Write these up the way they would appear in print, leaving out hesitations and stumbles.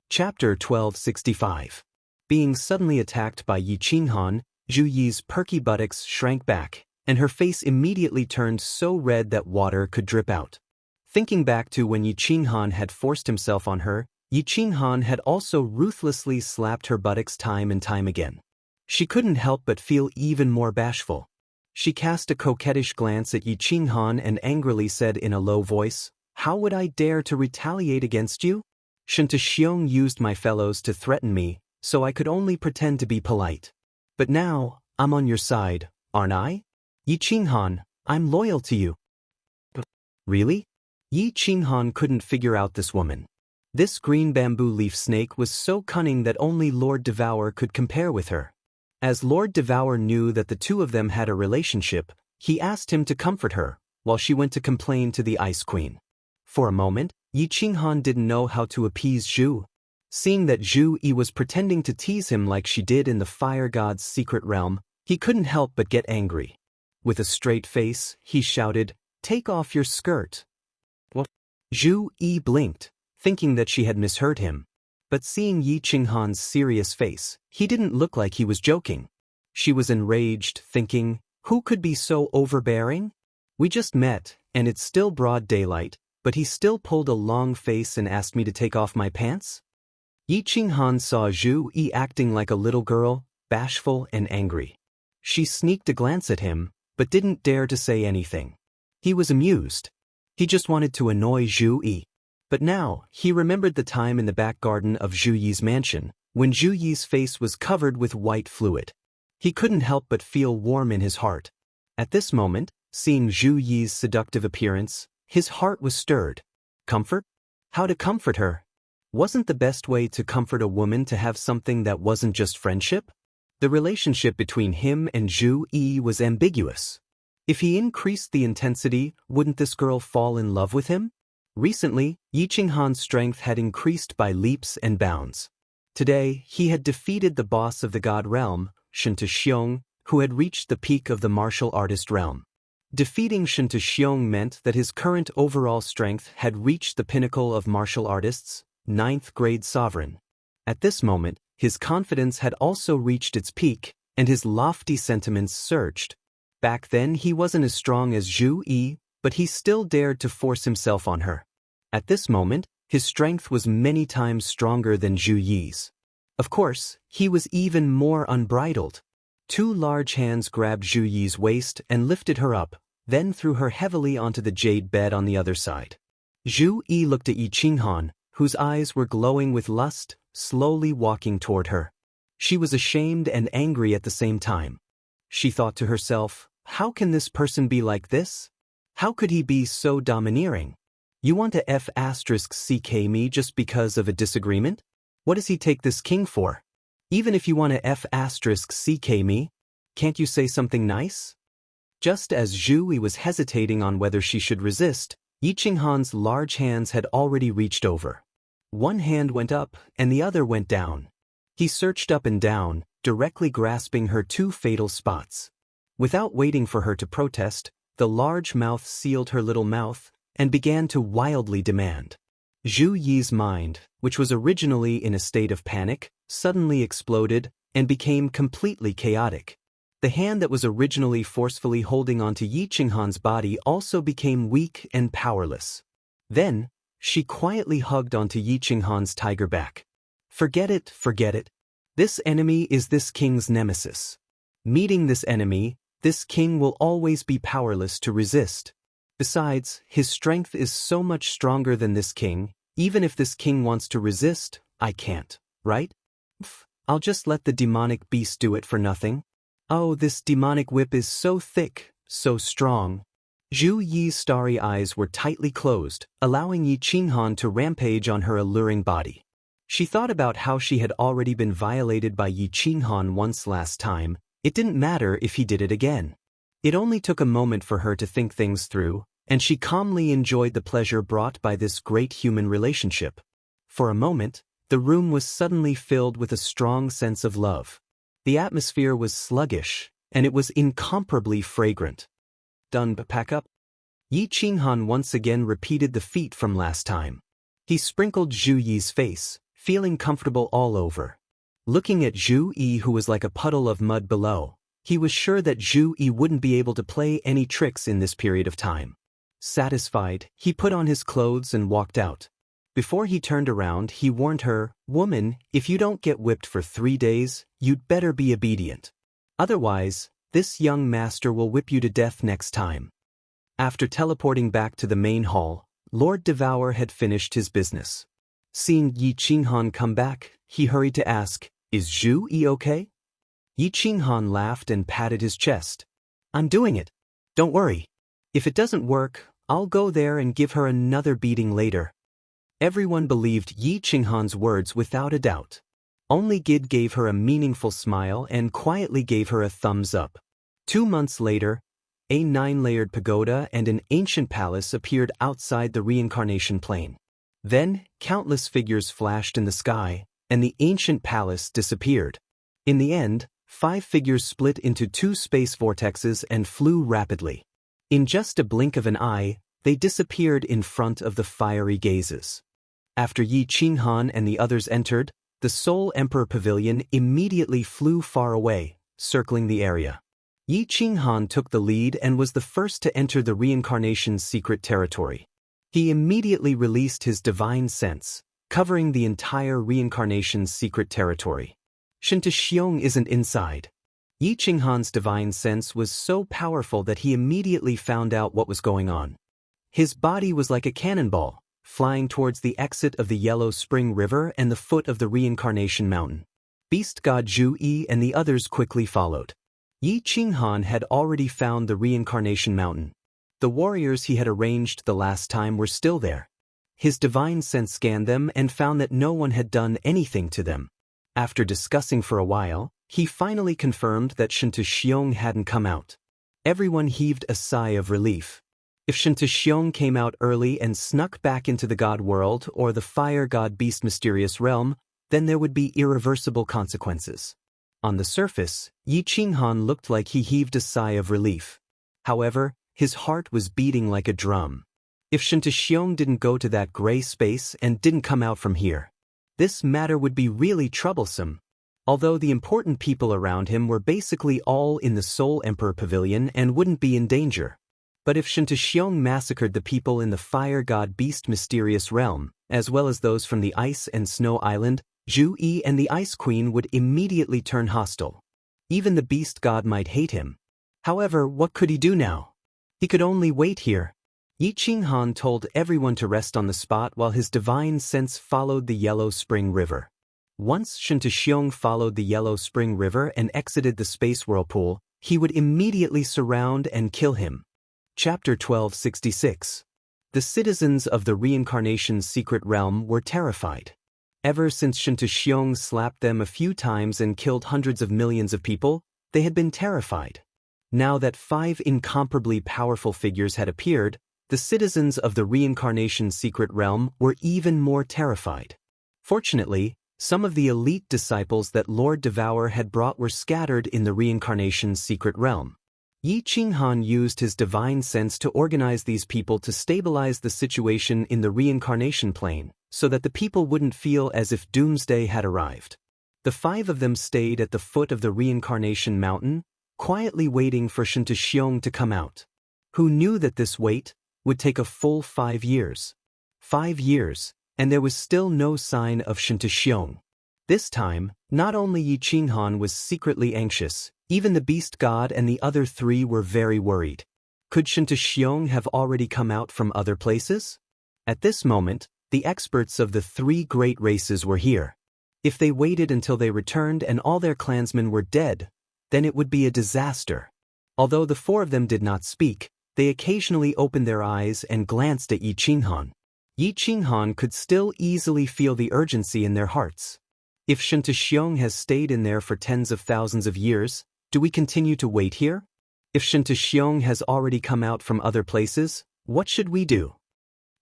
Chapter 1265. Being suddenly attacked by Yi Qinghan, Zhu Yi's perky buttocks shrank back, and her face immediately turned so red that water could drip out. Thinking back to when Yi Qinghan had forced himself on her, Yi Qinghan had also ruthlessly slapped her buttocks time and time again. She couldn't help but feel even more bashful. She cast a coquettish glance at Yi Qinghan and angrily said in a low voice, "How would I dare to retaliate against you? Xianxia used my fellows to threaten me, so I could only pretend to be polite. But now, I'm on your side, aren't I? Yi Qinghan, I'm loyal to you." Really? Yi Qinghan couldn't figure out this woman. This green bamboo leaf snake was so cunning that only Lord Devour could compare with her. As Lord Devour knew that the two of them had a relationship, he asked him to comfort her, while she went to complain to the Ice Queen. For a moment, Yi Qinghan didn't know how to appease Zhu. Seeing that Zhu Yi was pretending to tease him like she did in the fire god's secret realm, he couldn't help but get angry. With a straight face, he shouted, "Take off your skirt." What? Zhu Yi blinked, thinking that she had misheard him. But seeing Yi Qinghan's serious face, he didn't look like he was joking. She was enraged, thinking, who could be so overbearing? We just met, and it's still broad daylight, but he still pulled a long face and asked me to take off my pants? Yi Qinghan saw Zhu Yi acting like a little girl, bashful and angry. She sneaked a glance at him, but didn't dare to say anything. He was amused. He just wanted to annoy Zhu Yi. But now, he remembered the time in the back garden of Zhu Yi's mansion, when Zhu Yi's face was covered with white fluid. He couldn't help but feel warm in his heart. At this moment, seeing Zhu Yi's seductive appearance, his heart was stirred. Comfort? How to comfort her? Wasn't the best way to comfort a woman to have something that wasn't just friendship? The relationship between him and Zhu Yi was ambiguous. If he increased the intensity, wouldn't this girl fall in love with him? Recently, Yi Qinghan's strength had increased by leaps and bounds. Today, he had defeated the boss of the god realm, Xianxia, who had reached the peak of the martial artist realm. Defeating Xianxia meant that his current overall strength had reached the pinnacle of martial artists, 9th grade sovereign. At this moment, his confidence had also reached its peak, and his lofty sentiments surged. Back then he wasn't as strong as Zhu Yi, but he still dared to force himself on her. At this moment, his strength was many times stronger than Zhu Yi's. Of course, he was even more unbridled. Two large hands grabbed Zhu Yi's waist and lifted her up, then threw her heavily onto the jade bed on the other side. Zhu Yi looked at Yi Qinghan, whose eyes were glowing with lust, slowly walking toward her. She was ashamed and angry at the same time. She thought to herself, how can this person be like this? How could he be so domineering? You want to F***ck me just because of a disagreement? What does he take this king for? Even if you want to F***ck me, can't you say something nice? Just as Zhu Yi was hesitating on whether she should resist, Yi Qinghan's large hands had already reached over. One hand went up and the other went down. He searched up and down, directly grasping her two fatal spots. Without waiting for her to protest, the large mouth sealed her little mouth and began to wildly demand. Zhu Yi's mind, which was originally in a state of panic, suddenly exploded and became completely chaotic. The hand that was originally forcefully holding onto Yi Qinghan's body also became weak and powerless. Then, she quietly hugged onto Yi Qinghan's tiger back. Forget it, forget it. This enemy is this king's nemesis. Meeting this enemy, this king will always be powerless to resist. Besides, his strength is so much stronger than this king. Even if this king wants to resist, I can't, right? I'll just let the demonic beast do it for nothing. Oh, this demonic whip is so thick, so strong. Zhu Yi's starry eyes were tightly closed, allowing Yi Qinghan to rampage on her alluring body. She thought about how she had already been violated by Yi Qinghan once last time. It didn't matter if he did it again. It only took a moment for her to think things through, and she calmly enjoyed the pleasure brought by this great human relationship. For a moment, the room was suddenly filled with a strong sense of love. The atmosphere was sluggish, and it was incomparably fragrant. Done but pack up? Yi Qinghan once again repeated the feat from last time. He sprinkled Zhu Yi's face, feeling comfortable all over. Looking at Zhu Yi, who was like a puddle of mud below, he was sure that Zhu Yi wouldn't be able to play any tricks in this period of time. Satisfied, he put on his clothes and walked out. Before he turned around, he warned her, "Woman, if you don't get whipped for 3 days, you'd better be obedient. Otherwise, this young master will whip you to death next time." After teleporting back to the main hall, Lord Devour had finished his business. Seeing Yi Qinghan come back, he hurried to ask, "Is Zhu Yi okay?" Yi Qinghan laughed and patted his chest. "I'm doing it. Don't worry. If it doesn't work, I'll go there and give her another beating later." Everyone believed Yi Qinghan's words without a doubt. Only Gid gave her a meaningful smile and quietly gave her a thumbs up. 2 months later, a 9-layered pagoda and an ancient palace appeared outside the reincarnation plane. Then, countless figures flashed in the sky, and the ancient palace disappeared. In the end, 5 figures split into 2 space vortexes and flew rapidly. In just a blink of an eye, they disappeared in front of the fiery gazes. After Yi Qinghan and the others entered, the Soul Emperor Pavilion immediately flew far away, circling the area. Yi Qinghan took the lead and was the first to enter the reincarnation's secret territory. He immediately released his divine sense, covering the entire reincarnation's secret territory. Xianxia isn't inside. Yi Qinghan's divine sense was so powerful that he immediately found out what was going on. His body was like a cannonball, flying towards the exit of the Yellow Spring River and the foot of the reincarnation mountain. Beast God Zhu Yi and the others quickly followed. Yi Qinghan had already found the reincarnation mountain. The warriors he had arranged the last time were still there. His divine sense scanned them and found that no one had done anything to them. After discussing for a while, he finally confirmed that Xianxia hadn't come out. Everyone heaved a sigh of relief. If Xianxia came out early and snuck back into the god world or the fire god beast mysterious realm, then there would be irreversible consequences. On the surface, Yi Qinghan looked like he heaved a sigh of relief. However, his heart was beating like a drum. If Xianxia didn't go to that gray space and didn't come out from here, this matter would be really troublesome. Although the important people around him were basically all in the Soul Emperor Pavilion and wouldn't be in danger. But if Xianxia massacred the people in the Fire God Beast Mysterious Realm, as well as those from the Ice and Snow Island, Zhu Yi and the Ice Queen would immediately turn hostile. Even the Beast God might hate him. However, what could he do now? He could only wait here. Yi Qinghan told everyone to rest on the spot while his divine sense followed the Yellow Spring River. Once Xianxia followed the Yellow Spring River and exited the space whirlpool, he would immediately surround and kill him. Chapter 1266. The citizens of the reincarnation's secret realm were terrified. Ever since Xianxia slapped them a few times and killed hundreds of millions of people, they had been terrified. Now that 5 incomparably powerful figures had appeared, the citizens of the reincarnation's secret realm were even more terrified. Fortunately, some of the elite disciples that Lord Devour had brought were scattered in the reincarnation's secret realm. Yi Qinghan used his divine sense to organize these people to stabilize the situation in the reincarnation plane, so that the people wouldn't feel as if doomsday had arrived. The 5 of them stayed at the foot of the reincarnation mountain, quietly waiting for Xianxia to come out. Who knew that this wait would take a full 5 years? 5 years, and there was still no sign of Xianxia. This time, not only Yi Qinghan was secretly anxious, even the Beast God and the other 3 were very worried. Could Xianxia have already come out from other places? At this moment, the experts of the 3 great races were here. If they waited until they returned and all their clansmen were dead, then it would be a disaster. Although the 4 of them did not speak, they occasionally opened their eyes and glanced at Yi Qinghan. Yi Qinghan could still easily feel the urgency in their hearts. If Xianxia has stayed in there for tens of thousands of years, do we continue to wait here? If Xianxia has already come out from other places, what should we do?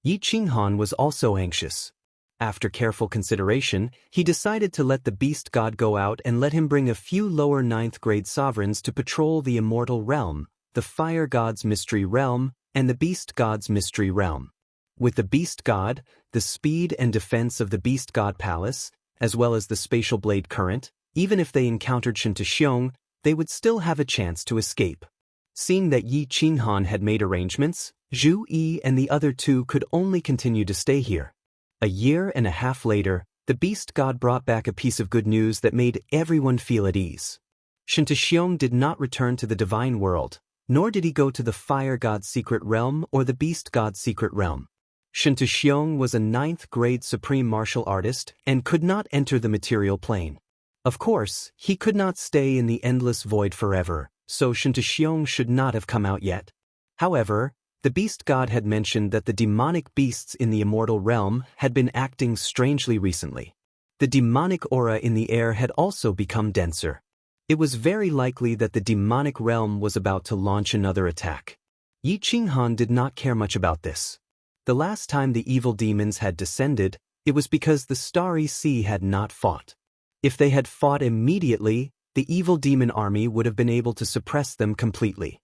Yi Qinghan was also anxious. After careful consideration, he decided to let the Beast God go out and let him bring a few lower 9th grade sovereigns to patrol the Immortal realm, the Fire God's Mystery realm, and the Beast God's Mystery realm. With the Beast God, the speed and defense of the Beast God Palace, as well as the spatial blade current, even if they encountered Shen Xiong, they would still have a chance to escape. Seeing that Yi Qinghan had made arrangements, Zhu Yi and the other two could only continue to stay here. A year and a half later, the beast god brought back a piece of good news that made everyone feel at ease. Shen Xiong did not return to the divine world, nor did he go to the fire god's secret realm or the beast god's secret realm. Shen Xiong was a 9th grade supreme martial artist and could not enter the material plane. Of course, he could not stay in the endless void forever, so Shen Xiong should not have come out yet. However, the beast god had mentioned that the demonic beasts in the immortal realm had been acting strangely recently. The demonic aura in the air had also become denser. It was very likely that the demonic realm was about to launch another attack. Yi Qinghan did not care much about this. The last time the evil demons had descended, it was because the Starry Sea had not fought. If they had fought immediately, the evil demon army would have been able to suppress them completely.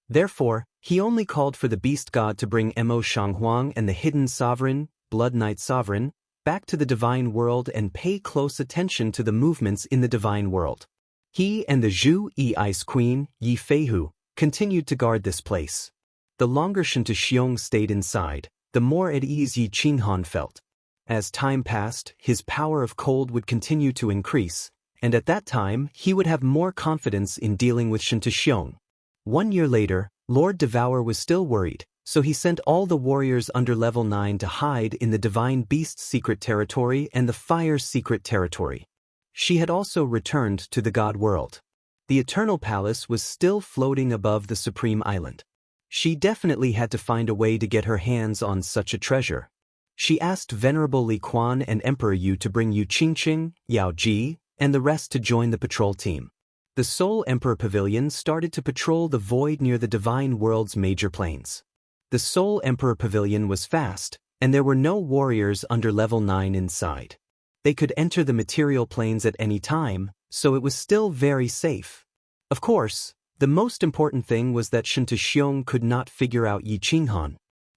Therefore, he only called for the beast god to bring Mo Shanghuang and the hidden sovereign, Blood Knight sovereign, back to the divine world and pay close attention to the movements in the divine world. He and the Zhu Yi Ice Queen, Yi Feihu, continued to guard this place. The longer Shen Xiong stayed inside, the more at ease Yi Qinghan felt. As time passed, his power of cold would continue to increase, and at that time he would have more confidence in dealing with Shen Xiong. 1 year later, Lord Devour was still worried, so he sent all the warriors under level 9 to hide in the Divine Beast's secret territory and the Fire's secret territory. She had also returned to the God world. The Eternal Palace was still floating above the Supreme Island. She definitely had to find a way to get her hands on such a treasure. She asked Venerable Li Quan and Emperor Yu to bring Yu Qingqing, Yao Ji, and the rest to join the patrol team. The Soul Emperor Pavilion started to patrol the void near the Divine World's major planes. The Soul Emperor Pavilion was fast, and there were no warriors under level 9 inside. They could enter the material planes at any time, so it was still very safe. Of course, the most important thing was that Shen Xiong could not figure out Yi Qinghan.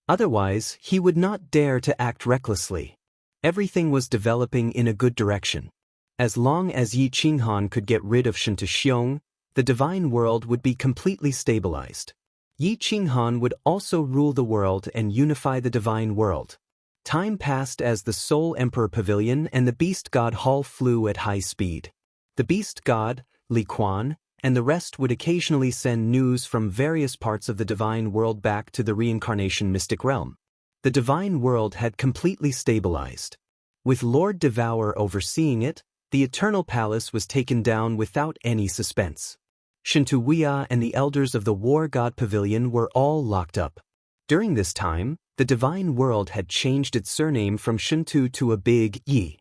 Otherwise, he would not dare to act recklessly. Everything was developing in a good direction. As long as Yi Qinghan could get rid of Shen Xiong, the divine world would be completely stabilized. Yi Qinghan would also rule the world and unify the divine world. Time passed as the Soul Emperor Pavilion and the Beast God Hall flew at high speed. The Beast God, Li Quan, and the rest would occasionally send news from various parts of the divine world back to the reincarnation mystic realm. The divine world had completely stabilized. With Lord Devour overseeing it, the Eternal Palace was taken down without any suspense. Shintu Wia and the elders of the War God Pavilion were all locked up. During this time, the divine world had changed its surname from Shintu to a big Yi.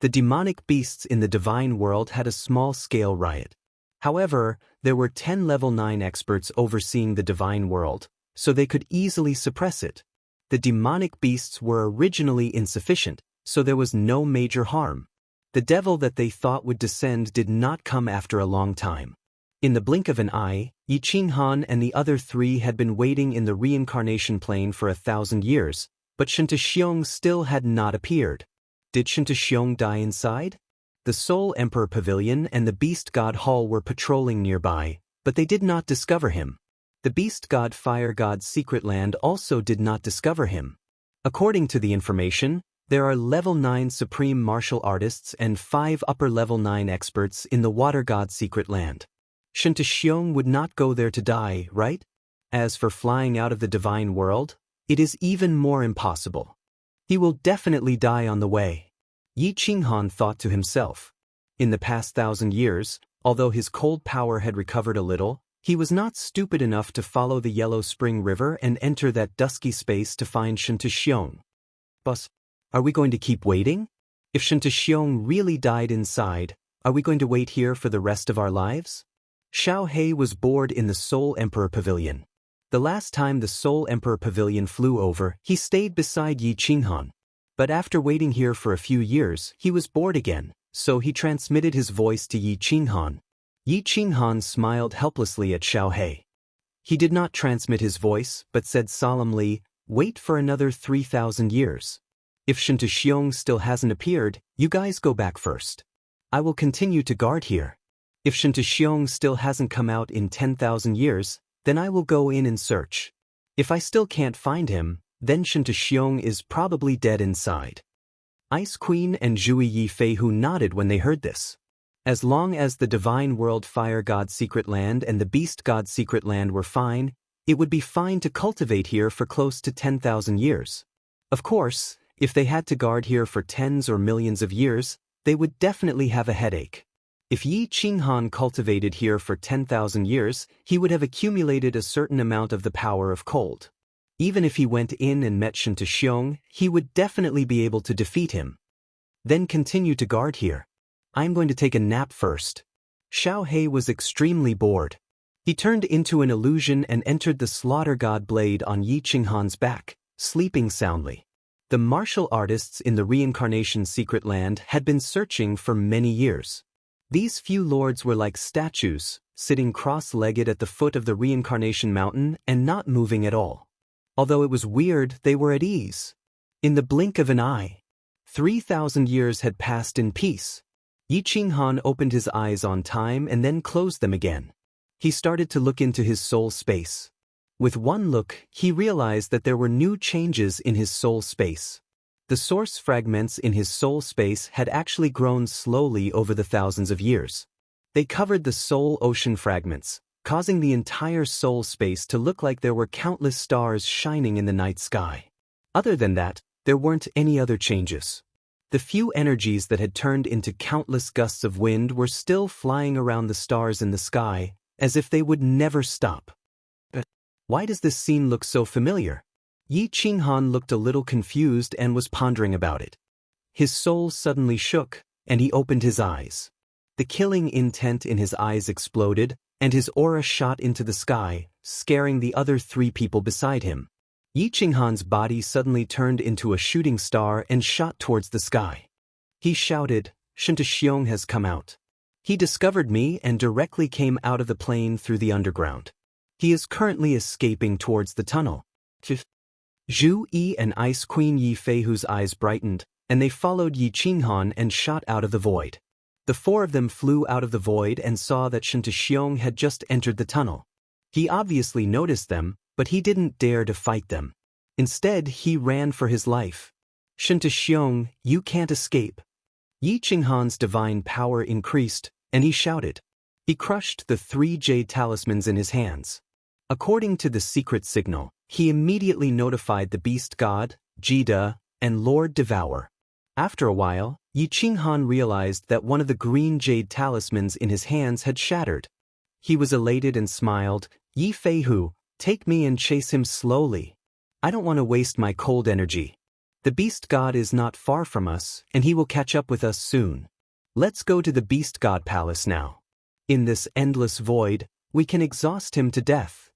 The demonic beasts in the divine world had a small-scale riot. However, there were 10 level 9 experts overseeing the divine world, so they could easily suppress it. The demonic beasts were originally insufficient, so there was no major harm. The devil that they thought would descend did not come after a long time. In the blink of an eye, Yi Qinghan and the other 3 had been waiting in the reincarnation plane for 1,000 years, but Shen Xiong still had not appeared. Did Shen Xiong die inside? The Soul Emperor Pavilion and the Beast God Hall were patrolling nearby, but they did not discover him. The Beast God Fire God's secret land also did not discover him. According to the information, there are level 9 supreme martial artists and 5 upper level 9 experts in the Water God's secret land. Shen Xiong would not go there to die, right? As for flying out of the divine world, it is even more impossible. He will definitely die on the way. Yi Qinghan thought to himself. In the past 1,000 years, although his cold power had recovered a little, he was not stupid enough to follow the Yellow Spring River and enter that dusky space to find Shen Xiong. Boss, are we going to keep waiting? If Shen Xiong really died inside, are we going to wait here for the rest of our lives? Xiao He was bored in the Soul Emperor Pavilion. The last time the Soul Emperor Pavilion flew over, he stayed beside Yi Qinghan. But after waiting here for a few years, he was bored again, so he transmitted his voice to Yi Qinghan. Yi Qinghan smiled helplessly at Xiao He. He did not transmit his voice, but said solemnly, "Wait for another 3,000 years. If Xianxia still hasn't appeared, you guys go back first. I will continue to guard here. If Xianxia still hasn't come out in 10,000 years, then I will go in and search. If I still can't find him, then Xianxia is probably dead inside. Ice Queen and Zhui Yifeihu nodded when they heard this. As long as the Divine World Fire God's Secret Land and the Beast God's Secret Land were fine, it would be fine to cultivate here for close to 10,000 years. Of course, if they had to guard here for tens or millions of years, they would definitely have a headache. If Yi Qinghan cultivated here for 10,000 years, he would have accumulated a certain amount of the power of cold. Even if he went in and met Xianxia, he would definitely be able to defeat him. Then continue to guard here. I'm going to take a nap first. Xiao He was extremely bored. He turned into an illusion and entered the slaughter god blade on Yi Qinghan's back, sleeping soundly. The martial artists in the reincarnation secret land had been searching for many years. These few lords were like statues, sitting cross-legged at the foot of the reincarnation mountain and not moving at all. Although it was weird, they were at ease. In the blink of an eye, 3,000 years had passed in peace. Yi Qinghan opened his eyes on time and then closed them again. He started to look into his soul space. With one look, he realized that there were new changes in his soul space. The source fragments in his soul space had actually grown slowly over the thousands of years. They covered the soul ocean fragments, causing the entire soul space to look like there were countless stars shining in the night sky. Other than that, there weren't any other changes. The few energies that had turned into countless gusts of wind were still flying around the stars in the sky, as if they would never stop. Why does this scene look so familiar? Yi Qinghan looked a little confused and was pondering about it. His soul suddenly shook, and he opened his eyes. The killing intent in his eyes exploded, and his aura shot into the sky, scaring the other three people beside him. Yi Qinghan's body suddenly turned into a shooting star and shot towards the sky. He shouted, "Xianxia has come out. He discovered me and directly came out of the plane through the underground. He is currently escaping towards the tunnel." Zhu Yi and Ice Queen Yifeihu's eyes brightened, and they followed Yi Qinghan and shot out of the void. The four of them flew out of the void and saw that Xianxia had just entered the tunnel. He obviously noticed them, but he didn't dare to fight them. Instead, he ran for his life. "Xianxia, you can't escape." Yi Qinghan's divine power increased, and he shouted. He crushed the 3 jade talismans in his hands. According to the secret signal, he immediately notified the beast god, Jida, and Lord Devour. After a while, Yi Qinghan realized that one of the green jade talismans in his hands had shattered. He was elated and smiled, "Yifeihu, take me and chase him slowly. I don't want to waste my cold energy. The beast god is not far from us, and he will catch up with us soon. Let's go to the beast god palace now. In this endless void, we can exhaust him to death."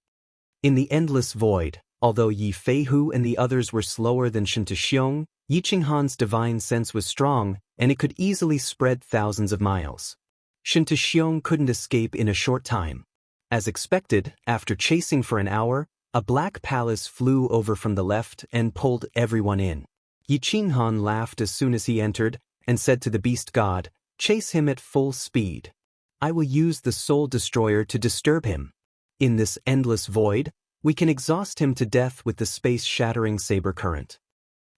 In the endless void, although Yifeihu and the others were slower than Xianxia, Yi Qinghan's divine sense was strong, and it could easily spread thousands of miles. Xianxia couldn't escape in a short time. As expected, after chasing for an hour, a black palace flew over from the left and pulled everyone in. Yi Qinghan laughed as soon as he entered and said to the beast god, "Chase him at full speed. I will use the soul destroyer to disturb him. In this endless void, we can exhaust him to death with the space-shattering saber current."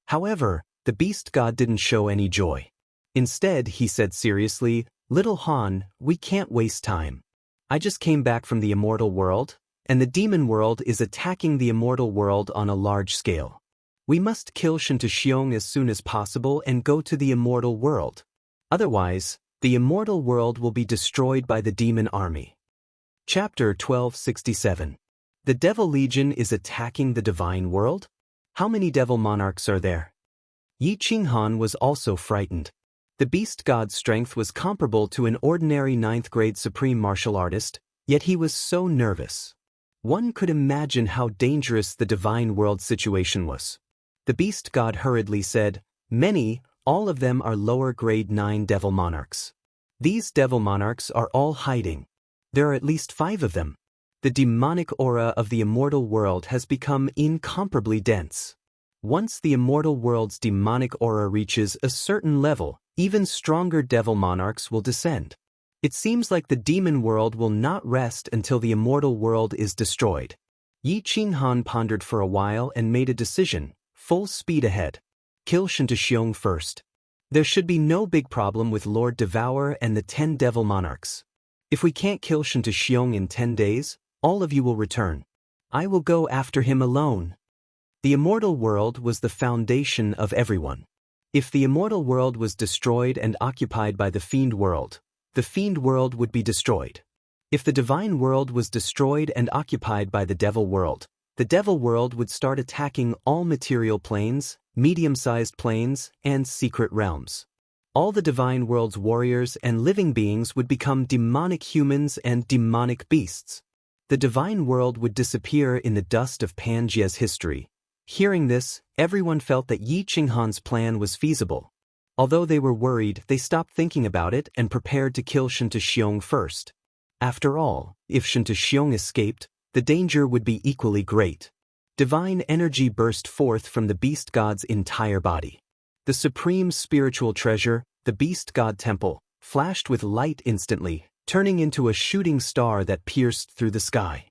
However, the beast god didn't show any joy. Instead, he said seriously, "Little Han, we can't waste time. I just came back from the immortal world, and the demon world is attacking the immortal world on a large scale. We must kill Xianxia as soon as possible and go to the immortal world. Otherwise, the immortal world will be destroyed by the demon army." Chapter 1267. The Devil Legion is attacking the divine world? How many devil monarchs are there? Yi Qinghan was also frightened. The beast god's strength was comparable to an ordinary 9th grade supreme martial artist, yet he was so nervous. One could imagine how dangerous the divine world situation was. The beast god hurriedly said, "Many, all of them are lower grade 9 devil monarchs. These devil monarchs are all hiding. There are at least 5 of them. The demonic aura of the immortal world has become incomparably dense. Once the immortal world's demonic aura reaches a certain level, even stronger devil monarchs will descend. It seems like the demon world will not rest until the immortal world is destroyed. Yi Qinghan pondered for a while and made a decision, full speed ahead. Kill Xianxia first. There should be no big problem with Lord Devourer and the 10 devil monarchs. If we can't kill Xianxia in 10 days, all of you will return. I will go after him alone. The immortal world was the foundation of everyone. If the immortal world was destroyed and occupied by the fiend world, the fiend world would be destroyed. If the divine world was destroyed and occupied by the devil world, the devil world would start attacking all material planes, medium-sized planes, and secret realms. All the divine world's warriors and living beings would become demonic humans and demonic beasts. The divine world would disappear in the dust of Pangeia's history. Hearing this, everyone felt that Yi Qinghan's plan was feasible. Although they were worried, they stopped thinking about it and prepared to kill Xianxia first. After all, if Xianxia escaped, the danger would be equally great. Divine energy burst forth from the beast god's entire body. The supreme spiritual treasure, the beast god temple, flashed with light instantly, turning into a shooting star that pierced through the sky.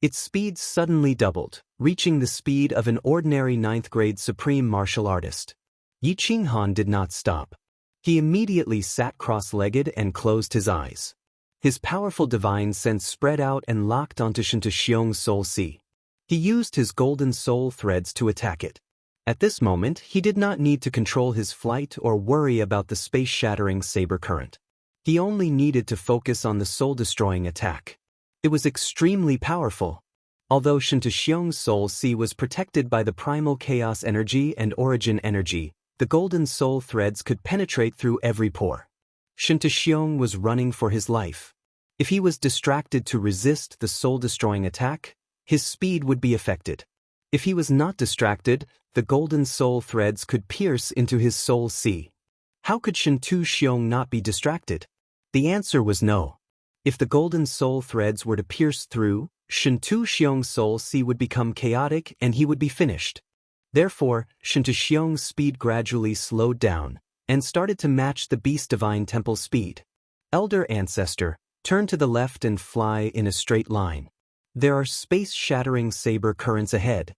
Its speed suddenly doubled, reaching the speed of an ordinary 9th-grade supreme martial artist. Yi Qinghan did not stop. He immediately sat cross-legged and closed his eyes. His powerful divine sense spread out and locked onto Xianxia's soul sea. He used his golden soul threads to attack it. At this moment, he did not need to control his flight or worry about the space-shattering saber current. He only needed to focus on the soul-destroying attack. It was extremely powerful. Although Xianxia's soul sea was protected by the primal chaos energy and origin energy, the golden soul threads could penetrate through every pore. Xianxia was running for his life. If he was distracted to resist the soul-destroying attack, his speed would be affected. If he was not distracted, the golden soul threads could pierce into his soul sea. How could Xianxia not be distracted? The answer was no. If the golden soul threads were to pierce through, Xianxia's soul sea would become chaotic and he would be finished. Therefore, Xianxia's speed gradually slowed down and started to match the beast divine temple speed. Elder Ancestor, turn to the left and fly in a straight line. There are space-shattering saber currents ahead.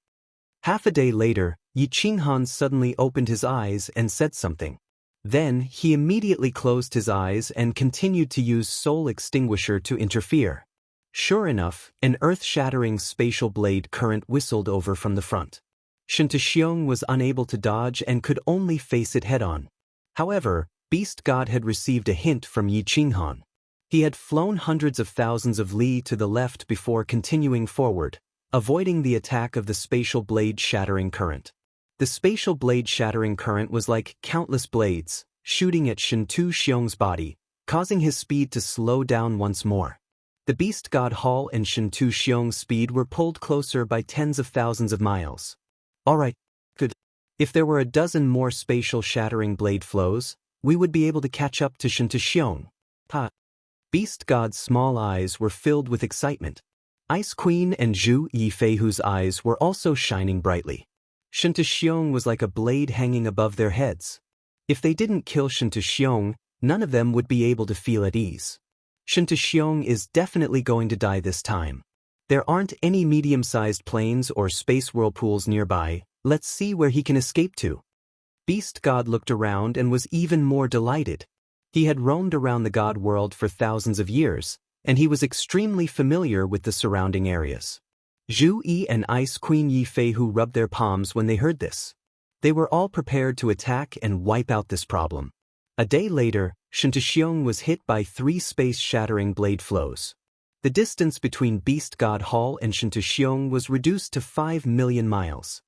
Half a day later, Yi Qinghan suddenly opened his eyes and said something. Then, he immediately closed his eyes and continued to use Soul Extinguisher to interfere. Sure enough, an earth-shattering spatial blade current whistled over from the front. Xianxia was unable to dodge and could only face it head-on. However, Beast God had received a hint from Yi Qinghan. He had flown hundreds of thousands of li to the left before continuing forward, avoiding the attack of the spatial blade-shattering current. The spatial blade-shattering current was like countless blades, shooting at Xianxia's body, causing his speed to slow down once more. The Beast God Hall and Xianxia's speed were pulled closer by tens of thousands of miles. Alright, good. If there were a dozen more spatial-shattering blade flows, we would be able to catch up to Xianxia. Beast God's small eyes were filled with excitement. Ice Queen and Zhu Yifeihu's eyes were also shining brightly. Xianxia was like a blade hanging above their heads. If they didn't kill Xianxia, none of them would be able to feel at ease. Xianxia is definitely going to die this time. There aren't any medium-sized planes or space whirlpools nearby. Let's see where he can escape to. Beast God looked around and was even more delighted. He had roamed around the God world for thousands of years, and he was extremely familiar with the surrounding areas. Zhu Yi and Ice Queen Yifeihu rubbed their palms when they heard this. They were all prepared to attack and wipe out this problem. A day later, Xianxia was hit by 3 space-shattering blade flows. The distance between Beast God Hall and Xianxia was reduced to 5 million miles.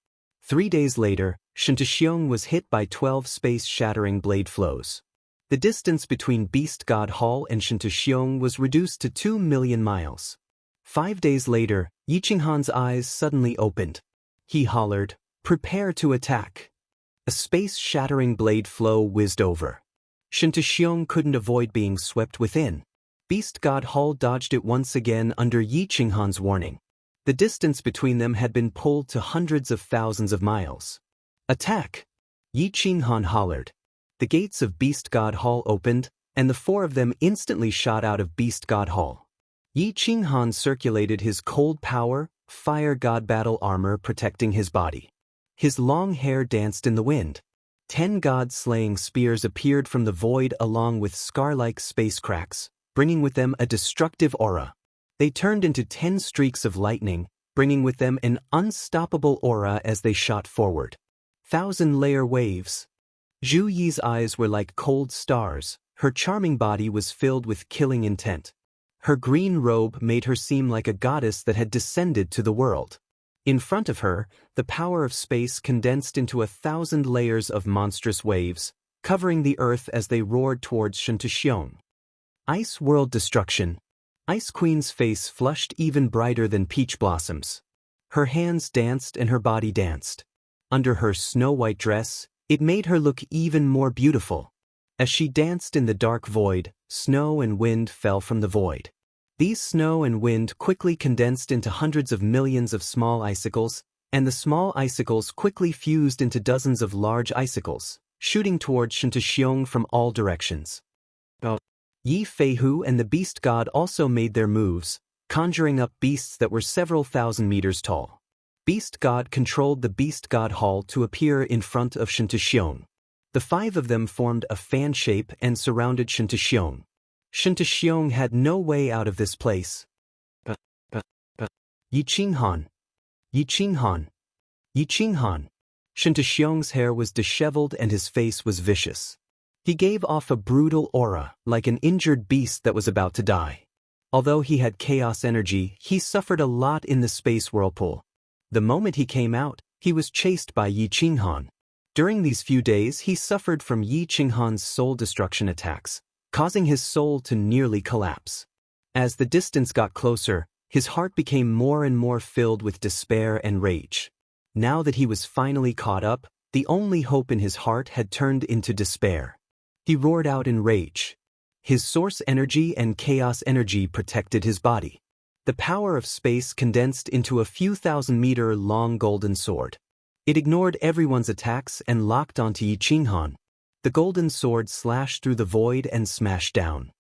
3 days later, Xianxia was hit by 12 space-shattering blade flows. The distance between Beast God Hall and Xianxia was reduced to 2 million miles. 5 days later, Yi Qinghan's eyes suddenly opened. He hollered, "Prepare to attack." A space-shattering blade flow whizzed over. Xianxia couldn't avoid being swept within. Beast God Hall dodged it once again under Yi Qinghan's warning. The distance between them had been pulled to hundreds of thousands of miles. Attack! Yi Qinghan hollered. The gates of Beast God Hall opened, and the four of them instantly shot out of Beast God Hall. Yi Qinghan circulated his cold power, fire god battle armor protecting his body. His long hair danced in the wind. 10 god-slaying spears appeared from the void along with scar-like space cracks, bringing with them a destructive aura. They turned into 10 streaks of lightning, bringing with them an unstoppable aura as they shot forward. 1,000-layer waves. Zhu Yi's eyes were like cold stars, her charming body was filled with killing intent. Her green robe made her seem like a goddess that had descended to the world. In front of her, the power of space condensed into 1,000 layers of monstrous waves, covering the earth as they roared towards Xianxia. Ice World Destruction. Ice Queen's face flushed even brighter than peach blossoms. Her hands danced and her body danced. Under her snow-white dress, it made her look even more beautiful. As she danced in the dark void, snow and wind fell from the void. These snow and wind quickly condensed into hundreds of millions of small icicles, and the small icicles quickly fused into dozens of large icicles, shooting towards Xianxia from all directions. Yi Feihu and the beast god also made their moves, conjuring up beasts that were several thousand meters tall. Beast God controlled the Beast God Hall to appear in front of Xianxia. The 5 of them formed a fan shape and surrounded Xianxia. Xianxia had no way out of this place. Yi Qinghan! Yi Qinghan! Yi Qinghan! Xianxia's hair was disheveled and his face was vicious. He gave off a brutal aura, like an injured beast that was about to die. Although he had chaos energy, he suffered a lot in the space whirlpool. The moment he came out, he was chased by Yi Qinghan. During these few days, he suffered from Yi Qinghan's soul destruction attacks, causing his soul to nearly collapse. As the distance got closer, his heart became more and more filled with despair and rage. Now that he was finally caught up, the only hope in his heart had turned into despair. He roared out in rage. His source energy and chaos energy protected his body. The power of space condensed into a few thousand-meter-long golden sword. It ignored everyone's attacks and locked onto Yi Qinghan. The golden sword slashed through the void and smashed down.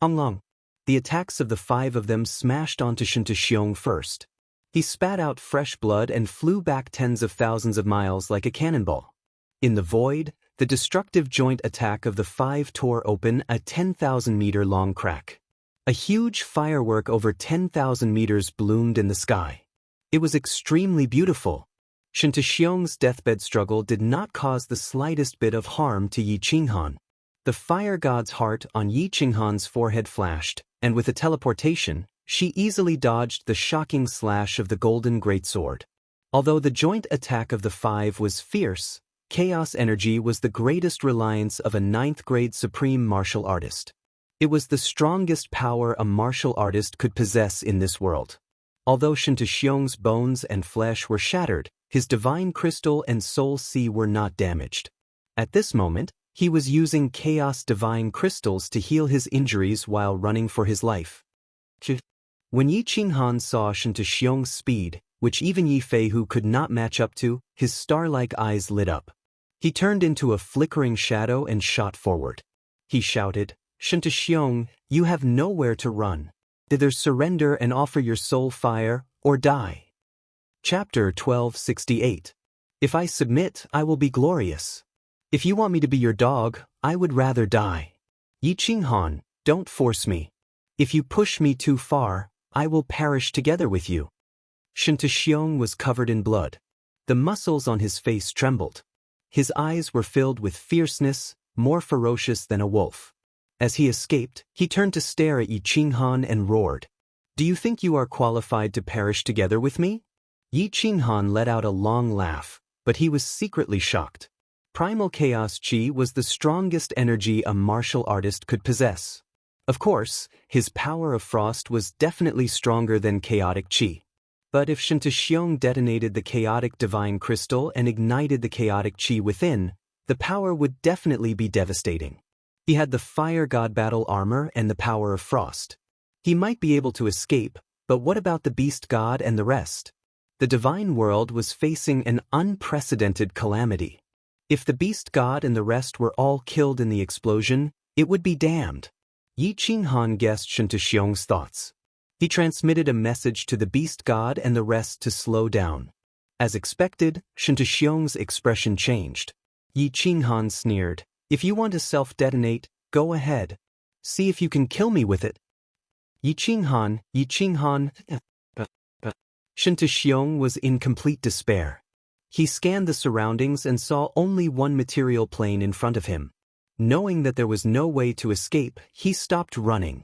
Long. The attacks of the 5 of them smashed onto Xianxia first. He spat out fresh blood and flew back tens of thousands of miles like a cannonball. In the void, the destructive joint attack of the 5 tore open a 10,000-meter-long crack. A huge firework over 10,000 meters bloomed in the sky. It was extremely beautiful. Xianxia's deathbed struggle did not cause the slightest bit of harm to Yi Qinghan. The fire god's heart on Yi Qinghan's forehead flashed, and with a teleportation, she easily dodged the shocking slash of the golden greatsword. Although the joint attack of the 5 was fierce, chaos energy was the greatest reliance of a 9th-grade supreme martial artist. It was the strongest power a martial artist could possess in this world. Although Xianxia's bones and flesh were shattered, his divine crystal and soul sea were not damaged. At this moment, he was using chaos divine crystals to heal his injuries while running for his life. When Yi Qinghan saw Xianxia's speed, which even Yi Feihu could not match up to, his star-like eyes lit up. He turned into a flickering shadow and shot forward. He shouted, "Xianxia, you have nowhere to run. Either surrender and offer your soul fire, or die." Chapter 1268. If I submit, I will be glorious. If you want me to be your dog, I would rather die. Yi Qinghan, don't force me. If you push me too far, I will perish together with you. Xianxia was covered in blood. The muscles on his face trembled. His eyes were filled with fierceness, more ferocious than a wolf. As he escaped, he turned to stare at Yi Qinghan and roared, "Do you think you are qualified to perish together with me?" Yi Qinghan let out a long laugh, but he was secretly shocked. Primal Chaos Chi was the strongest energy a martial artist could possess. Of course, his power of frost was definitely stronger than chaotic Chi. But if Xianxia detonated the chaotic divine crystal and ignited the chaotic Chi within, the power would definitely be devastating. He had the fire god battle armor and the power of frost. He might be able to escape, but what about the beast god and the rest? The divine world was facing an unprecedented calamity. If the beast god and the rest were all killed in the explosion, it would be damned. Yi Qinghan guessed Shen Tuxiong's thoughts. He transmitted a message to the beast god and the rest to slow down. As expected, Shen Tuxiong's expression changed. Yi Qinghan sneered, "If you want to self-detonate, go ahead. See if you can kill me with it." Yi Qinghan. Shen Tuxiong was in complete despair. He scanned the surroundings and saw only one material plane in front of him. Knowing that there was no way to escape, he stopped running.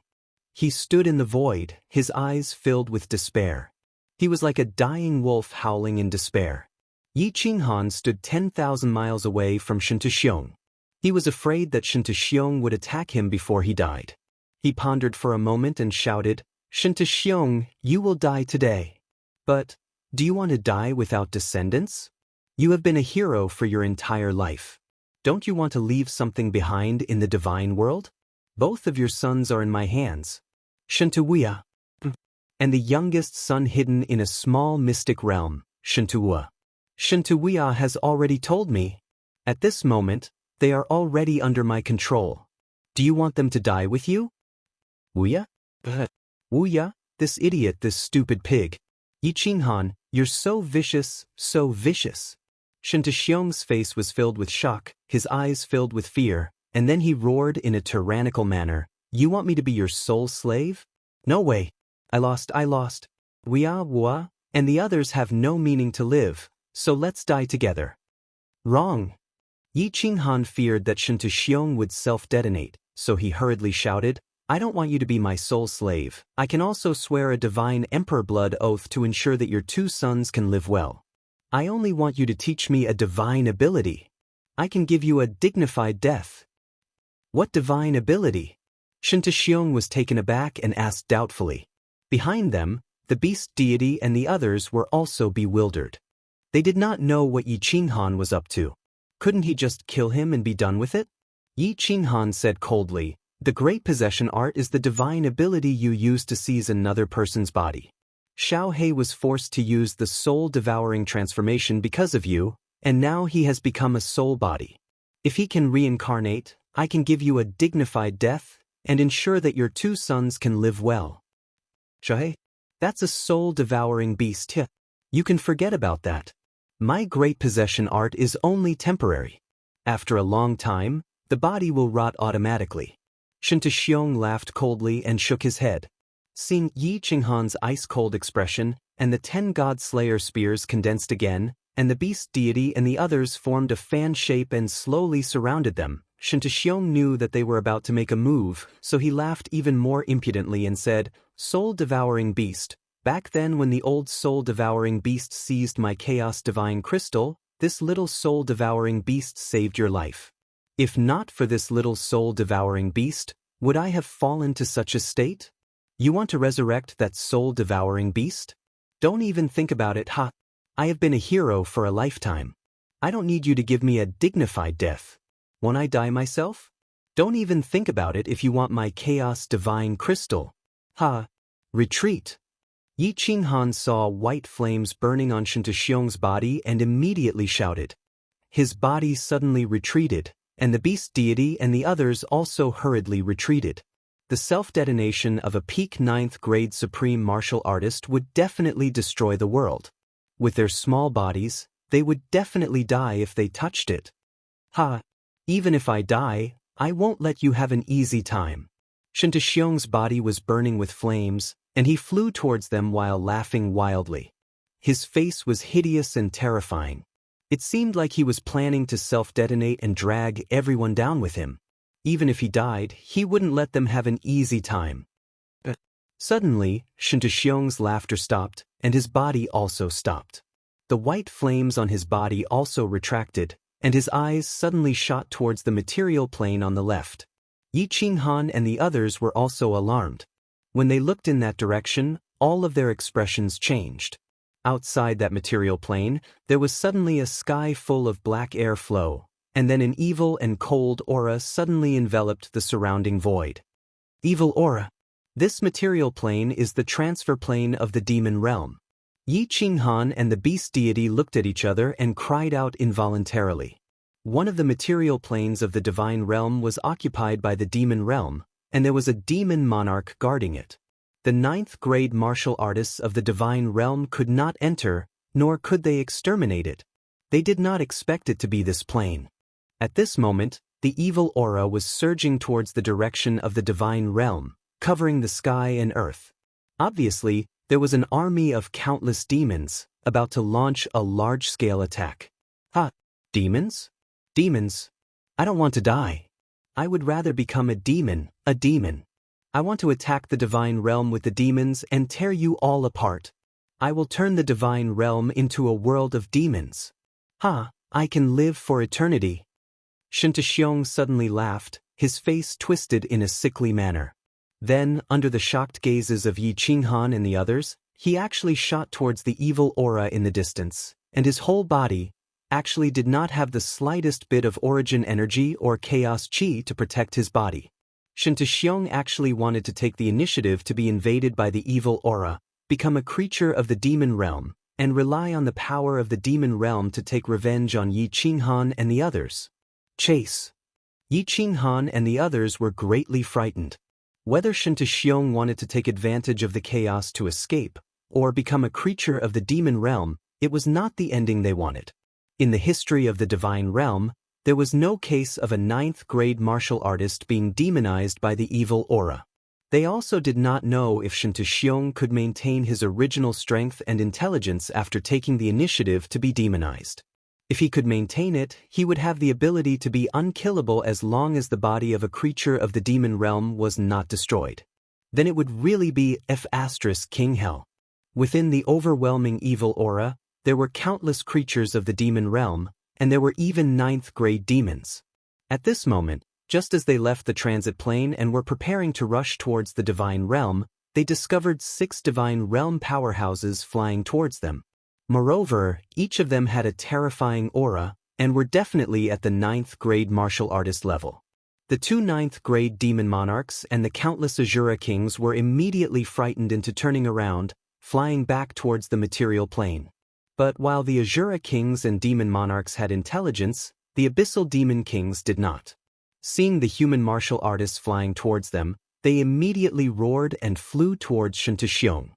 He stood in the void, his eyes filled with despair. He was like a dying wolf howling in despair. Yi Qinghan stood 10,000 miles away from Shen Tuxiong. He was afraid that Shen Tuxiong would attack him before he died. He pondered for a moment and shouted, "Shen Tuxiong, you will die today. But, do you want to die without descendants? You have been a hero for your entire life. Don't you want to leave something behind in the divine world? Both of your sons are in my hands. Shentuwia. And the youngest son hidden in a small mystic realm, Shentuwa. Shentuwia has already told me. At this moment, they are already under my control. Do you want them to die with you?" "Wuya? Wuya, this idiot, this stupid pig. Yi Qinghan, you're so vicious, so vicious." Shen Tuxiong's face was filled with shock, his eyes filled with fear, and then he roared in a tyrannical manner, "You want me to be your sole slave? No way. I lost. Wuya, and the others have no meaning to live, so let's die together." "Wrong." Yi Qinghan feared that Shen Tuxiong would self-detonate, so he hurriedly shouted, "I don't want you to be my sole slave. I can also swear a divine emperor blood oath to ensure that your two sons can live well. I only want you to teach me a divine ability. I can give you a dignified death." "What divine ability?" Shen Tuxiong was taken aback and asked doubtfully. Behind them, the beast deity and the others were also bewildered. They did not know what Yi Qinghan was up to. Couldn't he just kill him and be done with it? Yi Qinghan said coldly, "The great possession art is the divine ability you use to seize another person's body. Xiao He was forced to use the soul-devouring transformation because of you, and now he has become a soul body. If he can reincarnate, I can give you a dignified death and ensure that your two sons can live well." "Xiao He? That's a soul-devouring beast. You can forget about that. My great possession art is only temporary. After a long time, the body will rot automatically." Shen Tuxiong laughed coldly and shook his head. Seeing Yi Qinghan's ice-cold expression, and the 10 God-Slayer spears condensed again, and the beast deity and the others formed a fan shape and slowly surrounded them, Shen Tuxiong knew that they were about to make a move, so he laughed even more impudently and said, "Soul-devouring beast, back then when the old soul-devouring beast seized my chaos divine crystal, this little soul-devouring beast saved your life. If not for this little soul-devouring beast, would I have fallen to such a state? You want to resurrect that soul-devouring beast? Don't even think about it, ha! I have been a hero for a lifetime. I don't need you to give me a dignified death. Won't I die myself? Don't even think about it if you want my chaos divine crystal. Ha! Retreat." Yi Qinghan saw white flames burning on Shen Tuxiong's body and immediately shouted. His body suddenly retreated, and the beast deity and the others also hurriedly retreated. The self-detonation of a peak 9th grade supreme martial artist would definitely destroy the world. With their small bodies, they would definitely die if they touched it. "Ha! Even if I die, I won't let you have an easy time." Shen Tuxiong's body was burning with flames, and he flew towards them while laughing wildly. His face was hideous and terrifying. It seemed like he was planning to self-detonate and drag everyone down with him. Even if he died, he wouldn't let them have an easy time. Suddenly, Shen Tuxiong's laughter stopped, and his body also stopped. The white flames on his body also retracted, and his eyes suddenly shot towards the material plane on the left. Yi Qinghan and the others were also alarmed. When they looked in that direction, all of their expressions changed. Outside that material plane, there was suddenly a sky full of black air flow, and then an evil and cold aura suddenly enveloped the surrounding void. Evil aura. This material plane is the transfer plane of the demon realm. Yi Qinghan and the beast deity looked at each other and cried out involuntarily. One of the material planes of the divine realm was occupied by the demon realm, and there was a demon monarch guarding it. The 9th-grade martial artists of the divine realm could not enter, nor could they exterminate it. They did not expect it to be this plane. At this moment, the evil aura was surging towards the direction of the divine realm, covering the sky and earth. Obviously, there was an army of countless demons, about to launch a large-scale attack. Ha! Demons? Demons? I don't want to die. I would rather become a demon. I want to attack the divine realm with the demons and tear you all apart. I will turn the divine realm into a world of demons. Ha! I can live for eternity. Xianxia suddenly laughed, his face twisted in a sickly manner. Then, under the shocked gazes of Yi Qinghan and the others, he actually shot towards the evil aura in the distance, and his whole body actually did not have the slightest bit of origin energy or chaos chi to protect his body. Xianxia actually wanted to take the initiative to be invaded by the evil aura, become a creature of the demon realm, and rely on the power of the demon realm to take revenge on Yi Qinghan and the others. Chase. Yi Qinghan and the others were greatly frightened. Whether Xianxia wanted to take advantage of the chaos to escape, or become a creature of the demon realm, it was not the ending they wanted. In the history of the divine realm, there was no case of a 9th-grade martial artist being demonized by the evil aura. They also did not know if Xianxia could maintain his original strength and intelligence after taking the initiative to be demonized. If he could maintain it, he would have the ability to be unkillable as long as the body of a creature of the demon realm was not destroyed. Then it would really be King Hell. Within the overwhelming evil aura, there were countless creatures of the demon realm, and there were even 9th-grade demons. At this moment, just as they left the transit plane and were preparing to rush towards the divine realm, they discovered 6 divine realm powerhouses flying towards them. Moreover, each of them had a terrifying aura, and were definitely at the 9th-grade martial artist level. The 2 9th-grade demon monarchs and the countless Azura kings were immediately frightened into turning around, flying back towards the material plane. But while the Azura kings and demon monarchs had intelligence, the abyssal demon kings did not. Seeing the human martial artists flying towards them, they immediately roared and flew towards Xianxia.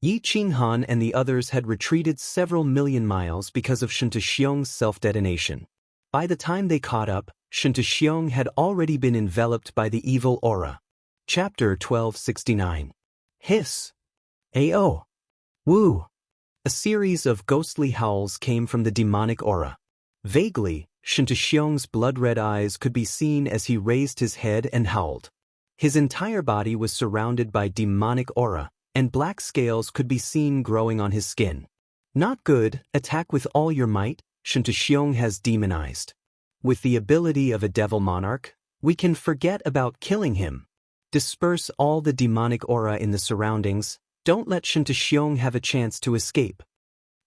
Yi Qinghan and the others had retreated several million miles because of Xianxia's self-detonation. By the time they caught up, Xianxia had already been enveloped by the evil aura. Chapter 1269. Hiss. Ao. Woo. A series of ghostly howls came from the demonic aura. Vaguely, Xianxia's blood-red eyes could be seen as he raised his head and howled. His entire body was surrounded by demonic aura, and black scales could be seen growing on his skin. Not good, attack with all your might, Xianxia has demonized. With the ability of a devil monarch, we can forget about killing him. Disperse all the demonic aura in the surroundings, don't let Xianxia have a chance to escape.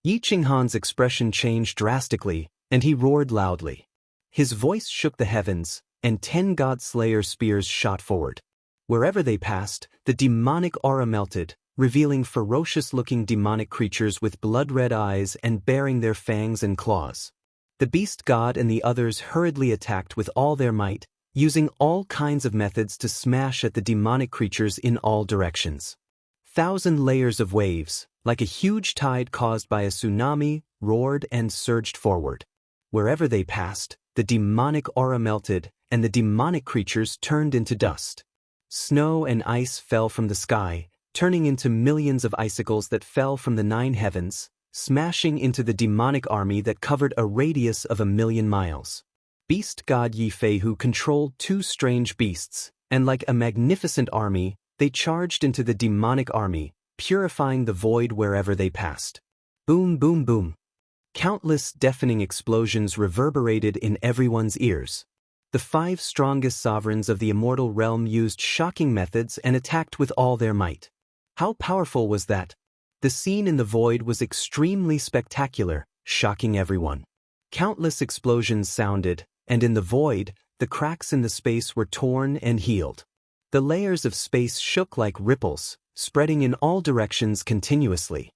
Yi Qinghan's expression changed drastically, and he roared loudly. His voice shook the heavens, and 10 God-Slayer spears shot forward. Wherever they passed, the demonic aura melted, revealing ferocious-looking demonic creatures with blood-red eyes and baring their fangs and claws. The beast god and the others hurriedly attacked with all their might, using all kinds of methods to smash at the demonic creatures in all directions. 1,000 layers of waves, like a huge tide caused by a tsunami, roared and surged forward. Wherever they passed, the demonic aura melted, and the demonic creatures turned into dust. Snow and ice fell from the sky, turning into millions of icicles that fell from the 9 heavens, smashing into the demonic army that covered a radius of 1,000,000 miles. Beast god Yifei who controlled 2 strange beasts, and like a magnificent army, they charged into the demonic army, purifying the void wherever they passed. Boom, boom, boom. Countless deafening explosions reverberated in everyone's ears. The 5 strongest sovereigns of the immortal realm used shocking methods and attacked with all their might. How powerful was that? The scene in the void was extremely spectacular, shocking everyone. Countless explosions sounded, and in the void, the cracks in the space were torn and healed. The layers of space shook like ripples, spreading in all directions continuously.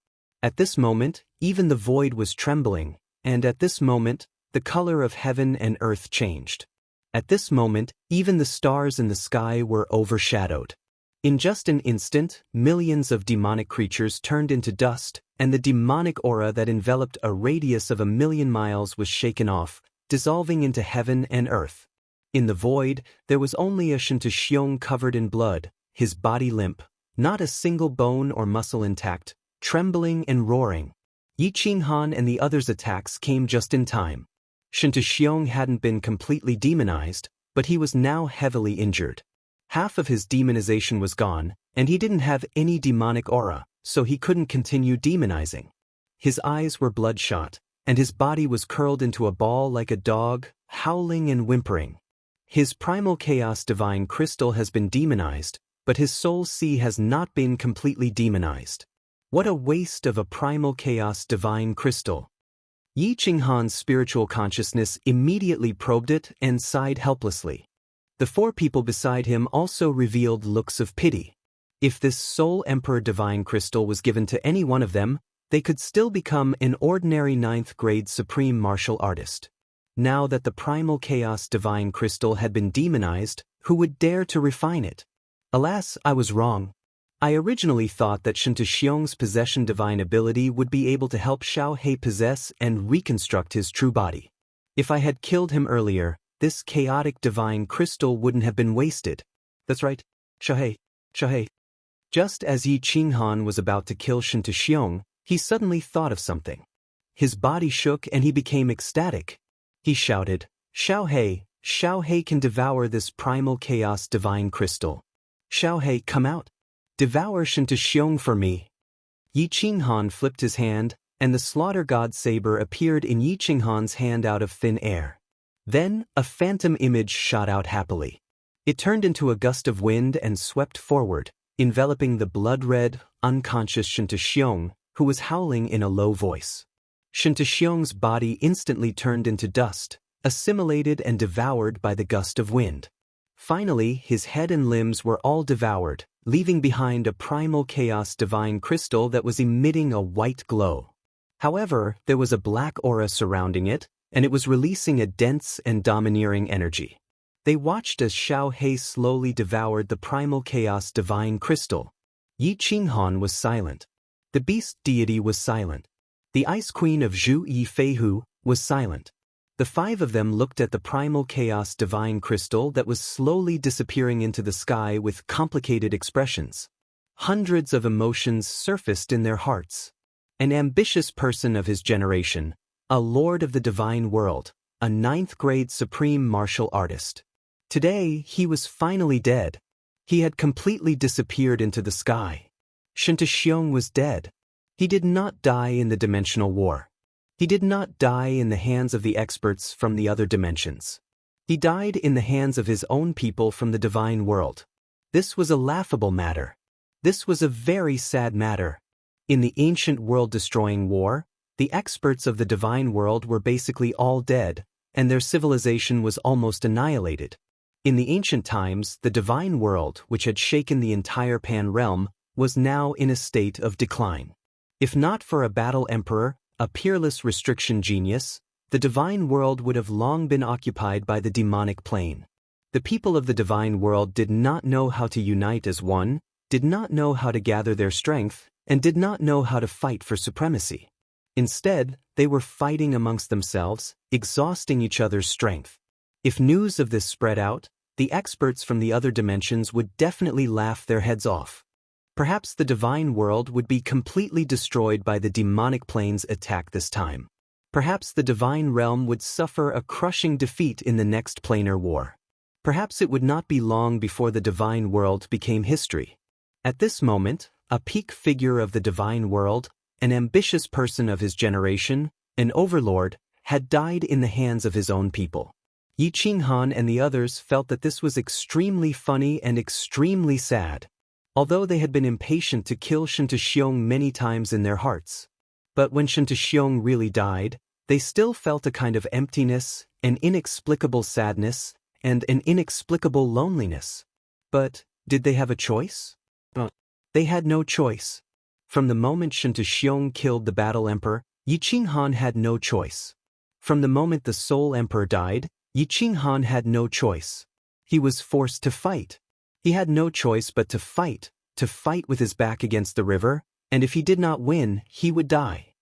At this moment, even the void was trembling, and at this moment, the color of heaven and earth changed. At this moment, even the stars in the sky were overshadowed. In just an instant, millions of demonic creatures turned into dust, and the demonic aura that enveloped a radius of 1,000,000 miles was shaken off, dissolving into heaven and earth. In the void, there was only a Xianxia covered in blood, his body limp, not a single bone or muscle intact, trembling and roaring. Yi Qinghan and the others' attacks came just in time. Xianxia hadn't been completely demonized, but he was now heavily injured. Half of his demonization was gone, and he didn't have any demonic aura, so he couldn't continue demonizing. His eyes were bloodshot, and his body was curled into a ball like a dog, howling and whimpering. His primal chaos divine crystal has been demonized, but his soul sea has not been completely demonized. What a waste of a primal chaos divine crystal. Yi Qinghan's spiritual consciousness immediately probed it and sighed helplessly. The four people beside him also revealed looks of pity. If this Soul Emperor divine crystal was given to any one of them, they could still become an ordinary 9th grade supreme martial artist. Now that the primal chaos divine crystal had been demonized, who would dare to refine it? Alas, I was wrong. I originally thought that Xianxia's possession divine ability would be able to help Xiaohei possess and reconstruct his true body. If I had killed him earlier, this chaotic divine crystal wouldn't have been wasted. That's right, Xiaohei. Just as Yi Qinghan was about to kill Xianxia, he suddenly thought of something. His body shook and he became ecstatic. He shouted, Xiaohei can devour this primal chaos divine crystal. Xiaohei, come out. Devour Xianxia for me. Yi Qinghan flipped his hand, and the slaughter god saber appeared in Yi Qinghan's hand out of thin air. Then, a phantom image shot out happily. It turned into a gust of wind and swept forward, enveloping the blood-red, unconscious Xianxia, who was howling in a low voice. Xianxia's body instantly turned into dust, assimilated and devoured by the gust of wind. Finally, his head and limbs were all devoured, leaving behind a primal chaos divine crystal that was emitting a white glow. However, there was a black aura surrounding it, and it was releasing a dense and domineering energy. They watched as Xiaohei slowly devoured the primal chaos divine crystal. Yi Qinghan was silent. The beast deity was silent. The ice queen of Zhu Yi Feihu was silent. The five of them looked at the primal chaos divine crystal that was slowly disappearing into the sky with complicated expressions. Hundreds of emotions surfaced in their hearts. An ambitious person of his generation, a lord of the divine world, a 9th grade supreme martial artist. Today, he was finally dead. He had completely disappeared into the sky. Xianxia was dead. He did not die in the dimensional war. He did not die in the hands of the experts from the other dimensions. He died in the hands of his own people from the divine world. This was a laughable matter. This was a very sad matter. In the ancient world-destroying war, the experts of the divine world were basically all dead, and their civilization was almost annihilated. In the ancient times, the divine world, which had shaken the entire Pan realm, was now in a state of decline. If not for a battle emperor, a peerless restriction genius, the divine world would have long been occupied by the demonic plane. The people of the divine world did not know how to unite as one, did not know how to gather their strength, and did not know how to fight for supremacy. Instead, they were fighting amongst themselves, exhausting each other's strength. If news of this spread out, the experts from the other dimensions would definitely laugh their heads off. Perhaps the divine world would be completely destroyed by the demonic plane's attack this time. Perhaps the divine realm would suffer a crushing defeat in the next planar war. Perhaps it would not be long before the divine world became history. At this moment, a peak figure of the divine world, an ambitious person of his generation, an overlord, had died in the hands of his own people. Yi Qinghan and the others felt that this was extremely funny and extremely sad, although they had been impatient to kill Xianxia many times in their hearts. But when Xianxia really died, they still felt a kind of emptiness, an inexplicable sadness, and an inexplicable loneliness. But did they have a choice? They had no choice. From the moment Xianxia killed the Battle Emperor, Yi Qinghan had no choice. From the moment the Soul Emperor died, Yi Qinghan had no choice. He was forced to fight. He had no choice but to fight with his back against the river, and if he did not win, he would die.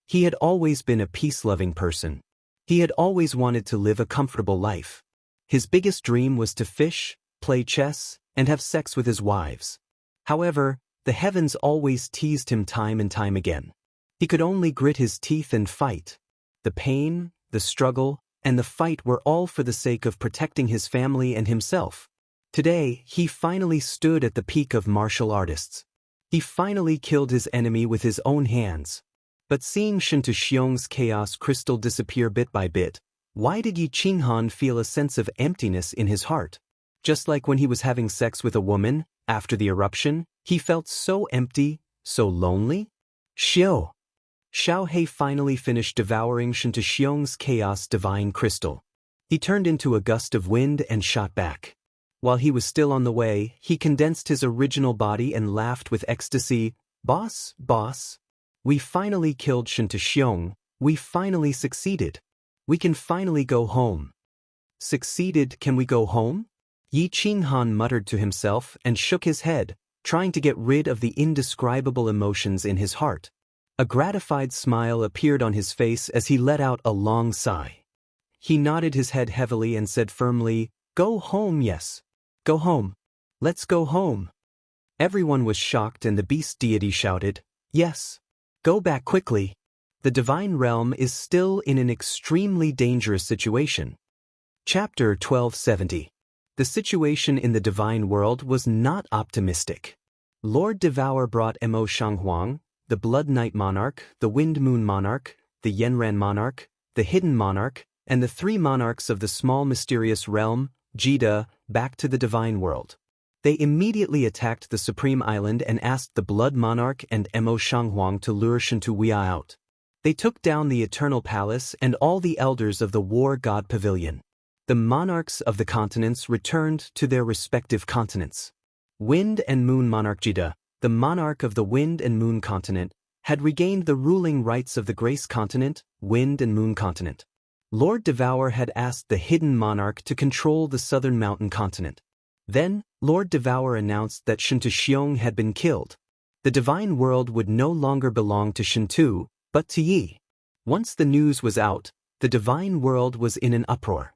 He had always been a peace-loving person. He had always wanted to live a comfortable life. His biggest dream was to fish, play chess, and have sex with his wives. However, the heavens always teased him time and time again. He could only grit his teeth and fight. The pain, the struggle, and the fight were all for the sake of protecting his family and himself. Today, he finally stood at the peak of martial artists. He finally killed his enemy with his own hands. But seeing Xianxia's chaos crystal disappear bit by bit, why did Yi Qinghan feel a sense of emptiness in his heart? Just like when he was having sex with a woman, after the eruption, he felt so empty, so lonely? Xiao He finally finished devouring Xianxia's chaos divine crystal. He turned into a gust of wind and shot back. While he was still on the way, he condensed his original body and laughed with ecstasy. Boss, we finally killed Xianxia. We finally succeeded. We can finally go home. Succeeded? Can we go home? Yi Qinghan muttered to himself and shook his head, trying to get rid of the indescribable emotions in his heart. A gratified smile appeared on his face as he let out a long sigh. He nodded his head heavily and said firmly, "Go home, yes. Go home. Let's go home." Everyone was shocked and the beast deity shouted, "Yes. Go back quickly. The divine realm is still in an extremely dangerous situation." Chapter 1270. The situation in the divine world was not optimistic. Lord Devour brought Mo Shanghuang, the Blood Night Monarch, the Wind Moon Monarch, the Yanran Monarch, the Hidden Monarch, and the 3 monarchs of the small mysterious realm, Jida, back to the divine world. They immediately attacked the Supreme Island and asked the Blood Monarch and Mo Shanghuang to lure Wuxia out. They took down the Eternal Palace and all the elders of the War God Pavilion. The monarchs of the continents returned to their respective continents. Wind and Moon Monarch Jida, the monarch of the Wind and Moon continent, had regained the ruling rights of the Grace continent, Wind and Moon continent. Lord Devour had asked the Hidden Monarch to control the Southern Mountain continent. Then, Lord Devour announced that Xianxia had been killed. The divine world would no longer belong to Shintu, but to Yi. Once the news was out, the divine world was in an uproar.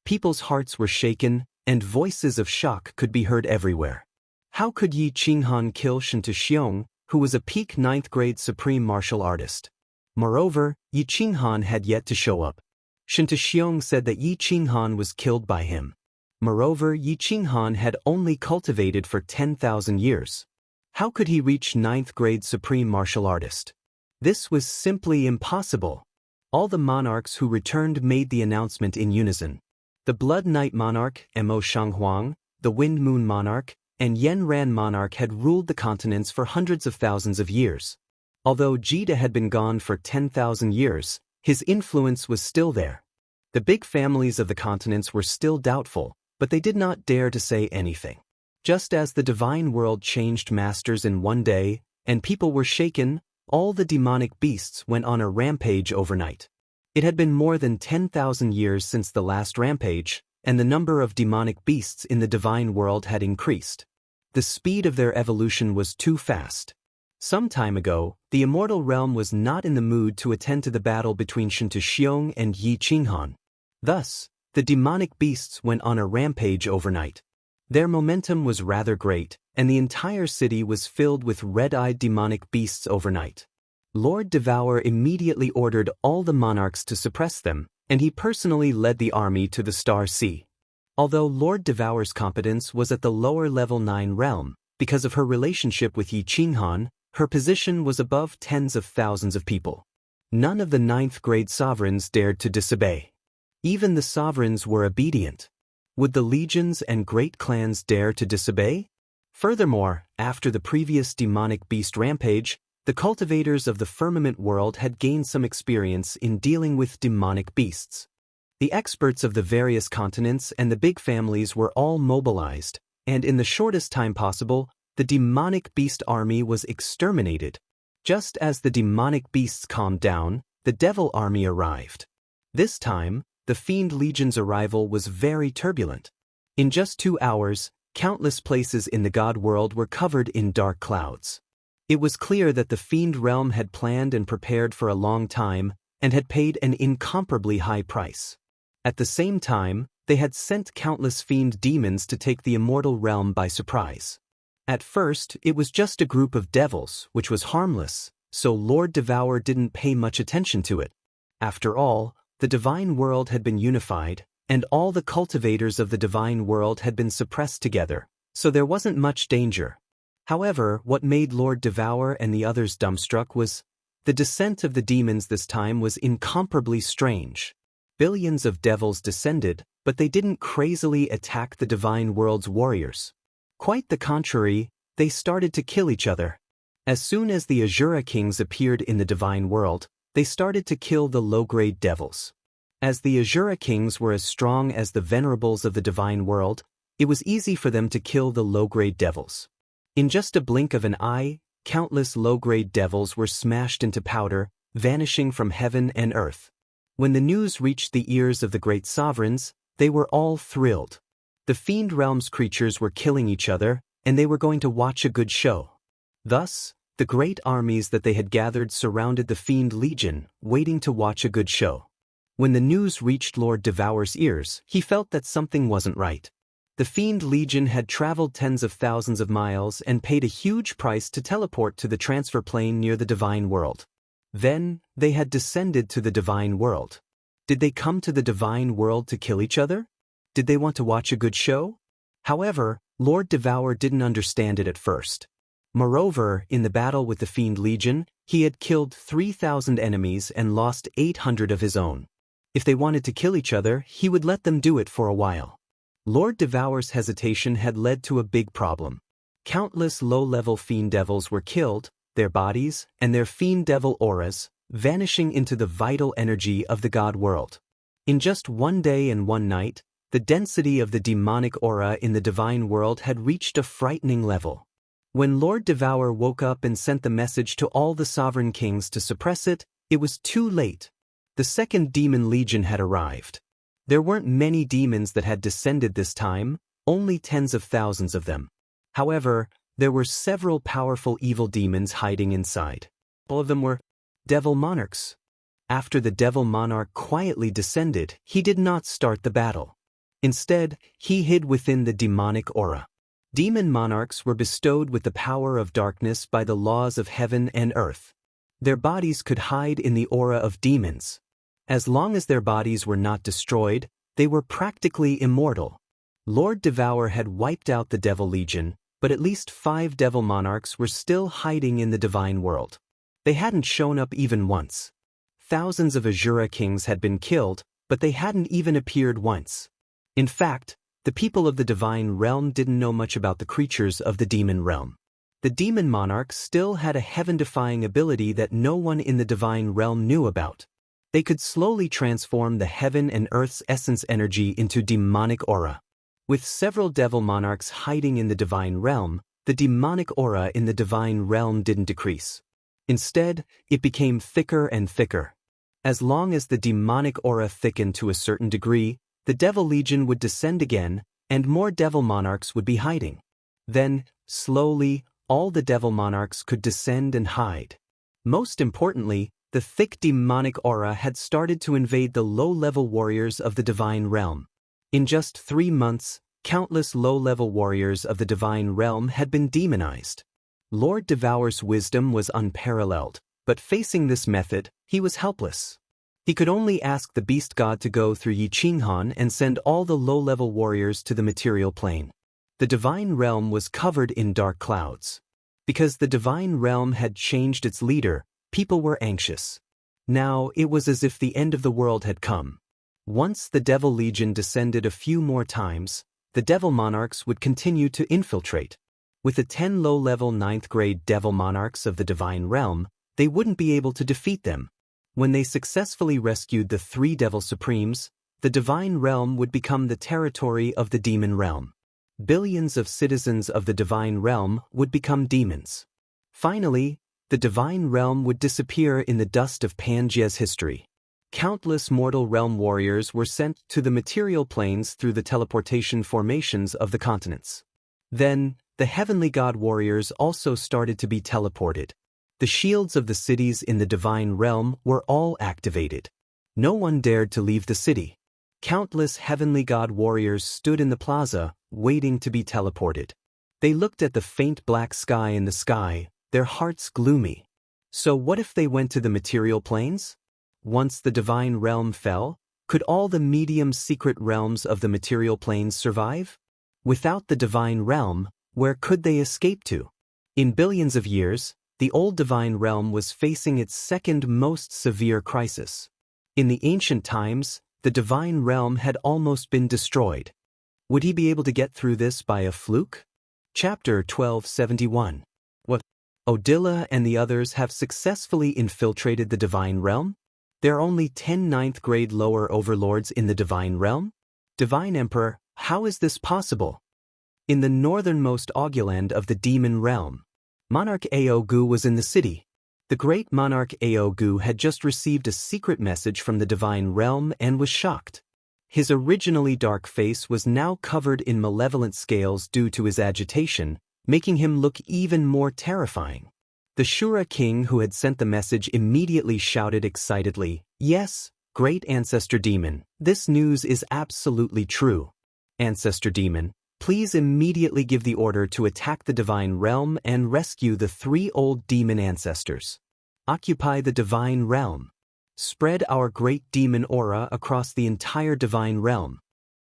People's hearts were shaken, and voices of shock could be heard everywhere. How could Yi Qinghan kill Xianxia, who was a peak 9th grade supreme martial artist? Moreover, Yi Qinghan had yet to show up. Xianxia said that Yi Qinghan was killed by him. Moreover, Yi Qinghan had only cultivated for 10,000 years. How could he reach 9th grade supreme martial artist? This was simply impossible. All the monarchs who returned made the announcement in unison. The Blood Night Monarch, Mo Shanghuang, the Wind Moon Monarch, and Yanran Monarch had ruled the continents for hundreds of thousands of years. Although Jida had been gone for 10,000 years, his influence was still there. The big families of the continents were still doubtful, but they did not dare to say anything. Just as the divine world changed masters in one day, and people were shaken, all the demonic beasts went on a rampage overnight. It had been more than 10,000 years since the last rampage, and the number of demonic beasts in the divine world had increased. The speed of their evolution was too fast. Some time ago, the immortal realm was not in the mood to attend to the battle between Xianxia and Yi Qinghan. Thus, the demonic beasts went on a rampage overnight. Their momentum was rather great, and the entire city was filled with red-eyed demonic beasts overnight. Lord Devour immediately ordered all the monarchs to suppress them, and he personally led the army to the Star Sea. Although Lord Devour's competence was at the lower level 9 realm, because of her relationship with Yi Qinghan, her position was above tens of thousands of people. None of the 9th grade sovereigns dared to disobey. Even the sovereigns were obedient. Would the legions and great clans dare to disobey? Furthermore, after the previous demonic beast rampage, the cultivators of the firmament world had gained some experience in dealing with demonic beasts. The experts of the various continents and the big families were all mobilized, and in the shortest time possible, the demonic beast army was exterminated. Just as the demonic beasts calmed down, the devil army arrived. This time, the Fiend Legion's arrival was very turbulent. In just 2 hours, countless places in the God world were covered in dark clouds. It was clear that the Fiend realm had planned and prepared for a long time and had paid an incomparably high price. At the same time, they had sent countless fiend demons to take the immortal realm by surprise. At first, it was just a group of devils, which was harmless, so Lord Devour didn't pay much attention to it. After all, the divine world had been unified, and all the cultivators of the divine world had been suppressed together, so there wasn't much danger. However, what made Lord Devour and the others dumbstruck was the descent of the demons this time was incomparably strange. Billions of devils descended, but they didn't crazily attack the divine world's warriors. Quite the contrary, they started to kill each other. As soon as the Azura kings appeared in the divine world, they started to kill the low-grade devils. As the Azura kings were as strong as the venerables of the divine world, it was easy for them to kill the low-grade devils. In just a blink of an eye, countless low-grade devils were smashed into powder, vanishing from heaven and earth. When the news reached the ears of the great sovereigns, they were all thrilled. The Fiend Realm's creatures were killing each other, and they were going to watch a good show. Thus, the great armies that they had gathered surrounded the Fiend Legion, waiting to watch a good show. When the news reached Lord Devour's ears, he felt that something wasn't right. The Fiend Legion had traveled tens of thousands of miles and paid a huge price to teleport to the transfer plane near the divine world. Then, they had descended to the divine world. Did they come to the divine world to kill each other? Did they want to watch a good show? However, Lord Devour didn't understand it at first. Moreover, in the battle with the Fiend Legion, he had killed 3,000 enemies and lost 800 of his own. If they wanted to kill each other, he would let them do it for a while. Lord Devour's hesitation had led to a big problem. Countless low-level fiend devils were killed, their bodies and their fiend devil auras vanishing into the vital energy of the God world. In just 1 day and 1 night, the density of the demonic aura in the divine world had reached a frightening level. When Lord Devour woke up and sent the message to all the sovereign kings to suppress it, it was too late. The second demon legion had arrived. There weren't many demons that had descended this time, only tens of thousands of them. However, there were several powerful evil demons hiding inside. All of them were devil monarchs. After the devil monarch quietly descended, he did not start the battle. Instead, he hid within the demonic aura. Demon monarchs were bestowed with the power of darkness by the laws of heaven and earth. Their bodies could hide in the aura of demons. As long as their bodies were not destroyed, they were practically immortal. Lord Devour had wiped out the Devil Legion, but at least 5 devil monarchs were still hiding in the divine world. They hadn't shown up even once. Thousands of Azura kings had been killed, but they hadn't even appeared once. In fact, the people of the divine realm didn't know much about the creatures of the demon realm. The demon monarchs still had a heaven-defying ability that no one in the divine realm knew about. They could slowly transform the heaven and earth's essence energy into demonic aura. With several devil monarchs hiding in the divine realm, the demonic aura in the divine realm didn't decrease. Instead, it became thicker and thicker. As long as the demonic aura thickened to a certain degree, the Devil Legion would descend again, and more devil monarchs would be hiding. Then, slowly, all the devil monarchs could descend and hide. Most importantly, the thick demonic aura had started to invade the low-level warriors of the divine realm. In just 3 months, countless low-level warriors of the divine realm had been demonized. Lord Devour's wisdom was unparalleled, but facing this method, he was helpless. He could only ask the beast god to go through Yiqinghan and send all the low-level warriors to the material plane. The divine realm was covered in dark clouds. Because the divine realm had changed its leader, people were anxious. Now it was as if the end of the world had come. Once the Devil Legion descended a few more times, the devil monarchs would continue to infiltrate. With the 10 low-level 9th-grade devil monarchs of the divine realm, they wouldn't be able to defeat them. When they successfully rescued the 3 devil supremes, the divine realm would become the territory of the demon realm. Billions of citizens of the divine realm would become demons. Finally, the divine realm would disappear in the dust of Pangeia's history. Countless mortal realm warriors were sent to the material planes through the teleportation formations of the continents. Then, the heavenly god warriors also started to be teleported. The shields of the cities in the divine realm were all activated. No one dared to leave the city. Countless heavenly god warriors stood in the plaza, waiting to be teleported. They looked at the faint black sky in the sky, their hearts gloomy. So what if they went to the material planes? Once the divine realm fell, could all the medium secret realms of the material planes survive? Without the divine realm, where could they escape to? In billions of years, the old divine realm was facing its second most severe crisis. In the ancient times, the divine realm had almost been destroyed. Would he be able to get through this by a fluke? Chapter 1271. What? Odila and the others have successfully infiltrated the divine realm? There are only 10 ninth grade lower overlords in the divine realm? Divine Emperor, how is this possible? In the northernmost Auguland of the demon realm, Monarch Aogu was in the city. The great monarch Aogu had just received a secret message from the divine realm and was shocked. His originally dark face was now covered in malevolent scales due to his agitation, making him look even more terrifying. The Shura king who had sent the message immediately shouted excitedly, "Yes, great ancestor demon, this news is absolutely true. Ancestor demon, please immediately give the order to attack the divine realm and rescue the 3 old demon ancestors. Occupy the divine realm. Spread our great demon aura across the entire divine realm."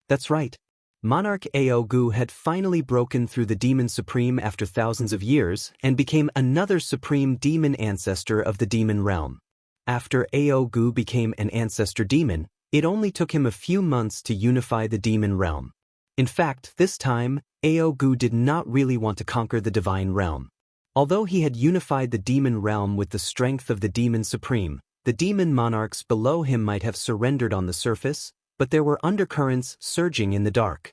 That's right. Monarch Aogu had finally broken through the demon supreme after thousands of years and became another supreme demon ancestor of the demon realm. After Aogu became an ancestor demon, it only took him a few months to unify the demon realm. In fact, this time, Aogu did not really want to conquer the divine realm. Although he had unified the demon realm with the strength of the demon supreme, the demon monarchs below him might have surrendered on the surface, but there were undercurrents surging in the dark.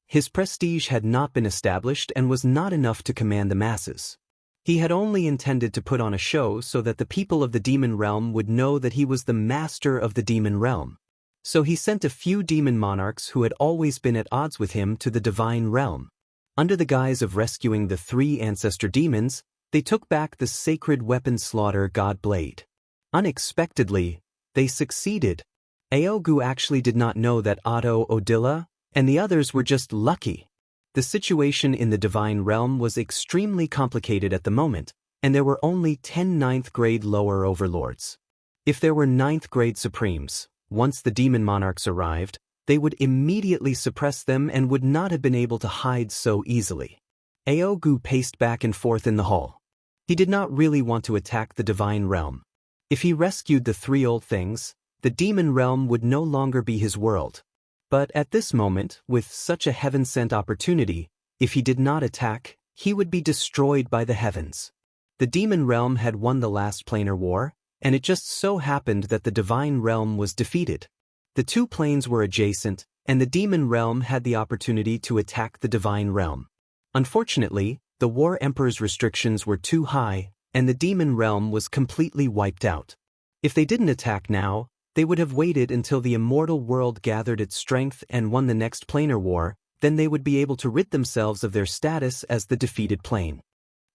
His prestige had not been established and was not enough to command the masses. He had only intended to put on a show so that the people of the demon realm would know that he was the master of the demon realm. So he sent a few demon monarchs who had always been at odds with him to the divine realm. Under the guise of rescuing the 3 ancestor demons, they took back the sacred weapon slaughter god blade. Unexpectedly, they succeeded. Aogu actually did not know that Otto, Odila, and the others were just lucky. The situation in the divine realm was extremely complicated at the moment, and there were only 10 ninth grade lower overlords. If there were 9th grade supremes, once the demon monarchs arrived, they would immediately suppress them and would not have been able to hide so easily. Aogu paced back and forth in the hall. He did not really want to attack the divine realm. If he rescued the 3 old things, the demon realm would no longer be his world. But at this moment, with such a heaven-sent opportunity, if he did not attack, he would be destroyed by the heavens. The demon realm had won the last planar war, and it just so happened that the divine realm was defeated. The 2 planes were adjacent, and the demon realm had the opportunity to attack the divine realm. Unfortunately, the War Emperor's restrictions were too high, and the demon realm was completely wiped out. If they didn't attack now, they would have waited until the immortal world gathered its strength and won the next planar war, then they would be able to rid themselves of their status as the defeated plane.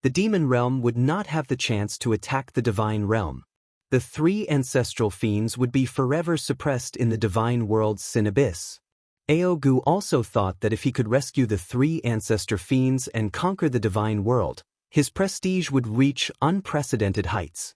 The demon realm would not have the chance to attack the divine realm. The 3 ancestral fiends would be forever suppressed in the divine world's sin abyss. Aogu also thought that if he could rescue the 3 ancestor fiends and conquer the divine world, his prestige would reach unprecedented heights.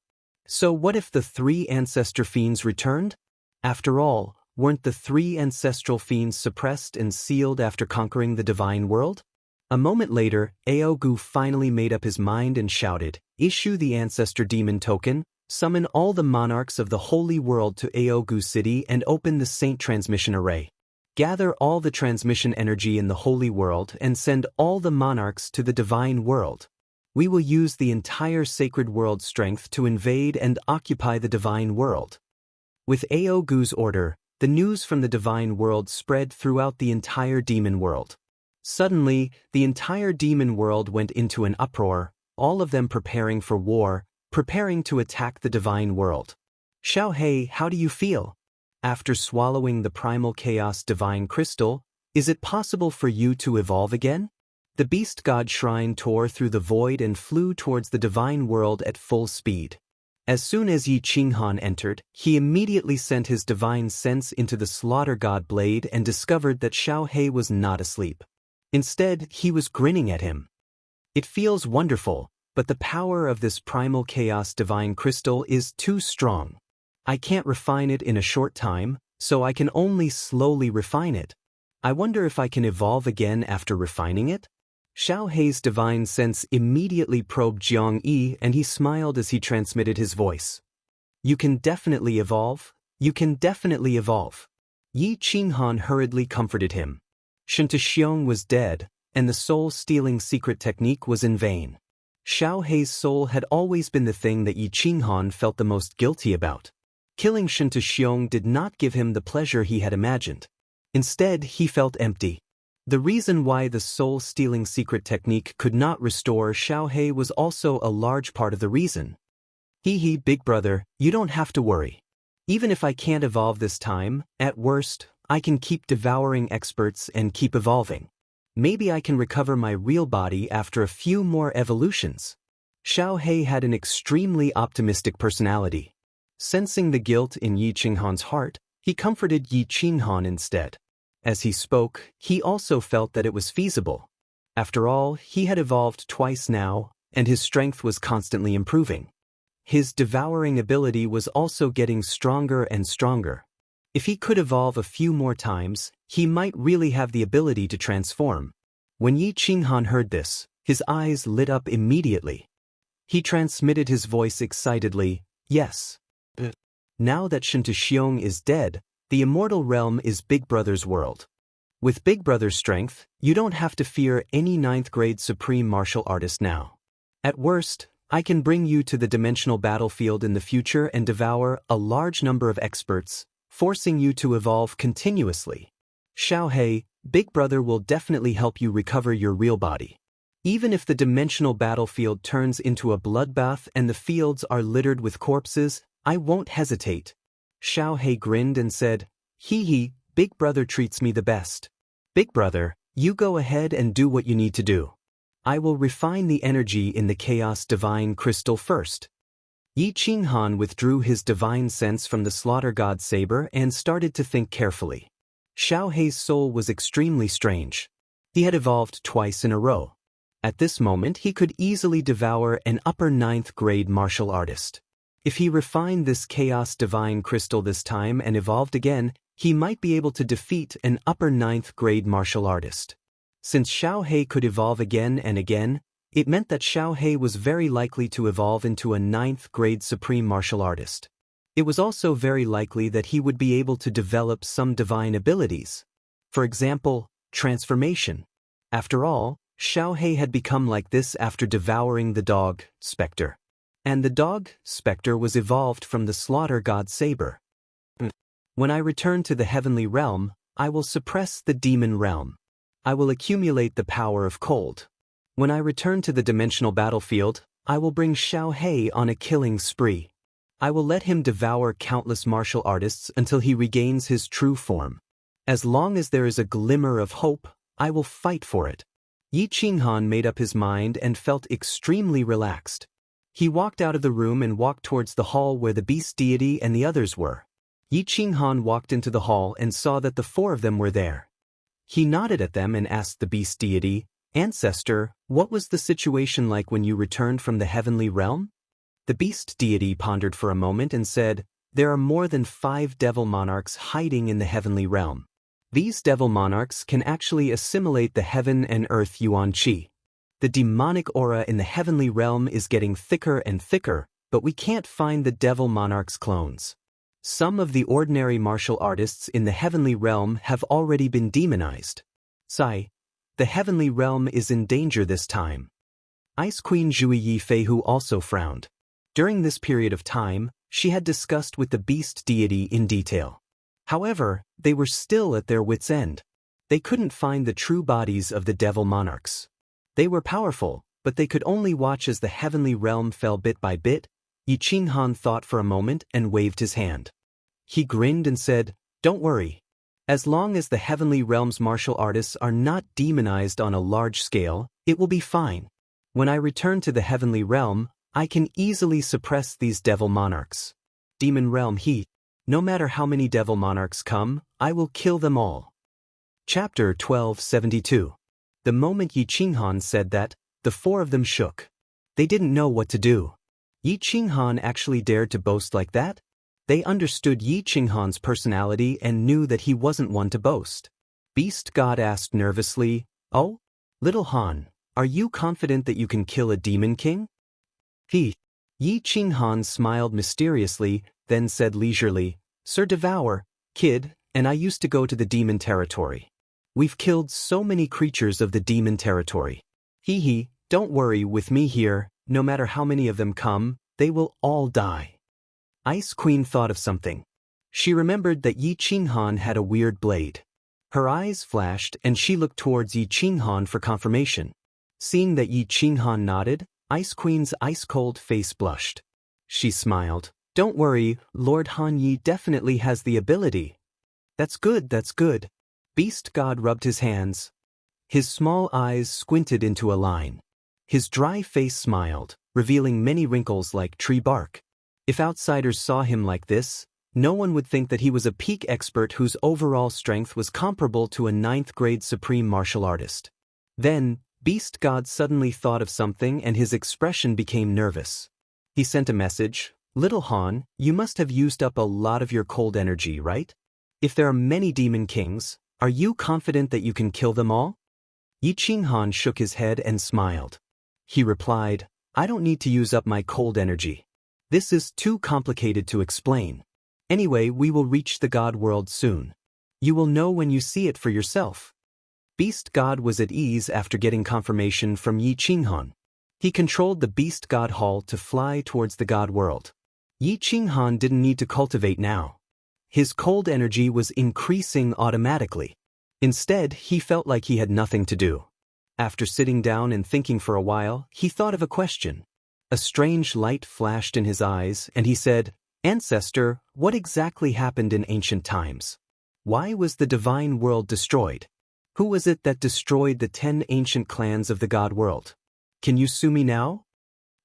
So what if the 3 ancestor fiends returned? After all, weren't the 3 ancestral fiends suppressed and sealed after conquering the divine world? A moment later, Aogu finally made up his mind and shouted, "Issue the ancestor demon token, summon all the monarchs of the holy world to Aogu City and open the saint transmission array. Gather all the transmission energy in the holy world and send all the monarchs to the divine world. We will use the entire sacred world strength to invade and occupy the divine world." With Aogu's order, the news from the divine world spread throughout the entire demon world. Suddenly, the entire demon world went into an uproar, all of them preparing for war, preparing to attack the divine world. Xiaohei, how do you feel? After swallowing the primal chaos divine crystal, is it possible for you to evolve again? The beast god shrine tore through the void and flew towards the divine world at full speed. As soon as Yi Qinghan entered, he immediately sent his divine sense into the slaughter god blade and discovered that Xiaohei was not asleep. Instead, he was grinning at him. It feels wonderful, but the power of this primal chaos divine crystal is too strong. I can't refine it in a short time, so I can only slowly refine it. I wonder if I can evolve again after refining it? Xiaohei's divine sense immediately probed Jiang Yi, and he smiled as he transmitted his voice. You can definitely evolve. You can definitely evolve. Yi Qinghan hurriedly comforted him. Xianxia was dead, and the soul-stealing secret technique was in vain. Xiaohei's soul had always been the thing that Yi Qinghan felt the most guilty about. Killing Xianxia did not give him the pleasure he had imagined. Instead, he felt empty. The reason why the soul-stealing secret technique could not restore Xiaohei was also a large part of the reason. Hee, big brother, you don't have to worry. Even if I can't evolve this time, at worst, I can keep devouring experts and keep evolving. Maybe I can recover my real body after a few more evolutions. Xiaohei had an extremely optimistic personality. Sensing the guilt in Yi Qinghan's heart, he comforted Yi Qinghan instead. As he spoke, he also felt that it was feasible. After all, he had evolved twice now, and his strength was constantly improving. His devouring ability was also getting stronger and stronger. If he could evolve a few more times, he might really have the ability to transform. When Yi Qinghan heard this, his eyes lit up immediately. He transmitted his voice excitedly, yes. Now that Xianxia is dead, the immortal realm is Big Brother's world. With Big Brother's strength, you don't have to fear any 9th grade supreme martial artist now. At worst, I can bring you to the dimensional battlefield in the future and devour a large number of experts, forcing you to evolve continuously. Xiaohei, Big Brother will definitely help you recover your real body. Even if the dimensional battlefield turns into a bloodbath and the fields are littered with corpses, I won't hesitate. Xiaohei grinned and said, Hee, Big Brother treats me the best. Big Brother, you go ahead and do what you need to do. I will refine the energy in the Chaos Divine Crystal first. Yi Qinghan withdrew his divine sense from the slaughter god saber and started to think carefully. Xiaohei's soul was extremely strange. He had evolved twice in a row. At this moment, he could easily devour an upper 9th grade martial artist. If he refined this Chaos Divine Crystal this time and evolved again, he might be able to defeat an upper 9th grade martial artist. Since Xiaohei could evolve again and again, it meant that Xiaohei was very likely to evolve into a 9th grade supreme martial artist. It was also very likely that he would be able to develop some divine abilities. For example, transformation. After all, Xiaohei had become like this after devouring the dog, Spectre. And the dog, Spectre, was evolved from the slaughter god saber. When I return to the heavenly realm, I will suppress the demon realm. I will accumulate the power of cold. When I return to the dimensional battlefield, I will bring Xiaohei on a killing spree. I will let him devour countless martial artists until he regains his true form. As long as there is a glimmer of hope, I will fight for it. Yi Qinghan made up his mind and felt extremely relaxed. He walked out of the room and walked towards the hall where the beast deity and the others were. Yi Qinghan walked into the hall and saw that the 4 of them were there. He nodded at them and asked the beast deity, Ancestor, what was the situation like when you returned from the heavenly realm? The beast deity pondered for a moment and said, There are more than 5 devil monarchs hiding in the heavenly realm. These devil monarchs can actually assimilate the heaven and earth yuan qi. The demonic aura in the heavenly realm is getting thicker and thicker, but we can't find the devil monarch's clones. Some of the ordinary martial artists in the heavenly realm have already been demonized. Sai, the heavenly realm is in danger this time. Ice Queen Zhui Yifeihu also frowned. During this period of time, she had discussed with the beast deity in detail. However, they were still at their wits' end. They couldn't find the true bodies of the devil monarchs. They were powerful, but they could only watch as the heavenly realm fell bit by bit, Yi Qinghan thought for a moment and waved his hand. He grinned and said, "Don't worry. As long as the Heavenly Realm's martial artists are not demonized on a large scale, it will be fine. When I return to the Heavenly Realm, I can easily suppress these devil monarchs. Demon Realm He. No matter how many devil monarchs come, I will kill them all." Chapter 1272. The moment Yi Qinghan said that, the four of them shook. They didn't know what to do. Yi Qinghan actually dared to boast like that? They understood Yi Qinghan's personality and knew that he wasn't one to boast. Beast God asked nervously, "Oh? Little Han, are you confident that you can kill a demon king?" Yi Qinghan smiled mysteriously, then said leisurely, "Sir Devour, kid, and I used to go to the demon territory. We've killed so many creatures of the demon territory. Don't worry with me here, no matter how many of them come, they will all die." Ice Queen thought of something. She remembered that Yi Qinghan had a weird blade. Her eyes flashed and she looked towards Yi Qinghan for confirmation. Seeing that Yi Qinghan nodded, Ice Queen's ice-cold face blushed. She smiled. "Don't worry, Lord Han Yi definitely has the ability." That's good, that's good." Beast God rubbed his hands. His small eyes squinted into a line. His dry face smiled, revealing many wrinkles like tree bark. If outsiders saw him like this, no one would think that he was a peak expert whose overall strength was comparable to a 9th-grade supreme martial artist. Then, Beast God suddenly thought of something and his expression became nervous. He sent a message, "Little Han, you must have used up a lot of your cold energy, right? If there are many demon kings, are you confident that you can kill them all?" Yi Qinghan shook his head and smiled. He replied, "I don't need to use up my cold energy. This is too complicated to explain. Anyway, we will reach the God world soon. You will know when you see it for yourself." Beast God was at ease after getting confirmation from Yi Qinghan. He controlled the Beast God Hall to fly towards the God world. Yi Qinghan didn't need to cultivate now. His cold energy was increasing automatically. Instead, he felt like he had nothing to do. After sitting down and thinking for a while, he thought of a question. A strange light flashed in his eyes, and he said, "Ancestor, what exactly happened in ancient times? Why was the divine world destroyed? Who was it that destroyed the 10 ancient clans of the God world? Can you sue me now?"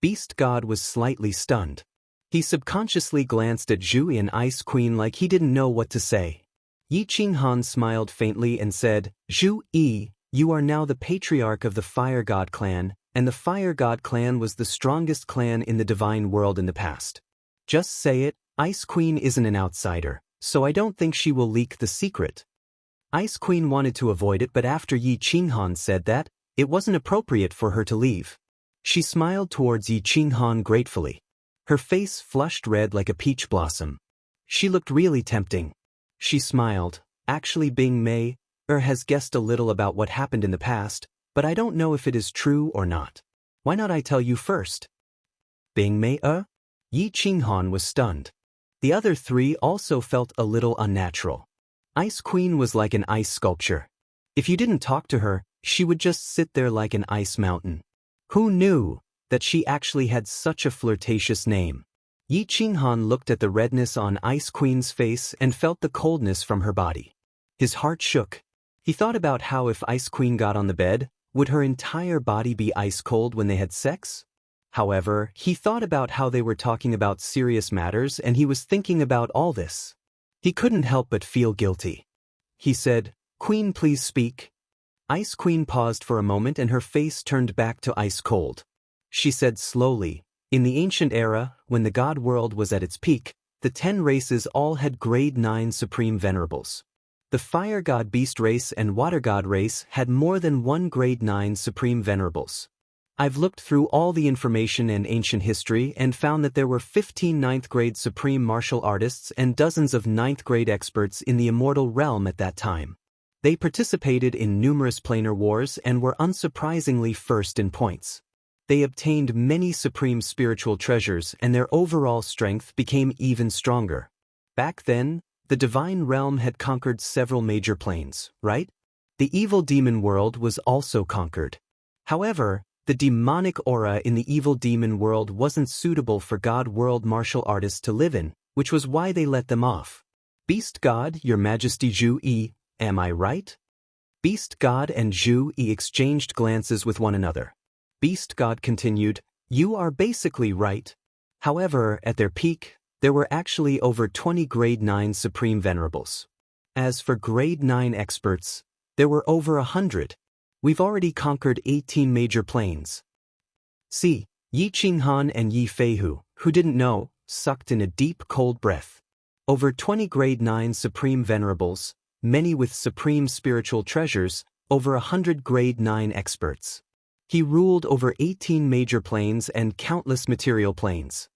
Beast God was slightly stunned. He subconsciously glanced at Zhu and Ice Queen like he didn't know what to say. Yi Qinghan smiled faintly and said, "Zhu Yi, you are now the patriarch of the Fire God clan, and the Fire God clan was the strongest clan in the divine world in the past. Just say it, Ice Queen isn't an outsider, so I don't think she will leak the secret." Ice Queen wanted to avoid it, but after Yi Qinghan said that, it wasn't appropriate for her to leave. She smiled towards Yi Qinghan gratefully. Her face flushed red like a peach blossom. She looked really tempting. She smiled. "Actually, Bing Mei has guessed a little about what happened in the past, but I don't know if it is true or not. Why not I tell you first?" "Bing Mei Yi Qinghan was stunned. The other three also felt a little unnatural. Ice Queen was like an ice sculpture. If you didn't talk to her, she would just sit there like an ice mountain. Who knew that she actually had such a flirtatious name? Yi Qinghan looked at the redness on Ice Queen's face and felt the coldness from her body. His heart shook. He thought about how if Ice Queen got on the bed, would her entire body be ice cold when they had sex? However, he thought about how they were talking about serious matters and he was thinking about all this. He couldn't help but feel guilty. He said, "Queen, please speak." Ice Queen paused for a moment and her face turned back to ice cold. She said slowly, "In the ancient era, when the God world was at its peak, the 10 races all had grade 9 supreme venerables. The Fire God Beast race and Water God race had more than one grade 9 supreme venerables. I've looked through all the information and ancient history and found that there were 15 9th grade supreme martial artists and dozens of 9th grade experts in the Immortal realm at that time. They participated in numerous planar wars and were unsurprisingly first in points. They obtained many supreme spiritual treasures and their overall strength became even stronger. Back then, the divine realm had conquered several major planes, right? The evil demon world was also conquered. However, The demonic aura in the evil demon world wasn't suitable for God world martial artists to live in, which was why they let them off. Beast God, Your Majesty Zhu Yi, am I right? Beast God and Zhu Yi exchanged glances with one another. Beast God continued, you are basically right. However, at their peak, there were actually over 20 Grade 9 Supreme Venerables. As for Grade 9 experts, there were over 100. We've already conquered 18 major planes. See, Yi Qinghan and Yi Feihu, who didn't know, sucked in a deep cold breath. Over 20 Grade 9 Supreme Venerables, many with supreme spiritual treasures, over 100 Grade 9 experts. He ruled over 18 major planes and countless material planes.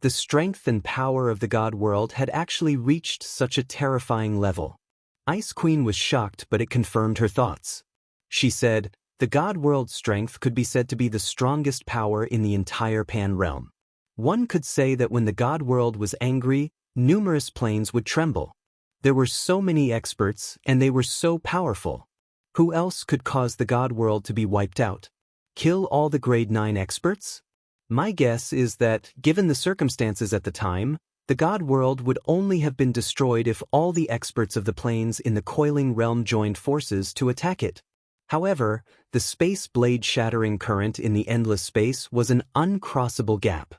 The strength and power of the God world had actually reached such a terrifying level. Ice Queen was shocked, but it confirmed her thoughts. She said, the God world's strength could be said to be the strongest power in the entire Pan realm. One could say that when the God world was angry, numerous planes would tremble. There were so many experts, and they were so powerful. Who else could cause the God world to be wiped out? Kill all the Grade 9 experts? My guess is that, given the circumstances at the time, the God world would only have been destroyed if all the experts of the planes in the coiling realm joined forces to attack it. However, the space blade-shattering current in the endless space was an uncrossable gap.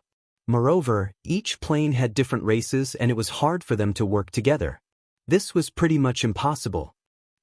Moreover, each plane had different races and it was hard for them to work together. This was pretty much impossible.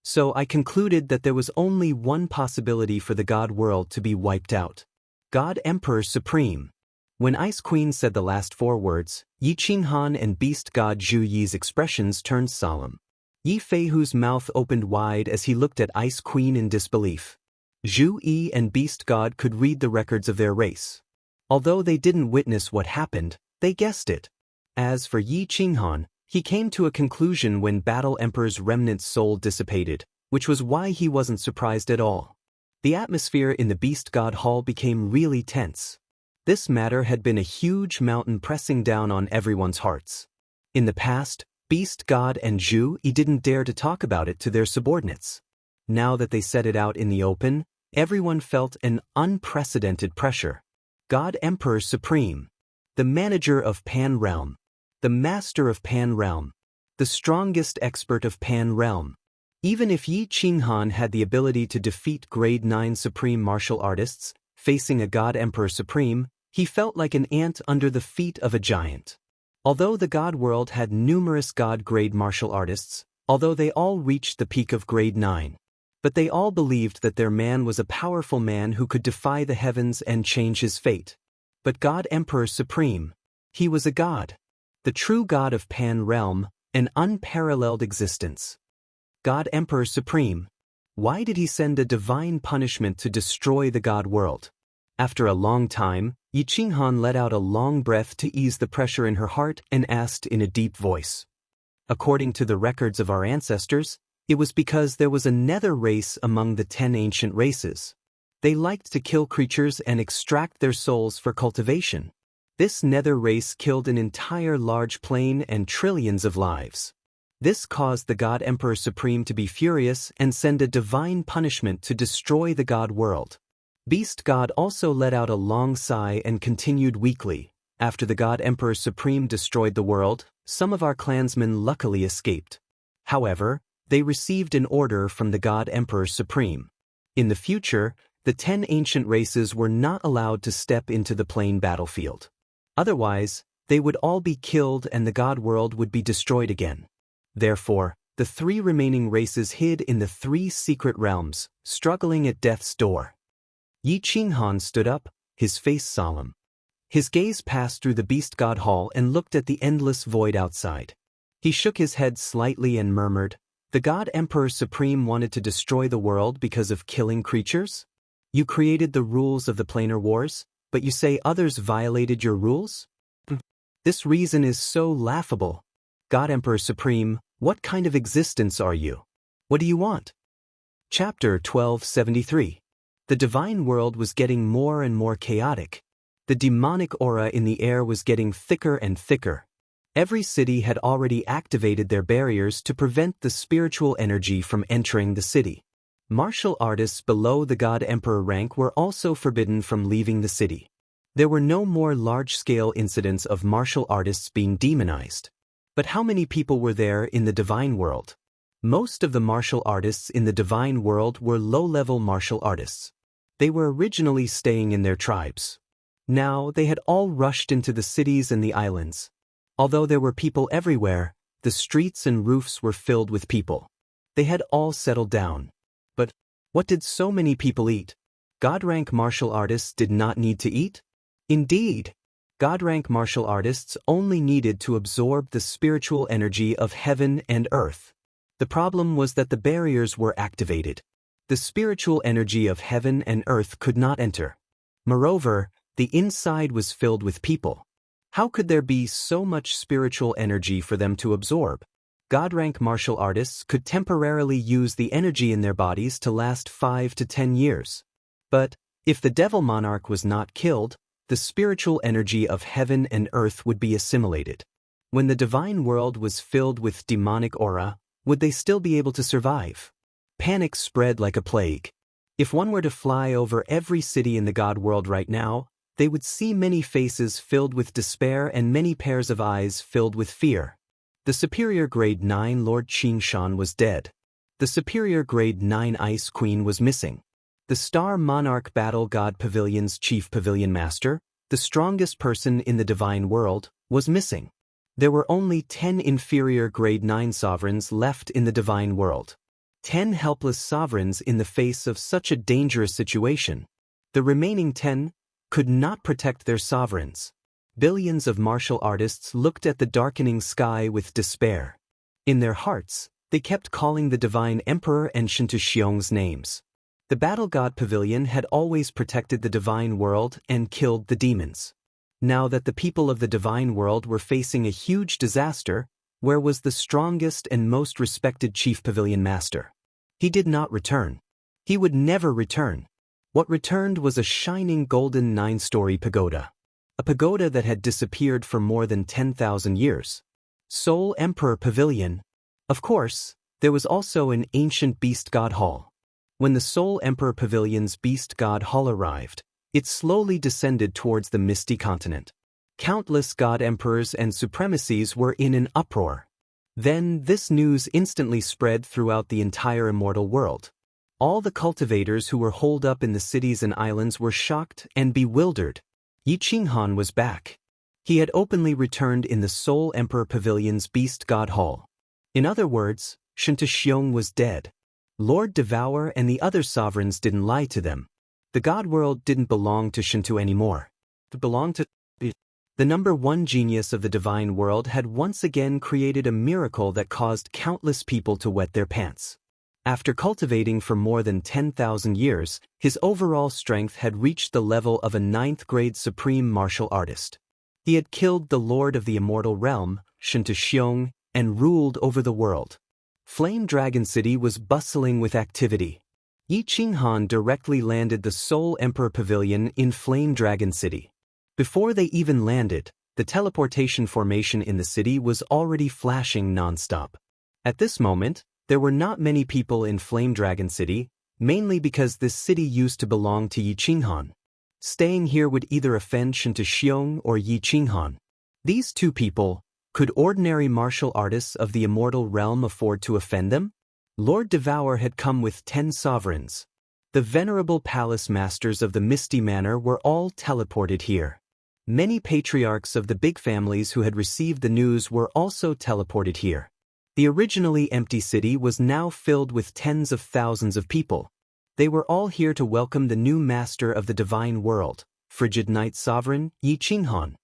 So I concluded that there was only one possibility for the God world to be wiped out. God Emperor Supreme. When Ice Queen said the last 4 words, Yi Qinghan and Beast God Zhu Yi's expressions turned solemn. Yi Feihu's mouth opened wide as he looked at Ice Queen in disbelief. Zhu Yi and Beast God could read the records of their race. Although they didn't witness what happened, they guessed it. As for Yi Qinghan, he came to a conclusion when Battle Emperor's remnant soul dissipated, which was why he wasn't surprised at all. The atmosphere in the Beast God Hall became really tense. This matter had been a huge mountain pressing down on everyone's hearts. In the past, Beast God and Zhu Yi didn't dare to talk about it to their subordinates. Now that they said it out in the open, everyone felt an unprecedented pressure. God Emperor Supreme, the manager of Pan Realm, the master of Pan Realm, the strongest expert of Pan Realm. Even if Yi Qinghan had the ability to defeat Grade 9 Supreme Martial Artists, facing a God Emperor Supreme, he felt like an ant under the feet of a giant. Although the God world had numerous God Grade Martial Artists, although they all reached the peak of Grade 9, but they all believed that their man was a powerful man who could defy the heavens and change his fate. But God Emperor Supreme, he was a god. The true god of Pan Realm, an unparalleled existence. God Emperor Supreme, why did he send a divine punishment to destroy the God world? After a long time, Yi Qinghan let out a long breath to ease the pressure in her heart and asked in a deep voice. According to the records of our ancestors, it was because there was a nether race among the 10 ancient races. They liked to kill creatures and extract their souls for cultivation. This nether race killed an entire large plane and trillions of lives. This caused the God Emperor Supreme to be furious and send a divine punishment to destroy the God world. Beast God also let out a long sigh and continued weakly. After the God Emperor Supreme destroyed the world, some of our clansmen luckily escaped. However, they received an order from the God Emperor Supreme. In the future, the 10 ancient races were not allowed to step into the plain battlefield. Otherwise, they would all be killed and the God world would be destroyed again. Therefore, the 3 remaining races hid in the 3 secret realms, struggling at death's door. Yi Qinghan stood up, his face solemn. His gaze passed through the Beast God Hall and looked at the endless void outside. He shook his head slightly and murmured, "The God Emperor Supreme wanted to destroy the world because of killing creatures? You created the rules of the planar wars, but you say others violated your rules? This reason is so laughable. God Emperor Supreme, what kind of existence are you? What do you want?" Chapter 1273. The divine world was getting more and more chaotic. The demonic aura in the air was getting thicker and thicker. Every city had already activated their barriers to prevent the spiritual energy from entering the city. Martial artists below the God Emperor rank were also forbidden from leaving the city. There were no more large-scale incidents of martial artists being demonized. But how many people were there in the divine world? Most of the martial artists in the divine world were low-level martial artists. They were originally staying in their tribes. Now they had all rushed into the cities and the islands. Although there were people everywhere, the streets and roofs were filled with people. They had all settled down. But what did so many people eat? God-rank martial artists did not need to eat? Indeed, God-rank martial artists only needed to absorb the spiritual energy of heaven and earth. The problem was that the barriers were activated. The spiritual energy of heaven and earth could not enter. Moreover, the inside was filled with people. How could there be so much spiritual energy for them to absorb? God-rank martial artists could temporarily use the energy in their bodies to last 5 to 10 years. But if the devil monarch was not killed, the spiritual energy of heaven and earth would be assimilated. When the divine world was filled with demonic aura, would they still be able to survive? Panic spread like a plague. If one were to fly over every city in the God world right now, they would see many faces filled with despair and many pairs of eyes filled with fear. The superior grade 9 Lord Qingshan was dead. The superior grade 9 Ice Queen was missing. The Star Monarch Battle God Pavilion's chief pavilion master, the strongest person in the divine world, was missing. There were only 10 inferior grade 9 sovereigns left in the divine world. 10 helpless sovereigns in the face of such a dangerous situation. The remaining 10 could not protect their sovereigns. Billions of martial artists looked at the darkening sky with despair. In their hearts, they kept calling the divine emperor and Xianxia's names. The battle god pavilion had always protected the divine world and killed the demons. Now that the people of the divine world were facing a huge disaster, where was the strongest and most respected chief pavilion master? He did not return. He would never return. What returned was a shining golden 9-story pagoda. A pagoda that had disappeared for more than 10,000 years. Soul Emperor Pavilion. Of course, there was also an ancient beast god hall. When the Soul Emperor Pavilion's beast god hall arrived, it slowly descended towards the misty continent. Countless god emperors and supremacies were in an uproar. Then this news instantly spread throughout the entire immortal world. All the cultivators who were holed up in the cities and islands were shocked and bewildered. Yi Qinghan was back. He had openly returned in the Soul Emperor Pavilion's beast god hall. In other words, Xianxia was dead. Lord Devour and the other sovereigns didn't lie to them. The god world didn't belong to Xianxia anymore. It belonged to the number one genius of the divine world had once again created a miracle that caused countless people to wet their pants. After cultivating for more than 10,000 years, his overall strength had reached the level of a 9th-grade supreme martial artist. He had killed the lord of the immortal realm, Xianxia, and ruled over the world. Flame Dragon City was bustling with activity. Yi Qinghan directly landed the Soul Emperor Pavilion in Flame Dragon City. Before they even landed, the teleportation formation in the city was already flashing non-stop. At this moment, there were not many people in Flame Dragon City, mainly because this city used to belong to Yi Qinghan. Staying here would either offend Xianxia or Yi Qinghan. These two people, could ordinary martial artists of the immortal realm afford to offend them? Lord Devour had come with 10 sovereigns. The venerable palace masters of the Misty Manor were all teleported here. Many patriarchs of the big families who had received the news were also teleported here. The originally empty city was now filled with tens of thousands of people. They were all here to welcome the new master of the divine world, Frigid Knight Sovereign, Yi Qinghan.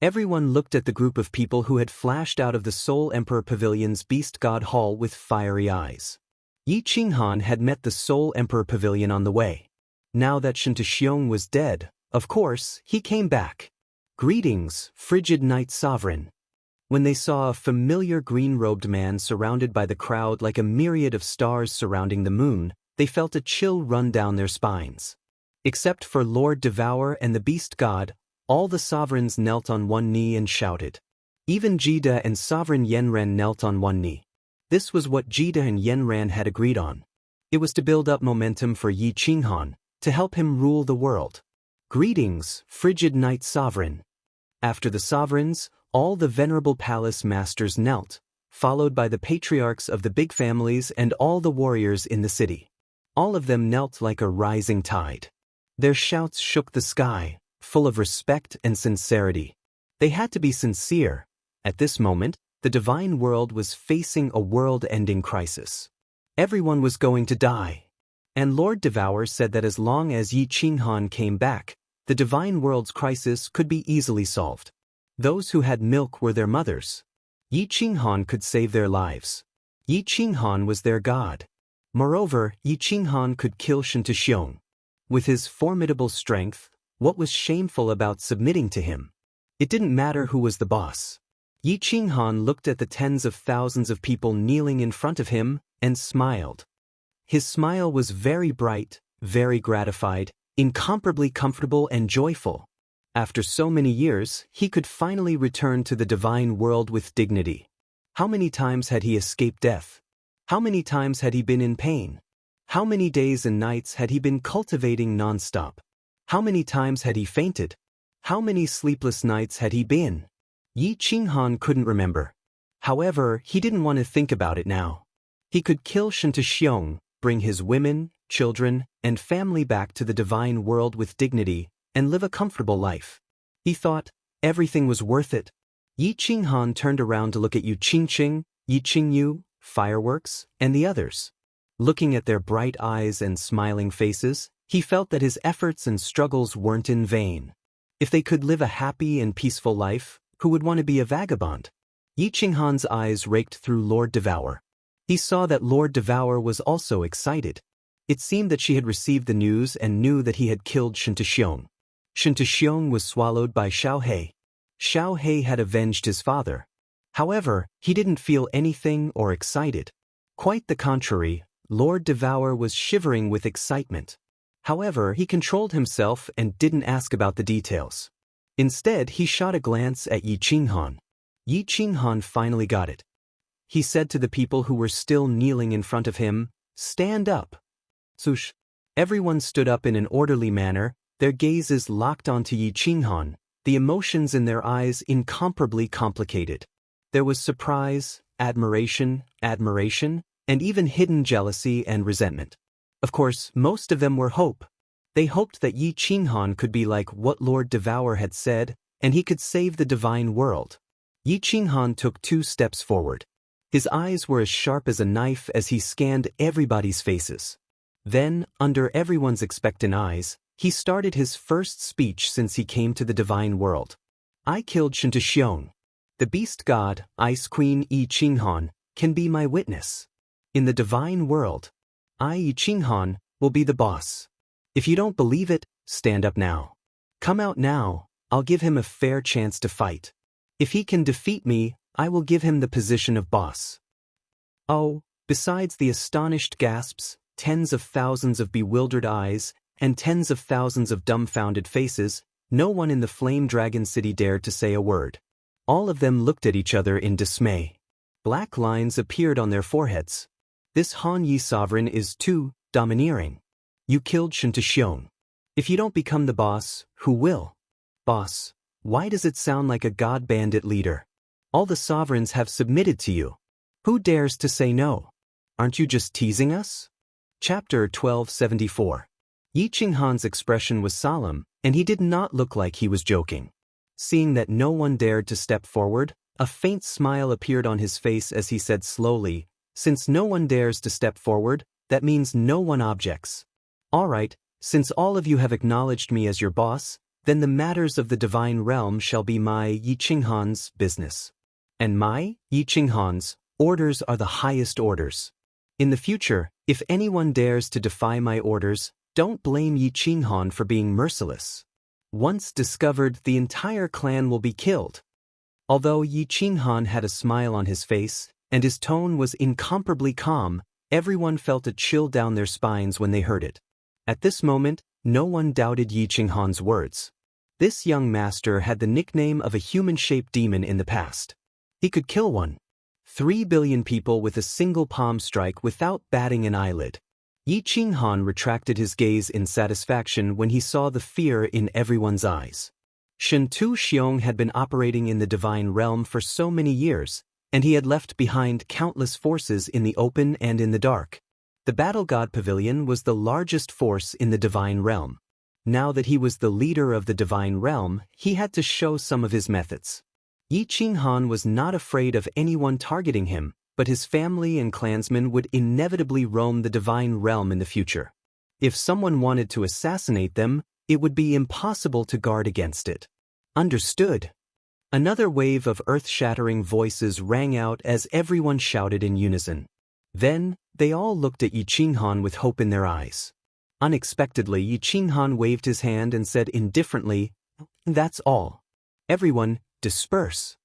Everyone looked at the group of people who had flashed out of the Soul Emperor Pavilion's Beast God Hall with fiery eyes. Yi Qinghan had met the Soul Emperor Pavilion on the way. Now that Xianxia was dead, of course, he came back. Greetings, Frigid Knight Sovereign. When they saw a familiar green-robed man surrounded by the crowd like a myriad of stars surrounding the moon, they felt a chill run down their spines. Except for Lord Devour and the Beast God, all the sovereigns knelt on one knee and shouted. Even Jida and Sovereign Yenran knelt on one knee. This was what Jida and Yenran had agreed on. It was to build up momentum for Yi Qinghan, to help him rule the world. Greetings, frigid night sovereign. After the sovereigns, all the venerable palace masters knelt, followed by the patriarchs of the big families and all the warriors in the city. All of them knelt like a rising tide. Their shouts shook the sky, full of respect and sincerity. They had to be sincere. At this moment, the divine world was facing a world-ending crisis. Everyone was going to die. And Lord Devour said that as long as Yi Qinghan came back, the divine world's crisis could be easily solved. Those who had milk were their mothers. Yi Qinghan could save their lives. Yi Qinghan was their god. Moreover, Yi Qinghan could kill Xianxia. With his formidable strength, what was shameful about submitting to him? It didn't matter who was the boss. Yi Qinghan looked at the tens of thousands of people kneeling in front of him and smiled. His smile was very bright, very gratified, incomparably comfortable and joyful. After so many years, he could finally return to the divine world with dignity. How many times had he escaped death? How many times had he been in pain? How many days and nights had he been cultivating non-stop? How many times had he fainted? How many sleepless nights had he been? Yi Qinghan couldn't remember. However, he didn't want to think about it now. He could kill Xianxia, bring his women, children, and family back to the divine world with dignity, and live a comfortable life. He thought, everything was worth it. Yi Qinghan turned around to look at Yu Qingqing, Yi Qingyu, Fireworks, and the others. Looking at their bright eyes and smiling faces, he felt that his efforts and struggles weren't in vain. If they could live a happy and peaceful life, who would want to be a vagabond? Yi Qinghan's eyes raked through Lord Devour. He saw that Lord Devour was also excited. It seemed that she had received the news and knew that he had killed Xianxia. Xianxia was swallowed by Xiaohe. Xiaohe had avenged his father. However, he didn't feel anything or excited. Quite the contrary, Lord Devour was shivering with excitement. However, he controlled himself and didn't ask about the details. Instead, he shot a glance at Yi Qinghan. Yi Qinghan finally got it. He said to the people who were still kneeling in front of him, "Stand up." Sush. Everyone stood up in an orderly manner, their gazes locked onto Yi Qinghan, the emotions in their eyes incomparably complicated. There was surprise, admiration, and even hidden jealousy and resentment. Of course, most of them were hope. They hoped that Yi Qinghan could be like what Lord Devour had said, and he could save the divine world. Yi Qinghan took 2 steps forward. His eyes were as sharp as a knife as he scanned everybody's faces. Then, under everyone's expectant eyes, he started his first speech since he came to the divine world. I killed Xianxia. The beast god, Ice Queen Yi Qinghan, can be my witness. In the divine world, I, Yi Qinghan, will be the boss. If you don't believe it, stand up now. Come out now, I'll give him a fair chance to fight. If he can defeat me, I will give him the position of boss. Oh, besides the astonished gasps, tens of thousands of bewildered eyes, and tens of thousands of dumbfounded faces, no one in the Flame Dragon City dared to say a word. All of them looked at each other in dismay. Black lines appeared on their foreheads. This Han Yi sovereign is too domineering. You killed Xianxia. If you don't become the boss, who will? Boss, why does it sound like a god bandit leader? All the sovereigns have submitted to you. Who dares to say no? Aren't you just teasing us? Chapter 1274. Yi Qinghan's expression was solemn, and he did not look like he was joking. Seeing that no one dared to step forward, a faint smile appeared on his face as he said slowly, "Since no one dares to step forward, that means no one objects. All right, since all of you have acknowledged me as your boss, then the matters of the divine realm shall be my, Yi Qinghan's, business. And my, Yi Qinghan's, orders are the highest orders. In the future, if anyone dares to defy my orders, don't blame Yi Qinghan for being merciless. Once discovered, the entire clan will be killed." Although Yi Qinghan had a smile on his face, and his tone was incomparably calm, everyone felt a chill down their spines when they heard it. At this moment, no one doubted Yi Qinghan's words. This young master had the nickname of a human-shaped demon in the past. He could kill 3 billion people with a single palm strike without batting an eyelid. Yi Qinghan retracted his gaze in satisfaction when he saw the fear in everyone's eyes. Shen Tu Xiong had been operating in the divine realm for so many years, and he had left behind countless forces in the open and in the dark. The Battle God Pavilion was the largest force in the divine realm. Now that he was the leader of the divine realm, he had to show some of his methods. Yi Qinghan was not afraid of anyone targeting him, but his family and clansmen would inevitably roam the divine realm in the future. If someone wanted to assassinate them, it would be impossible to guard against it. Understood. Another wave of earth-shattering voices rang out as everyone shouted in unison. Then, they all looked at Yi Qinghan with hope in their eyes. Unexpectedly, Yi Qinghan waved his hand and said indifferently, "That's all. Everyone, disperse."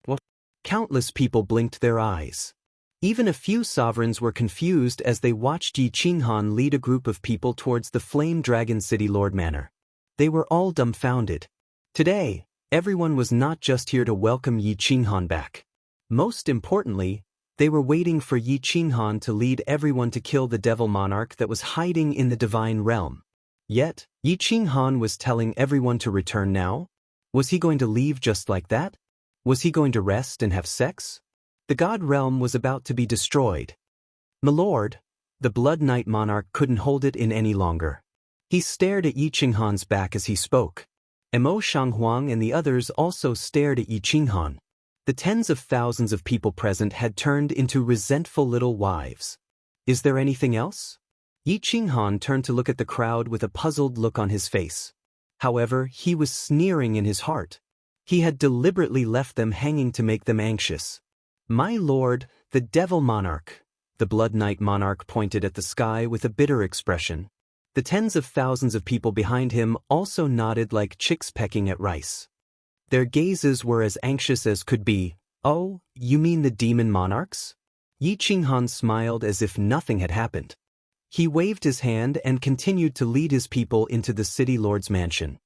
What? Countless people blinked their eyes. Even a few sovereigns were confused as they watched Yi Qinghan lead a group of people towards the Flame Dragon City Lord Manor. They were all dumbfounded. Today, everyone was not just here to welcome Yi Qinghan back. Most importantly, they were waiting for Yi Qinghan to lead everyone to kill the devil monarch that was hiding in the divine realm. Yet, Yi Qinghan was telling everyone to return now? Was he going to leave just like that? Was he going to rest and have sex? The god realm was about to be destroyed. "My lord," the Blood Knight monarch couldn't hold it in any longer. He stared at Yi Qinghan's back as he spoke. Mo Shanghuang and the others also stared at Yi Qinghan. The tens of thousands of people present had turned into resentful little wives. "Is there anything else?" Yi Qinghan turned to look at the crowd with a puzzled look on his face. However, he was sneering in his heart. He had deliberately left them hanging to make them anxious. "My lord, the devil monarch," the Blood Knight monarch pointed at the sky with a bitter expression. The tens of thousands of people behind him also nodded like chicks pecking at rice. Their gazes were as anxious as could be. "Oh, you mean the demon monarchs?" Yi Qinghan smiled as if nothing had happened. He waved his hand and continued to lead his people into the city lord's mansion.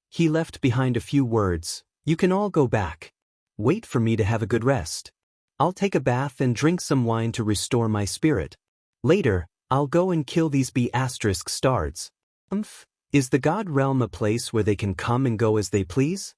He left behind a few words. "You can all go back. Wait for me to have a good rest. I'll take a bath and drink some wine to restore my spirit. Later, I'll go and kill these B***stards. Is the god realm a place where they can come and go as they please?"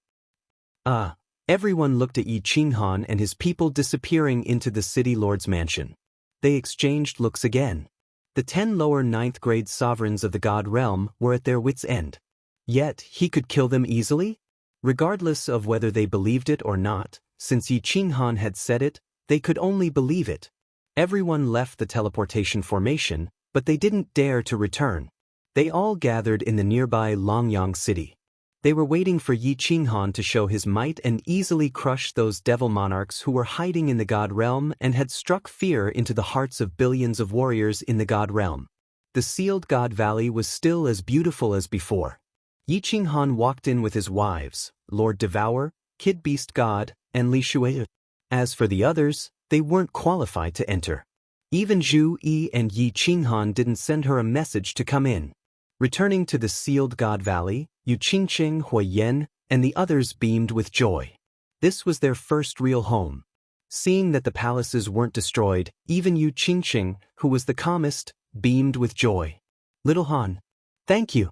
Everyone looked at Yi Qinghan and his people disappearing into the city lord's mansion. They exchanged looks again. The 10 lower 9th grade sovereigns of the god realm were at their wits' end. Yet, he could kill them easily? Regardless of whether they believed it or not, since Yi Qinghan had said it, they could only believe it. Everyone left the teleportation formation, but they didn't dare to return. They all gathered in the nearby Longyang city. They were waiting for Yi Qinghan to show his might and easily crush those devil monarchs who were hiding in the god realm and had struck fear into the hearts of billions of warriors in the god realm. The sealed god valley was still as beautiful as before. Yi Qinghan walked in with his wives, Lord Devour, Kid Beast God, and Li Shui. As for the others, they weren't qualified to enter. Even Zhu Yi and Yi Qinghan didn't send her a message to come in. Returning to the sealed God Valley, Yu Qingqing, Hui Yan, and the others beamed with joy. This was their first real home. Seeing that the palaces weren't destroyed, even Yu Qingqing, who was the calmest, beamed with joy. "Little Han, thank you."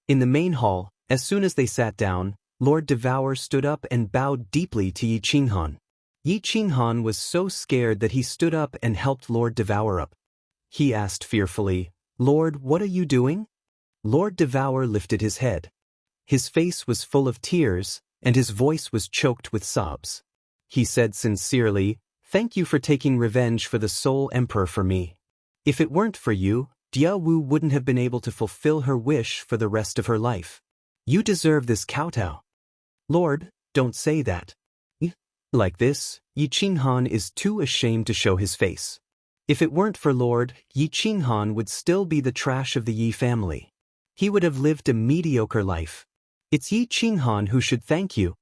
In the main hall, as soon as they sat down, Lord Devour stood up and bowed deeply to Yi Qinghan. Yi Qinghan was so scared that he stood up and helped Lord Devour up. He asked fearfully, "Lord, what are you doing?" Lord Devour lifted his head. His face was full of tears, and his voice was choked with sobs. He said sincerely, "Thank you for taking revenge for the Soul Emperor for me. If it weren't for you, Dia Wu wouldn't have been able to fulfill her wish for the rest of her life. You deserve this kowtow." "Lord, don't say that." Like this, Yi Qinghan is too ashamed to show his face. If it weren't for Lord, Yi Qinghan would still be the trash of the Yi family. He would have lived a mediocre life. "It's Yi Qinghan who should thank you,"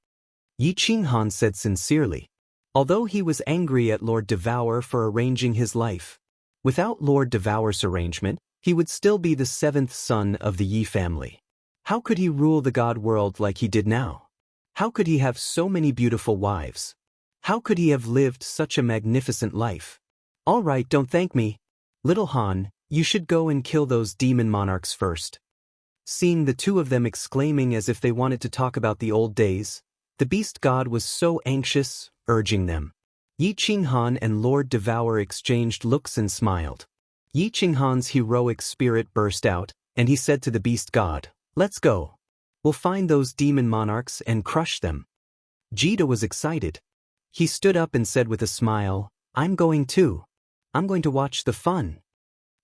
Yi Qinghan said sincerely. Although he was angry at Lord Devour for arranging his life. Without Lord Devour's arrangement, he would still be the 7th son of the Yi family. How could he rule the god world like he did now? How could he have so many beautiful wives? How could he have lived such a magnificent life? "All right, don't thank me. Little Han, You should go and kill those demon monarchs first. Seeing the two of them exclaiming as if they wanted to talk about the old days, the beast god was so anxious, urging them. Yi Qinghan and Lord Devour exchanged looks and smiled. Yi Qinghan's heroic spirit burst out, and he said to the beast god, "Let's go. We'll find those demon monarchs and crush them." Jida was excited. He stood up and said with a smile, "I'm going too. I'm going to watch the fun."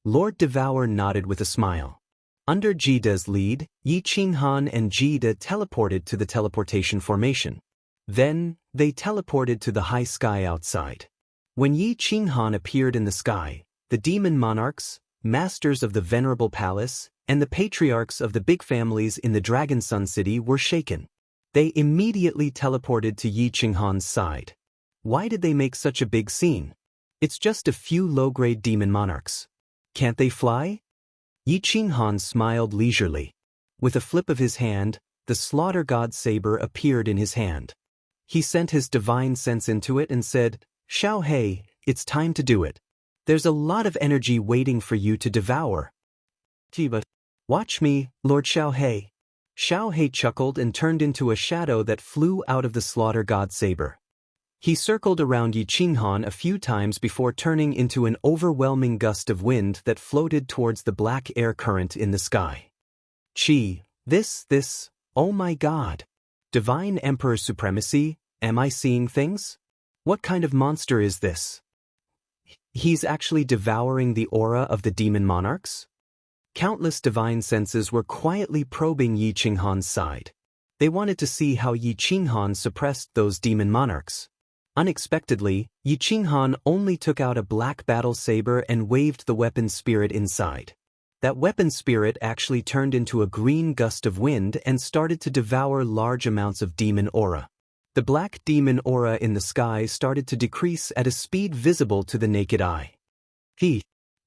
Lord Devour nodded with a smile. Under Jida's lead, Yi Qinghan and Jida teleported to the teleportation formation. Then, they teleported to the high sky outside. When Yi Qinghan appeared in the sky, the demon monarchs, masters of the venerable palace, and the patriarchs of the big families in the Dragon Sun City were shaken. They immediately teleported to Yi Qinghan's side. Why did they make such a big scene? It's just a few low-grade demon monarchs. Can't they fly? Yi Qinghan smiled leisurely. With a flip of his hand, the slaughter god saber appeared in his hand. He sent his divine sense into it and said, "Xiao He, it's time to do it. There's a lot of energy waiting for you to devour. Tiba, watch me, Lord Xiao He." Xiao He chuckled and turned into a shadow that flew out of the slaughter god saber. He circled around Yi Qinghan a few times before turning into an overwhelming gust of wind that floated towards the black air current in the sky. This, oh my god. Divine Emperor Supremacy, am I seeing things? What kind of monster is this? He's actually devouring the aura of the demon monarchs? Countless divine senses were quietly probing Yi Qinghan's side. They wanted to see how Yi Qinghan suppressed those demon monarchs. Unexpectedly, Yi Qinghan only took out a black battle saber and waved the weapon spirit inside. That weapon spirit actually turned into a green gust of wind and started to devour large amounts of demon aura. The black demon aura in the sky started to decrease at a speed visible to the naked eye.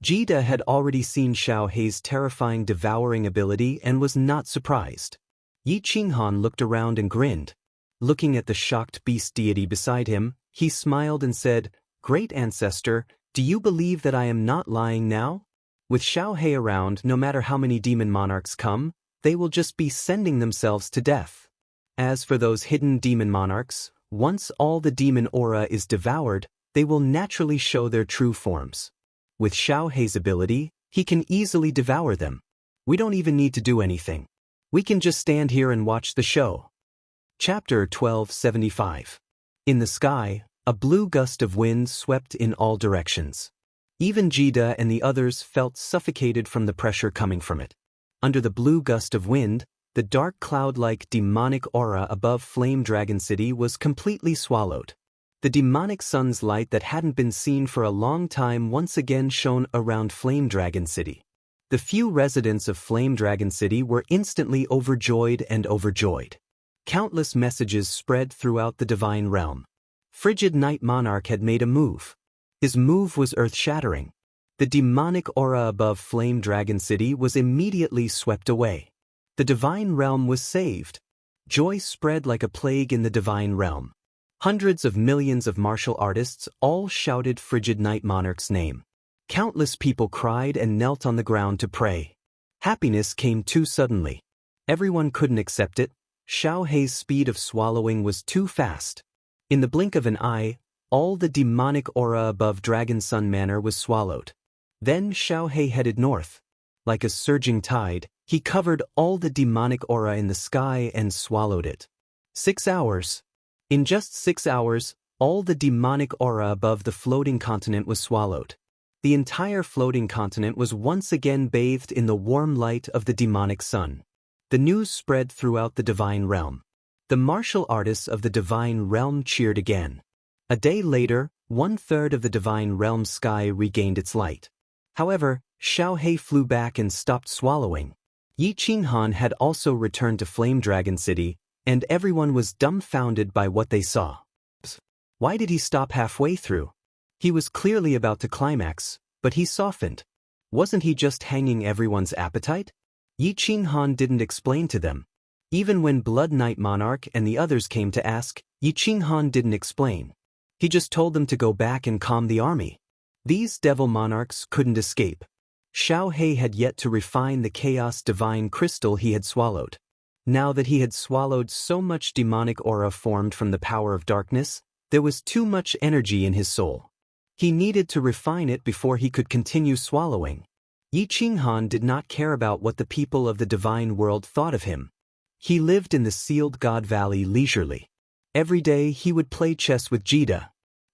Jida had already seen Xiao He's terrifying devouring ability and was not surprised. Yi Qinghan looked around and grinned. Looking at the shocked beast deity beside him, he smiled and said, "Great ancestor, do you believe that I am not lying now? With Xiao He around, no matter how many demon monarchs come, they will just be sending themselves to death. As for those hidden demon monarchs, once all the demon aura is devoured, they will naturally show their true forms. With Xiao He's ability, he can easily devour them. We don't even need to do anything. We can just stand here and watch the show." Chapter 1275. In the sky, a blue gust of wind swept in all directions. Even Jida and the others felt suffocated from the pressure coming from it. Under the blue gust of wind, the dark cloud-like demonic aura above Flame Dragon City was completely swallowed. The demonic sun's light that hadn't been seen for a long time once again shone around Flame Dragon City. The few residents of Flame Dragon City were instantly overjoyed. Countless messages spread throughout the divine realm. Frigid Night Monarch had made a move. His move was earth-shattering. The demonic aura above Flame Dragon City was immediately swept away. The divine realm was saved. Joy spread like a plague in the divine realm. Hundreds of millions of martial artists all shouted Frigid Night Monarch's name. Countless people cried and knelt on the ground to pray. Happiness came too suddenly. Everyone couldn't accept it. Xiao He's speed of swallowing was too fast. In the blink of an eye, all the demonic aura above Dragon Sun Manor was swallowed. Then Xiao He headed north. Like a surging tide, he covered all the demonic aura in the sky and swallowed it. 6 hours. In just 6 hours, all the demonic aura above the floating continent was swallowed. The entire floating continent was once again bathed in the warm light of the demonic sun. The news spread throughout the divine realm. The martial artists of the divine realm cheered again. A day later, 1/3 of the divine realm sky regained its light. However, Xiao He flew back and stopped swallowing. Yi Qinghan had also returned to Flame Dragon City, and everyone was dumbfounded by what they saw. Why did he stop halfway through? He was clearly about to climax, but he softened. Wasn't he just hanging everyone's appetite? Yi Qinghan didn't explain to them. Even when Blood Knight Monarch and the others came to ask, Yi Qinghan didn't explain. He just told them to go back and calm the army. These devil monarchs couldn't escape. Xiao He had yet to refine the chaos divine crystal he had swallowed. Now that he had swallowed so much demonic aura formed from the power of darkness, there was too much energy in his soul. He needed to refine it before he could continue swallowing. Yi Qinghan did not care about what the people of the divine world thought of him. He lived in the sealed God Valley leisurely. Every day he would play chess with Jida.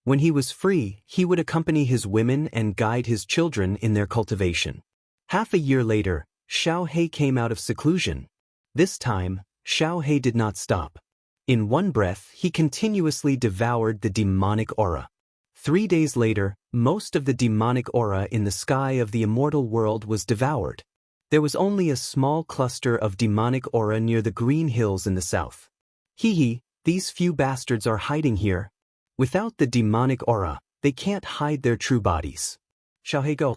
When he was free, he would accompany his women and guide his children in their cultivation. Half a year later, Xiao He came out of seclusion. This time, Xiao He did not stop. In one breath, he continuously devoured the demonic aura. 3 days later, most of the demonic aura in the sky of the immortal world was devoured. There was only a small cluster of demonic aura near the green hills in the south. Hee, these few bastards are hiding here. Without the demonic aura, they can't hide their true bodies. Xiao He go.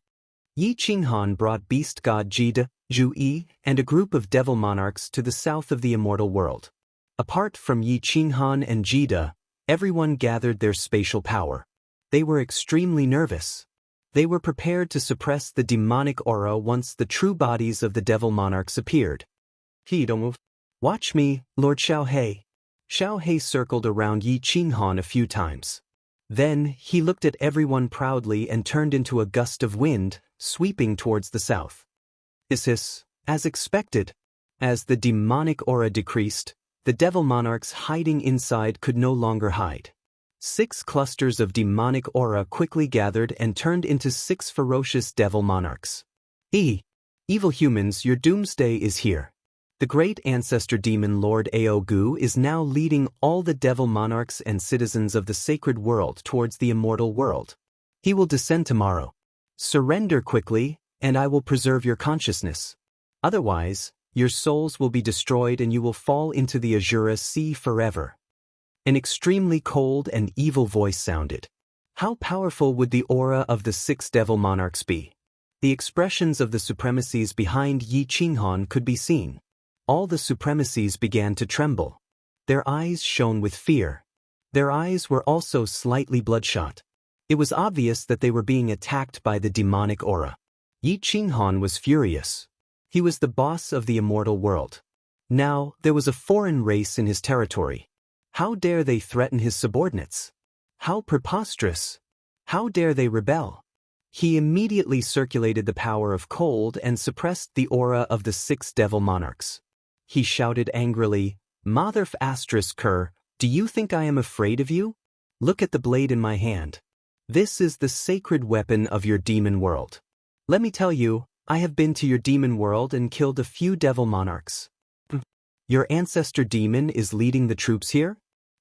Yi Qinghan brought beast god Jida, Zhu Yi, and a group of devil monarchs to the south of the immortal world. Apart from Yi Qinghan and Jida, everyone gathered their spatial power. They were extremely nervous. They were prepared to suppress the demonic aura once the true bodies of the devil monarchs appeared. Don't move. Watch me, Lord Xiao He. Xiao He circled around Yi Qinghan a few times. Then, he looked at everyone proudly and turned into a gust of wind, sweeping towards the south. As expected. As the demonic aura decreased, the devil monarchs hiding inside could no longer hide. 6 clusters of demonic aura quickly gathered and turned into 6 ferocious devil monarchs. Evil humans, your doomsday is here. The great ancestor demon Lord Aogu is now leading all the devil monarchs and citizens of the sacred world towards the immortal world. He will descend tomorrow. Surrender quickly, and I will preserve your consciousness. Otherwise, your souls will be destroyed and you will fall into the Azura Sea forever. An extremely cold and evil voice sounded. How powerful would the aura of the 6 devil monarchs be? The expressions of the supremacies behind Yi Qinghan could be seen. All the supremacies began to tremble. Their eyes shone with fear. Their eyes were also slightly bloodshot. It was obvious that they were being attacked by the demonic aura. Yi Qinghan was furious. He was the boss of the immortal world. Now, there was a foreign race in his territory. How dare they threaten his subordinates? How preposterous! How dare they rebel? He immediately circulated the power of cold and suppressed the aura of the 6 devil monarchs. He shouted angrily, Mother Ker, do you think I am afraid of you? Look at the blade in my hand. This is the sacred weapon of your demon world. Let me tell you, I have been to your demon world and killed a few devil monarchs. Your ancestor demon is leading the troops here?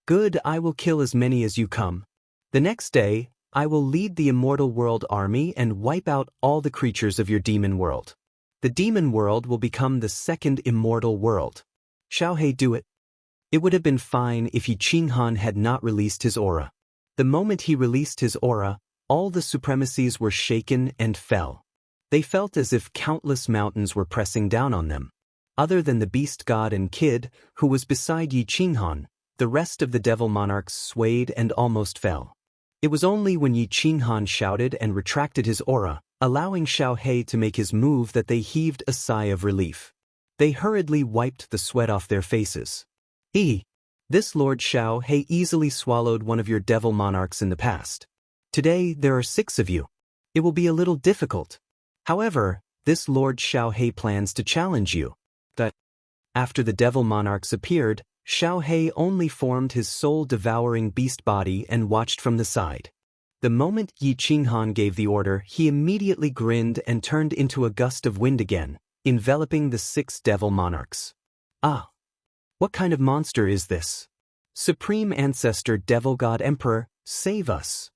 Good, I will kill as many as you come. The next day, I will lead the immortal world army and wipe out all the creatures of your demon world. The demon world will become the second immortal world. Xiao He do it. It would have been fine if Yi Qinghan had not released his aura. The moment he released his aura, all the supremacies were shaken and fell. They felt as if countless mountains were pressing down on them. Other than the beast god and kid, who was beside Yi Qinghan, the rest of the devil monarchs swayed and almost fell. It was only when Yi Qinghan shouted and retracted his aura, allowing Xiao He to make his move, that they heaved a sigh of relief. They hurriedly wiped the sweat off their faces. This Lord Xiao He easily swallowed one of your devil monarchs in the past. Today there are 6 of you. It will be a little difficult. However, this Lord Xiao He plans to challenge you. After the devil monarchs appeared, Xiao He only formed his soul-devouring beast body and watched from the side. The moment Yi Qinghan gave the order, he immediately grinned and turned into a gust of wind again, enveloping the 6 devil monarchs. What kind of monster is this? Supreme Ancestor Devil God Emperor, save us.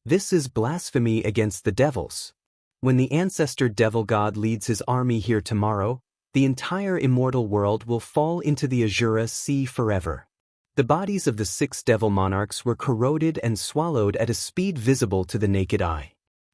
This is blasphemy against the devils. When the Ancestor Devil God leads his army here tomorrow, the entire immortal world will fall into the Azura Sea forever. The bodies of the 6 devil monarchs were corroded and swallowed at a speed visible to the naked eye.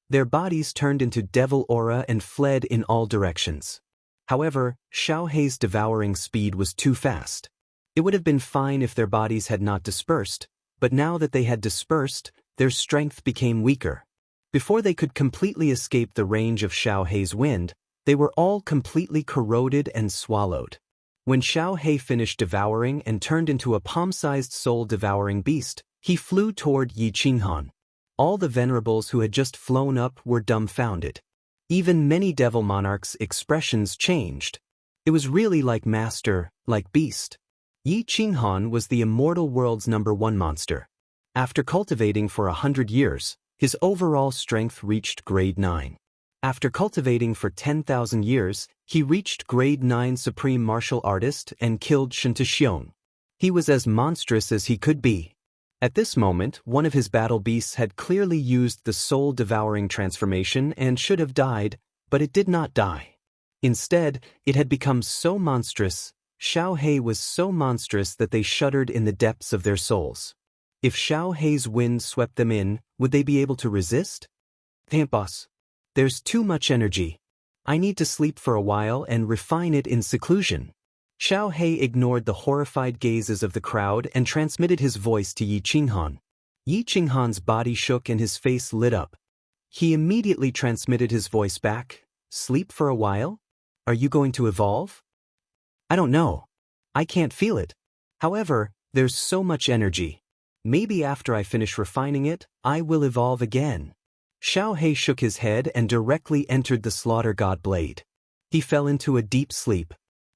Their bodies turned into devil aura and fled in all directions. However, Xiao He's devouring speed was too fast. It would have been fine if their bodies had not dispersed, but now that they had dispersed, their strength became weaker. Before they could completely escape the range of Xiao Hei's wind, they were all completely corroded and swallowed. When Xiao Hei finished devouring and turned into a palm-sized soul-devouring beast, he flew toward Yi Qinghan. All the venerables who had just flown up were dumbfounded. Even many devil monarchs' expressions changed. It was really like master, like beast. Yi Qinghan was the immortal world's #1 monster. After cultivating for 100 years, his overall strength reached grade 9. After cultivating for 10,000 years, he reached grade 9 supreme martial artist and killed Xianxia. He was as monstrous as he could be. At this moment, one of his battle beasts had clearly used the soul-devouring transformation and should have died, but it did not die. Instead, it had become so monstrous, Xiao Hei was so monstrous that they shuddered in the depths of their souls. If Xiao Hei's wind swept them in, would they be able to resist? Damn, boss. There's too much energy. I need to sleep for a while and refine it in seclusion. Xiao Hei ignored the horrified gazes of the crowd and transmitted his voice to Yi Qinghan. Yi Qinghan's body shook and his face lit up. He immediately transmitted his voice back. Sleep for a while? Are you going to evolve? I don't know. I can't feel it. However, there's so much energy. Maybe after I finish refining it, I will evolve again. Xiao Hei shook his head and directly entered the slaughter god blade. He fell into a deep sleep.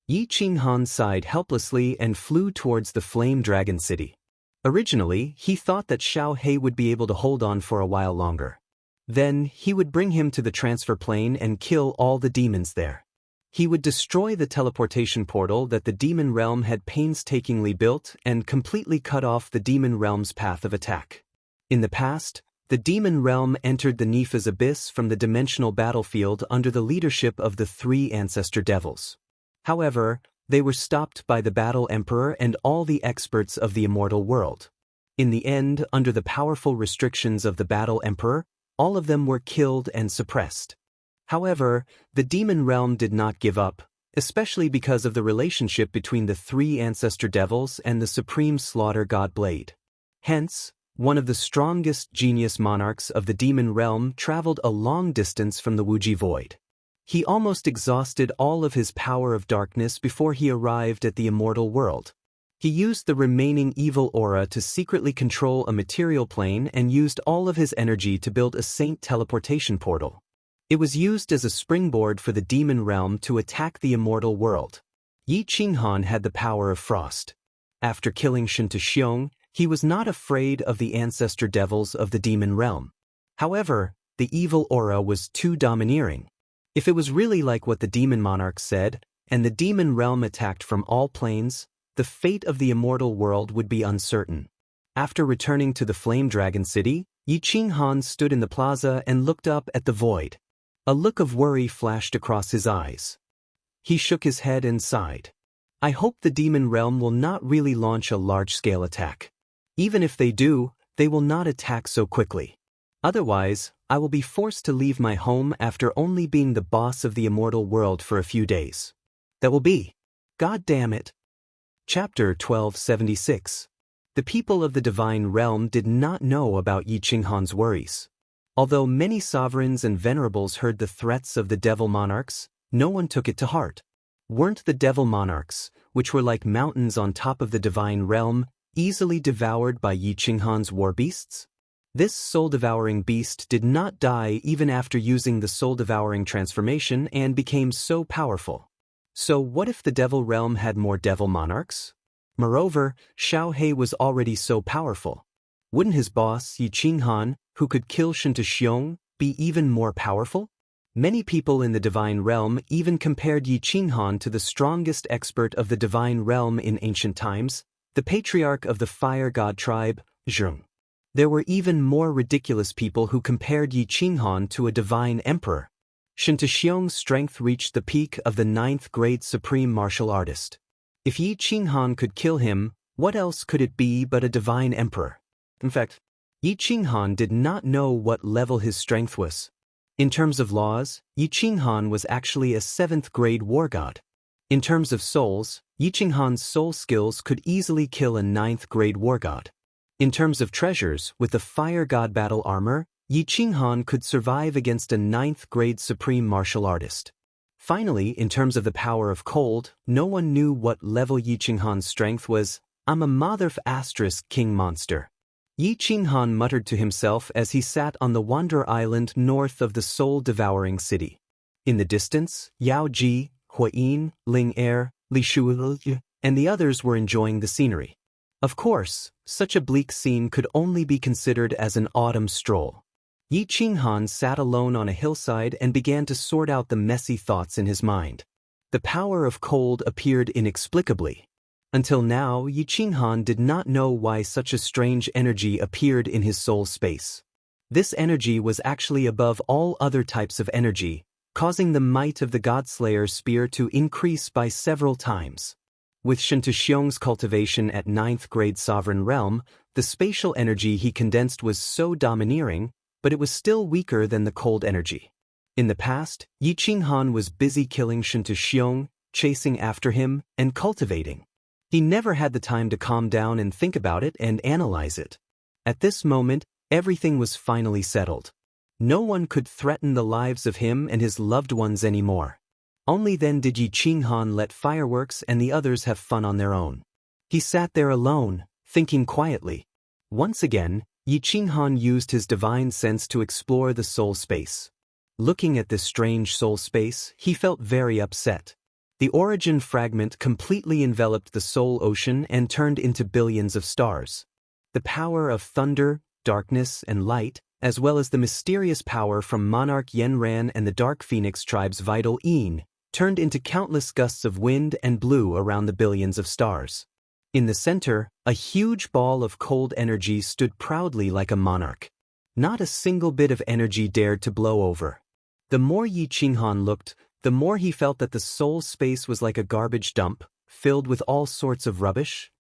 Yi Qinghan sighed helplessly and flew towards the flame dragon city. Originally, he thought that Xiao Hei would be able to hold on for a while longer. Then, he would bring him to the transfer plane and kill all the demons there. He would destroy the teleportation portal that the demon realm had painstakingly built and completely cut off the demon realm's path of attack. In the past, the demon realm entered the Nepha's abyss from the dimensional battlefield under the leadership of the 3 ancestor devils. However, they were stopped by the Battle Emperor and all the experts of the immortal world. In the end, under the powerful restrictions of the Battle Emperor, all of them were killed and suppressed. However, the demon realm did not give up, especially because of the relationship between the 3 ancestor devils and the supreme slaughter god blade. Hence, one of the strongest genius monarchs of the demon realm traveled a long distance from the Wuji void. He almost exhausted all of his power of darkness before he arrived at the immortal world. He used the remaining evil aura to secretly control a material plane and used all of his energy to build a saint teleportation portal. It was used as a springboard for the demon realm to attack the immortal world. Yi Qinghan had the power of frost. After killing Xianxia, he was not afraid of the ancestor devils of the demon realm. However, the evil aura was too domineering. If it was really like what the demon monarch said, and the demon realm attacked from all planes, the fate of the immortal world would be uncertain. After returning to the flame dragon city, Yi Qinghan stood in the plaza and looked up at the void. A look of worry flashed across his eyes. He shook his head and sighed. I hope the demon realm will not really launch a large-scale attack. Even if they do, they will not attack so quickly. Otherwise, I will be forced to leave my home after only being the boss of the immortal world for a few days. That will be. God damn it. Chapter 1276. The people of the divine realm did not know about Yi Qinghan's worries. Although many sovereigns and venerables heard the threats of the devil monarchs, no one took it to heart. Weren't the devil monarchs, which were like mountains on top of the divine realm, easily devoured by Yi Qinghan's war beasts? This soul-devouring beast did not die even after using the soul-devouring transformation and became so powerful. So what if the devil realm had more devil monarchs? Moreover, Xiao Hei was already so powerful. Wouldn't his boss, Yi Qinghan, who could kill Xianxia, be even more powerful? Many people in the divine realm even compared Yi Qinghan to the strongest expert of the divine realm in ancient times, the patriarch of the fire god tribe, Zheng. There were even more ridiculous people who compared Yi Qinghan to a divine emperor. Xianxia's strength reached the peak of the 9th grade supreme martial artist. If Yi Qinghan could kill him, what else could it be but a divine emperor? In fact, Yi Qinghan did not know what level his strength was. In terms of laws, Yi Qinghan was actually a 7th grade war god. In terms of souls, Yi Qinghan's soul skills could easily kill a 9th grade war god. In terms of treasures, with the fire god battle armor, Yi Qinghan could survive against a 9th-grade supreme martial artist. Finally, in terms of the power of cold, no one knew what level Yi Qinghan's strength was. I'm a king monster. Yi Qinghan muttered to himself as he sat on the Wanderer Island north of the soul-devouring city. In the distance, Yao Ji, Huayin, Ling Er, Li Shuyi, and the others were enjoying the scenery. Of course, such a bleak scene could only be considered as an autumn stroll. Yi Qinghan sat alone on a hillside and began to sort out the messy thoughts in his mind. The power of cold appeared inexplicably. Until now, Yi Qinghan did not know why such a strange energy appeared in his soul space. This energy was actually above all other types of energy, causing the might of the Godslayer spear to increase by several times. With Xianxia's cultivation at 9th-grade sovereign realm, the spatial energy he condensed was so domineering, but it was still weaker than the cold energy. In the past, Yi Qinghan was busy killing Xianxia, chasing after him, and cultivating. He never had the time to calm down and think about it and analyze it. At this moment, everything was finally settled. No one could threaten the lives of him and his loved ones anymore. Only then did Yi Qinghan let fireworks and the others have fun on their own. He sat there alone, thinking quietly. Once again, Yi Qinghan used his divine sense to explore the soul space. Looking at this strange soul space, he felt very upset. The origin fragment completely enveloped the soul ocean and turned into billions of stars. The power of thunder, darkness, and light, as well as the mysterious power from Monarch Yenran and the Dark Phoenix tribe's vital Yin, turned into countless gusts of wind and blew around the billions of stars. In the center, a huge ball of cold energy stood proudly like a monarch. Not a single bit of energy dared to blow over. The more Yi Qinghan looked, the more he felt that the soul space was like a garbage dump, filled with all sorts of rubbish.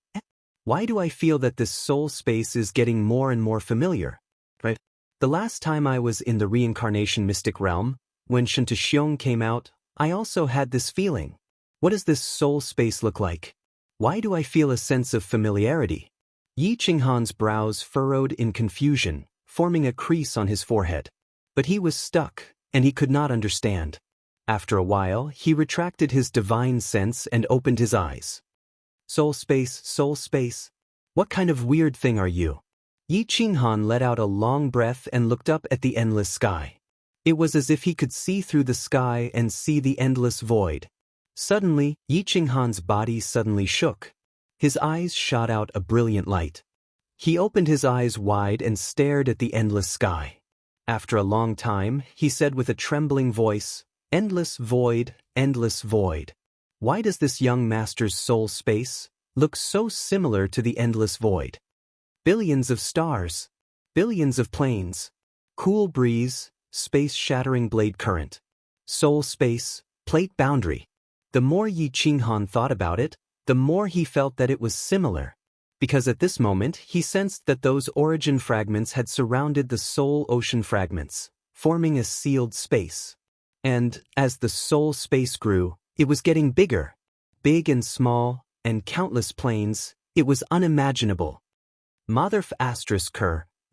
Why do I feel that this soul space is getting more and more familiar? Right? The last time I was in the reincarnation mystic realm, when Xianxia came out, I also had this feeling. What does this soul space look like? Why do I feel a sense of familiarity? Yi Qinghan's brows furrowed in confusion, forming a crease on his forehead. But he was stuck, and he could not understand. After a while, he retracted his divine sense and opened his eyes. Soul space, what kind of weird thing are you? Yi Qinghan let out a long breath and looked up at the endless sky. It was as if he could see through the sky and see the endless void. Suddenly, Yi Qinghan's body suddenly shook. His eyes shot out a brilliant light. He opened his eyes wide and stared at the endless sky. After a long time, he said with a trembling voice, endless void, endless void. Why does this young master's soul space look so similar to the endless void? Billions of stars, billions of planes, cool breeze, space-shattering blade current, soul space, plate boundary. The more Yi Qinghan thought about it, the more he felt that it was similar. Because at this moment he sensed that those origin fragments had surrounded the soul ocean fragments, forming a sealed space. And, as the soul space grew, it was getting bigger. Big and small, and countless planes, it was unimaginable.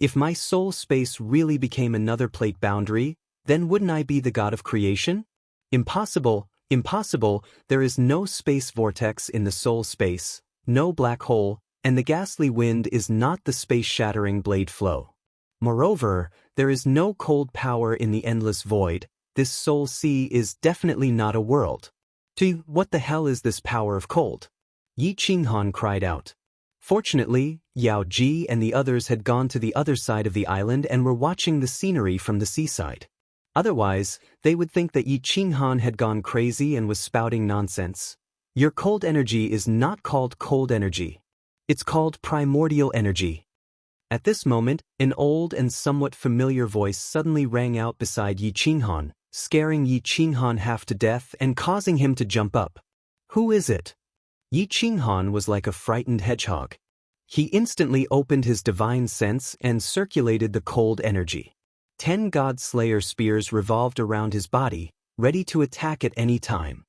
If my soul space really became another plate boundary, then wouldn't I be the god of creation? Impossible, impossible, there is no space vortex in the soul space, no black hole, and the ghastly wind is not the space-shattering blade flow. Moreover, there is no cold power in the endless void. This soul sea is definitely not a world. What the hell is this power of cold? Yi Qinghan cried out. Fortunately, Yao Ji and the others had gone to the other side of the island and were watching the scenery from the seaside. Otherwise, they would think that Yi Qinghan had gone crazy and was spouting nonsense. Your cold energy is not called cold energy. It's called primordial energy. At this moment, an old and somewhat familiar voice suddenly rang out beside Yi Qinghan, scaring Yi Qinghan half to death and causing him to jump up. Who is it? Yi Qinghan was like a frightened hedgehog. He instantly opened his divine sense and circulated the cold energy. 10 God Slayer spears revolved around his body, ready to attack at any time.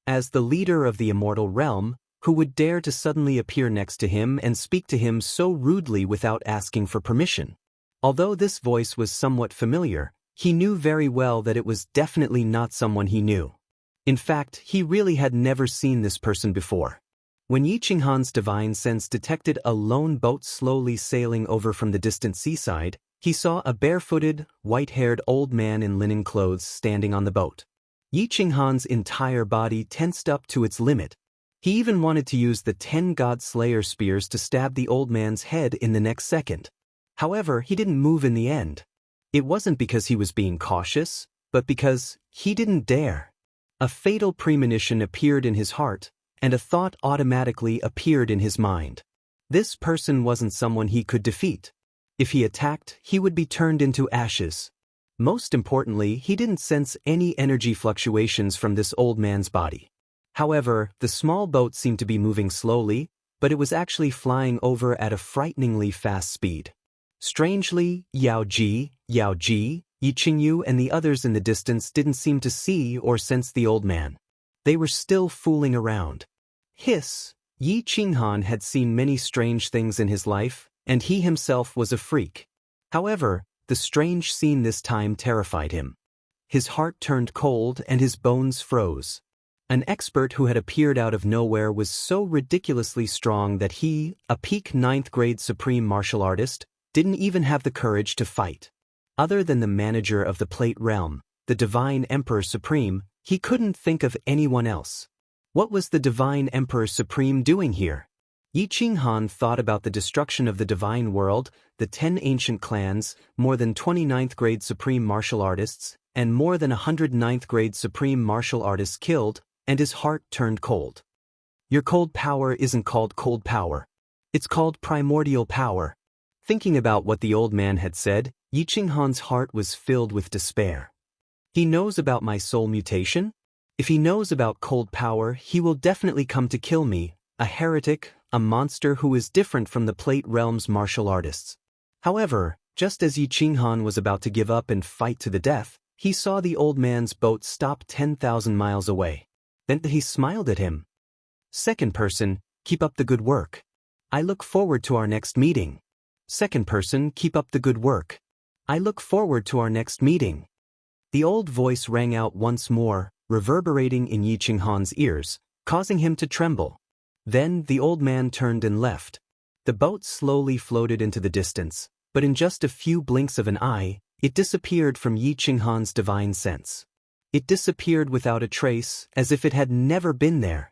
As the leader of the immortal realm, who would dare to suddenly appear next to him and speak to him so rudely without asking for permission? Although this voice was somewhat familiar, he knew very well that it was definitely not someone he knew. In fact, he really had never seen this person before. When Yi Qinghan's divine sense detected a lone boat slowly sailing over from the distant seaside, he saw a barefooted, white-haired old man in linen clothes standing on the boat. Yi Qinghan's entire body tensed up to its limit. He even wanted to use the 10 God Slayer spears to stab the old man's head in the next second. However, he didn't move in the end. It wasn't because he was being cautious, but because he didn't dare. A fatal premonition appeared in his heart, and a thought automatically appeared in his mind. This person wasn't someone he could defeat. If he attacked, he would be turned into ashes. Most importantly, he didn't sense any energy fluctuations from this old man's body. However, the small boat seemed to be moving slowly, but it was actually flying over at a frighteningly fast speed. Strangely, Yao Ji, Yi Qingyu and the others in the distance didn't seem to see or sense the old man. They were still fooling around. Hiss! Yi Qinghan had seen many strange things in his life, and he himself was a freak. However, the strange scene this time terrified him. His heart turned cold and his bones froze. An expert who had appeared out of nowhere was so ridiculously strong that he, a peak 9th grade supreme martial artist, didn't even have the courage to fight. Other than the manager of the Plate Realm, the Divine Emperor Supreme, he couldn't think of anyone else. What was the Divine Emperor Supreme doing here? Yi Qinghan thought about the destruction of the Divine World, the 10 ancient clans, more than 29th grade supreme martial artists, and more than 109th grade supreme martial artists killed, and his heart turned cold. Your cold power isn't called cold power. It's called primordial power. Thinking about what the old man had said, Yi Qinghan's heart was filled with despair. He knows about my soul mutation? If he knows about cold power, he will definitely come to kill me, a heretic, a monster who is different from the Plate Realm's martial artists. However, just as Yi Qinghan was about to give up and fight to the death, he saw the old man's boat stop 10,000 miles away. Then he smiled at him. Second person, keep up the good work. I look forward to our next meeting. Second person, keep up the good work. I look forward to our next meeting. The old voice rang out once more, reverberating in Yi Qinghan's ears, causing him to tremble. Then the old man turned and left. The boat slowly floated into the distance, but in just a few blinks of an eye, it disappeared from Yi Qinghan's divine sense. It disappeared without a trace, as if it had never been there.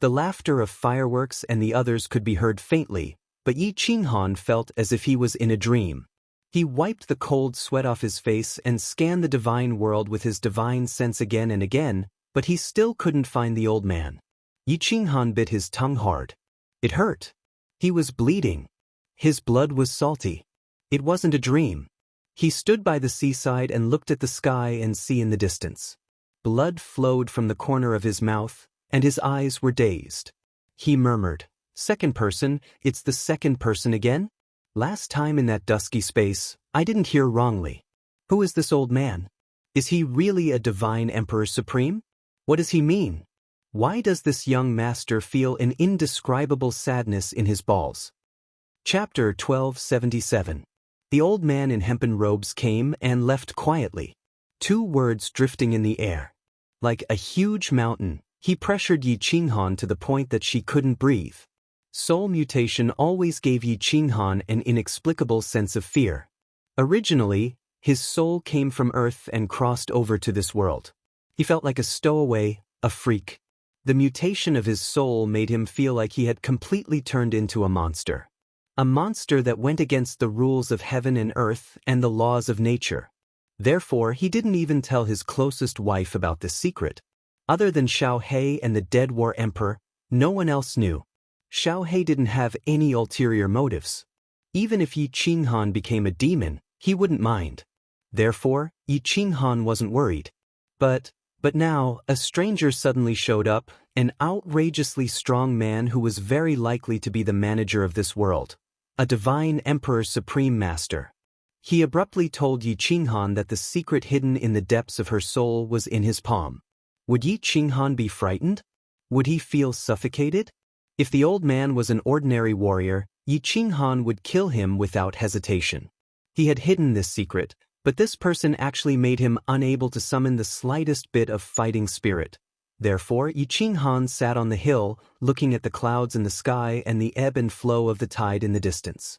The laughter of fireworks and the others could be heard faintly, but Yi Qinghan felt as if he was in a dream. He wiped the cold sweat off his face and scanned the divine world with his divine sense again and again, but he still couldn't find the old man. Yi Qinghan bit his tongue hard. It hurt. He was bleeding. His blood was salty. It wasn't a dream. He stood by the seaside and looked at the sky and sea in the distance. Blood flowed from the corner of his mouth, and his eyes were dazed. He murmured, "Second person, it's the second person again? Last time in that dusky space, I didn't hear wrongly. Who is this old man? Is he really a divine emperor supreme? What does he mean? Why does this young master feel an indescribable sadness in his balls?" Chapter 1277. The old man in hempen robes came and left quietly. 2 words drifting in the air. Like a huge mountain, he pressured Yi Qinghan to the point that she couldn't breathe. Soul mutation always gave Yi Qinghan an inexplicable sense of fear. Originally, his soul came from Earth and crossed over to this world. He felt like a stowaway, a freak. The mutation of his soul made him feel like he had completely turned into a monster. A monster that went against the rules of heaven and earth and the laws of nature. Therefore, he didn't even tell his closest wife about this secret. Other than Xiao He and the dead war emperor, no one else knew. Xiao He didn't have any ulterior motives. Even if Yi Qinghan became a demon, he wouldn't mind. Therefore, Yi Qinghan wasn't worried. But now, a stranger suddenly showed up, an outrageously strong man who was very likely to be the manager of this world. A divine emperor supreme master. He abruptly told Yi Qinghan that the secret hidden in the depths of her soul was in his palm. Would Yi Qinghan be frightened? Would he feel suffocated? If the old man was an ordinary warrior, Yi Qinghan would kill him without hesitation. He had hidden this secret, but this person actually made him unable to summon the slightest bit of fighting spirit. Therefore, Yi Qinghan sat on the hill, looking at the clouds in the sky and the ebb and flow of the tide in the distance.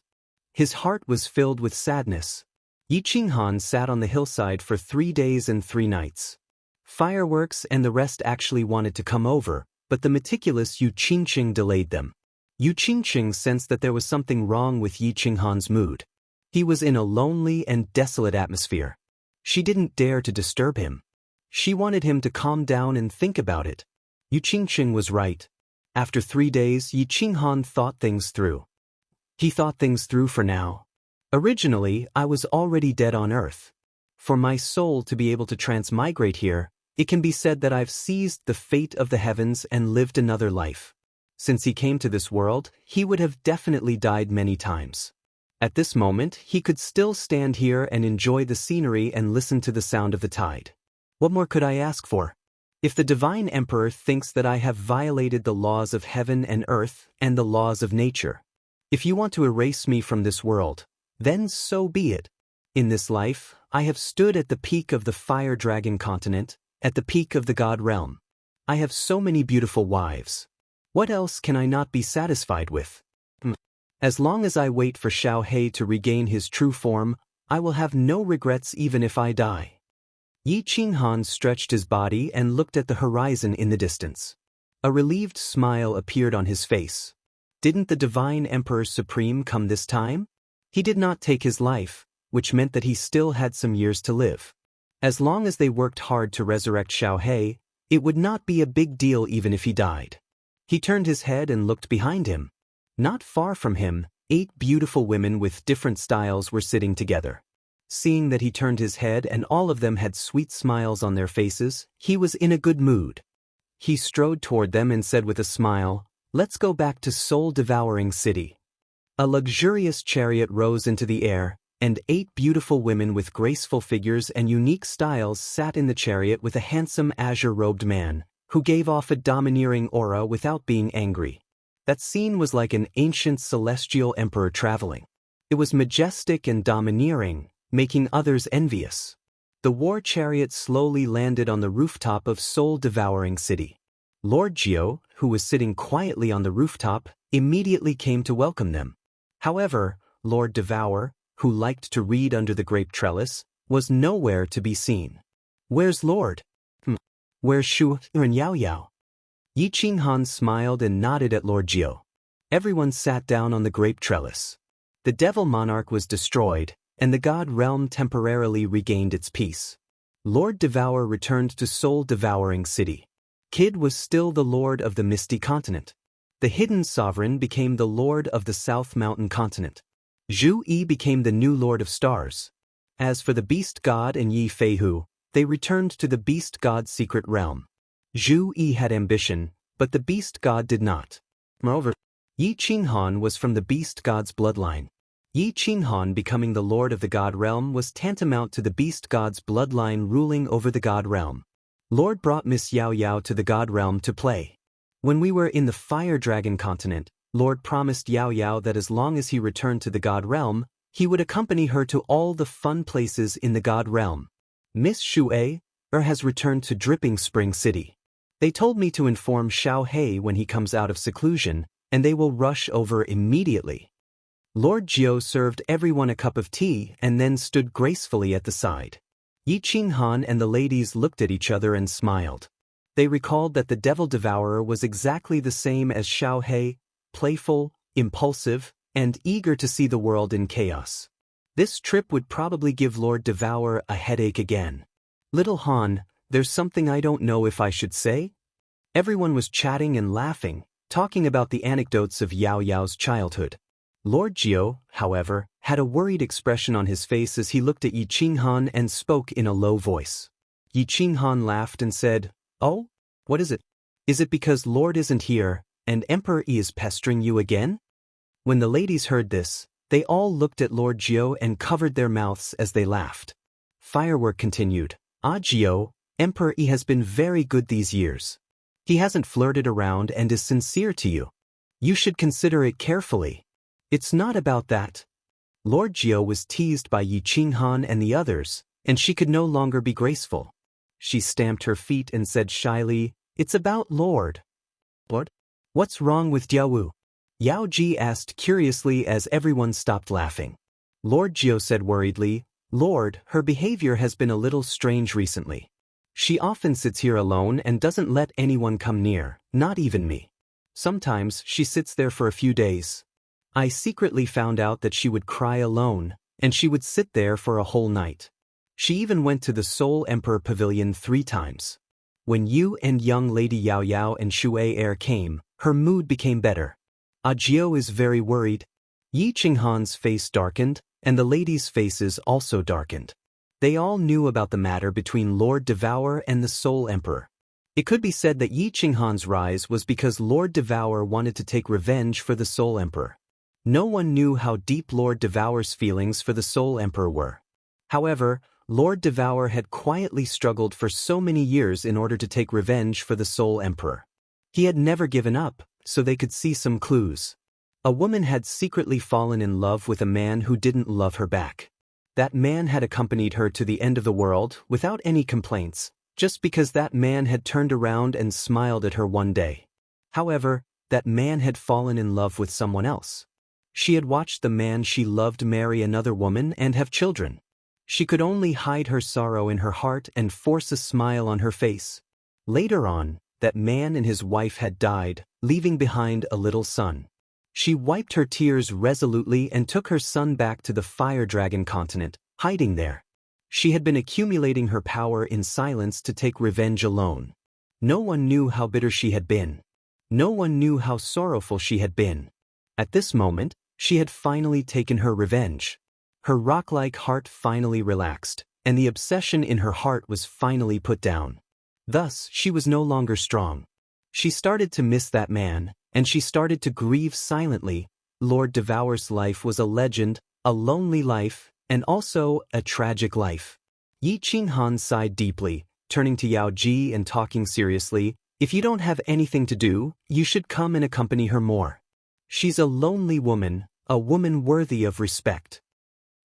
His heart was filled with sadness. Yi Qinghan sat on the hillside for 3 days and 3 nights. Fireworks and the rest actually wanted to come over, but the meticulous Yu Qingqing delayed them. Yu Qingqing sensed that there was something wrong with Yi Qinghan's mood. He was in a lonely and desolate atmosphere. She didn't dare to disturb him. She wanted him to calm down and think about it. Yu Qingqing was right. After 3 days, Yi Qinghan thought things through. He thought things through for now. Originally, I was already dead on Earth. For my soul to be able to transmigrate here, it can be said that I've seized the fate of the heavens and lived another life. Since he came to this world, he would have definitely died many times. At this moment, he could still stand here and enjoy the scenery and listen to the sound of the tide. What more could I ask for? If the Divine Emperor thinks that I have violated the laws of heaven and earth and the laws of nature, if you want to erase me from this world, then so be it. In this life, I have stood at the peak of the Fire Dragon continent, at the peak of the God realm. I have so many beautiful wives. What else can I not be satisfied with? As long as I wait for Xiao He to regain his true form, I will have no regrets even if I die. Yi Qinghan stretched his body and looked at the horizon in the distance. A relieved smile appeared on his face. Didn't the Divine Emperor Supreme come this time? He did not take his life, which meant that he still had some years to live. As long as they worked hard to resurrect Xiao He, it would not be a big deal even if he died. He turned his head and looked behind him. Not far from him, 8 beautiful women with different styles were sitting together. Seeing that he turned his head and all of them had sweet smiles on their faces, he was in a good mood. He strode toward them and said with a smile, "Let's go back to soul-devouring city." A luxurious chariot rose into the air, and 8 beautiful women with graceful figures and unique styles sat in the chariot with a handsome azure-robed man, who gave off a domineering aura without being angry. That scene was like an ancient celestial emperor traveling. It was majestic and domineering, making others envious. The war chariot slowly landed on the rooftop of soul-devouring city. Lord Jiao, who was sitting quietly on the rooftop, immediately came to welcome them. However, Lord Devour, who liked to read under the grape trellis, was nowhere to be seen. "Where's Lord? Where's Shu and Yao Yao?" Yi Qinghan smiled and nodded at Lord Jiao. Everyone sat down on the grape trellis. The devil monarch was destroyed, and the god realm temporarily regained its peace. Lord Devour returned to soul-devouring city. Kid was still the lord of the misty continent. The hidden sovereign became the lord of the South Mountain continent. Zhu Yi became the new lord of stars. As for the beast god and Yi Feihu, they returned to the beast god's secret realm. Zhu Yi had ambition, but the beast god did not. Moreover, Yi Qinghan was from the beast god's bloodline. Yi Qinghan becoming the lord of the god realm was tantamount to the beast god's bloodline ruling over the god realm. Lord brought Miss Yao Yao to the god realm to play. When we were in the Fire Dragon continent, Lord promised Yao Yao that as long as he returned to the god realm, he would accompany her to all the fun places in the god realm. Miss Shu'ei has returned to Dripping Spring City. They told me to inform Xiao He when he comes out of seclusion, and they will rush over immediately. Lord Jiao served everyone a cup of tea and then stood gracefully at the side. Yi Qinghan and the ladies looked at each other and smiled. They recalled that the Devil Devourer was exactly the same as Xiao He, playful, impulsive, and eager to see the world in chaos. This trip would probably give Lord Devourer a headache again. "Little Han, there's something I don't know if I should say?" Everyone was chatting and laughing, talking about the anecdotes of Yao Yao's childhood. Lord Jiao, however, had a worried expression on his face as he looked at Yi Qinghan and spoke in a low voice. Yi Qinghan laughed and said, "Oh? What is it? Is it because Lord isn't here, and Emperor Yi is pestering you again?" When the ladies heard this, they all looked at Lord Jiao and covered their mouths as they laughed. Firework continued. "Ah Jiao, Emperor Yi has been very good these years. He hasn't flirted around and is sincere to you. You should consider it carefully." It's not about that. Lord Jiao was teased by Yi Qinghan and the others, and she could no longer be graceful. She stamped her feet and said shyly, "It's about Lord." "Lord? What's wrong with Jiaowu?" Yao Ji asked curiously as everyone stopped laughing. Lord Jiao said worriedly, "Lord, her behavior has been a little strange recently. She often sits here alone and doesn't let anyone come near, not even me. Sometimes she sits there for a few days. I secretly found out that she would cry alone, and she would sit there for a whole night. She even went to the Soul Emperor Pavilion 3 times. When you and young Lady Yao Yao and Shui Er came, her mood became better. Jiao is very worried." Yi Qinghan's face darkened, and the ladies' faces also darkened. They all knew about the matter between Lord Devour and the Soul Emperor. It could be said that Yi Qinghan's rise was because Lord Devour wanted to take revenge for the Soul Emperor. No one knew how deep Lord Devour's feelings for the Soul Emperor were. However, Lord Devour had quietly struggled for so many years in order to take revenge for the Soul Emperor. He had never given up, so they could see some clues. A woman had secretly fallen in love with a man who didn't love her back. That man had accompanied her to the end of the world without any complaints, just because that man had turned around and smiled at her one day. However, that man had fallen in love with someone else. She had watched the man she loved marry another woman and have children. She could only hide her sorrow in her heart and force a smile on her face. Later on, that man and his wife had died, leaving behind a little son. She wiped her tears resolutely and took her son back to the Fire Dragon continent, hiding there. She had been accumulating her power in silence to take revenge alone. No one knew how bitter she had been. No one knew how sorrowful she had been. At this moment, she had finally taken her revenge. Her rock-like heart finally relaxed, and the obsession in her heart was finally put down. Thus, she was no longer strong. She started to miss that man, and she started to grieve silently. Lord Devour's life was a legend, a lonely life, and also a tragic life. Yi Qinghan sighed deeply, turning to Yao Ji and talking seriously, "If you don't have anything to do, you should come and accompany her more. She's a lonely woman, a woman worthy of respect."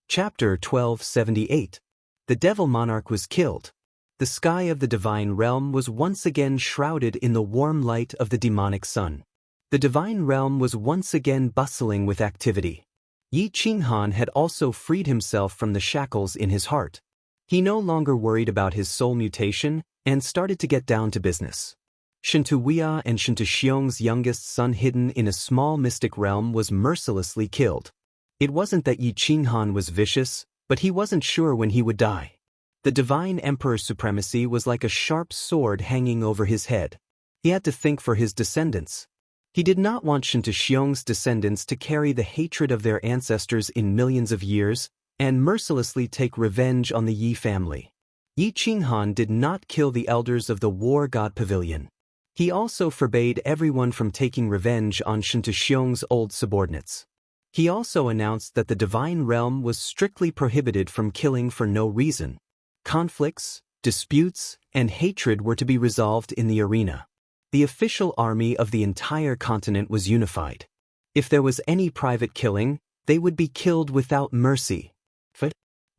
Chapter 1278. The Devil Monarch was killed. The sky of the divine realm was once again shrouded in the warm light of the demonic sun. The divine realm was once again bustling with activity. Yi Qinghan had also freed himself from the shackles in his heart. He no longer worried about his soul mutation and started to get down to business. Shintuwia and Shintuxiong's youngest son, hidden in a small mystic realm, was mercilessly killed. It wasn't that Yi Qinghan was vicious, but he wasn't sure when he would die. The divine emperor's supremacy was like a sharp sword hanging over his head. He had to think for his descendants. He did not want Shintuxiong's descendants to carry the hatred of their ancestors in millions of years and mercilessly take revenge on the Yi family. Yi Qinghan did not kill the elders of the War God Pavilion. He also forbade everyone from taking revenge on Shintuxiong's old subordinates. He also announced that the divine realm was strictly prohibited from killing for no reason. Conflicts, disputes, and hatred were to be resolved in the arena. The official army of the entire continent was unified. If there was any private killing, they would be killed without mercy.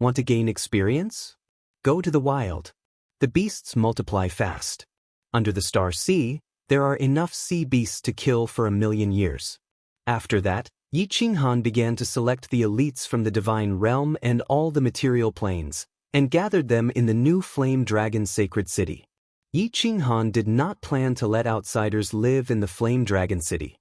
Want to gain experience? Go to the wild. The beasts multiply fast. Under the star sea, there are enough sea beasts to kill for 1,000,000 years. After that, Yi Qinghan began to select the elites from the divine realm and all the material planes, and gathered them in the new Flame Dragon Sacred City. Yi Qinghan did not plan to let outsiders live in the Flame Dragon City.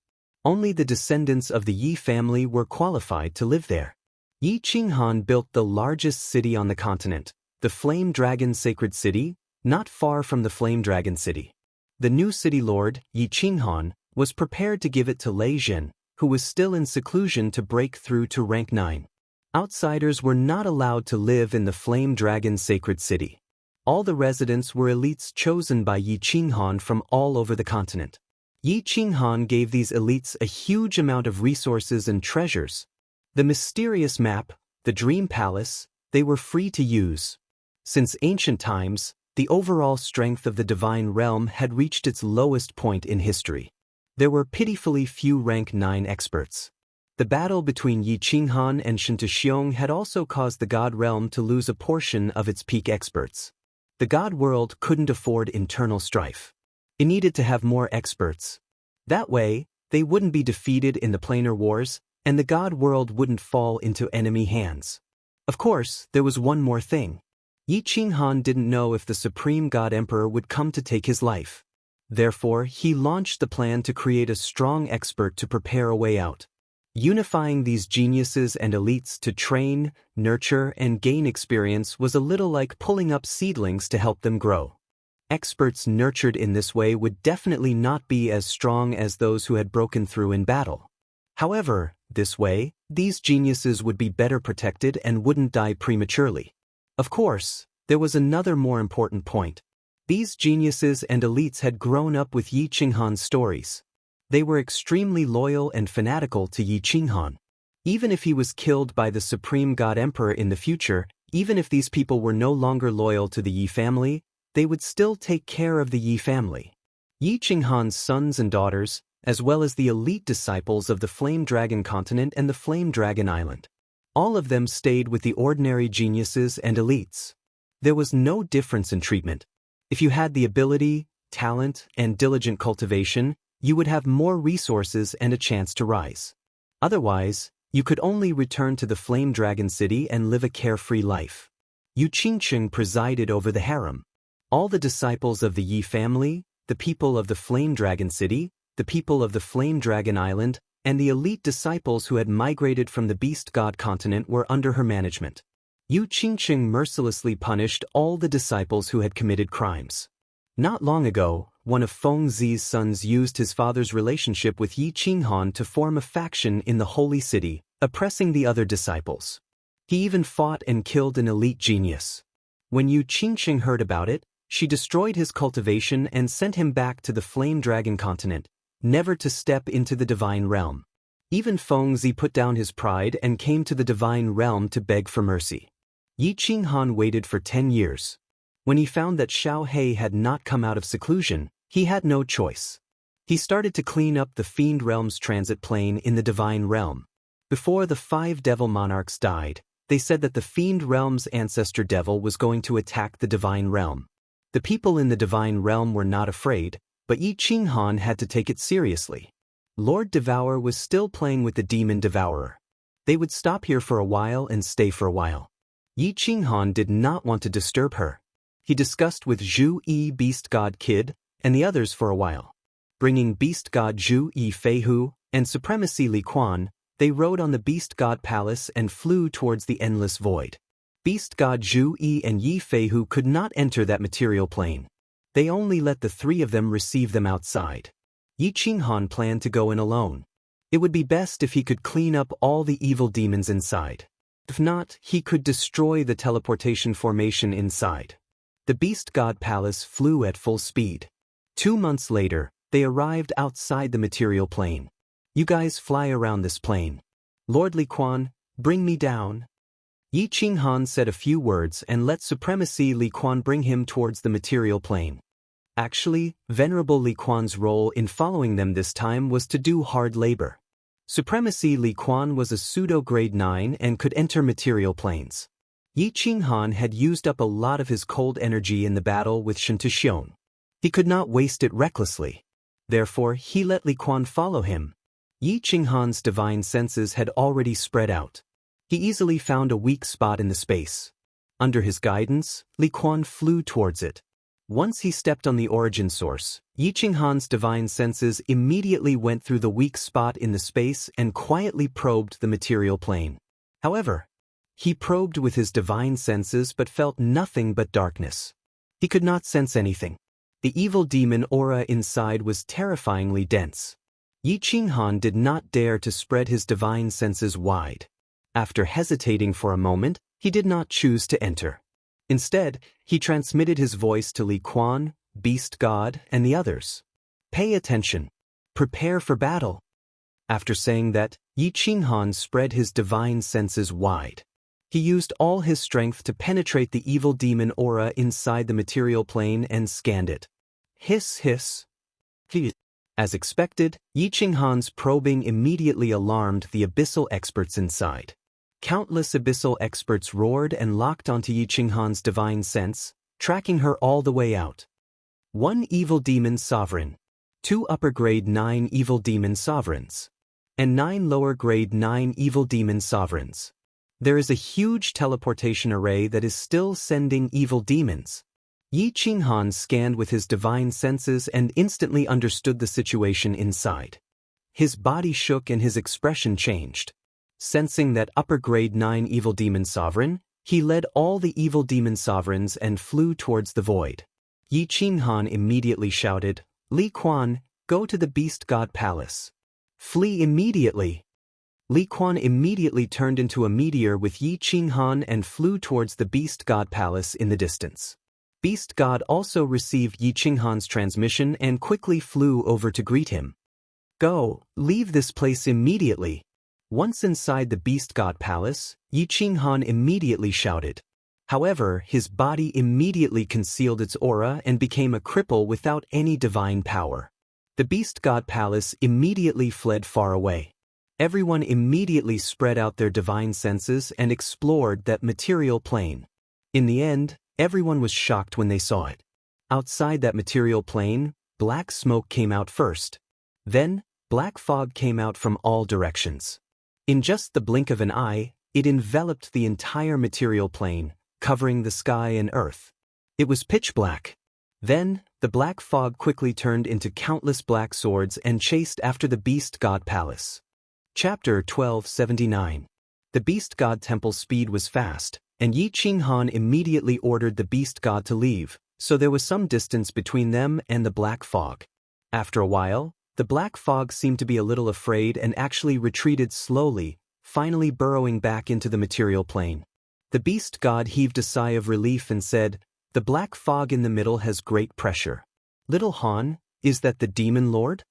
Only the descendants of the Yi family were qualified to live there. Yi Qinghan built the largest city on the continent, the Flame Dragon Sacred City, not far from the Flame Dragon City. The new city lord, Yi Qinghan, was prepared to give it to Lei Zhen, who was still in seclusion, to break through to rank 9. Outsiders were not allowed to live in the Flame Dragon Sacred City. All the residents were elites chosen by Yi Qinghan from all over the continent. Yi Qinghan gave these elites a huge amount of resources and treasures. The mysterious map, the Dream Palace, they were free to use. Since ancient times, the overall strength of the divine realm had reached its lowest point in history. There were pitifully few rank 9 experts. The battle between Yi Qinghan and Xianxia had also caused the God realm to lose a portion of its peak experts. The God world couldn't afford internal strife. It needed to have more experts. That way, they wouldn't be defeated in the planar wars, and the God world wouldn't fall into enemy hands. Of course, there was one more thing. Yi Qinghan didn't know if the Supreme God Emperor would come to take his life. Therefore, he launched the plan to create a strong expert to prepare a way out. Unifying these geniuses and elites to train, nurture, and gain experience was a little like pulling up seedlings to help them grow. Experts nurtured in this way would definitely not be as strong as those who had broken through in battle. However, this way, these geniuses would be better protected and wouldn't die prematurely. Of course, there was another more important point. These geniuses and elites had grown up with Yi Qinghan's stories. They were extremely loyal and fanatical to Yi Qinghan. Even if he was killed by the Supreme God Emperor in the future, even if these people were no longer loyal to the Yi family, they would still take care of the Yi family. Yi Qinghan's sons and daughters, as well as the elite disciples of the Flame Dragon continent and the Flame Dragon Island. All of them stayed with the ordinary geniuses and elites. There was no difference in treatment. If you had the ability, talent, and diligent cultivation, you would have more resources and a chance to rise. Otherwise, you could only return to the Flame Dragon City and live a carefree life. Yu Qingqing presided over the harem. All the disciples of the Yi family, the people of the Flame Dragon City, the people of the Flame Dragon Island, and the elite disciples who had migrated from the Beast God continent were under her management. Yu Qingqing mercilessly punished all the disciples who had committed crimes. Not long ago, one of Feng Zi's sons used his father's relationship with Yi Qinghan to form a faction in the Holy City, oppressing the other disciples. He even fought and killed an elite genius. When Yu Qingqing heard about it, she destroyed his cultivation and sent him back to the Flame Dragon continent, never to step into the divine realm. Even Feng Zi put down his pride and came to the divine realm to beg for mercy. Yi Qinghan waited for 10 years. When he found that Xiao He had not come out of seclusion, he had no choice. He started to clean up the Fiend Realm's transit plane in the Divine Realm. Before the 5 Devil Monarchs died, they said that the Fiend Realm's ancestor devil was going to attack the Divine Realm. The people in the Divine Realm were not afraid, but Yi Qinghan had to take it seriously. Lord Devour was still playing with the Demon Devourer. They would stop here for a while and stay for a while. Yi Qinghan did not want to disturb her. He discussed with Zhu Yi Beast God Kid and the others for a while. Bringing Beast God Zhu Yi Feihu and Supremacy Li Quan, they rode on the Beast God Palace and flew towards the endless void. Beast God Zhu Yi and Yi Feihu could not enter that material plane. They only let the 3 of them receive them outside. Yi Qinghan planned to go in alone. It would be best if he could clean up all the evil demons inside. If not, he could destroy the teleportation formation inside. The Beast God Palace flew at full speed. 2 months later, they arrived outside the material plane. You guys fly around this plane. Lord Li Quan, bring me down. Yi Qinghan said a few words and let Supremacy Li Quan bring him towards the material plane. Actually, Venerable Li Quan's role in following them this time was to do hard labor. Supremacy Li Quan was a pseudo-grade 9 and could enter material planes. Yi Qinghan had used up a lot of his cold energy in the battle with Xianxia. He could not waste it recklessly. Therefore, he let Li Quan follow him. Yi Qinghan's divine senses had already spread out. He easily found a weak spot in the space. Under his guidance, Li Quan flew towards it. Once he stepped on the origin source, Yi Qinghan's divine senses immediately went through the weak spot in the space and quietly probed the material plane. However, he probed with his divine senses but felt nothing but darkness. He could not sense anything. The evil demon aura inside was terrifyingly dense. Yi Qinghan did not dare to spread his divine senses wide. After hesitating for a moment, he did not choose to enter. Instead, he transmitted his voice to Li Quan, Beast God, and the others. Pay attention. Prepare for battle. After saying that, Yi Qinghan spread his divine senses wide. He used all his strength to penetrate the evil demon aura inside the material plane and scanned it. Hiss, hiss. As expected, Yi Qinghan's probing immediately alarmed the abyssal experts inside. Countless abyssal experts roared and locked onto Yi Qinghan's divine sense, tracking her all the way out. 1 evil demon sovereign, 2 upper grade 9 evil demon sovereigns, and 9 lower grade 9 evil demon sovereigns. There is a huge teleportation array that is still sending evil demons. Yi Qinghan scanned with his divine senses and instantly understood the situation inside. His body shook and his expression changed. Sensing that upper grade 9 evil demon sovereign, he led all the evil demon sovereigns and flew towards the void. Yi Qinghan immediately shouted, "Li Quan, go to the Beast God Palace. Flee immediately." Li Quan immediately turned into a meteor with Yi Qinghan and flew towards the Beast God Palace in the distance. Beast God also received Yi Qinghan's transmission and quickly flew over to greet him. "Go, leave this place immediately." Once inside the Beast God Palace, Yi Qinghan immediately shouted. However, his body immediately concealed its aura and became a cripple without any divine power. The Beast God Palace immediately fled far away. Everyone immediately spread out their divine senses and explored that material plane. In the end, everyone was shocked when they saw it. Outside that material plane, black smoke came out first. Then, black fog came out from all directions. In just the blink of an eye, it enveloped the entire material plane, covering the sky and earth. It was pitch black. Then, the black fog quickly turned into countless black swords and chased after the Beast God Palace. Chapter 1279. The Beast God Temple's speed was fast, and Yi Qinghan immediately ordered the Beast God to leave, so there was some distance between them and the black fog. After a while, the black fog seemed to be a little afraid and actually retreated slowly, finally burrowing back into the material plane. The Beast God heaved a sigh of relief and said, "The black fog in the middle has great pressure. Little Han, is that the Demon Lord?"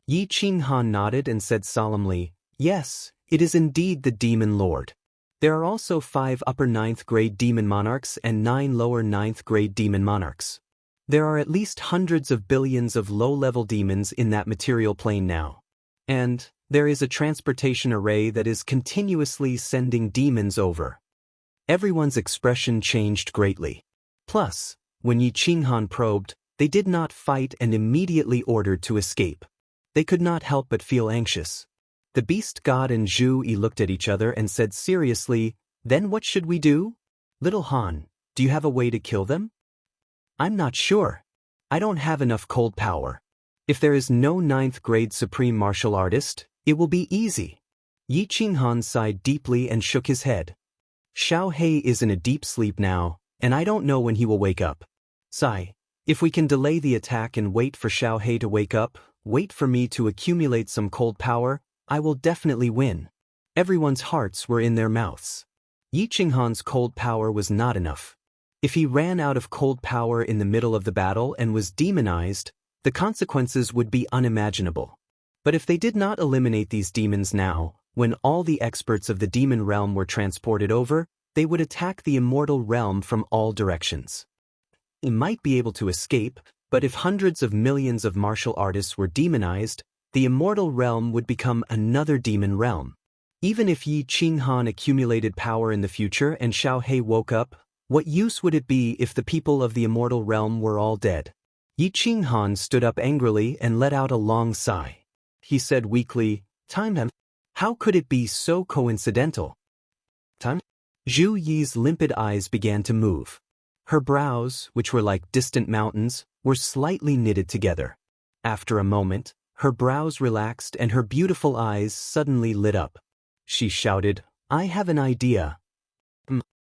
Yi Qinghan nodded and said solemnly, "Yes, it is indeed the Demon Lord. There are also 5 upper 9th grade demon monarchs and 9 lower 9th grade demon monarchs. There are at least hundreds of billions of low-level demons in that material plane now. And there is a transportation array that is continuously sending demons over." Everyone's expression changed greatly. Plus, when Yi Qinghan probed, they did not fight and immediately ordered to escape. They could not help but feel anxious. The Beast God and Zhu Yi looked at each other and said seriously, "Then what should we do? Little Han, do you have a way to kill them?" "I'm not sure. I don't have enough cold power. If there is no 9th grade supreme martial artist, it will be easy." Yi Qinghan sighed deeply and shook his head. "Xiao He is in a deep sleep now, and I don't know when he will wake up. Sai, if we can delay the attack and wait for Xiao He to wake up, wait for me to accumulate some cold power, I will definitely win." Everyone's hearts were in their mouths. Yi Qinghan's cold power was not enough. If he ran out of cold power in the middle of the battle and was demonized, the consequences would be unimaginable. But if they did not eliminate these demons now, when all the experts of the demon realm were transported over, they would attack the immortal realm from all directions. They might be able to escape, but if hundreds of millions of martial artists were demonized, the immortal realm would become another demon realm. Even if Yi Qinghan accumulated power in the future and Xiao He woke up, what use would it be if the people of the immortal realm were all dead? Yi Qinghan stood up angrily and let out a long sigh. He said weakly, "Time. How could it be so coincidental?" "Time?" Zhu Yi's limpid eyes began to move. Her brows, which were like distant mountains, were slightly knitted together. After a moment, her brows relaxed and her beautiful eyes suddenly lit up. She shouted, "I have an idea."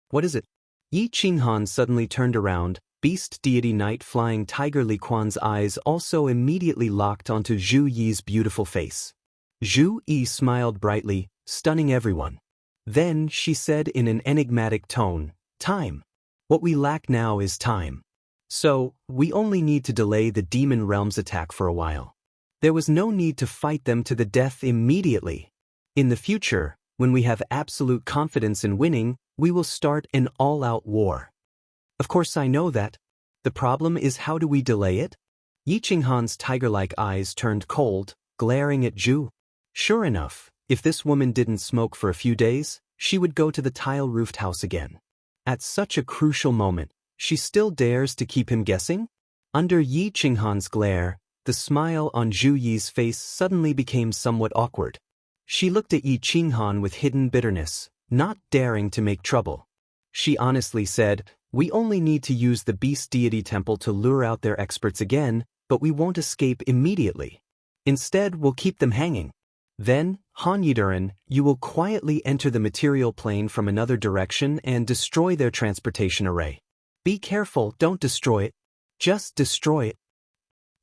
What is it?" Yi Qinghan suddenly turned around. Beast deity Night Flying Tiger Li Quan's eyes also immediately locked onto Zhu Yi's beautiful face. Zhu Yi smiled brightly, stunning everyone. Then she said in an enigmatic tone, "Time. What we lack now is time. So, we only need to delay the demon realm's attack for a while. There was no need to fight them to the death immediately. In the future, when we have absolute confidence in winning, we will start an all-out war." "Of course I know that. The problem is how do we delay it?" Yi Qinghan's tiger-like eyes turned cold, glaring at Zhu. Sure enough, if this woman didn't smoke for a few days, she would go to the tile-roofed house again. At such a crucial moment, she still dares to keep him guessing? Under Yi Qinghan's glare, the smile on Zhu Yi's face suddenly became somewhat awkward. She looked at Yi Qinghan with hidden bitterness, not daring to make trouble. She honestly said, "We only need to use the beast deity temple to lure out their experts again, but we won't escape immediately. Instead, we'll keep them hanging. Then, Han Yiduran, you will quietly enter the material plane from another direction and destroy their transportation array. Be careful, don't destroy it. Just destroy it."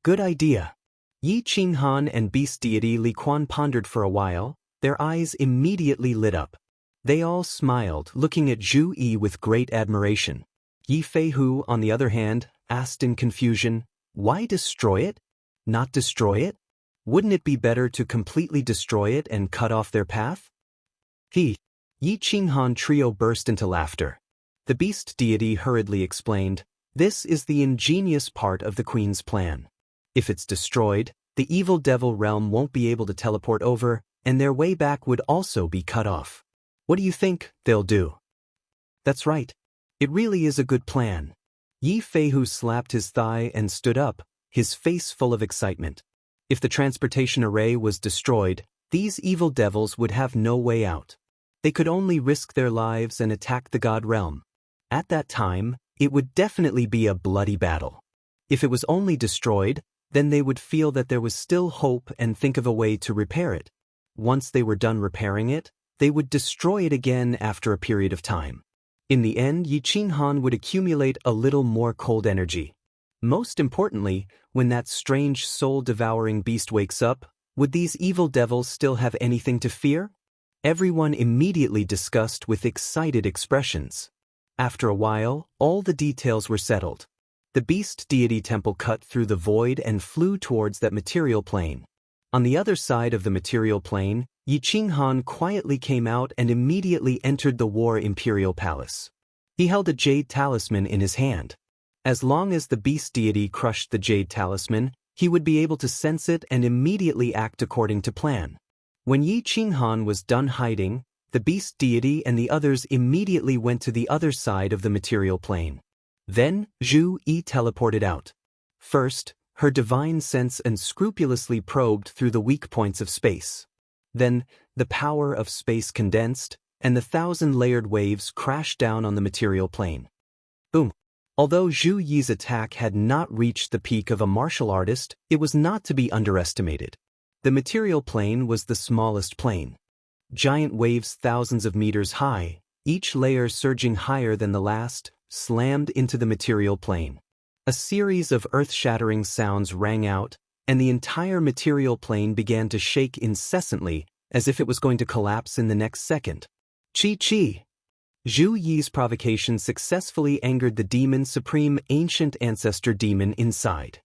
Good idea. Yi Qinghan and beast deity Li Quan pondered for a while, their eyes immediately lit up. They all smiled, looking at Zhu Yi with great admiration. Yi Feihu, on the other hand, asked in confusion, "Why destroy it? Not destroy it? Wouldn't it be better to completely destroy it and cut off their path?" Yi Qinghan trio burst into laughter. The beast deity hurriedly explained, "This is the ingenious part of the queen's plan. If it's destroyed, the evil devil realm won't be able to teleport over, and their way back would also be cut off. What do you think they'll do?" "That's right. It really is a good plan." Yi Feihu slapped his thigh and stood up, his face full of excitement. If the transportation array was destroyed, these evil devils would have no way out. They could only risk their lives and attack the god realm. At that time, it would definitely be a bloody battle. If it was only destroyed, then they would feel that there was still hope and think of a way to repair it. Once they were done repairing it, they would destroy it again after a period of time. In the end, Yi Qinghan would accumulate a little more cold energy. Most importantly, when that strange soul-devouring beast wakes up, would these evil devils still have anything to fear? Everyone immediately discussed with excited expressions. After a while, all the details were settled. The beast deity temple cut through the void and flew towards that material plane. On the other side of the material plane, Yi Qinghan quietly came out and immediately entered the War Imperial Palace. He held a jade talisman in his hand. As long as the beast deity crushed the jade talisman, he would be able to sense it and immediately act according to plan. When Yi Qinghan was done hiding, the beast deity and the others immediately went to the other side of the material plane. Then, Zhu Yi teleported out. First, her divine sense unscrupulously probed through the weak points of space. Then, the power of space condensed, and the 1,000-layered waves crashed down on the material plane. Boom! Although Zhu Yi's attack had not reached the peak of a martial artist, it was not to be underestimated. The material plane was the smallest plane. Giant waves thousands of meters high, each layer surging higher than the last, slammed into the material plane. A series of earth-shattering sounds rang out, and the entire material plane began to shake incessantly, as if it was going to collapse in the next second. Chi! Zhu Yi's provocation successfully angered the demon supreme Ancient Ancestor Demon inside.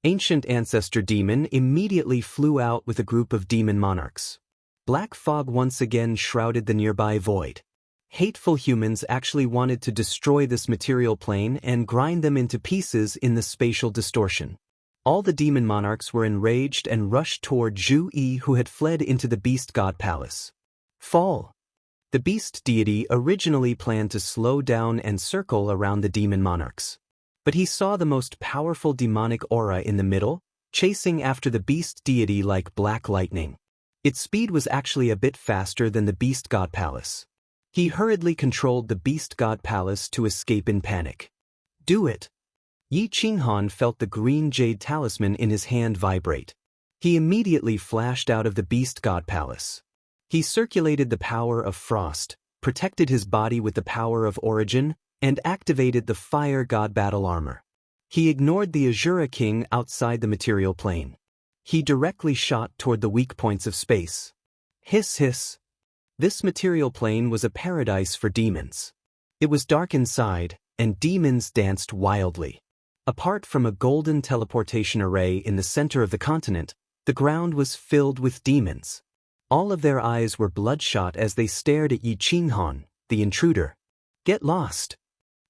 Ancient Ancestor Demon immediately flew out with a group of demon monarchs. Black fog once again shrouded the nearby void. Hateful humans actually wanted to destroy this material plane and grind them into pieces in the spatial distortion. All the demon monarchs were enraged and rushed toward Zhu Yi, who had fled into the beast god palace. Fall. The beast deity originally planned to slow down and circle around the demon monarchs. But he saw the most powerful demonic aura in the middle, chasing after the beast deity like black lightning. Its speed was actually a bit faster than the beast god palace. He hurriedly controlled the beast god palace to escape in panic. Do it! Yi Qinghan felt the green jade talisman in his hand vibrate. He immediately flashed out of the beast god palace. He circulated the power of frost, protected his body with the power of origin, and activated the fire god battle armor. He ignored the Azura King outside the material plane. He directly shot toward the weak points of space. Hiss hiss. This material plane was a paradise for demons. It was dark inside, and demons danced wildly. Apart from a golden teleportation array in the center of the continent, the ground was filled with demons. All of their eyes were bloodshot as they stared at Yi Qinghan, the intruder. Get lost.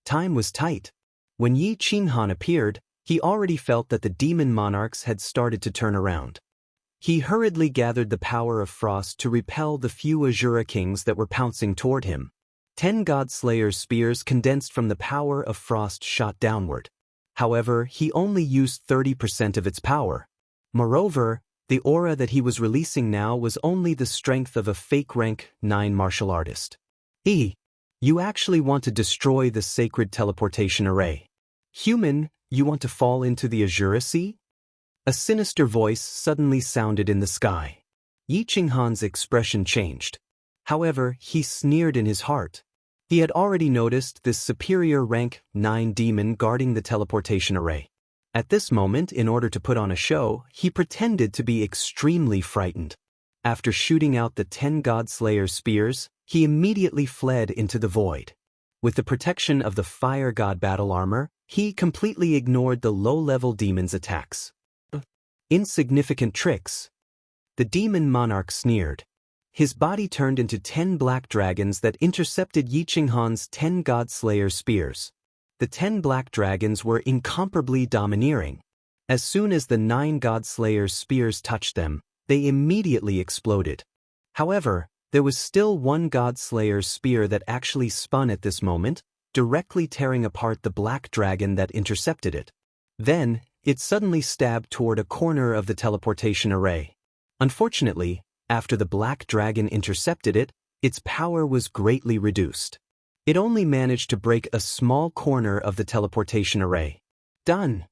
Time was tight. When Yi Qinghan appeared, He already felt that the demon monarchs had started to turn around. He hurriedly gathered the power of frost to repel the few Azura kings that were pouncing toward him. 10 God-Slayer's spears condensed from the power of frost shot downward. However, he only used 30% of its power. Moreover, the aura that he was releasing now was only the strength of a fake rank 9 martial artist. You actually want to destroy the sacred teleportation array. Human, you want to fall into the Azura Sea? A sinister voice suddenly sounded in the sky. Yi Qinghan's expression changed. However, he sneered in his heart. He had already noticed this superior rank 9 demon guarding the teleportation array. At this moment, in order to put on a show, he pretended to be extremely frightened. After shooting out the 10 God-Slayer spears, he immediately fled into the void. With the protection of the Fire God battle armor, he completely ignored the low-level demon's attacks. Insignificant tricks. The demon monarch sneered. His body turned into 10 black dragons that intercepted Yi Qinghan's 10 God-Slayer spears. The 10 black dragons were incomparably domineering. As soon as the 9 God-Slayer spears touched them, they immediately exploded. However, there was still one God-Slayer spear that actually spun at this moment, directly tearing apart the black dragon that intercepted it. Then, it suddenly stabbed toward a corner of the teleportation array. Unfortunately, after the black dragon intercepted it, its power was greatly reduced. It only managed to break a small corner of the teleportation array. Done.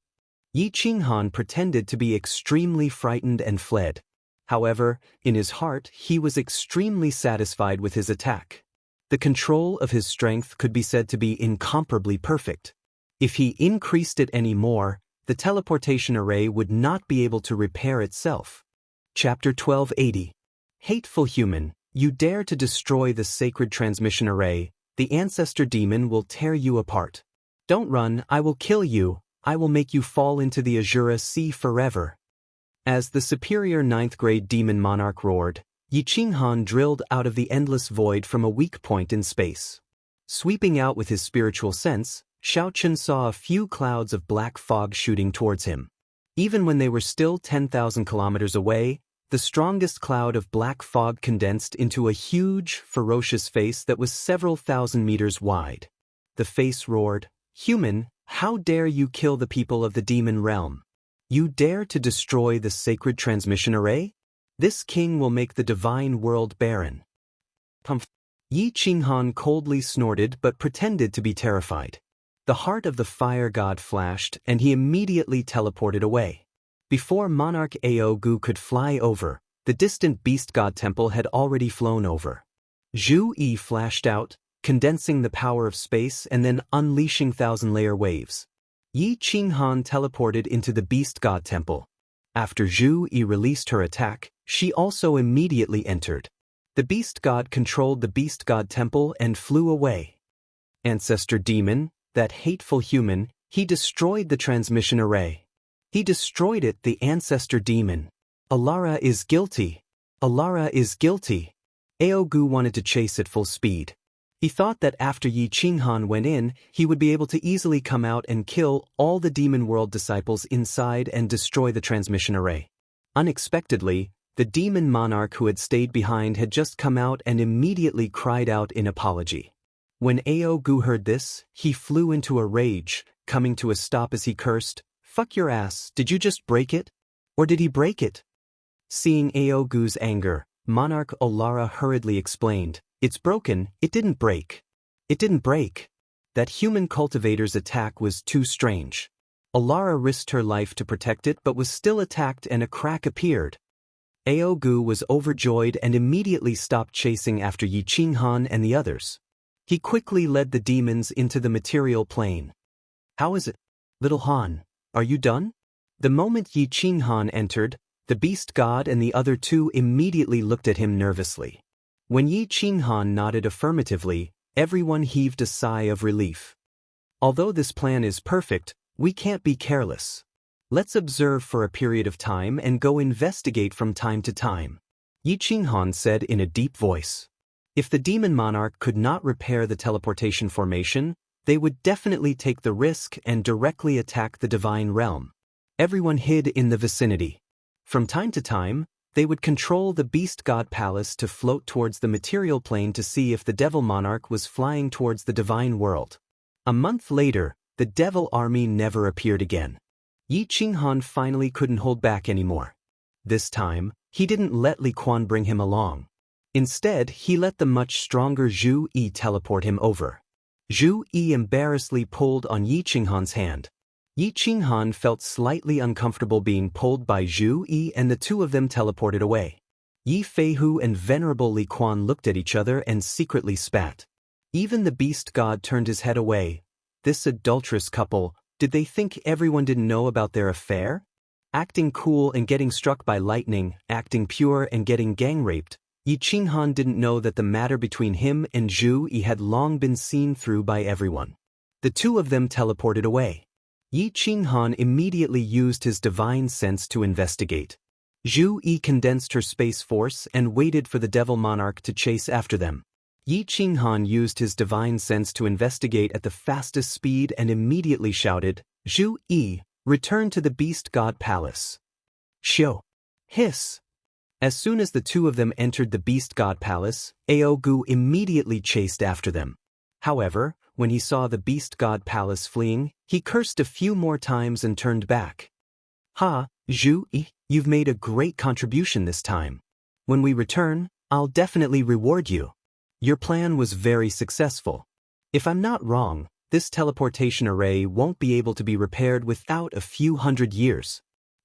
Yi Qinghan pretended to be extremely frightened and fled. However, in his heart, he was extremely satisfied with his attack. The control of his strength could be said to be incomparably perfect. If he increased it any more, the teleportation array would not be able to repair itself. Chapter 1280. Hateful human, you dare to destroy the sacred transmission array, the ancestor demon will tear you apart. Don't run, I will kill you, I will make you fall into the Azura Sea forever. As the superior 9th grade demon monarch roared, Yi Qinghan drilled out of the endless void from a weak point in space. Sweeping out with his spiritual sense, Xiaochen saw a few clouds of black fog shooting towards him. Even when they were still 10,000 kilometers away, the strongest cloud of black fog condensed into a huge, ferocious face that was several thousand meters wide. The face roared, "Human, how dare you kill the people of the demon realm? You dare to destroy the sacred transmission array? This king will make the divine world barren." Yi Qinghan coldly snorted but pretended to be terrified. The heart of the fire god flashed and he immediately teleported away. Before Monarch Ao Gu could fly over, the distant beast god temple had already flown over. Zhu Yi flashed out, condensing the power of space and then unleashing thousand-layer waves. Yi Qinghan teleported into the beast god temple. After Zhu Yi released her attack, she also immediately entered. The beast god controlled the beast god temple and flew away. Ancestor demon, that hateful human, he destroyed the transmission array. He destroyed it, the ancestor demon. Alara is guilty. Alara is guilty. Ao Gu wanted to chase at full speed. He thought that after Yi Qinghan went in, he would be able to easily come out and kill all the demon world disciples inside and destroy the transmission array. Unexpectedly, the demon monarch who had stayed behind had just come out and immediately cried out in apology. When Ao Gu heard this, he flew into a rage, coming to a stop as he cursed, "Fuck your ass, did you just break it? Or did he break it?" Seeing Ao Gu's anger, Monarch Olara hurriedly explained, "It's broken, it didn't break. It didn't break." That human cultivator's attack was too strange. Olara risked her life to protect it but was still attacked and a crack appeared. Ao Gu was overjoyed and immediately stopped chasing after Yi Qinghan and the others. He quickly led the demons into the material plane. "How is it? Little Han, are you done?" The moment Yi Qinghan entered, the beast god and the other two immediately looked at him nervously. When Yi Qinghan nodded affirmatively, everyone heaved a sigh of relief. Although this plan is perfect, we can't be careless. Let's observe for a period of time and go investigate from time to time, Yi Qinghan said in a deep voice. If the demon monarch could not repair the teleportation formation, they would definitely take the risk and directly attack the divine realm. Everyone hid in the vicinity. From time to time, they would control the beast god palace to float towards the material plane to see if the devil monarch was flying towards the divine world. A month later, the devil army never appeared again. Yi Qinghan finally couldn't hold back anymore. This time, he didn't let Li Quan bring him along. Instead, he let the much stronger Zhu Yi teleport him over. Zhu Yi embarrassedly pulled on Yi Qinghan's hand. Yi Qinghan felt slightly uncomfortable being pulled by Zhu Yi, and the two of them teleported away. Yi Feihu and Venerable Li Quan looked at each other and secretly spat. Even the beast god turned his head away. This adulterous couple, did they think everyone didn't know about their affair? Acting cool and getting struck by lightning, acting pure and getting gang-raped, Yi Qinghan didn't know that the matter between him and Zhu Yi had long been seen through by everyone. The two of them teleported away. Yi Qinghan immediately used his divine sense to investigate. Zhu Yi condensed her space force and waited for the devil monarch to chase after them. Yi Qinghan used his divine sense to investigate at the fastest speed and immediately shouted, "Zhu Yi, return to the beast god palace." Shio. Hiss. As soon as the two of them entered the beast god palace, Aogu immediately chased after them. However, when he saw the beast god palace fleeing, he cursed a few more times and turned back. "Ha, Zhu Yi, you've made a great contribution this time. When we return, I'll definitely reward you. Your plan was very successful. If I'm not wrong, this teleportation array won't be able to be repaired without a few hundred years."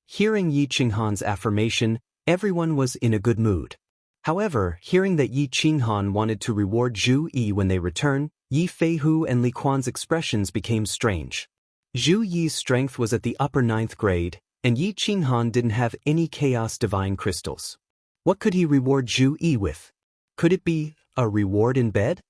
Hearing Yi Qinghan's affirmation, everyone was in a good mood. However, hearing that Yi Qinghan wanted to reward Zhu Yi when they return, Yi Feihu and Li Quan's expressions became strange. Zhu Yi's strength was at the upper 9th grade, and Yi Qinghan didn't have any chaos divine crystals. What could he reward Zhu Yi with? Could it be a reward in bed?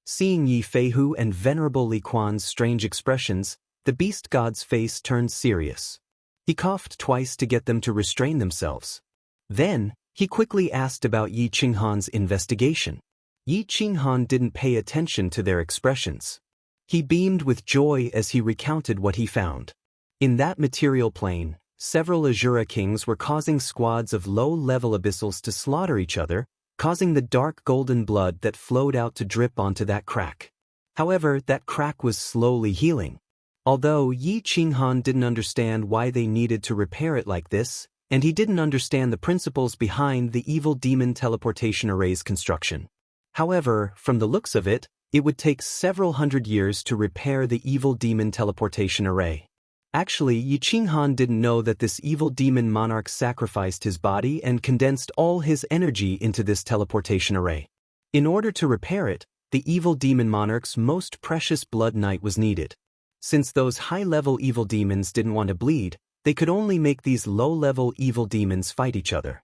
Seeing Yi Feihu and Venerable Li Quan's strange expressions, the beast god's face turned serious. He coughed twice to get them to restrain themselves. Then, he quickly asked about Yi Qinghan's investigation. Yi Qinghan didn't pay attention to their expressions. He beamed with joy as he recounted what he found. In that material plane, several Azura kings were causing squads of low-level abyssals to slaughter each other, causing the dark golden blood that flowed out to drip onto that crack. However, that crack was slowly healing. Although Yi Qinghan didn't understand why they needed to repair it like this, and he didn't understand the principles behind the evil demon teleportation array's construction. However, from the looks of it, it would take several hundred years to repair the evil demon teleportation array. Actually, Yi Qinghan didn't know that this evil demon monarch sacrificed his body and condensed all his energy into this teleportation array. In order to repair it, the evil demon monarch's most precious blood knight was needed. Since those high-level evil demons didn't want to bleed, they could only make these low-level evil demons fight each other.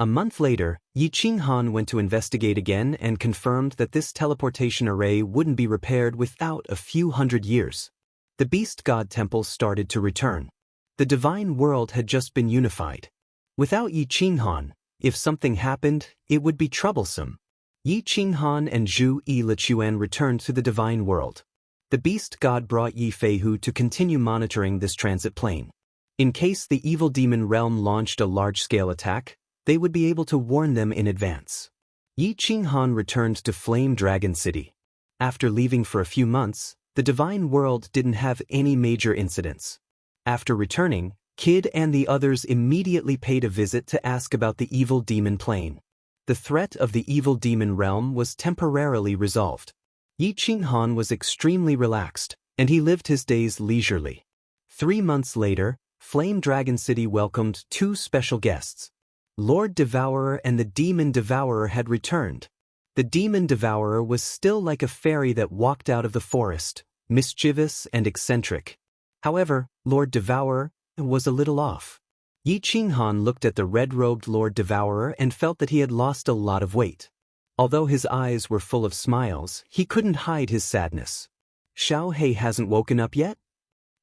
A month later, Yi Qinghan went to investigate again and confirmed that this teleportation array wouldn't be repaired without a few hundred years. The beast god temple started to return. The divine world had just been unified. Without Yi Qinghan, if something happened, it would be troublesome. Yi Qinghan and Zhu Yi Lichuan returned to the divine world. The beast god brought Yi Feihu to continue monitoring this transit plane. In case the evil demon realm launched a large-scale attack, they would be able to warn them in advance. Yi Qinghan returned to Flame Dragon City. After leaving for a few months, the divine world didn't have any major incidents. After returning, Kid and the others immediately paid a visit to ask about the evil demon plane. The threat of the evil demon realm was temporarily resolved. Yi Qinghan was extremely relaxed, and he lived his days leisurely. 3 months later, Flame Dragon City welcomed 2 special guests. Lord Devourer and the Demon Devourer had returned. The Demon Devourer was still like a fairy that walked out of the forest, mischievous and eccentric. However, Lord Devourer was a little off. Yi Qinghan looked at the red-robed Lord Devourer and felt that he had lost a lot of weight. Although his eyes were full of smiles, he couldn't hide his sadness. Xiao Hei hasn't woken up yet?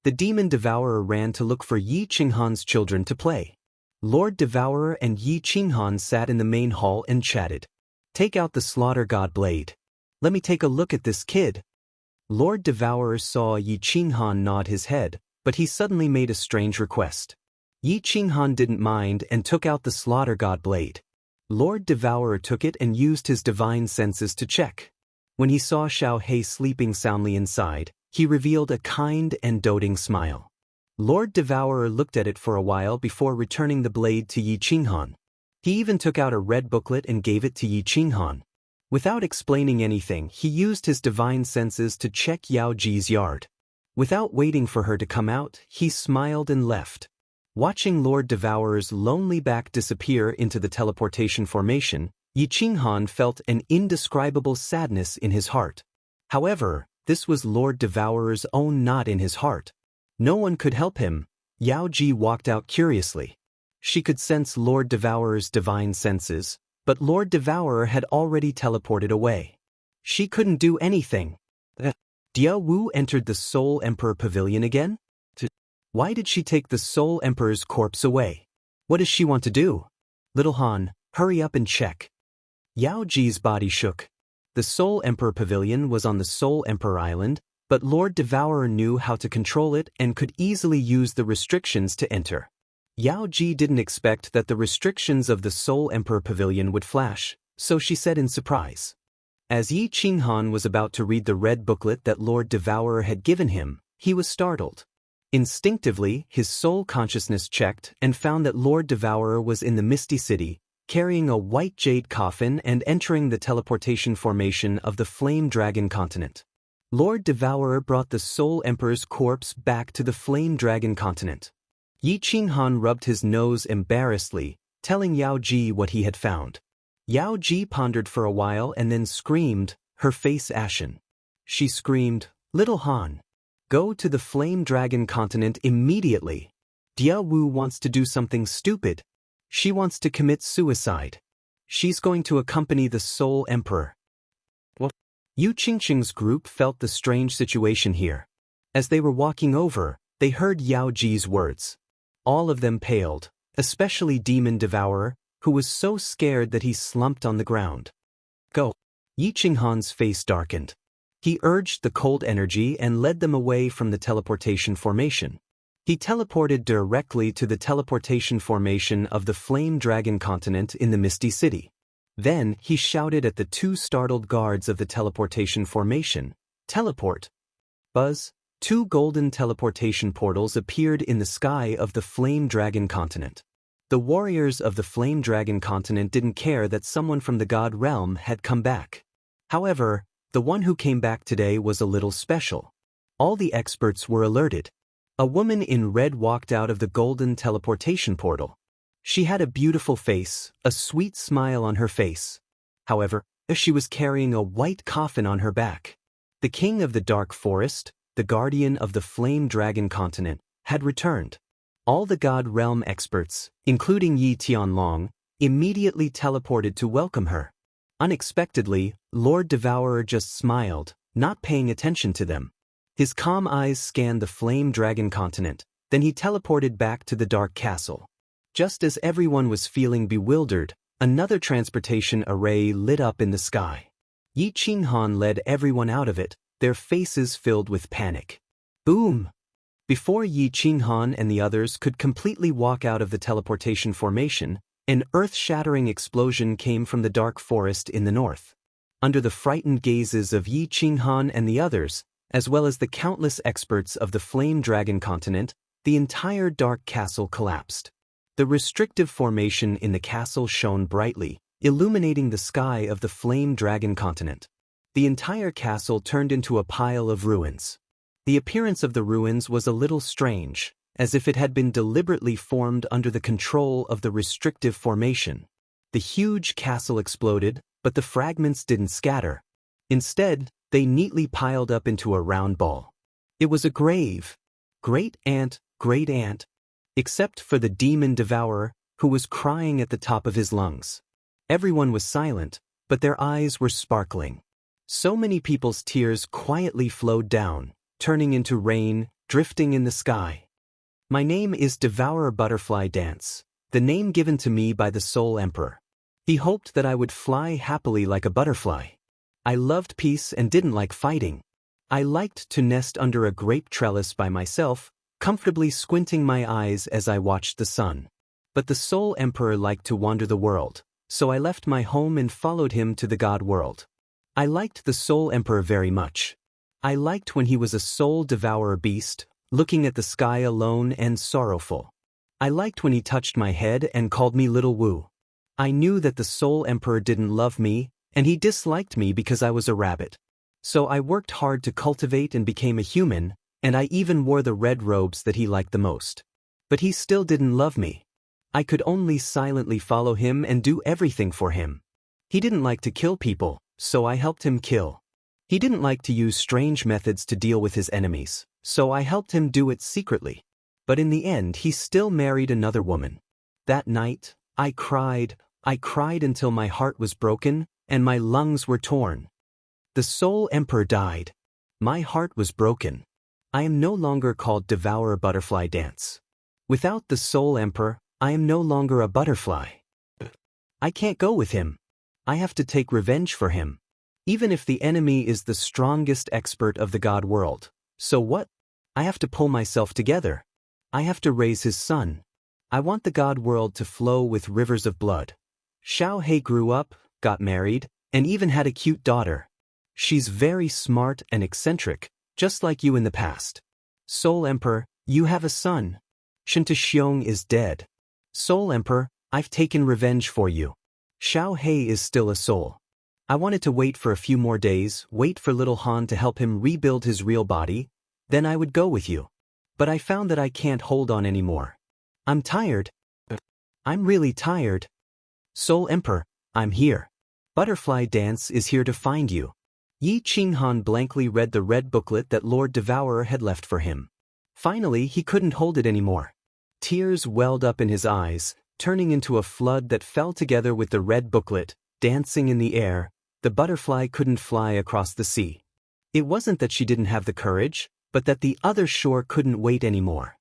The Demon Devourer ran to look for Yi Qinghan's children to play. Lord Devourer and Yi Qinghan sat in the main hall and chatted. "Take out the Slaughter God Blade. Let me take a look at this kid." Lord Devourer saw Yi Qinghan nod his head, but he suddenly made a strange request. Yi Qinghan didn't mind and took out the slaughter god blade. Lord Devourer took it and used his divine senses to check. When he saw Xiao He sleeping soundly inside, he revealed a kind and doting smile. Lord Devourer looked at it for a while before returning the blade to Yi Qinghan. He even took out a red booklet and gave it to Yi Qinghan. Without explaining anything, he used his divine senses to check Yao Ji's yard. Without waiting for her to come out, he smiled and left. Watching Lord Devourer's lonely back disappear into the teleportation formation, Yi Qinghan felt an indescribable sadness in his heart. However, this was Lord Devourer's own knot in his heart. No one could help him. Yao Ji walked out curiously. She could sense Lord Devourer's divine senses, but Lord Devourer had already teleported away. She couldn't do anything. Dia Wu entered the Soul Emperor Pavilion again? Why did she take the Soul Emperor's corpse away? What does she want to do? Little Han, hurry up and check. Yao Ji's body shook. The Soul Emperor Pavilion was on the Soul Emperor Island, but Lord Devourer knew how to control it and could easily use the restrictions to enter. Yao Ji didn't expect that the restrictions of the Soul Emperor Pavilion would flash, so she said in surprise. As Yi Qinghan was about to read the red booklet that Lord Devourer had given him, he was startled. Instinctively, his soul consciousness checked and found that Lord Devourer was in the Misty City, carrying a white jade coffin and entering the teleportation formation of the Flame Dragon continent. Lord Devourer brought the Soul Emperor's corpse back to the Flame Dragon continent. Yi Qinghan rubbed his nose embarrassedly, telling Yao Ji what he had found. Yao Ji pondered for a while and then screamed, her face ashen. She screamed, "Little Han! Go to the Flame Dragon continent immediately. Dia Wu wants to do something stupid. She wants to commit suicide. She's going to accompany the Soul Emperor." What? Yu Qingqing's group felt the strange situation here. As they were walking over, they heard Yao Ji's words. All of them paled, especially Demon Devourer, who was so scared that he slumped on the ground. Go. Yi Qinghan's face darkened. He urged the cold energy and led them away from the teleportation formation. He teleported directly to the teleportation formation of the Flame Dragon continent in the Misty City. Then he shouted at the two startled guards of the teleportation formation, "Teleport!" Buzz, two golden teleportation portals appeared in the sky of the Flame Dragon continent. The warriors of the Flame Dragon continent didn't care that someone from the God realm had come back. However, the one who came back today was a little special. All the experts were alerted. A woman in red walked out of the golden teleportation portal. She had a beautiful face, a sweet smile on her face. However, she was carrying a white coffin on her back. The king of the dark forest, the guardian of the Flame Dragon continent, had returned. All the God realm experts, including Yi Tianlong, immediately teleported to welcome her. Unexpectedly, Lord Devourer just smiled, not paying attention to them. His calm eyes scanned the Flame Dragon continent, then he teleported back to the Dark Castle. Just as everyone was feeling bewildered, another transportation array lit up in the sky. Yi Qinghan led everyone out of it, their faces filled with panic. Boom! Before Yi Qinghan and the others could completely walk out of the teleportation formation, an earth-shattering explosion came from the dark forest in the north. Under the frightened gazes of Yi Qinghan and the others, as well as the countless experts of the Flame Dragon continent, the entire dark castle collapsed. The restrictive formation in the castle shone brightly, illuminating the sky of the Flame Dragon continent. The entire castle turned into a pile of ruins. The appearance of the ruins was a little strange, as if it had been deliberately formed under the control of the restrictive formation. The huge castle exploded, but the fragments didn't scatter. Instead, they neatly piled up into a round ball. It was a grave. Great aunt, except for the demon devourer, who was crying at the top of his lungs. Everyone was silent, but their eyes were sparkling. So many people's tears quietly flowed down, turning into rain, drifting in the sky. My name is Devourer Butterfly Dance, the name given to me by the Soul Emperor. He hoped that I would fly happily like a butterfly. I loved peace and didn't like fighting. I liked to nest under a grape trellis by myself, comfortably squinting my eyes as I watched the sun. But the Soul Emperor liked to wander the world, so I left my home and followed him to the God world. I liked the Soul Emperor very much. I liked when he was a soul devourer beast, looking at the sky alone and sorrowful. I liked when he touched my head and called me Little Wu. I knew that the Soul Emperor didn't love me, and he disliked me because I was a rabbit. So I worked hard to cultivate and became a human, and I even wore the red robes that he liked the most. But he still didn't love me. I could only silently follow him and do everything for him. He didn't like to kill people, so I helped him kill. He didn't like to use strange methods to deal with his enemies, so I helped him do it secretly. But in the end he still married another woman. That night, I cried until my heart was broken, and my lungs were torn. The Soul Emperor died. My heart was broken. I am no longer called Devourer Butterfly Dance. Without the Soul Emperor, I am no longer a butterfly. I can't go with him. I have to take revenge for him. Even if the enemy is the strongest expert of the God world. So what? I have to pull myself together. I have to raise his son. I want the God world to flow with rivers of blood. Xiaohei grew up, got married, and even had a cute daughter. She's very smart and eccentric, just like you in the past. Soul Emperor, you have a son. Xianxia is dead. Soul Emperor, I've taken revenge for you. Xiaohei is still a soul. I wanted to wait for a few more days, wait for little Han to help him rebuild his real body, then I would go with you. But I found that I can't hold on anymore. I'm tired. I'm really tired. Soul Emperor, I'm here. Butterfly Dance is here to find you. Yi Qinghan blankly read the red booklet that Lord Devourer had left for him. Finally, he couldn't hold it anymore. Tears welled up in his eyes, turning into a flood that fell together with the red booklet, dancing in the air. The butterfly couldn't fly across the sea. It wasn't that she didn't have the courage, but that the other shore couldn't wait anymore.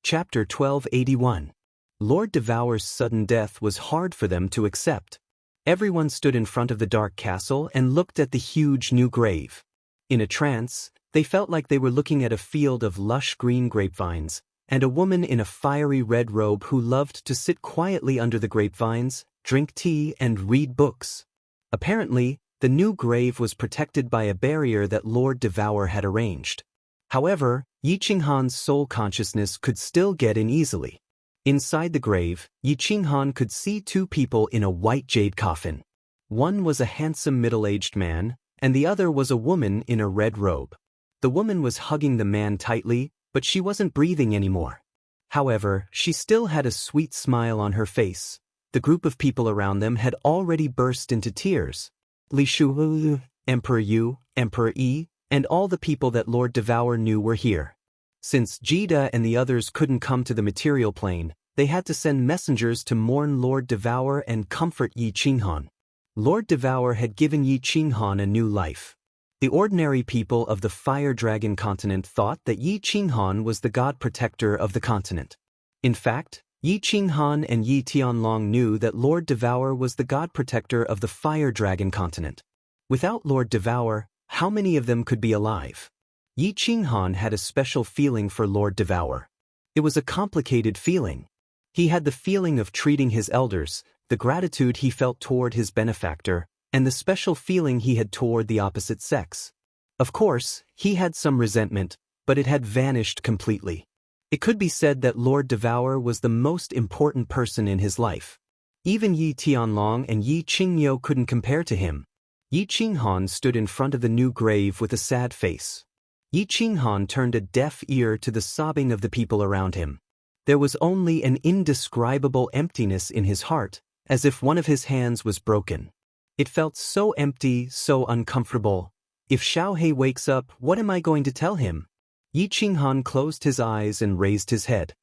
Chapter 1281. Lord Devourer's sudden death was hard for them to accept. Everyone stood in front of the dark castle and looked at the huge new grave. In a trance, they felt like they were looking at a field of lush green grapevines, and a woman in a fiery red robe who loved to sit quietly under the grapevines, drink tea and read books. Apparently, the new grave was protected by a barrier that Lord Devourer had arranged. However, Yi Qinghan's soul consciousness could still get in easily. Inside the grave, Yi Qinghan could see two people in a white jade coffin. One was a handsome middle-aged man, and the other was a woman in a red robe. The woman was hugging the man tightly, but she wasn't breathing anymore. However, she still had a sweet smile on her face. The group of people around them had already burst into tears. Li Shu, Emperor Yu, Emperor Yi, and all the people that Lord Devourer knew were here. Since Jida and the others couldn't come to the material plane, they had to send messengers to mourn Lord Devourer and comfort Yi Qinghan. Lord Devourer had given Yi Qinghan a new life. The ordinary people of the Fire Dragon continent thought that Yi Qinghan was the god protector of the continent. In fact, Yi Qinghan and Yi Tianlong knew that Lord Devourer was the god protector of the Fire Dragon continent. Without Lord Devourer, how many of them could be alive? Yi Qinghan had a special feeling for Lord Devourer. It was a complicated feeling. He had the feeling of treating his elders, the gratitude he felt toward his benefactor, and the special feeling he had toward the opposite sex. Of course, he had some resentment, but it had vanished completely. It could be said that Lord Devourer was the most important person in his life. Even Yi Tianlong and Yi Qingyo couldn't compare to him. Yi Qinghan stood in front of the new grave with a sad face. Yi Qinghan turned a deaf ear to the sobbing of the people around him. There was only an indescribable emptiness in his heart, as if one of his hands was broken. It felt so empty, so uncomfortable. If Xiaohei wakes up, what am I going to tell him? Yi Qinghan closed his eyes and raised his head.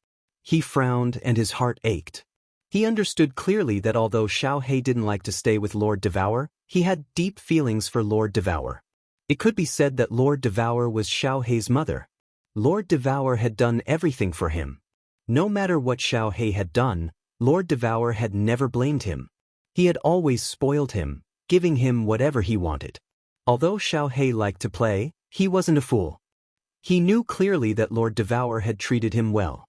He frowned and his heart ached. He understood clearly that although Xiaohei didn't like to stay with Lord Devourer, he had deep feelings for Lord Devourer. It could be said that Lord Devourer was Xiaohei's mother. Lord Devourer had done everything for him. No matter what Xiaohei had done, Lord Devourer had never blamed him. He had always spoiled him, giving him whatever he wanted. Although Xiaohei liked to play, he wasn't a fool. He knew clearly that Lord Devour had treated him well.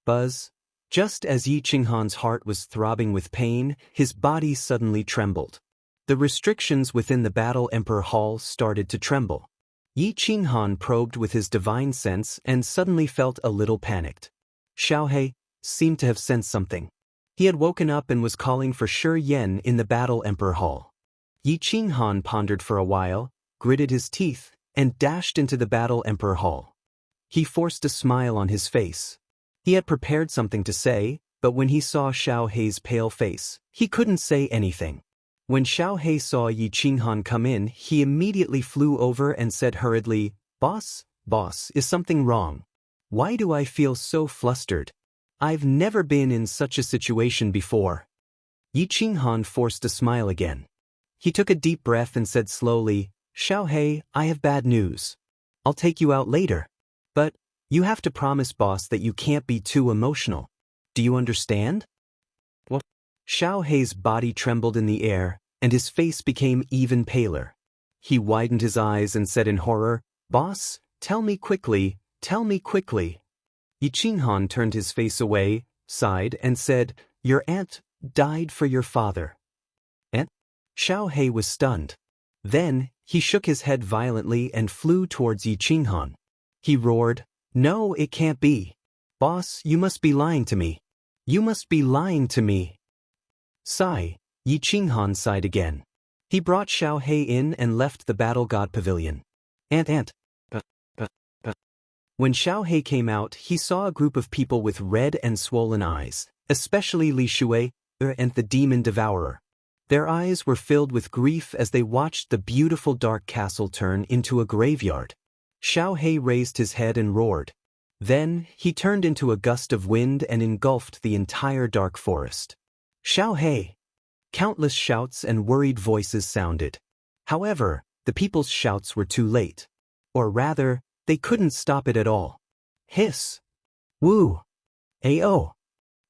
Buzz, just as Yi Qinghan's heart was throbbing with pain, his body suddenly trembled. The restrictions within the Battle Emperor Hall started to tremble. Yi Qinghan probed with his divine sense and suddenly felt a little panicked. Xiaohei seemed to have sensed something. He had woken up and was calling for Shi Yan in the Battle Emperor Hall. Yi Qinghan pondered for a while, gritted his teeth, and dashed into the Battle Emperor Hall. He forced a smile on his face. He had prepared something to say, but when he saw Xiaohei's pale face, he couldn't say anything. When Xiaohei saw Yi Qinghan come in, he immediately flew over and said hurriedly, Boss, is something wrong? Why do I feel so flustered? I've never been in such a situation before. Yi Qinghan forced a smile again. He took a deep breath and said slowly, Xiaohei, I have bad news. I'll take you out later. But you have to promise, boss, that you can't be too emotional. Do you understand? What? Xiaohei's body trembled in the air, and his face became even paler. He widened his eyes and said in horror, Boss, tell me quickly, tell me quickly. Yi Qinghan turned his face away, sighed, and said, Your aunt died for your father. Aunt? Xiaohei was stunned. Then, he shook his head violently and flew towards Yi Qinghan. He roared, No, it can't be. Boss, you must be lying to me. You must be lying to me. Sigh, Yi Qinghan sighed again. He brought Xiaohei in and left the Battle God Pavilion. Aunt. When Xiaohei came out, he saw a group of people with red and swollen eyes, especially Li Shui and the Demon Devourer. Their eyes were filled with grief as they watched the beautiful dark castle turn into a graveyard. Xiaohei raised his head and roared. Then, he turned into a gust of wind and engulfed the entire dark forest. Xiaohei! Countless shouts and worried voices sounded. However, the people's shouts were too late. Or rather, they couldn't stop it at all. Hiss! Woo! Ayo!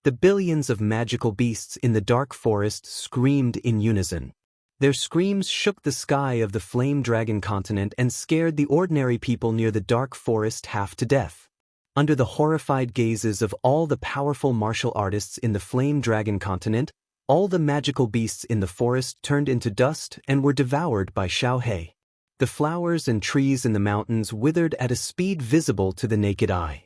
The billions of magical beasts in the dark forest screamed in unison. Their screams shook the sky of the Flame Dragon continent and scared the ordinary people near the dark forest half to death. Under the horrified gazes of all the powerful martial artists in the Flame Dragon continent, all the magical beasts in the forest turned into dust and were devoured by Xiaohei. The flowers and trees in the mountains withered at a speed visible to the naked eye.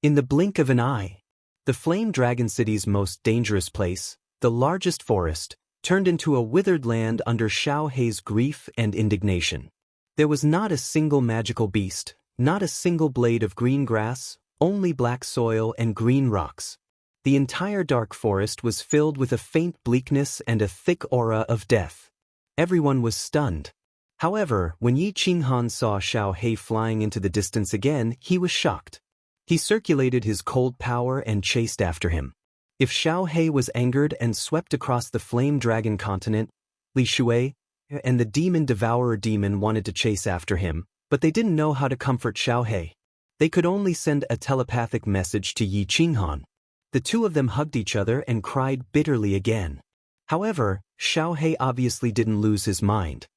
In the blink of an eye, the Flame Dragon City's most dangerous place, the largest forest, turned into a withered land under Xiaohei's grief and indignation. There was not a single magical beast, not a single blade of green grass, only black soil and green rocks. The entire dark forest was filled with a faint bleakness and a thick aura of death. Everyone was stunned. However, when Yi Qinghan saw Xiaohei flying into the distance again, he was shocked. He circulated his cold power and chased after him. If Xiaohei was angered and swept across the Flame Dragon continent, Li Shui and the Demon Devourer demon wanted to chase after him, but they didn't know how to comfort Xiaohei. They could only send a telepathic message to Yi Qinghan. The two of them hugged each other and cried bitterly again. However, Xiaohei obviously didn't lose his mind.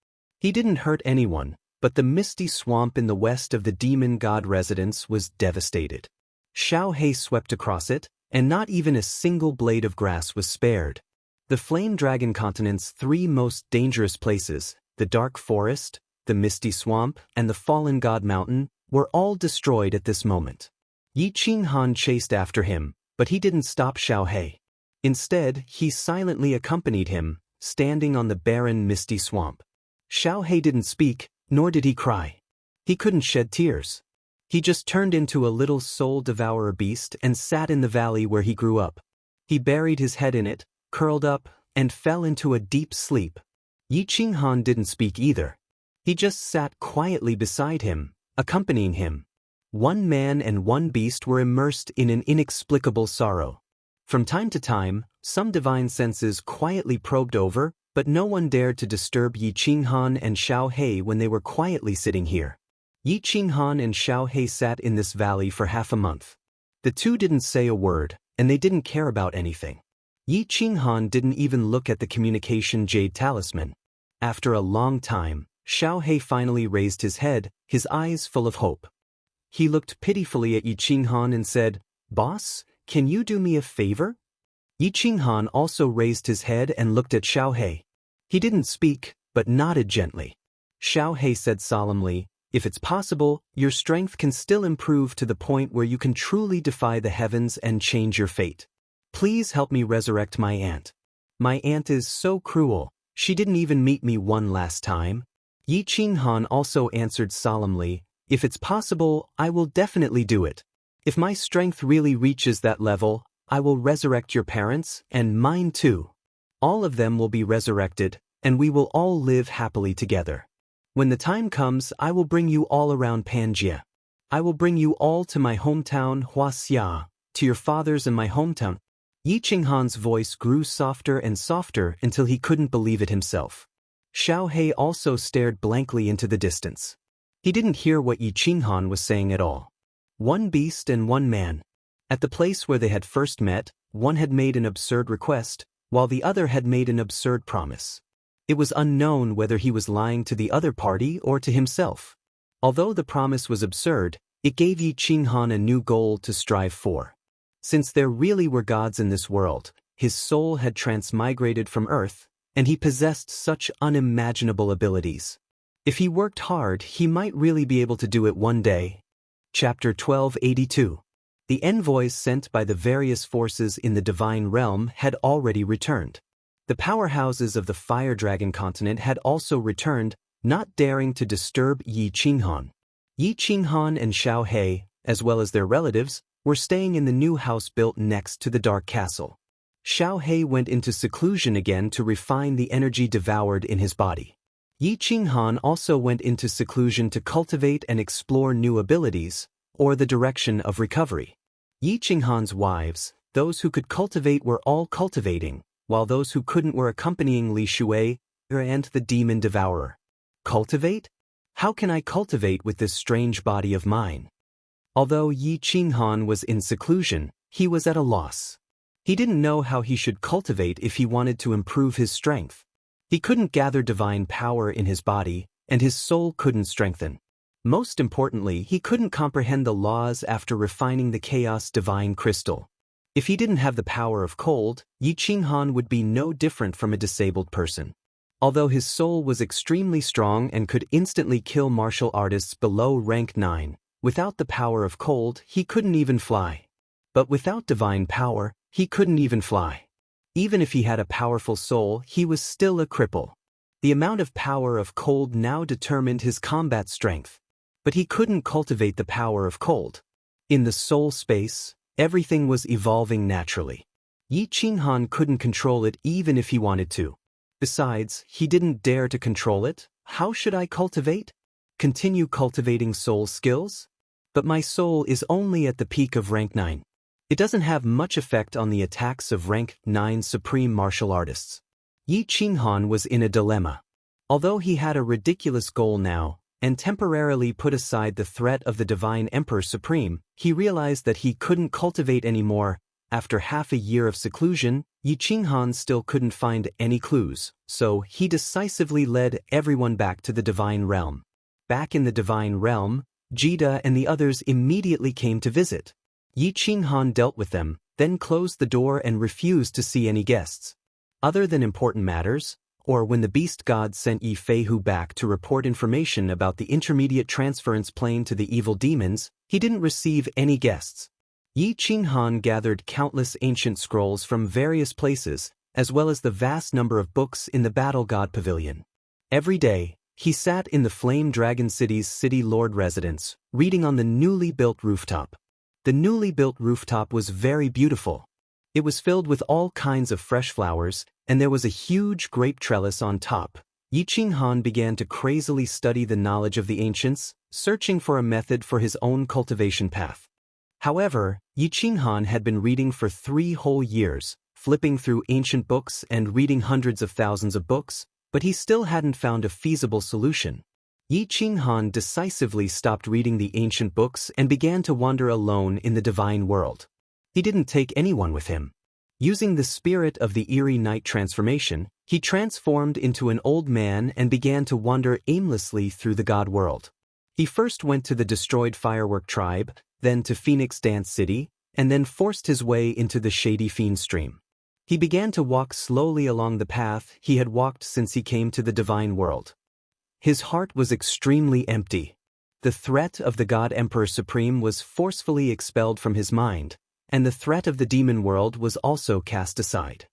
He didn't hurt anyone, but the misty swamp in the west of the demon god residence was devastated. Xiaohei swept across it, and not even a single blade of grass was spared. The Flame Dragon continent's three most dangerous places, the Dark Forest, the Misty Swamp, and the Fallen God Mountain, were all destroyed at this moment. Yi Qinghan chased after him, but he didn't stop Xiaohei. Instead, he silently accompanied him, standing on the barren Misty Swamp. Xiaohei didn't speak, nor did he cry. He couldn't shed tears. He just turned into a little soul-devourer beast and sat in the valley where he grew up. He buried his head in it, curled up, and fell into a deep sleep. Yi Qinghan didn't speak either. He just sat quietly beside him, accompanying him. One man and one beast were immersed in an inexplicable sorrow. From time to time, some divine senses quietly probed over, but no one dared to disturb Yi Qinghan and Xiaohei when they were quietly sitting here. Yi Qinghan and Xiaohei sat in this valley for half a month. The two didn't say a word, and they didn't care about anything. Yi Qinghan didn't even look at the communication jade talisman. After a long time, Xiaohei finally raised his head, his eyes full of hope. He looked pitifully at Yi Qinghan and said, "Boss, can you do me a favor?" Yi Qinghan also raised his head and looked at Xiaohei. He didn't speak, but nodded gently. Xiaohei said solemnly, "If it's possible, your strength can still improve to the point where you can truly defy the heavens and change your fate. Please help me resurrect my aunt. My aunt is so cruel, she didn't even meet me one last time." Yi Qinghan also answered solemnly, "If it's possible, I will definitely do it. If my strength really reaches that level, I will resurrect your parents, and mine too. All of them will be resurrected, and we will all live happily together. When the time comes, I will bring you all around Panjia. I will bring you all to my hometown Wuxia, to your fathers and my hometown." Yi Qinghan's voice grew softer and softer until he couldn't believe it himself. Xiaohei also stared blankly into the distance. He didn't hear what Yi Qinghan was saying at all. One beast and one man. At the place where they had first met, one had made an absurd request, while the other had made an absurd promise. It was unknown whether he was lying to the other party or to himself. Although the promise was absurd, it gave Yi Qinghan a new goal to strive for. Since there really were gods in this world, his soul had transmigrated from Earth, and he possessed such unimaginable abilities. If he worked hard, he might really be able to do it one day. Chapter 1282. The envoys sent by the various forces in the divine realm had already returned. The powerhouses of the Fire Dragon continent had also returned, not daring to disturb Yi Qinghan. Yi Qinghan and Xiaohei, as well as their relatives, were staying in the new house built next to the Dark Castle. Xiaohei went into seclusion again to refine the energy devoured in his body. Yi Qinghan also went into seclusion to cultivate and explore new abilities, or the direction of recovery. Yi Qinghan's wives, those who could cultivate, were all cultivating, while those who couldn't were accompanying Li Shui and the demon devourer. Cultivate? How can I cultivate with this strange body of mine? Although Yi Qinghan was in seclusion, he was at a loss. He didn't know how he should cultivate if he wanted to improve his strength. He couldn't gather divine power in his body, and his soul couldn't strengthen. Most importantly, he couldn't comprehend the laws after refining the chaos divine crystal. If he didn't have the power of cold, Yi Qinghan would be no different from a disabled person. Although his soul was extremely strong and could instantly kill martial artists below rank 9, without the power of cold, he couldn't even fly. But without divine power, he couldn't even fly. Even if he had a powerful soul, he was still a cripple. The amount of power of cold now determined his combat strength. But he couldn't cultivate the power of cold. In the soul space, everything was evolving naturally. Yi Qinghan couldn't control it even if he wanted to. Besides, he didn't dare to control it. How should I cultivate? Continue cultivating soul skills? But my soul is only at the peak of rank 9. It doesn't have much effect on the attacks of rank 9 supreme martial artists. Yi Qinghan was in a dilemma. Although he had a ridiculous goal now, and temporarily put aside the threat of the Divine Emperor Supreme, he realized that he couldn't cultivate anymore. After half a year of seclusion, Yi Qinghan still couldn't find any clues, so he decisively led everyone back to the Divine Realm. Back in the Divine Realm, Jida and the others immediately came to visit. Yi Qinghan dealt with them, then closed the door and refused to see any guests. Other than important matters, or when the beast god sent Yi Feihu back to report information about the intermediate transference plane to the evil demons, he didn't receive any guests. Yi Qinghan gathered countless ancient scrolls from various places, as well as the vast number of books in the Battle God Pavilion. Every day, he sat in the Flame Dragon City's City Lord residence, reading on the newly built rooftop. The newly built rooftop was very beautiful. It was filled with all kinds of fresh flowers, and there was a huge grape trellis on top. Yi Qinghan began to crazily study the knowledge of the ancients, searching for a method for his own cultivation path. However, Yi Qinghan had been reading for 3 whole years, flipping through ancient books and reading hundreds of thousands of books, but he still hadn't found a feasible solution. Yi Qinghan decisively stopped reading the ancient books and began to wander alone in the divine world. He didn't take anyone with him. Using the spirit of the eerie night transformation, he transformed into an old man and began to wander aimlessly through the god world. He first went to the destroyed firework tribe, then to Phoenix Dance City, and then forced his way into the shady fiend stream. He began to walk slowly along the path he had walked since he came to the divine world. His heart was extremely empty. The threat of the God Emperor Supreme was forcefully expelled from his mind, and the threat of the demon world was also cast aside.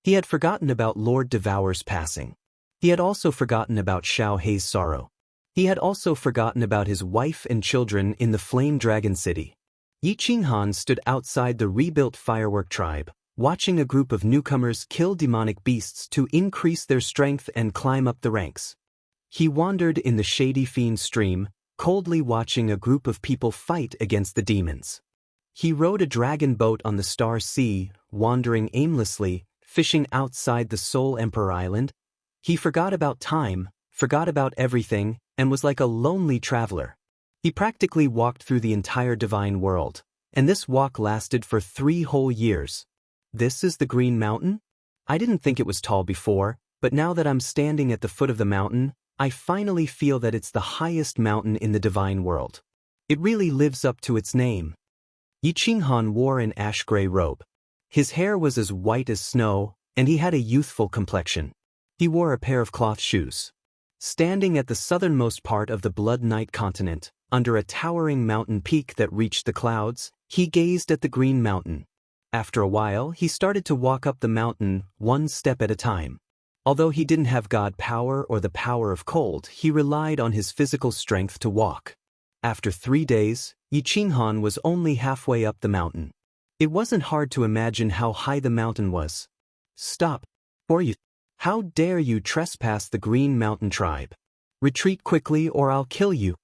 He had forgotten about Lord Devour's passing. He had also forgotten about Xiao Hei's sorrow. He had also forgotten about his wife and children in the Flame Dragon City. Yi Qinghan stood outside the rebuilt firework tribe, watching a group of newcomers kill demonic beasts to increase their strength and climb up the ranks. He wandered in the shady fiend stream, coldly watching a group of people fight against the demons. He rowed a dragon boat on the Star Sea, wandering aimlessly, fishing outside the Soul Emperor Island. He forgot about time, forgot about everything, and was like a lonely traveler. He practically walked through the entire divine world, and this walk lasted for 3 whole years. This is the Green Mountain? I didn't think it was tall before, but now that I'm standing at the foot of the mountain, I finally feel that it's the highest mountain in the divine world. It really lives up to its name. Yi Qinghan wore an ash-gray robe. His hair was as white as snow, and he had a youthful complexion. He wore a pair of cloth shoes. Standing at the southernmost part of the Blood Night continent, under a towering mountain peak that reached the clouds, he gazed at the Green Mountain. After a while, he started to walk up the mountain, one step at a time. Although he didn't have god power or the power of cold, he relied on his physical strength to walk. After 3 days, Yi Qinghan was only halfway up the mountain. It wasn't hard to imagine how high the mountain was. Stop! Or you! How dare you trespass the Green Mountain tribe? Retreat quickly or I'll kill you!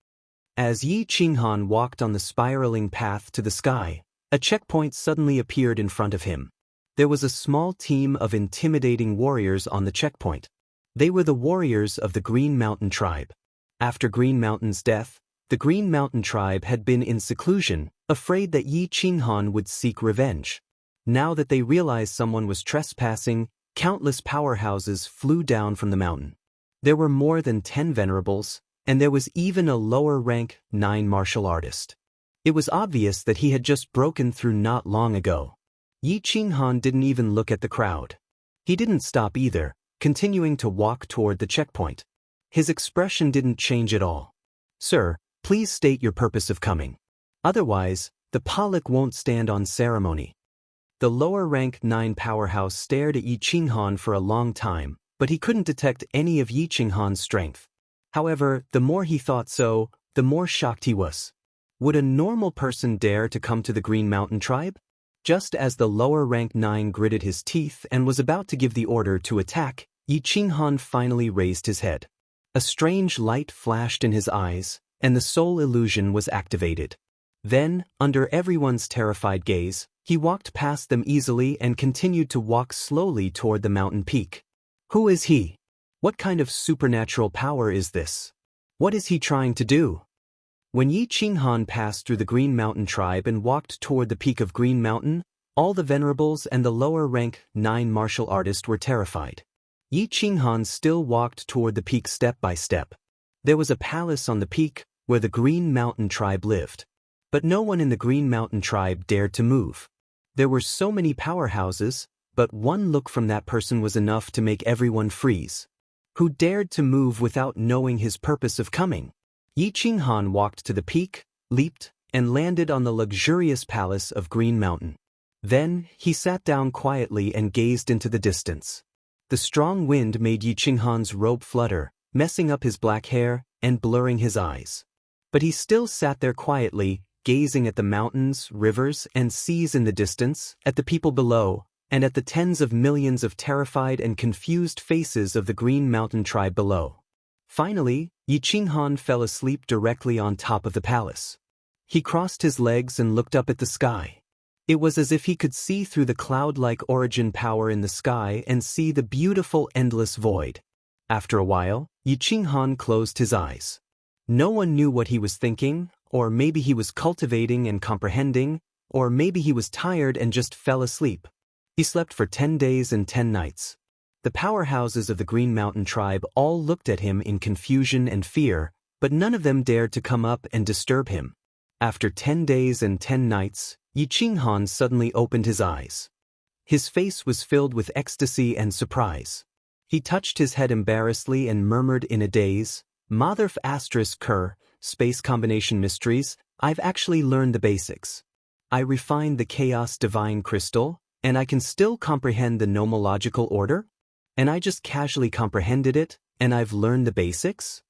As Yi Qinghan walked on the spiraling path to the sky, a checkpoint suddenly appeared in front of him. There was a small team of intimidating warriors on the checkpoint. They were the warriors of the Green Mountain tribe. After Green Mountain's death, the Green Mountain tribe had been in seclusion, afraid that Yi Qinghan would seek revenge. Now that they realized someone was trespassing, countless powerhouses flew down from the mountain. There were more than 10 venerables, and there was even a lower-rank 9 martial artist. It was obvious that he had just broken through not long ago. Yi Qinghan didn't even look at the crowd. He didn't stop either, continuing to walk toward the checkpoint. His expression didn't change at all. Sir, please state your purpose of coming. Otherwise, the Pollock won't stand on ceremony. The lower-rank 9 powerhouse stared at Yi Qinghan for a long time, but he couldn't detect any of Yi Qinghan's strength. However, the more he thought so, the more shocked he was. Would a normal person dare to come to the Green Mountain tribe? Just as the lower-rank 9 gritted his teeth and was about to give the order to attack, Yi Qinghan finally raised his head. A strange light flashed in his eyes, and the soul illusion was activated. Then, under everyone's terrified gaze, he walked past them easily and continued to walk slowly toward the mountain peak. Who is he? What kind of supernatural power is this? What is he trying to do? When Yi Qinghan passed through the Green Mountain tribe and walked toward the peak of Green Mountain, all the venerables and the lower-rank 9 martial artists were terrified. Yi Qinghan still walked toward the peak step by step. There was a palace on the peak where the Green Mountain tribe lived. But no one in the Green Mountain tribe dared to move. There were so many powerhouses, but one look from that person was enough to make everyone freeze. Who dared to move without knowing his purpose of coming? Yi Qinghan walked to the peak, leaped, and landed on the luxurious palace of Green Mountain. Then, he sat down quietly and gazed into the distance. The strong wind made Yi Qinghan's robe flutter, messing up his black hair and blurring his eyes. But he still sat there quietly, gazing at the mountains, rivers, and seas in the distance, at the people below, and at the tens of millions of terrified and confused faces of the Green Mountain tribe below. Finally, Yi Qinghan fell asleep directly on top of the palace. He crossed his legs and looked up at the sky. It was as if he could see through the cloud-like origin power in the sky and see the beautiful endless void. After a while, Yi Qinghan closed his eyes. No one knew what he was thinking, or maybe he was cultivating and comprehending, or maybe he was tired and just fell asleep. He slept for 10 days and 10 nights. The powerhouses of the Green Mountain tribe all looked at him in confusion and fear, but none of them dared to come up and disturb him. After 10 days and 10 nights, Yi Qinghan suddenly opened his eyes. His face was filled with ecstasy and surprise. He touched his head embarrassedly and murmured in a daze, "Motherf asterisk Ker, space combination mysteries, I've actually learned the basics. I refined the chaos divine crystal, and I can still comprehend the nomological order? And I just casually comprehended it, and I've learned the basics?"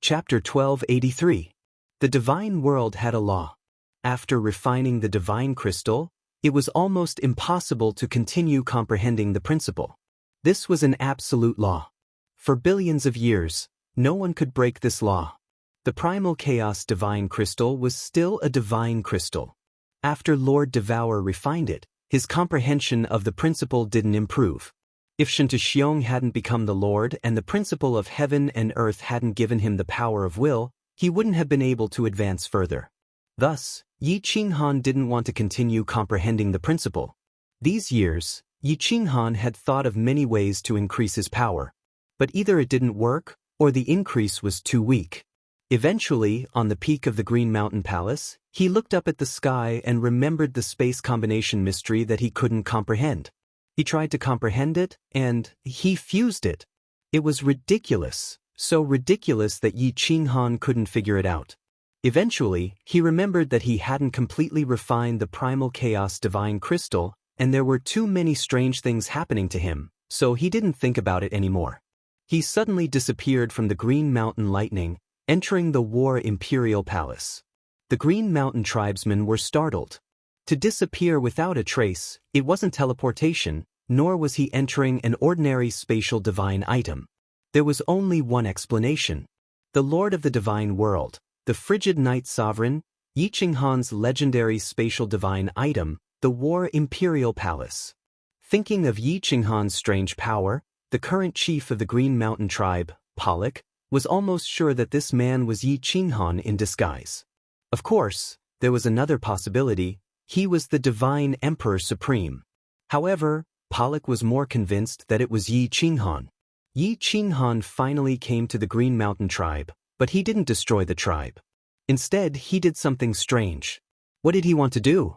Chapter 1283. The divine world had a law. After refining the divine crystal, it was almost impossible to continue comprehending the principle. This was an absolute law. For billions of years, no one could break this law. The primal chaos divine crystal was still a divine crystal. After Lord Devour refined it, his comprehension of the principle didn't improve. If Xianxia hadn't become the Lord and the principle of heaven and earth hadn't given him the power of will, he wouldn't have been able to advance further. Thus, Yi Qinghan didn't want to continue comprehending the principle. These years, Yi Qinghan had thought of many ways to increase his power. But either it didn't work, or the increase was too weak. Eventually, on the peak of the Green Mountain Palace, he looked up at the sky and remembered the space combination mystery that he couldn't comprehend. He tried to comprehend it, and he fused it. It was ridiculous, so ridiculous that Yi Qinghan couldn't figure it out. Eventually, he remembered that he hadn't completely refined the primal chaos divine crystal, and there were too many strange things happening to him, so he didn't think about it anymore. He suddenly disappeared from the Green Mountain Lightning, entering the War Imperial Palace. The Green Mountain tribesmen were startled. To disappear without a trace, it wasn't teleportation, nor was he entering an ordinary spatial divine item. There was only one explanation. The Lord of the Divine World, the frigid night sovereign, Yi Qinghan's legendary spatial divine item, the War Imperial Palace. Thinking of Yi Qinghan's strange power, the current chief of the Green Mountain tribe, Pollock, was almost sure that this man was Yi Qinghan in disguise. Of course, there was another possibility. He was the Divine Emperor Supreme. However, Pollock was more convinced that it was Yi Qinghan. Yi Qinghan finally came to the Green Mountain tribe, but he didn't destroy the tribe. Instead, he did something strange. What did he want to do?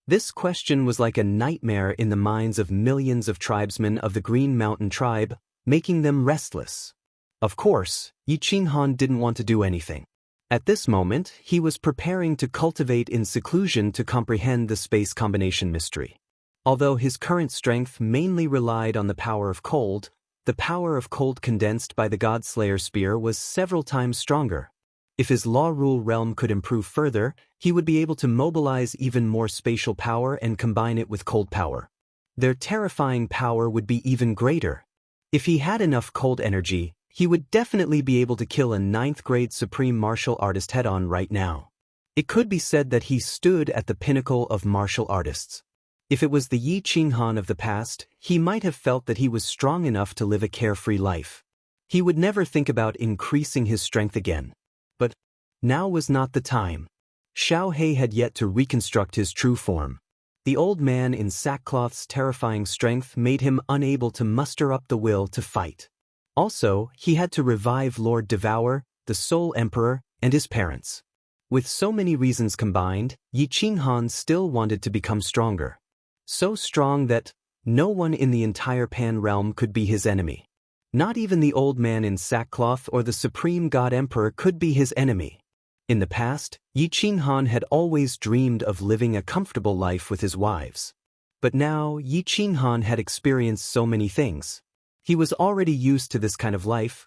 This question was like a nightmare in the minds of millions of tribesmen of the Green Mountain tribe, making them restless. Of course, Yi Qinghan didn't want to do anything. At this moment, he was preparing to cultivate in seclusion to comprehend the space combination mystery. Although his current strength mainly relied on the power of cold, the power of cold condensed by the God-Slayer spear was several times stronger. If his law rule realm could improve further, he would be able to mobilize even more spatial power and combine it with cold power. Their terrifying power would be even greater. If he had enough cold energy, he would definitely be able to kill a 9th-grade supreme martial artist head-on right now. It could be said that he stood at the pinnacle of martial artists. If it was the Yi Qinghan of the past, he might have felt that he was strong enough to live a carefree life. He would never think about increasing his strength again. But now was not the time. Xiao He had yet to reconstruct his true form. The old man in sackcloth's terrifying strength made him unable to muster up the will to fight. Also, he had to revive Lord Devour, the Soul Emperor, and his parents. With so many reasons combined, Yi Qinghan still wanted to become stronger. So strong that no one in the entire Pan realm could be his enemy. Not even the old man in sackcloth or the Supreme God Emperor could be his enemy. In the past, Yi Qinghan had always dreamed of living a comfortable life with his wives. But now, Yi Qinghan had experienced so many things. He was already used to this kind of life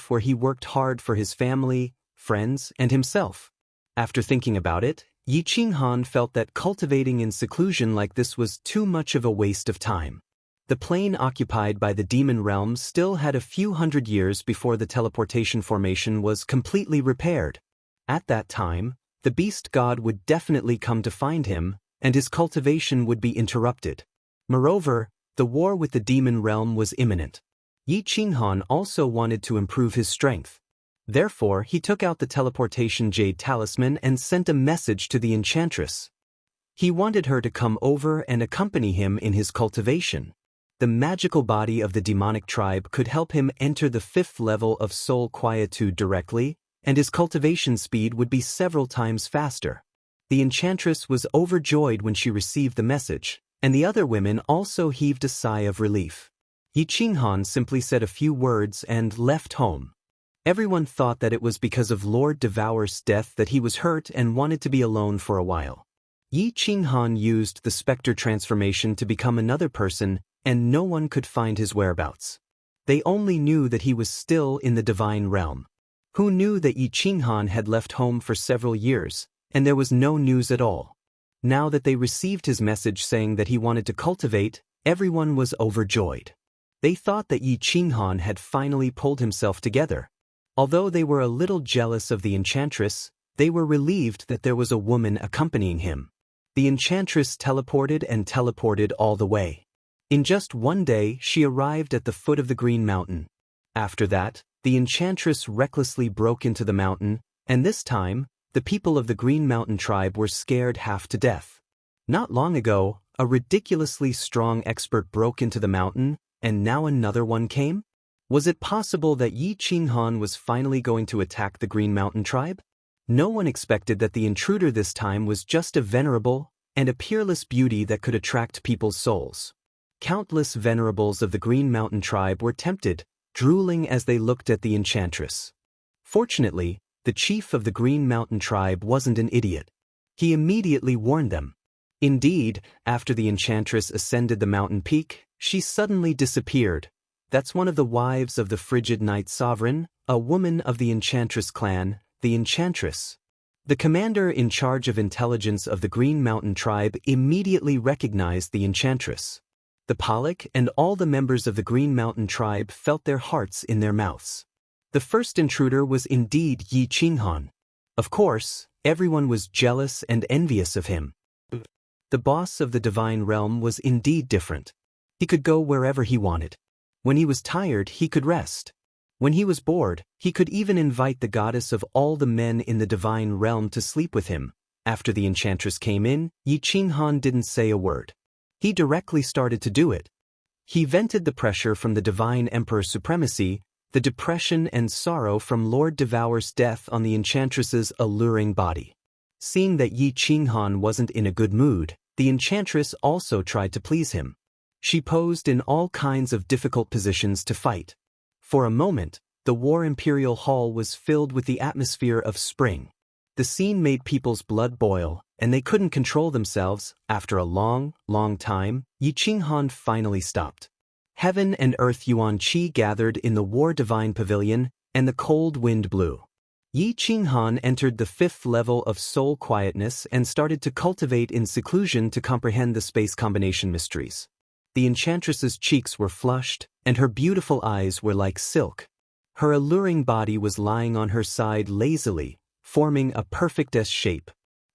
where he worked hard for his family, friends, and himself. After thinking about it, Yi Qinghan felt that cultivating in seclusion like this was too much of a waste of time. The plane occupied by the demon realm still had a few hundred years before the teleportation formation was completely repaired. At that time, the beast god would definitely come to find him, and his cultivation would be interrupted. Moreover, the war with the demon realm was imminent. Yi Qinghan also wanted to improve his strength. Therefore, he took out the teleportation jade talisman and sent a message to the enchantress. He wanted her to come over and accompany him in his cultivation. The magical body of the demonic tribe could help him enter the 5th level of soul quietude directly, and his cultivation speed would be several times faster. The enchantress was overjoyed when she received the message, and the other women also heaved a sigh of relief. Yi Qinghan simply said a few words and left home. Everyone thought that it was because of Lord Devour's death that he was hurt and wanted to be alone for a while. Yi Qinghan used the specter transformation to become another person, and no one could find his whereabouts. They only knew that he was still in the divine realm. Who knew that Yi Qinghan had left home for several years, and there was no news at all? Now that they received his message saying that he wanted to cultivate, everyone was overjoyed. They thought that Yi Qinghan had finally pulled himself together. Although they were a little jealous of the enchantress, they were relieved that there was a woman accompanying him. The enchantress teleported all the way. In just one day, she arrived at the foot of the Green Mountain. After that, the enchantress recklessly broke into the mountain, and this time, the people of the Green Mountain tribe were scared half to death. Not long ago, a ridiculously strong expert broke into the mountain, and now another one came? Was it possible that Yi Qinghan was finally going to attack the Green Mountain tribe? No one expected that the intruder this time was just a venerable and a peerless beauty that could attract people's souls. Countless venerables of the Green Mountain tribe were tempted, drooling as they looked at the enchantress. Fortunately, the chief of the Green Mountain tribe wasn't an idiot. He immediately warned them. Indeed, after the enchantress ascended the mountain peak, she suddenly disappeared. That's one of the wives of the frigid night sovereign, a woman of the enchantress clan, the enchantress. The commander in charge of intelligence of the Green Mountain tribe immediately recognized the enchantress. The Pollock and all the members of the Green Mountain tribe felt their hearts in their mouths. The first intruder was indeed Yi Qinghan. Of course, everyone was jealous and envious of him. The boss of the divine realm was indeed different. He could go wherever he wanted. When he was tired, he could rest. When he was bored, he could even invite the goddess of all the men in the divine realm to sleep with him. After the enchantress came in, Yi Qinghan didn't say a word. He directly started to do it. He vented the pressure from the divine emperor's supremacy, the depression and sorrow from Lord Devour's death on the enchantress's alluring body. Seeing that Yi Qinghan wasn't in a good mood, the enchantress also tried to please him. She posed in all kinds of difficult positions to fight. For a moment, the War Imperial Hall was filled with the atmosphere of spring. The scene made people's blood boil, and they couldn't control themselves. After a long time, Yi Qinghan finally stopped. Heaven and earth Yuan Qi gathered in the War Divine Pavilion, and the cold wind blew. Yi Qinghan entered the 5th level of soul quietness and started to cultivate in seclusion to comprehend the space combination mysteries. The enchantress's cheeks were flushed, and her beautiful eyes were like silk. Her alluring body was lying on her side lazily, forming a perfect S shape.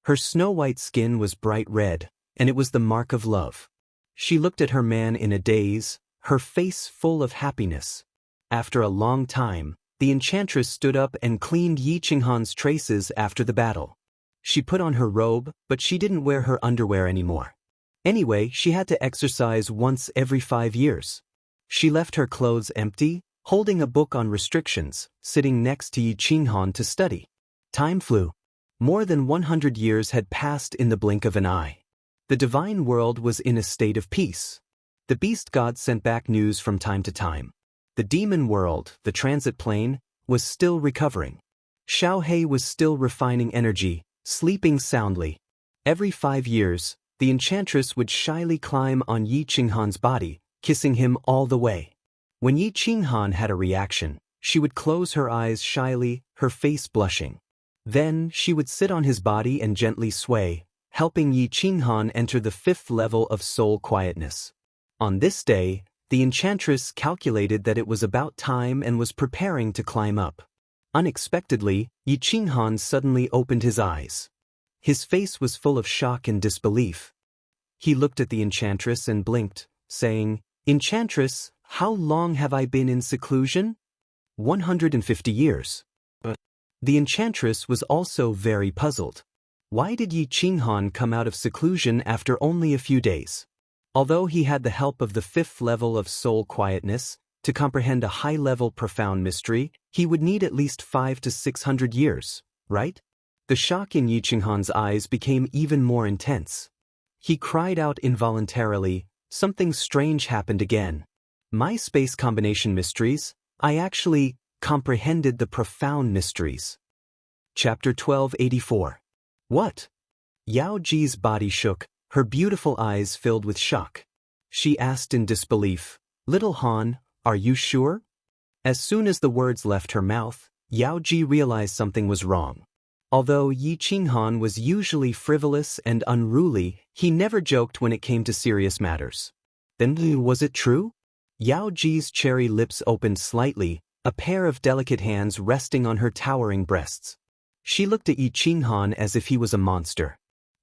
Her snow-white skin was bright red, and it was the mark of love. She looked at her man in a daze, her face full of happiness. After a long time, the enchantress stood up and cleaned Yi Qinghan's traces after the battle. She put on her robe, but she didn't wear her underwear anymore. Anyway, she had to exercise once every 5 years. She left her clothes empty, holding a book on restrictions, sitting next to Yi Qinghan to study. Time flew. More than 100 years had passed in the blink of an eye. The divine world was in a state of peace. The beast god sent back news from time to time. The demon world, the transit plane, was still recovering. Xiao He was still refining energy, sleeping soundly. Every 5 years, the enchantress would shyly climb on Yi Qinghan's body, kissing him all the way. When Yi Qinghan had a reaction, she would close her eyes shyly, her face blushing. Then she would sit on his body and gently sway, helping Yi Qinghan enter the 5th level of soul quietness. On this day, the enchantress calculated that it was about time and was preparing to climb up. Unexpectedly, Yi Qinghan suddenly opened his eyes. His face was full of shock and disbelief. He looked at the enchantress and blinked, saying, "Enchantress, how long have I been in seclusion?" 150 years. The enchantress was also very puzzled. Why did Yi Qinghan come out of seclusion after only a few days? Although he had the help of the 5th level of soul quietness, to comprehend a high-level profound mystery, he would need at least 500 to 600 years, right? The shock in Yi Qinghan's eyes became even more intense. He cried out involuntarily, "Something strange happened again. My space combination mysteries, I actually comprehended the profound mysteries." Chapter 1284. What? Yao Ji's body shook, her beautiful eyes filled with shock. She asked in disbelief, "Little Han, are you sure?" As soon as the words left her mouth, Yao Ji realized something was wrong. Although Yi Qinghan was usually frivolous and unruly, he never joked when it came to serious matters. Then was it true? Yao Ji's cherry lips opened slightly, a pair of delicate hands resting on her towering breasts. She looked at Yi Qinghan as if he was a monster.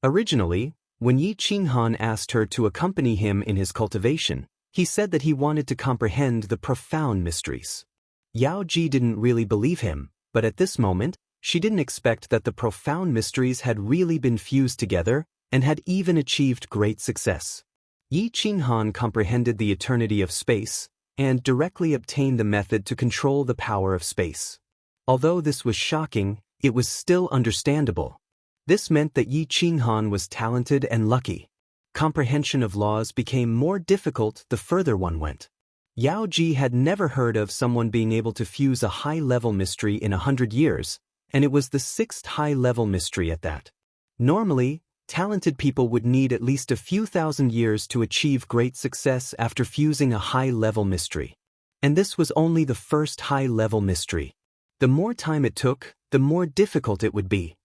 Originally, when Yi Qinghan asked her to accompany him in his cultivation, he said that he wanted to comprehend the profound mysteries. Yao Ji didn't really believe him, but at this moment, she didn't expect that the profound mysteries had really been fused together and had even achieved great success. Yi Qinghan comprehended the eternity of space and directly obtained the method to control the power of space. Although this was shocking, it was still understandable. This meant that Yi Qinghan was talented and lucky. Comprehension of laws became more difficult the further one went. Yao Ji had never heard of someone being able to fuse a high-level mystery in 100 years, and it was the 6th high-level mystery at that. Normally, talented people would need at least a few thousand years to achieve great success after fusing a high-level mystery. And this was only the first high-level mystery. The more time it took, the more difficult it would be.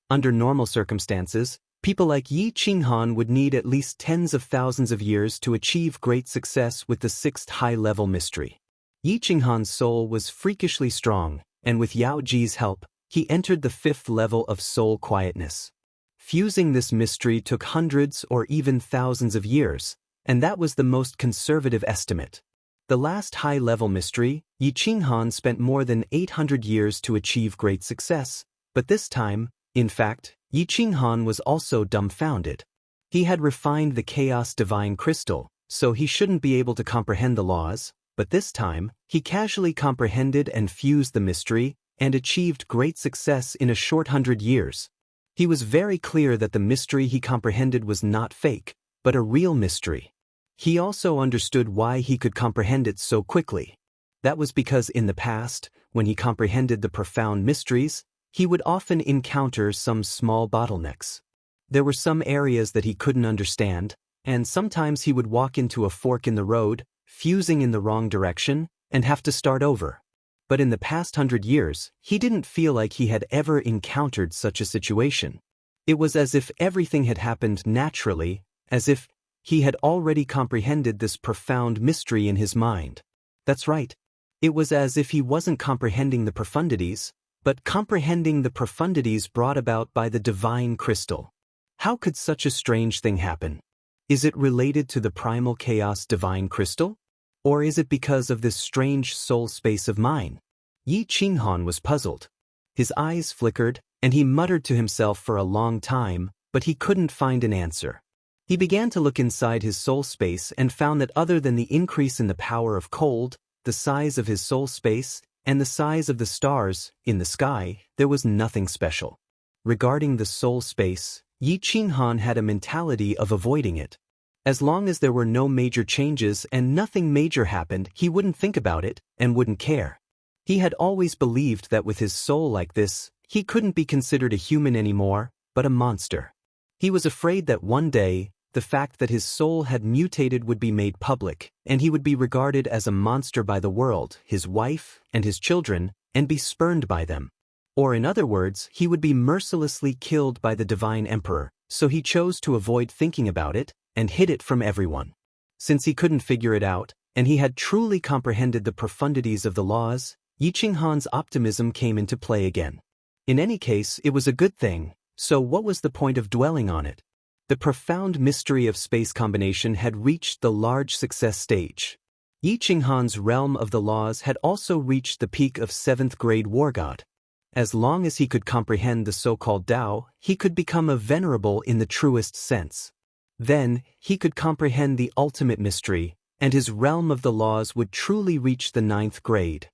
Under normal circumstances, people like Yi Qinghan would need at least tens of thousands of years to achieve great success with the 6th high-level mystery. Yi Qinghan's soul was freakishly strong, and with Yao Ji's help, he entered the 5th level of soul quietness. Fusing this mystery took hundreds or even thousands of years, and that was the most conservative estimate. The last high-level mystery, Yi Qinghan spent more than 800 years to achieve great success, but this time, in fact, Yi Qinghan was also dumbfounded. He had refined the chaos divine crystal, so he shouldn't be able to comprehend the laws, but this time, he casually comprehended and fused the mystery, and achieved great success in a short 100 years. He was very clear that the mystery he comprehended was not fake, but a real mystery. He also understood why he could comprehend it so quickly. That was because in the past, when he comprehended the profound mysteries, he would often encounter some small bottlenecks. There were some areas that he couldn't understand, and sometimes he would walk into a fork in the road, fusing in the wrong direction, and have to start over. But in the past 100 years, he didn't feel like he had ever encountered such a situation. It was as if everything had happened naturally, as if he had already comprehended this profound mystery in his mind. That's right. It was as if he wasn't comprehending the profundities, but comprehending the profundities brought about by the divine crystal. How could such a strange thing happen? Is it related to the primal chaos divine crystal? Or is it because of this strange soul space of mine? Yi Qinghan was puzzled. His eyes flickered, and he muttered to himself for a long time, but he couldn't find an answer. He began to look inside his soul space and found that other than the increase in the power of cold, the size of his soul space, and the size of the stars in the sky, there was nothing special. Regarding the soul space, Yi Qinghan had a mentality of avoiding it. As long as there were no major changes and nothing major happened, he wouldn't think about it and wouldn't care. He had always believed that with his soul like this, he couldn't be considered a human anymore, but a monster. He was afraid that one day, the fact that his soul had mutated would be made public, and he would be regarded as a monster by the world, his wife, and his children, and be spurned by them. Or in other words, he would be mercilessly killed by the divine emperor, so he chose to avoid thinking about it, and hid it from everyone. Since he couldn't figure it out, and he had truly comprehended the profundities of the laws, Yi Qinghan's optimism came into play again. In any case, it was a good thing, so what was the point of dwelling on it? The profound mystery of space combination had reached the large success stage. Yi Qinghan's realm of the laws had also reached the peak of 7th grade war god. As long as he could comprehend the so-called Tao, he could become a venerable in the truest sense. Then, he could comprehend the ultimate mystery, and his realm of the laws would truly reach the 9th grade.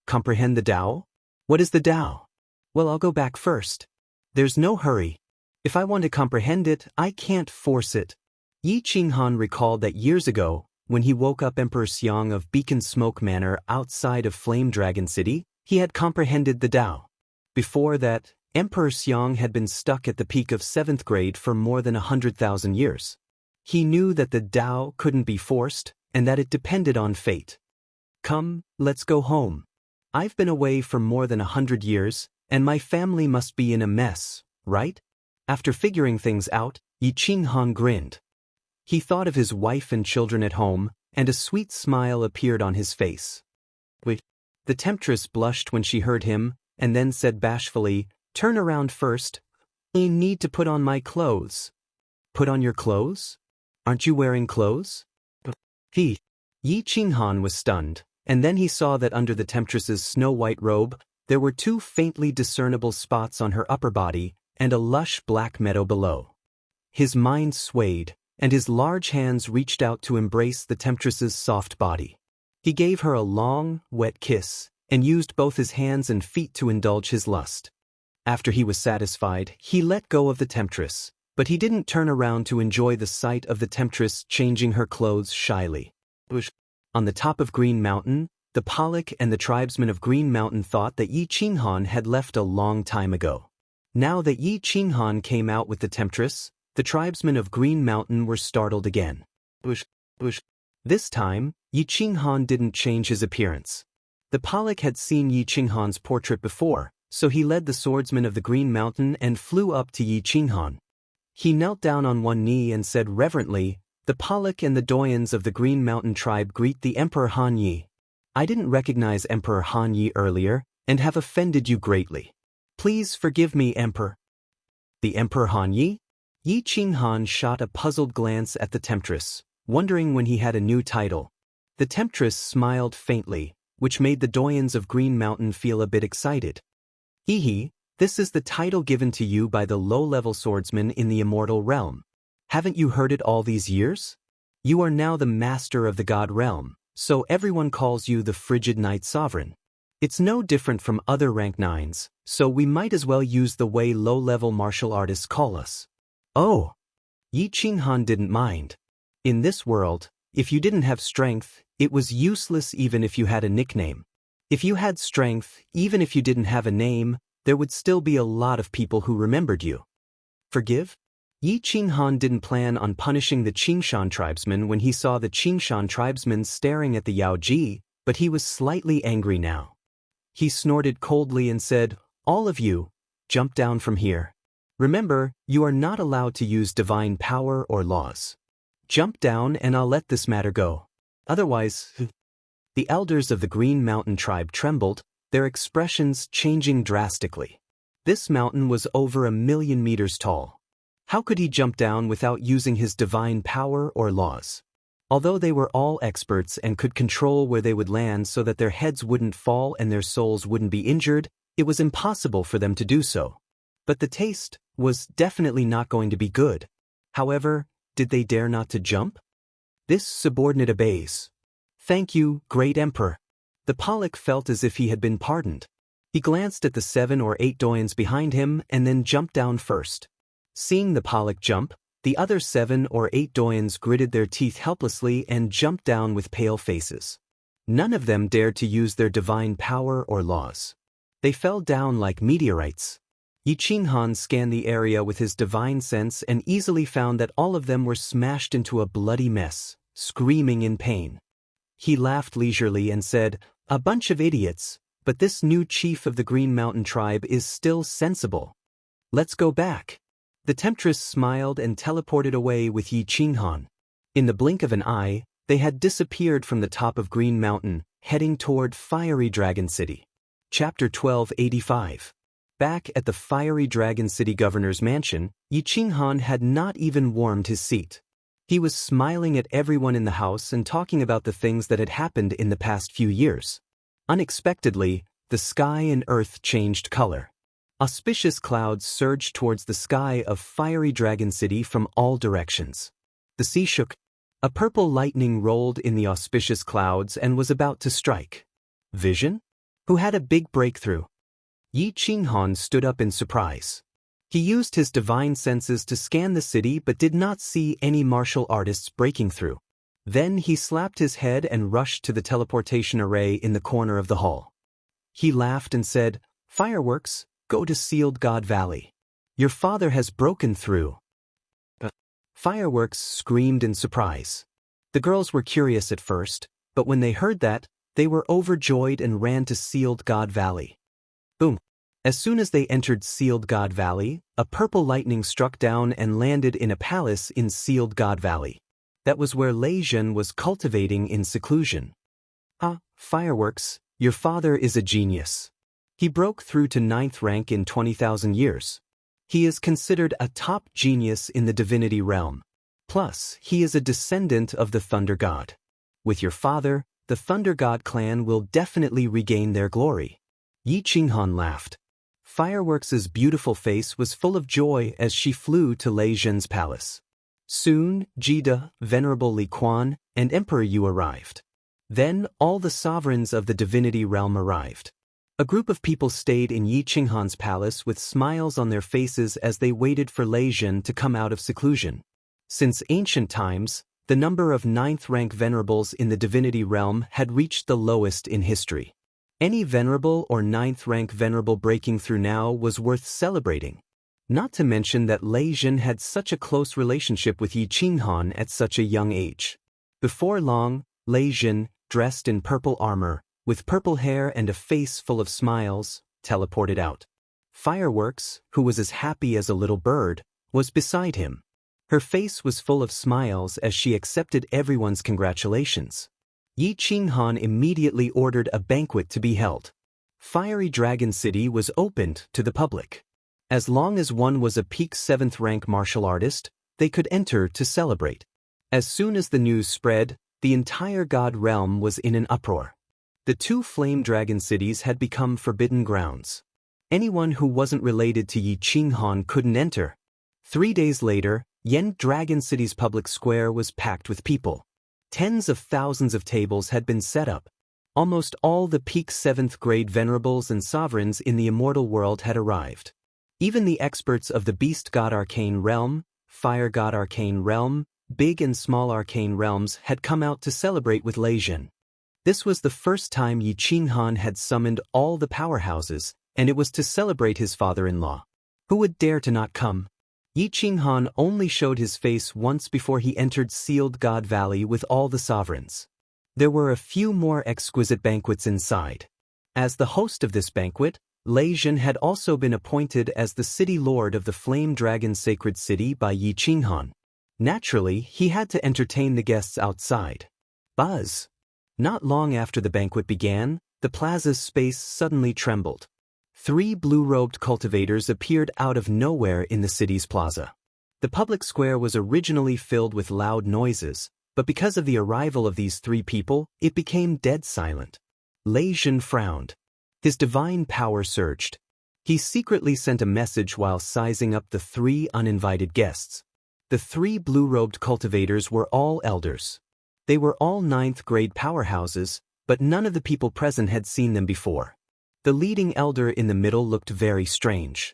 Comprehend the Tao? What is the Tao? Well, I'll go back first. There's no hurry. If I want to comprehend it, I can't force it. Yi Qinghan recalled that years ago, when he woke up Emperor Xiang of Beacon Smoke Manor outside of Flame Dragon City, he had comprehended the Tao. Before that, Emperor Xiang had been stuck at the peak of 7th grade for more than 100,000 years. He knew that the Tao couldn't be forced, and that it depended on fate. Come, let's go home. I've been away for more than 100 years, and my family must be in a mess, right? After figuring things out, Yi Qinghan grinned. He thought of his wife and children at home, and a sweet smile appeared on his face. Wait. The temptress blushed when she heard him, and then said bashfully, "Turn around first. I need to put on my clothes." Put on your clothes? Aren't you wearing clothes? Yi Qinghan was stunned, and then he saw that under the temptress's snow-white robe, there were 2 faintly discernible spots on her upper body and a lush black meadow below. His mind swayed, and his large hands reached out to embrace the temptress's soft body. He gave her a long, wet kiss, and used both his hands and feet to indulge his lust. After he was satisfied, he let go of the temptress, but he didn't turn around to enjoy the sight of the temptress changing her clothes shyly. On the top of Green Mountain, the Pollock and the tribesmen of Green Mountain thought that Yi Qinghan had left a long time ago. Now that Yi Qinghan came out with the temptress, the tribesmen of Green Mountain were startled again. This time, Yi Qinghan didn't change his appearance. The Pollock had seen Yi Qinghan's portrait before, so he led the swordsmen of the Green Mountain and flew up to Yi Qinghan. He knelt down on one knee and said reverently, "The Pollock and the Doyens of the Green Mountain tribe greet the Emperor Han Yi. I didn't recognize Emperor Han Yi earlier, and have offended you greatly. Please forgive me, Emperor." The Emperor Han Yi? Yi Qinghan shot a puzzled glance at the temptress, wondering when he had a new title. The temptress smiled faintly, which made the Doyens of Green Mountain feel a bit excited. "Hehe, this is the title given to you by the low-level swordsman in the immortal realm. Haven't you heard it all these years? You are now the master of the god realm, so everyone calls you the Frigid Knight Sovereign. It's no different from other rank 9s, so we might as well use the way low-level martial artists call us." Oh! Yi Qinghan didn't mind. In this world, if you didn't have strength, it was useless even if you had a nickname. If you had strength, even if you didn't have a name, there would still be a lot of people who remembered you. Forgive? Yi Qinghan didn't plan on punishing the Qingshan tribesmen when he saw the Qingshan tribesmen staring at the Yaoji, but he was slightly angry now. He snorted coldly and said, "All of you, jump down from here. Remember, you are not allowed to use divine power or laws. Jump down and I'll let this matter go. Otherwise..." The elders of the Green Mountain tribe trembled, their expressions changing drastically. This mountain was over 1,000,000 meters tall. How could he jump down without using his divine power or laws? Although they were all experts and could control where they would land so that their heads wouldn't fall and their souls wouldn't be injured, it was impossible for them to do so. But the taste was definitely not going to be good. However, did they dare not to jump? This subordinate obeys. "Thank you, great Emperor." The Pollock felt as if he had been pardoned. He glanced at the 7 or 8 Doyens behind him and then jumped down first. Seeing the Pollock jump, the other 7 or 8 Doyens gritted their teeth helplessly and jumped down with pale faces. None of them dared to use their divine power or laws. They fell down like meteorites. Yi Qinghan scanned the area with his divine sense and easily found that all of them were smashed into a bloody mess, screaming in pain. He laughed leisurely and said, "A bunch of idiots, but this new chief of the Green Mountain tribe is still sensible. Let's go back." The temptress smiled and teleported away with Yi Qinghan. In the blink of an eye, they had disappeared from the top of Green Mountain, heading toward Fiery Dragon City. Chapter 1285. Back at the Fiery Dragon City governor's mansion, Yi Qinghan had not even warmed his seat. He was smiling at everyone in the house and talking about the things that had happened in the past few years. Unexpectedly, the sky and earth changed color. Auspicious clouds surged towards the sky of fiery Dragon City from all directions. The sea shook. A purple lightning rolled in the auspicious clouds and was about to strike. Vision? Who had a big breakthrough? Yi Qinghan stood up in surprise. He used his divine senses to scan the city but did not see any martial artists breaking through. Then he slapped his head and rushed to the teleportation array in the corner of the hall. He laughed and said, "Fireworks, go to Sealed God Valley. Your father has broken through." Fireworks screamed in surprise. The girls were curious at first, but when they heard that, they were overjoyed and ran to Sealed God Valley. Boom! As soon as they entered Sealed God Valley, a purple lightning struck down and landed in a palace in Sealed God Valley. That was where Lei Zhen was cultivating in seclusion. Fireworks, your father is a genius. He broke through to 9th rank in 20,000 years. He is considered a top genius in the divinity realm. Plus, he is a descendant of the Thunder God. With your father, the Thunder God clan will definitely regain their glory. Yi Qinghan laughed. Fireworks' beautiful face was full of joy as she flew to Lei Zhen's palace. Soon, Jida, Venerable Li Quan, and Emperor Yu arrived. Then, all the sovereigns of the divinity realm arrived. A group of people stayed in Yi Qinghan's palace with smiles on their faces as they waited for Lei Zhen to come out of seclusion. Since ancient times, the number of 9th rank venerables in the divinity realm had reached the lowest in history. Any venerable or 9th rank venerable breaking through now was worth celebrating. Not to mention that Lei Zhen had such a close relationship with Yi Qinghan at such a young age. Before long, Lei Zhen, dressed in purple armor, with purple hair and a face full of smiles, teleported out. Fireworks, who was as happy as a little bird, was beside him. Her face was full of smiles as she accepted everyone's congratulations. Yi Qinghan immediately ordered a banquet to be held. Fiery Dragon City was opened to the public. As long as one was a peak 7th rank martial artist, they could enter to celebrate. As soon as the news spread, the entire God realm was in an uproar. The 2 flame dragon cities had become forbidden grounds. Anyone who wasn't related to Yi Qinghan couldn't enter. 3 days later, Yen Dragon City's public square was packed with people. Tens of thousands of tables had been set up. Almost all the peak 7th grade venerables and sovereigns in the immortal world had arrived. Even the experts of the Beast God Arcane Realm, Fire God Arcane Realm, Big and Small Arcane Realms had come out to celebrate with Lei Zhen. This was the first time Yi Qinghan had summoned all the powerhouses, and it was to celebrate his father-in-law. Who would dare to not come? Yi Qinghan only showed his face once before he entered Sealed God Valley with all the sovereigns. There were a few more exquisite banquets inside. As the host of this banquet, Lei Zhen had also been appointed as the city lord of the Flame Dragon Sacred City by Yi Qinghan. Naturally, he had to entertain the guests outside. Buzz! Not long after the banquet began, the plaza's space suddenly trembled. 3 blue-robed cultivators appeared out of nowhere in the city's plaza. The public square was originally filled with loud noises, but because of the arrival of these 3 people, it became dead silent. Lei Zhen frowned. His divine power surged. He secretly sent a message while sizing up the 3 uninvited guests. The 3 blue-robed cultivators were all elders. They were all 9th grade powerhouses, but none of the people present had seen them before. The leading elder in the middle looked very strange.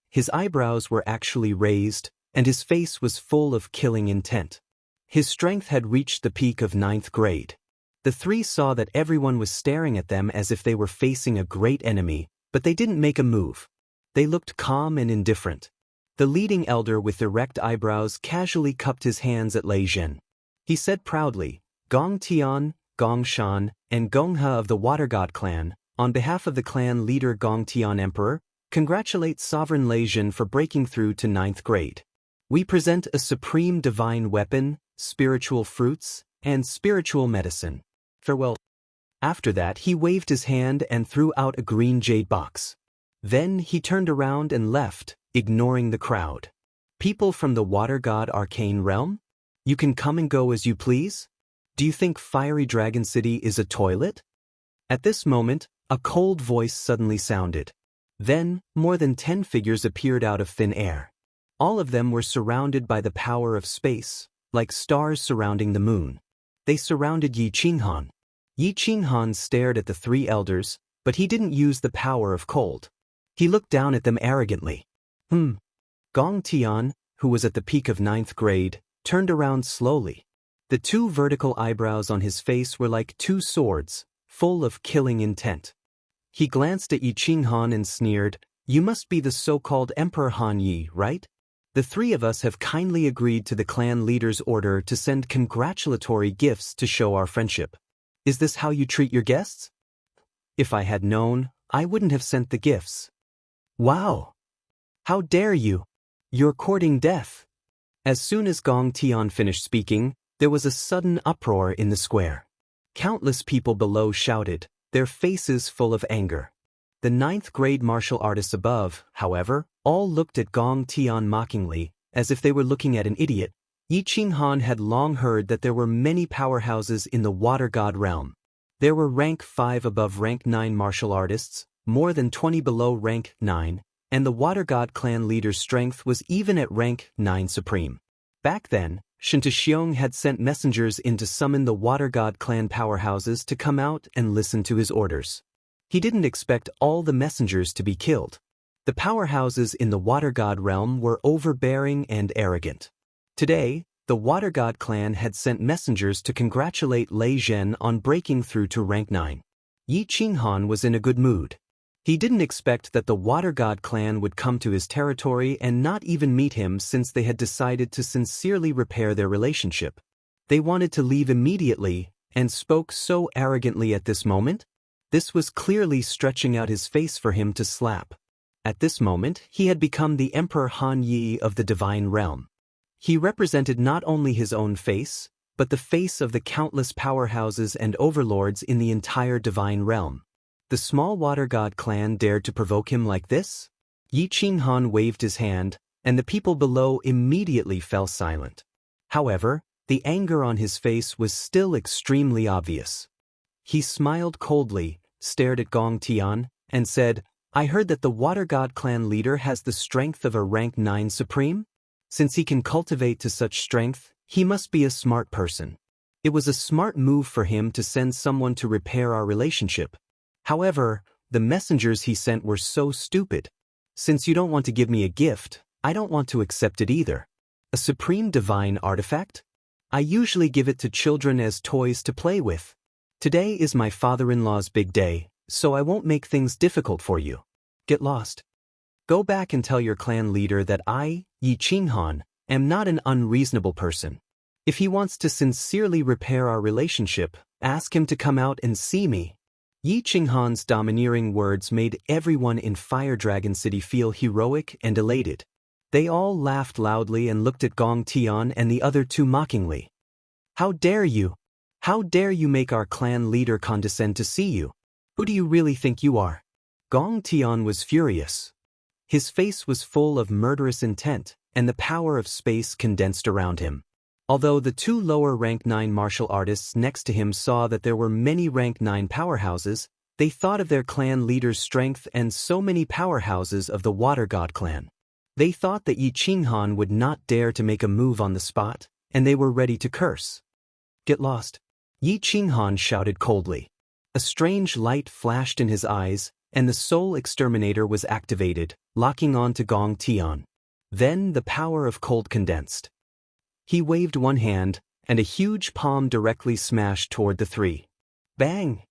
His eyebrows were actually raised, and his face was full of killing intent. His strength had reached the peak of 9th grade. The 3 saw that everyone was staring at them as if they were facing a great enemy, but they didn't make a move. They looked calm and indifferent. The leading elder with erect eyebrows casually cupped his hands at Lei Zhen. He said proudly, "Gong Tian, Gong Shan, and Gong He of the Water God clan, on behalf of the clan leader Gong Tian Emperor, congratulate Sovereign Lei Zhen for breaking through to 9th grade. We present a supreme divine weapon, spiritual fruits, and spiritual medicine. Farewell." After that, he waved his hand and threw out a green jade box. Then he turned around and left, ignoring the crowd. "People from the Water God Arcane Realm? You can come and go as you please? Do you think Fiery Dragon City is a toilet?" At this moment, a cold voice suddenly sounded. Then, more than 10 figures appeared out of thin air. All of them were surrounded by the power of space, like stars surrounding the moon. They surrounded Yi Qinghan. Yi Qinghan stared at the three elders, but he didn't use the power of cold. He looked down at them arrogantly. Gong Tian, who was at the peak of 9th grade, turned around slowly. The two vertical eyebrows on his face were like two swords, full of killing intent. He glanced at Yi Qinghan and sneered, "You must be the so-called Emperor Han Yi, right? The three of us have kindly agreed to the clan leader's order to send congratulatory gifts to show our friendship. Is this how you treat your guests?" "If I had known, I wouldn't have sent the gifts." "Wow! How dare you? You're courting death." As soon as Gong Tian finished speaking, there was a sudden uproar in the square. Countless people below shouted, their faces full of anger. The 9th grade martial artists above, however, all looked at Gong Tian mockingly, as if they were looking at an idiot. Yi Qinghan had long heard that there were many powerhouses in the water god realm. There were rank 5 above rank 9 martial artists, more than 20 below rank 9, and the water god clan leader's strength was even at rank 9 supreme. Back then, Xianxia had sent messengers in to summon the water god clan powerhouses to come out and listen to his orders. He didn't expect all the messengers to be killed. The powerhouses in the water god realm were overbearing and arrogant. Today, the water god clan had sent messengers to congratulate Lei Zhen on breaking through to rank 9. Yi Qinghan was in a good mood. He didn't expect that the water god clan would come to his territory and not even meet him, since they had decided to sincerely repair their relationship. They wanted to leave immediately and spoke so arrogantly at this moment. This was clearly stretching out his face for him to slap. At this moment, he had become the Emperor Han Yi of the divine realm. He represented not only his own face, but the face of the countless powerhouses and overlords in the entire divine realm. The small water god clan dared to provoke him like this? Yi Qinghan waved his hand, and the people below immediately fell silent. However, the anger on his face was still extremely obvious. He smiled coldly, stared at Gong Tian, and said, "I heard that the water god clan leader has the strength of a rank 9 supreme? Since he can cultivate to such strength, he must be a smart person. It was a smart move for him to send someone to repair our relationship. However, the messengers he sent were so stupid. Since you don't want to give me a gift, I don't want to accept it either. A supreme divine artifact? I usually give it to children as toys to play with. Today is my father-in-law's big day, so I won't make things difficult for you. Get lost. Go back and tell your clan leader that I, Yi Qinghan, am not an unreasonable person. If he wants to sincerely repair our relationship, ask him to come out and see me." Yi Qinghan's domineering words made everyone in Fire Dragon City feel heroic and elated. They all laughed loudly and looked at Gong Tian and the other two mockingly. "How dare you? How dare you make our clan leader condescend to see you? Who do you really think you are?" Gong Tian was furious. His face was full of murderous intent, and the power of space condensed around him. Although the two lower rank 9 martial artists next to him saw that there were many rank 9 powerhouses, they thought of their clan leader's strength and so many powerhouses of the water god clan. They thought that Yi Qinghan would not dare to make a move on the spot, and they were ready to curse. "Get lost." Yi Qinghan shouted coldly. A strange light flashed in his eyes, and the soul exterminator was activated, locking on to Gong Tian. Then the power of cold condensed. He waved one hand, and a huge palm directly smashed toward the three. Bang!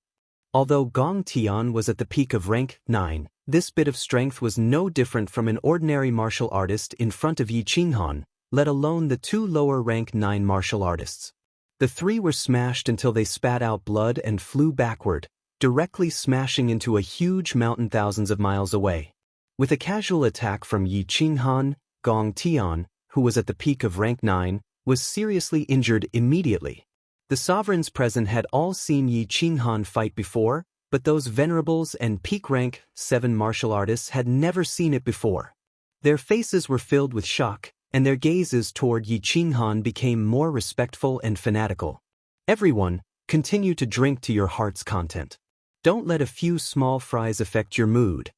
Although Gong Tian was at the peak of rank 9, this bit of strength was no different from an ordinary martial artist in front of Yi Qinghan, let alone the two lower rank 9 martial artists. The three were smashed until they spat out blood and flew backward, directly smashing into a huge mountain thousands of miles away. With a casual attack from Yi Qinghan, Gong Tian, who was at the peak of rank 9, was seriously injured immediately. The sovereigns present had all seen Yi Qinghan fight before, but those venerables and peak rank 7 martial artists had never seen it before. Their faces were filled with shock, and their gazes toward Yi Qinghan became more respectful and fanatical. "Everyone, continue to drink to your heart's content. Don't let a few small fries affect your mood.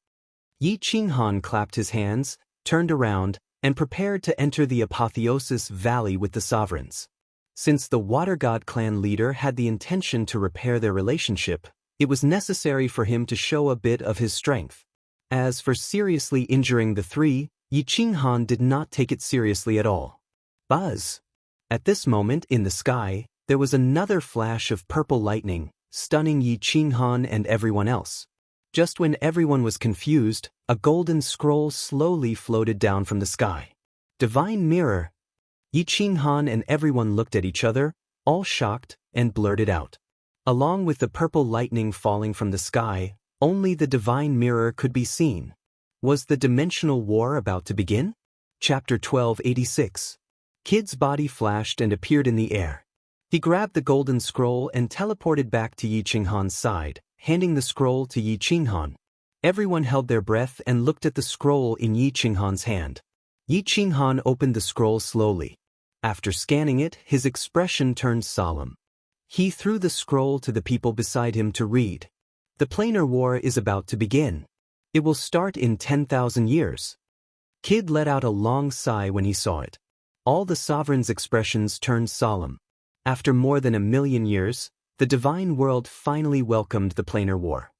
Yi Qinghan clapped his hands, turned around, and prepared to enter the Apotheosis Valley with the sovereigns. Since the Water God clan leader had the intention to repair their relationship, it was necessary for him to show a bit of his strength. As for seriously injuring the three, Yi Qinghan did not take it seriously at all. Buzz! At this moment in the sky, there was another flash of purple lightning, stunning Yi Qinghan and everyone else. Just when everyone was confused, a golden scroll slowly floated down from the sky. Divine Mirror! Yi Qinghan and everyone looked at each other, all shocked, and blurted out. Along with the purple lightning falling from the sky, only the Divine Mirror could be seen. Was the dimensional war about to begin? Chapter 1286. Kid's body flashed and appeared in the air. He grabbed the golden scroll and teleported back to Yi Qinghan's side, handing the scroll to Yi Qinghan. Everyone held their breath and looked at the scroll in Yi Qinghan's hand. Yi Qinghan opened the scroll slowly. After scanning it, his expression turned solemn. He threw the scroll to the people beside him to read. The planar war is about to begin. It will start in 10,000 years. Kid let out a long sigh when he saw it. All the sovereigns' expressions turned solemn. After more than 1,000,000 years, the divine world finally welcomed the planar war.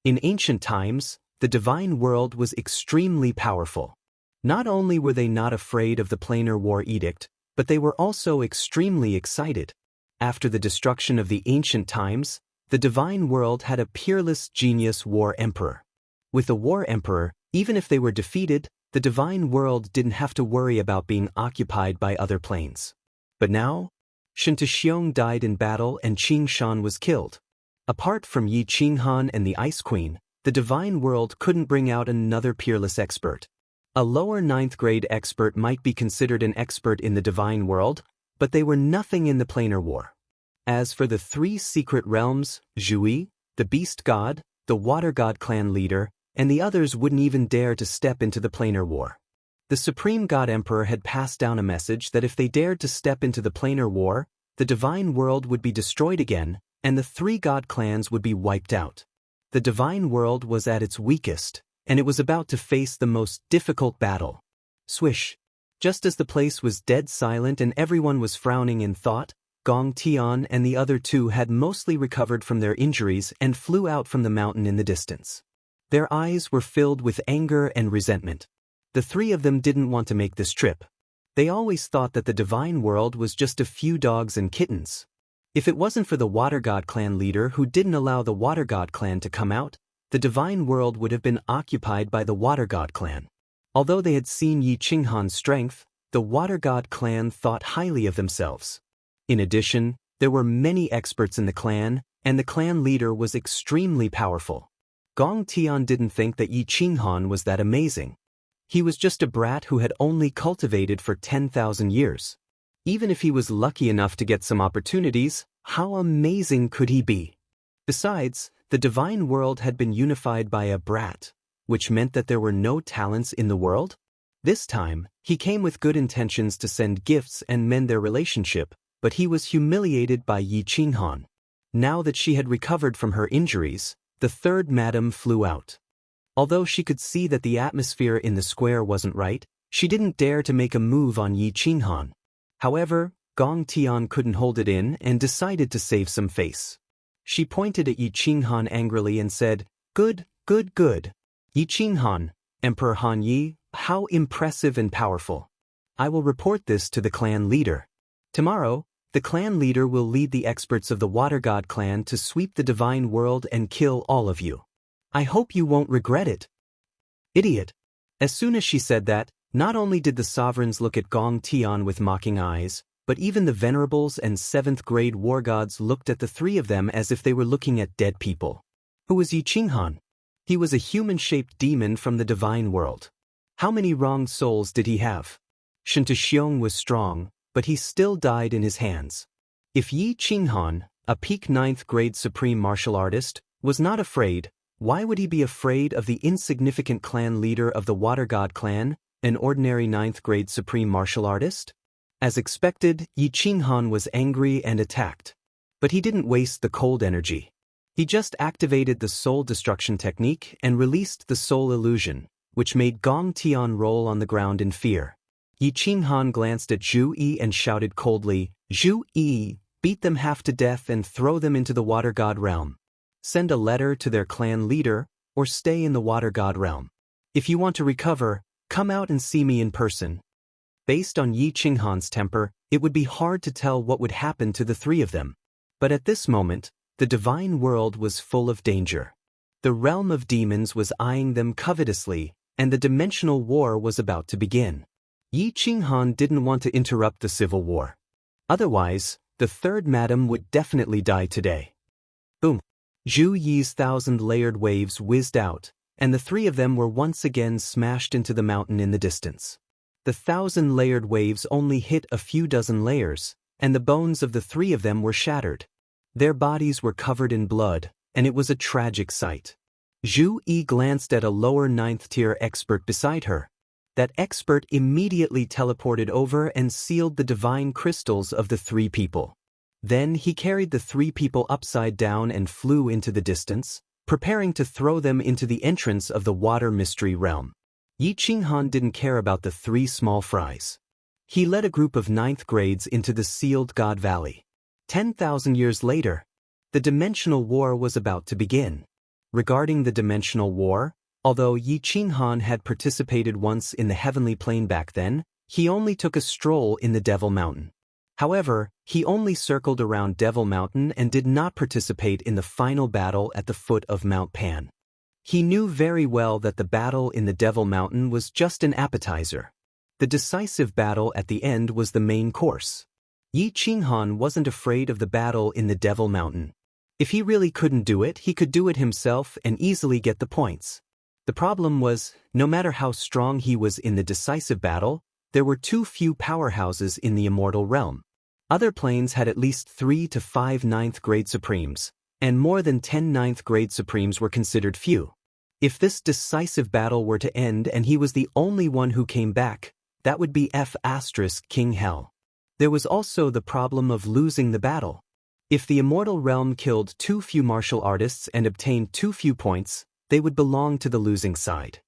In ancient times, the divine world was extremely powerful. Not only were they not afraid of the planar war edict, but they were also extremely excited. After the destruction of the ancient times, the divine world had a peerless genius war emperor. With a war emperor, even if they were defeated, the divine world didn't have to worry about being occupied by other planes. But now, Xianxia died in battle and Qing Shan was killed. Apart from Yi Qinghan and the Ice Queen, the divine world couldn't bring out another peerless expert. A lower 9th grade expert might be considered an expert in the divine world, but they were nothing in the planar war. As for the three secret realms, Zhui, the beast god, the water god clan leader, and the others wouldn't even dare to step into the planar war. The Supreme God Emperor had passed down a message that if they dared to step into the planar war, the divine world would be destroyed again, and the three god clans would be wiped out. The divine world was at its weakest, and it was about to face the most difficult battle. Swish! Just as the place was dead silent and everyone was frowning in thought, Gong Tian and the other two had mostly recovered from their injuries and flew out from the mountain in the distance. Their eyes were filled with anger and resentment. The three of them didn't want to make this trip. They always thought that the divine world was just a few dogs and kittens. If it wasn't for the Water God clan leader who didn't allow the Water God clan to come out, the divine world would have been occupied by the Water God clan. Although they had seen Yi Qinghan's strength, the Water God clan thought highly of themselves. In addition, there were many experts in the clan, and the clan leader was extremely powerful. Gong Tian didn't think that Yi Qinghan was that amazing. He was just a brat who had only cultivated for 10,000 years. Even if he was lucky enough to get some opportunities, how amazing could he be? Besides, the divine world had been unified by a brat, which meant that there were no talents in the world. This time, he came with good intentions to send gifts and mend their relationship, but he was humiliated by Yi Qinghan. Now that she had recovered from her injuries, the third madam flew out. Although she could see that the atmosphere in the square wasn't right, she didn't dare to make a move on Yi Qinghan. However, Gong Tian couldn't hold it in and decided to save some face. She pointed at Yi Qinghan angrily and said, "Good, good, good. Yi Qinghan, Emperor Han Yi, how impressive and powerful. I will report this to the clan leader. Tomorrow, the clan leader will lead the experts of the Water God clan to sweep the divine world and kill all of you. I hope you won't regret it." Idiot! As soon as she said that, not only did the sovereigns look at Gong Tian with mocking eyes, but even the venerables and 7th grade war gods looked at the three of them as if they were looking at dead people. Who was Yi Qinghan? He was a human-shaped demon from the divine world. How many wrong souls did he have? Xianxia was strong, but he still died in his hands. If Yi Qinghan, a peak 9th grade supreme martial artist, was not afraid, why would he be afraid of the insignificant clan leader of the Water God clan, an ordinary 9th grade supreme martial artist? As expected, Yi Qinghan was angry and attacked. But he didn't waste the cold energy. He just activated the soul destruction technique and released the soul illusion, which made Gong Tian roll on the ground in fear. Yi Qinghan glanced at Zhu Yi and shouted coldly, "Zhu Yi, beat them half to death and throw them into the water god realm. Send a letter to their clan leader, or stay in the water god realm. If you want to recover, come out and see me in person." Based on Yi Qinghan's temper, it would be hard to tell what would happen to the three of them. But at this moment, the divine world was full of danger. The realm of demons was eyeing them covetously, and the dimensional war was about to begin. Yi Qinghan didn't want to interrupt the civil war. Otherwise, the third madam would definitely die today. Boom! Zhu Yi's 1,000-layered waves whizzed out, and the three of them were once again smashed into the mountain in the distance. The 1,000-layered waves only hit a few dozen layers, and the bones of the three of them were shattered. Their bodies were covered in blood, and it was a tragic sight. Zhu Yi glanced at a lower 9th-tier expert beside her. That expert immediately teleported over and sealed the divine crystals of the three people. Then he carried the three people upside down and flew into the distance, preparing to throw them into the entrance of the water mystery realm. Yi Qinghan didn't care about the three small fries. He led a group of 9th grades into the sealed God Valley. 10,000 years later, the dimensional war was about to begin. Regarding the dimensional war, although Yi Qinghan had participated once in the heavenly plane back then, he only took a stroll in the Devil Mountain. However, he only circled around Devil Mountain and did not participate in the final battle at the foot of Mount Pan. He knew very well that the battle in the Devil Mountain was just an appetizer. The decisive battle at the end was the main course. Yi Qinghan wasn't afraid of the battle in the Devil Mountain. If he really couldn't do it, he could do it himself and easily get the points. The problem was, no matter how strong he was in the decisive battle, there were too few powerhouses in the immortal realm. Other planes had at least 3 to 5 9th grade supremes, and more than 10 9th grade supremes were considered few. If this decisive battle were to end and he was the only one who came back, that would be King Hell. There was also the problem of losing the battle. If the immortal realm killed too few martial artists and obtained too few points, they would belong to the losing side.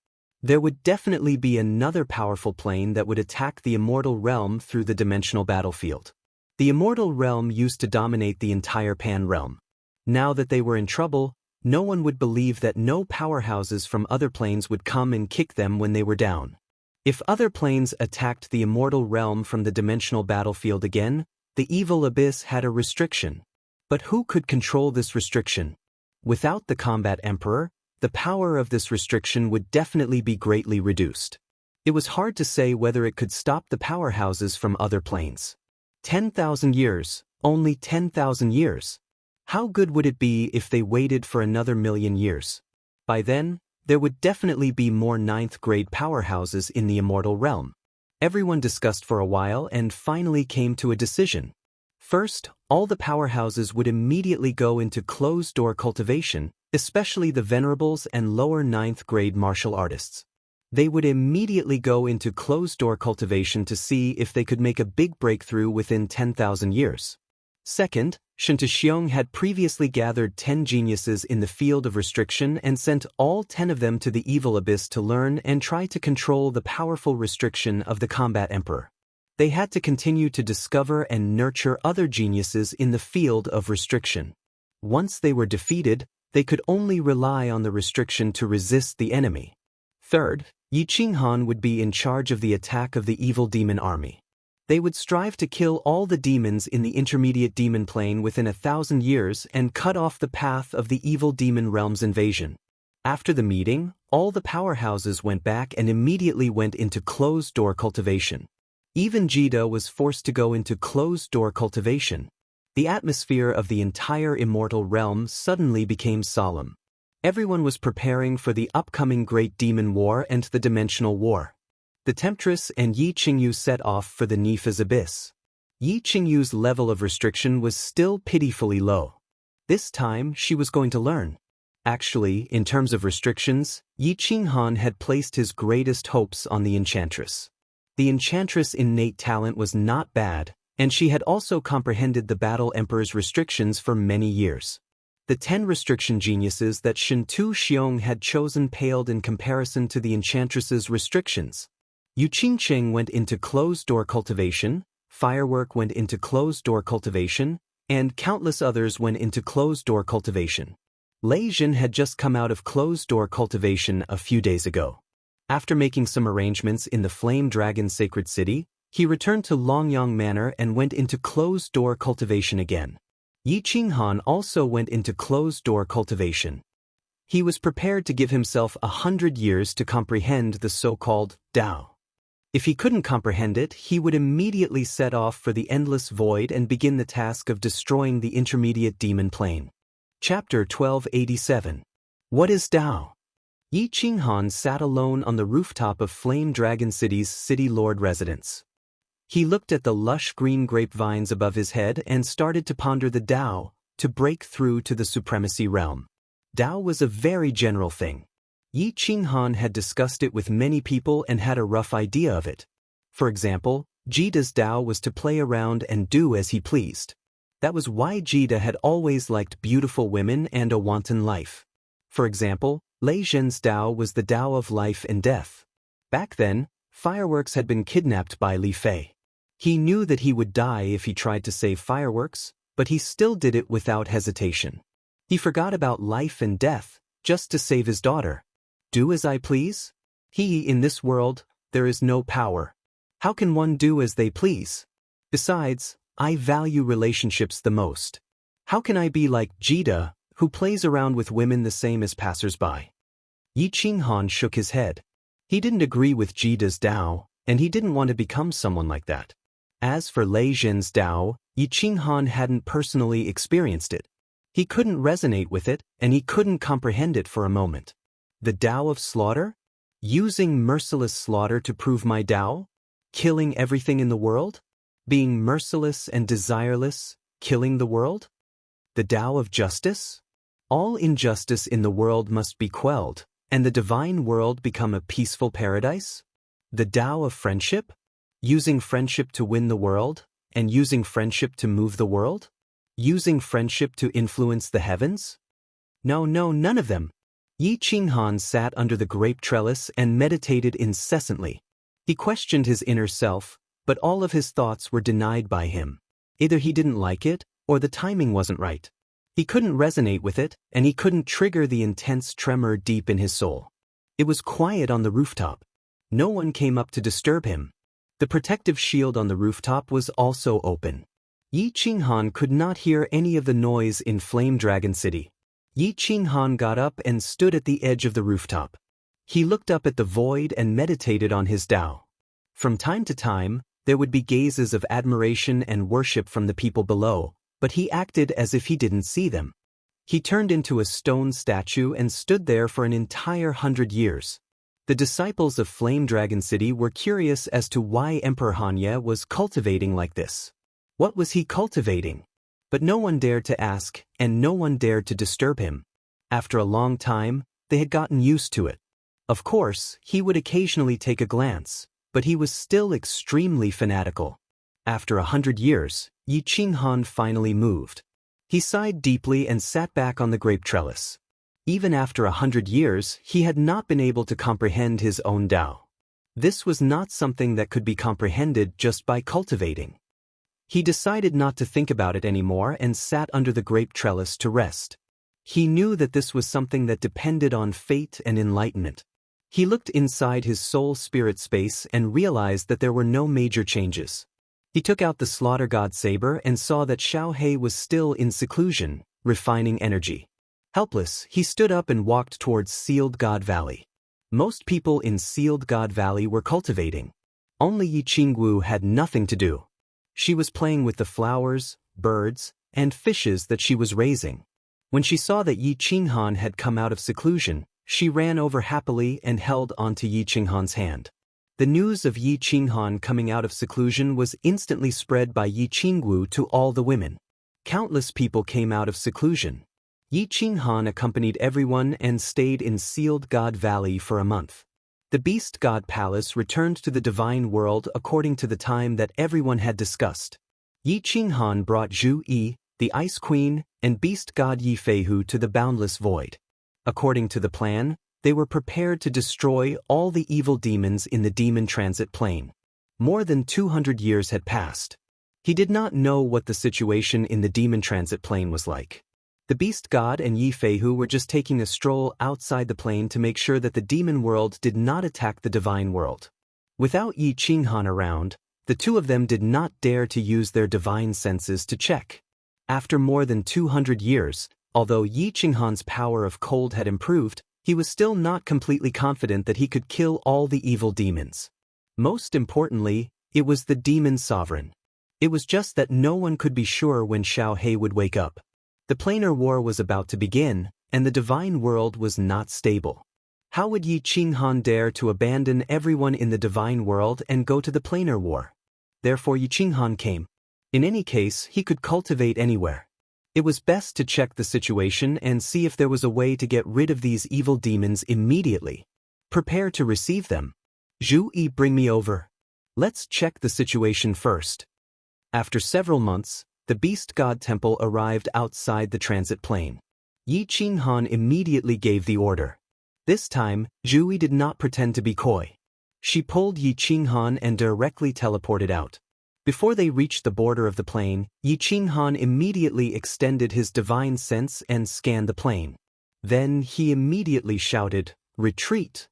There would definitely be another powerful plane that would attack the immortal realm through the dimensional battlefield. The immortal realm used to dominate the entire Pan realm. Now that they were in trouble, no one would believe that no powerhouses from other planes would come and kick them when they were down. If other planes attacked the immortal realm from the dimensional battlefield again, the evil abyss had a restriction. But who could control this restriction? Without the combat emperor, the power of this restriction would definitely be greatly reduced. It was hard to say whether it could stop the powerhouses from other planes. 10,000 years, only 10,000 years. How good would it be if they waited for another million years? By then, there would definitely be more 9th grade powerhouses in the immortal realm. Everyone discussed for a while and finally came to a decision. First, all the powerhouses would immediately go into closed-door cultivation, especially the venerables and lower 9th grade martial artists. They would immediately go into closed-door cultivation to see if they could make a big breakthrough within 10,000 years. Second, Xianxia had previously gathered 10 geniuses in the field of restriction and sent all 10 of them to the evil abyss to learn and try to control the powerful restriction of the combat emperor. They had to continue to discover and nurture other geniuses in the field of restriction. Once they were defeated, they could only rely on the restriction to resist the enemy. Third, Yi Qinghan would be in charge of the attack of the evil demon army. They would strive to kill all the demons in the intermediate demon plane within 1,000 years and cut off the path of the evil demon realm's invasion. After the meeting, all the powerhouses went back and immediately went into closed-door cultivation. Even Jida was forced to go into closed-door cultivation. The atmosphere of the entire immortal realm suddenly became solemn. Everyone was preparing for the upcoming Great Demon War and the Dimensional War. The Temptress and Yi Qingyu set off for the Nifa's abyss. Yi Qingyu's level of restriction was still pitifully low. This time, she was going to learn. Actually, in terms of restrictions, Yi Qinghan had placed his greatest hopes on the Enchantress. The Enchantress' innate talent was not bad, and she had also comprehended the Battle Emperor's restrictions for many years. The 10 restriction geniuses that Shen Tu Xiong had chosen paled in comparison to the enchantress's restrictions. Yu Qingqing went into closed-door cultivation, Firework went into closed-door cultivation, and countless others went into closed-door cultivation. Lei Jin had just come out of closed-door cultivation a few days ago. After making some arrangements in the Flame Dragon Sacred City, he returned to Longyang Manor and went into closed-door cultivation again. Yi Qinghan also went into closed-door cultivation. He was prepared to give himself 100 years to comprehend the so-called Dao. If he couldn't comprehend it, he would immediately set off for the endless void and begin the task of destroying the intermediate demon plane. Chapter 1287. What is Dao? Yi Qinghan sat alone on the rooftop of Flame Dragon City's City Lord residence. He looked at the lush green grapevines above his head and started to ponder the Dao, to break through to the supremacy realm. Dao was a very general thing. Yi Qinghan had discussed it with many people and had a rough idea of it. For example, Jida's Dao was to play around and do as he pleased. That was why Jida had always liked beautiful women and a wanton life. For example, Lei Zhen's Dao was the Dao of life and death. Back then, Fireworks had been kidnapped by Li Fei. He knew that he would die if he tried to save Fireworks, but he still did it without hesitation. He forgot about life and death, just to save his daughter. Do as I please? In this world, there is no power. How can one do as they please? Besides, I value relationships the most. How can I be like Jida, who plays around with women the same as passers-by? Yi Qinghan shook his head. He didn't agree with Jida's Dao, and he didn't want to become someone like that. As for Lei Zhen's Dao, Yi Qinghan hadn't personally experienced it. He couldn't resonate with it, and he couldn't comprehend it for a moment. The Dao of slaughter? Using merciless slaughter to prove my Dao? Killing everything in the world? Being merciless and desireless, killing the world? The Dao of justice? All injustice in the world must be quelled, and the divine world become a peaceful paradise? The Dao of friendship? Using friendship to win the world, and using friendship to move the world? Using friendship to influence the heavens? No, none of them. Yi Qinghan sat under the grape trellis and meditated incessantly. He questioned his inner self, but all of his thoughts were denied by him. Either he didn't like it, or the timing wasn't right. He couldn't resonate with it, and he couldn't trigger the intense tremor deep in his soul. It was quiet on the rooftop. No one came up to disturb him. The protective shield on the rooftop was also open. Yi Qinghan could not hear any of the noise in Flame Dragon City. Yi Qinghan got up and stood at the edge of the rooftop. He looked up at the void and meditated on his Dao. From time to time, there would be gazes of admiration and worship from the people below, but he acted as if he didn't see them. He turned into a stone statue and stood there for an entire 100 years. The disciples of Flame Dragon City were curious as to why Emperor Hanya was cultivating like this. What was he cultivating? But no one dared to ask, and no one dared to disturb him. After a long time, they had gotten used to it. Of course, he would occasionally take a glance, but he was still extremely fanatical. After 100 years, Yi Qinghan finally moved. He sighed deeply and sat back on the grape trellis. Even after 100 years, he had not been able to comprehend his own Dao. This was not something that could be comprehended just by cultivating. He decided not to think about it anymore and sat under the grape trellis to rest. He knew that this was something that depended on fate and enlightenment. He looked inside his soul-spirit space and realized that there were no major changes. He took out the Slaughter God Saber and saw that Xiao He was still in seclusion, refining energy. Helpless, he stood up and walked towards Sealed God Valley. Most people in Sealed God Valley were cultivating. Only Yi Qingwu had nothing to do. She was playing with the flowers, birds, and fishes that she was raising. When she saw that Yi Qinghan had come out of seclusion, she ran over happily and held onto Yi Qinghan's hand. The news of Yi Qinghan coming out of seclusion was instantly spread by Yi Qingwu to all the women. Countless people came out of seclusion. Yi Qinghan accompanied everyone and stayed in Sealed God Valley for a month. The Beast God Palace returned to the divine world according to the time that everyone had discussed. Yi Qinghan brought Zhu Yi, the Ice Queen, and beast god Yi Feihu to the boundless void. According to the plan, they were prepared to destroy all the evil demons in the demon transit plane. More than 200 years had passed. He did not know what the situation in the demon transit plane was like. The beast god and Yi Feihu were just taking a stroll outside the plane to make sure that the demon world did not attack the divine world. Without Yi Qinghan around, the two of them did not dare to use their divine senses to check. After more than 200 years, although Yi Qinghan's power of cold had improved, he was still not completely confident that he could kill all the evil demons. Most importantly, it was the demon sovereign. It was just that no one could be sure when Xiaohe would wake up. The planar war was about to begin, and the divine world was not stable. How would Yi Qinghan dare to abandon everyone in the divine world and go to the planar war? Therefore Yi Qinghan came. In any case, he could cultivate anywhere. It was best to check the situation and see if there was a way to get rid of these evil demons immediately. Prepare to receive them. Zhu Yi, bring me over. Let's check the situation first. After several months, the beast god temple arrived outside the transit plane. Yi Qinghan immediately gave the order. This time, Zhu Yi did not pretend to be coy. She pulled Yi Qinghan and directly teleported out. Before they reached the border of the plane, Yi Qinghan immediately extended his divine sense and scanned the plane. Then he immediately shouted, "Retreat!"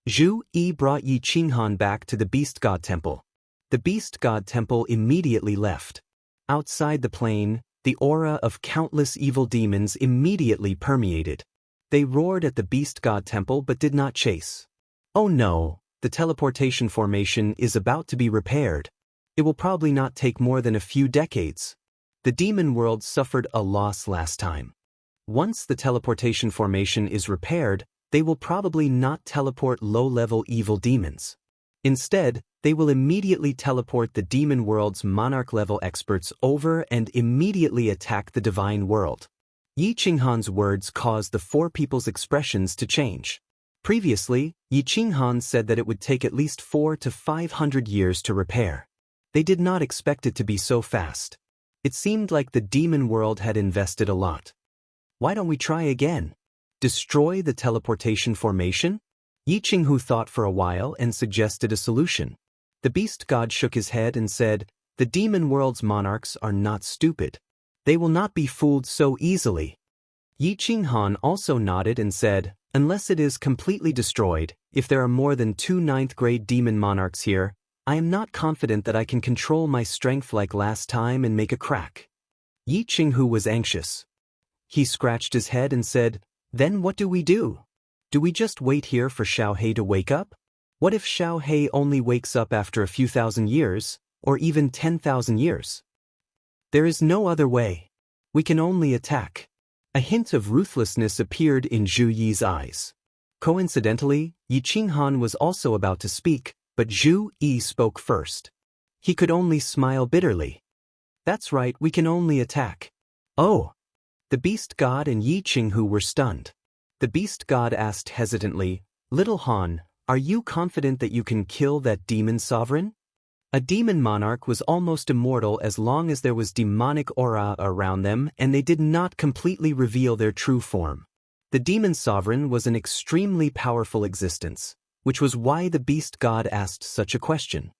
Zhu Yi brought Yi Qinghan back to the beast god temple. The beast god temple immediately left. Outside the plane, the aura of countless evil demons immediately permeated. They roared at the beast god temple but did not chase. Oh no, the teleportation formation is about to be repaired. It will probably not take more than a few decades. The demon world suffered a loss last time. Once the teleportation formation is repaired, they will probably not teleport low-level evil demons. Instead, they will immediately teleport the demon world's monarch-level experts over and immediately attack the divine world. Yi Qinghan's words caused the four people's expressions to change. Previously, Yi Qinghan said that it would take at least 400 to 500 years to repair. They did not expect it to be so fast. It seemed like the demon world had invested a lot. Why don't we try again? Destroy the teleportation formation? Yi Qinghu thought for a while and suggested a solution. The beast god shook his head and said, "The demon world's monarchs are not stupid. They will not be fooled so easily." Yi Qinghan also nodded and said, "Unless it is completely destroyed, if there are more than 2 ninth-grade demon monarchs here, I am not confident that I can control my strength like last time and make a crack." Yi Qinghu was anxious. He scratched his head and said, "Then what do we do? Do we just wait here for Xiaohe to wake up? What if Xiaohe only wakes up after a few thousand years, or even 10,000 years? There is no other way. We can only attack." A hint of ruthlessness appeared in Zhu Yi's eyes. Coincidentally, Yi Qinghan was also about to speak, but Zhu Yi spoke first. He could only smile bitterly. "That's right, we can only attack." "Oh!" The beast god and Yi Qinghu were stunned. The beast god asked hesitantly, "Little Han, are you confident that you can kill that demon sovereign?" A demon monarch was almost immortal as long as there was demonic aura around them and they did not completely reveal their true form. The demon sovereign was an extremely powerful existence, which was why the beast god asked such a question.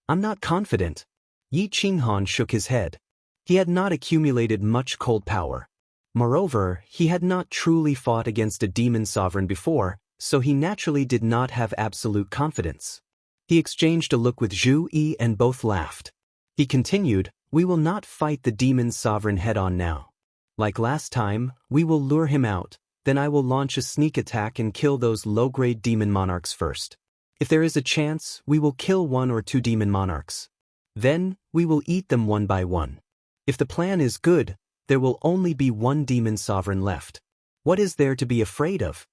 "I'm not confident." Yi Qinghan shook his head. He had not accumulated much cold power. Moreover, he had not truly fought against a demon sovereign before, so he naturally did not have absolute confidence. He exchanged a look with Zhu Yi and both laughed. He continued, "We will not fight the demon sovereign head-on now. Like last time, we will lure him out, then I will launch a sneak attack and kill those low-grade demon monarchs first. If there is a chance, we will kill 1 or 2 demon monarchs. Then, we will eat them one by one. If the plan is good, there will only be 1 demon sovereign left. What is there to be afraid of?"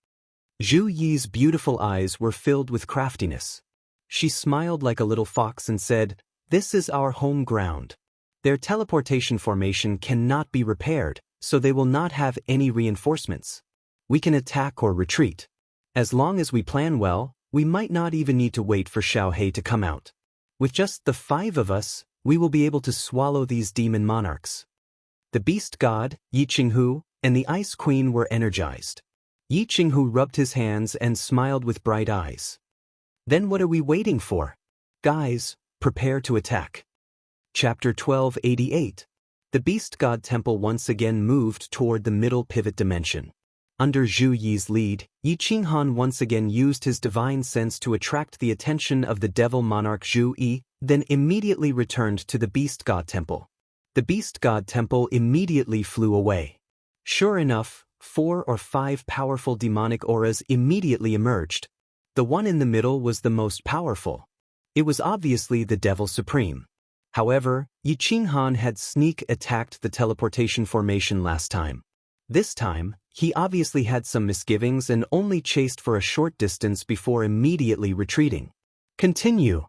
Zhu Yi's beautiful eyes were filled with craftiness. She smiled like a little fox and said, "This is our home ground. Their teleportation formation cannot be repaired, so they will not have any reinforcements. We can attack or retreat. As long as we plan well, we might not even need to wait for Xiaohe to come out. With just the 5 of us, we will be able to swallow these demon monarchs." The beast god, Yi Qinghu, and the ice queen were energized. Yi Qinghu rubbed his hands and smiled with bright eyes. Then what are we waiting for? Guys, prepare to attack. Chapter 1288. The beast god temple once again moved toward the middle pivot dimension. Under Zhu Yi's lead, Yi Qinghan once again used his divine sense to attract the attention of the devil monarch Zhu Yi, then immediately returned to the beast god temple. The beast god temple immediately flew away. Sure enough, 4 or 5 powerful demonic auras immediately emerged. The one in the middle was the most powerful. It was obviously the Devil Supreme. However, Yi Qinghan had sneak attacked the teleportation formation last time. This time, he obviously had some misgivings and only chased for a short distance before immediately retreating. Continue.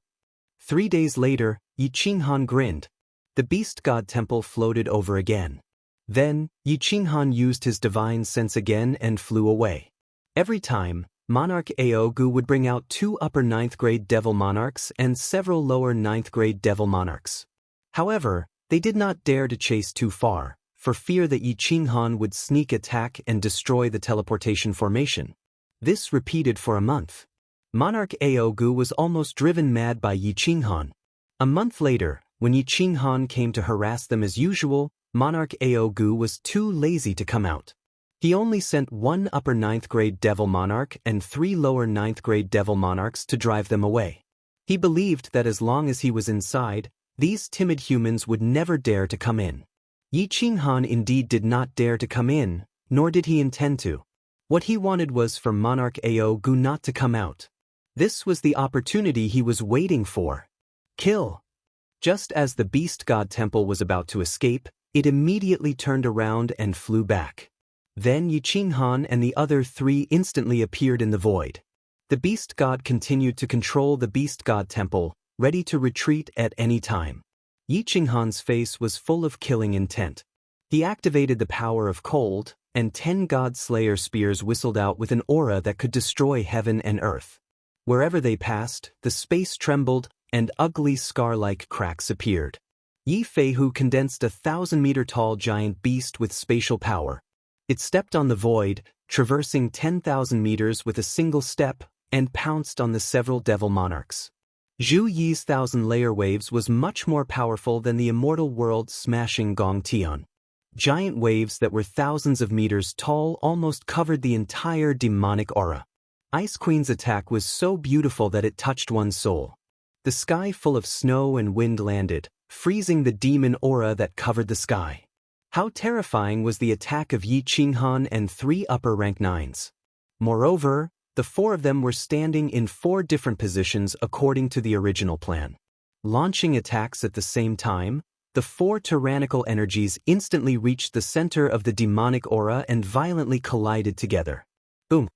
3 days later, Yi Qinghan grinned. The beast god temple floated over again. Then, Yi Qinghan used his divine sense again and flew away. Every time, Monarch Aogu would bring out 2 upper 9th grade devil monarchs and several lower 9th grade devil monarchs. However, they did not dare to chase too far, for fear that Yi Qinghan would sneak attack and destroy the teleportation formation. This repeated for a month. Monarch Aogu was almost driven mad by Yi Qinghan. A month later, when Yi Qinghan came to harass them as usual, Monarch Aogu was too lazy to come out. He only sent 1 upper 9th grade devil monarch and 3 lower 9th grade devil monarchs to drive them away. He believed that as long as he was inside, these timid humans would never dare to come in. Yi Qinghan indeed did not dare to come in, nor did he intend to. What he wanted was for Monarch Aogu not to come out. This was the opportunity he was waiting for. Kill! Just as the beast god temple was about to escape, it immediately turned around and flew back. Then Yi Qinghan and the other 3 instantly appeared in the void. The beast god continued to control the beast god temple, ready to retreat at any time. Yi Qinghan's face was full of killing intent. He activated the power of cold, and 10 god slayer spears whistled out with an aura that could destroy heaven and earth. Wherever they passed, the space trembled, and ugly scar-like cracks appeared. Yi Feihu condensed a 1,000-meter-tall giant beast with spatial power. It stepped on the void, traversing 10,000 meters with a single step, and pounced on the several devil monarchs. Zhu Yi's 1,000-layer waves was much more powerful than the immortal world-smashing Gong Tian. Giant waves that were thousands of meters tall almost covered the entire demonic aura. Ice Queen's attack was so beautiful that it touched one's soul. The sky full of snow and wind landed, freezing the demon aura that covered the sky. How terrifying was the attack of Yi Qinghan and 3 upper rank 9s. Moreover, the 4 of them were standing in 4 different positions according to the original plan. Launching attacks at the same time, the 4 tyrannical energies instantly reached the center of the demonic aura and violently collided together. Boom!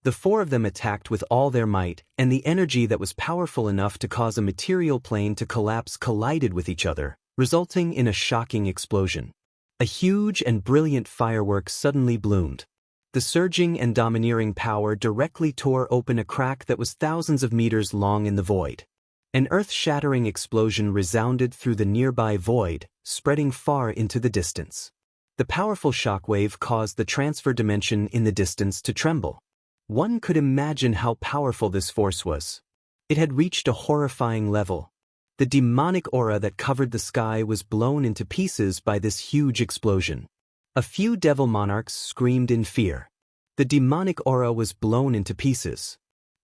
The 4 of them attacked with all their might, and the energy that was powerful enough to cause a material plane to collapse collided with each other, resulting in a shocking explosion. A huge and brilliant firework suddenly bloomed. The surging and domineering power directly tore open a crack that was thousands of meters long in the void. An earth-shattering explosion resounded through the nearby void, spreading far into the distance. The powerful shockwave caused the transfer dimension in the distance to tremble. One could imagine how powerful this force was. It had reached a horrifying level. The demonic aura that covered the sky was blown into pieces by this huge explosion. A few devil monarchs screamed in fear. The demonic aura was blown into pieces.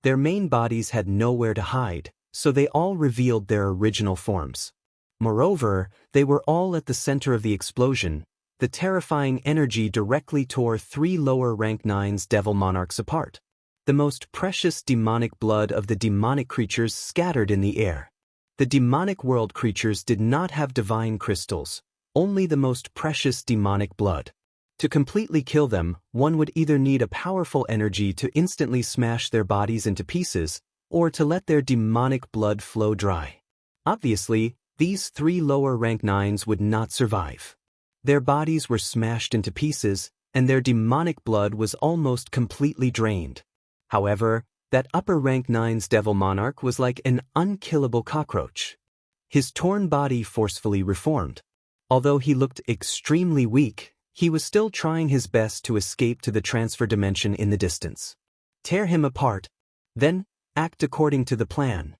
Their main bodies had nowhere to hide, so they all revealed their original forms. Moreover, they were all at the center of the explosion. The terrifying energy directly tore 3 lower rank 9s devil monarchs apart. The most precious demonic blood of the demonic creatures scattered in the air. The demonic world creatures did not have divine crystals, only the most precious demonic blood. To completely kill them, one would either need a powerful energy to instantly smash their bodies into pieces, or to let their demonic blood flow dry. Obviously, these 3 lower rank 9s would not survive. Their bodies were smashed into pieces, and their demonic blood was almost completely drained. However, that upper rank 9's devil monarch was like an unkillable cockroach. His torn body forcefully reformed. Although he looked extremely weak, he was still trying his best to escape to the transfer dimension in the distance. Tear him apart. Then, act according to the plan.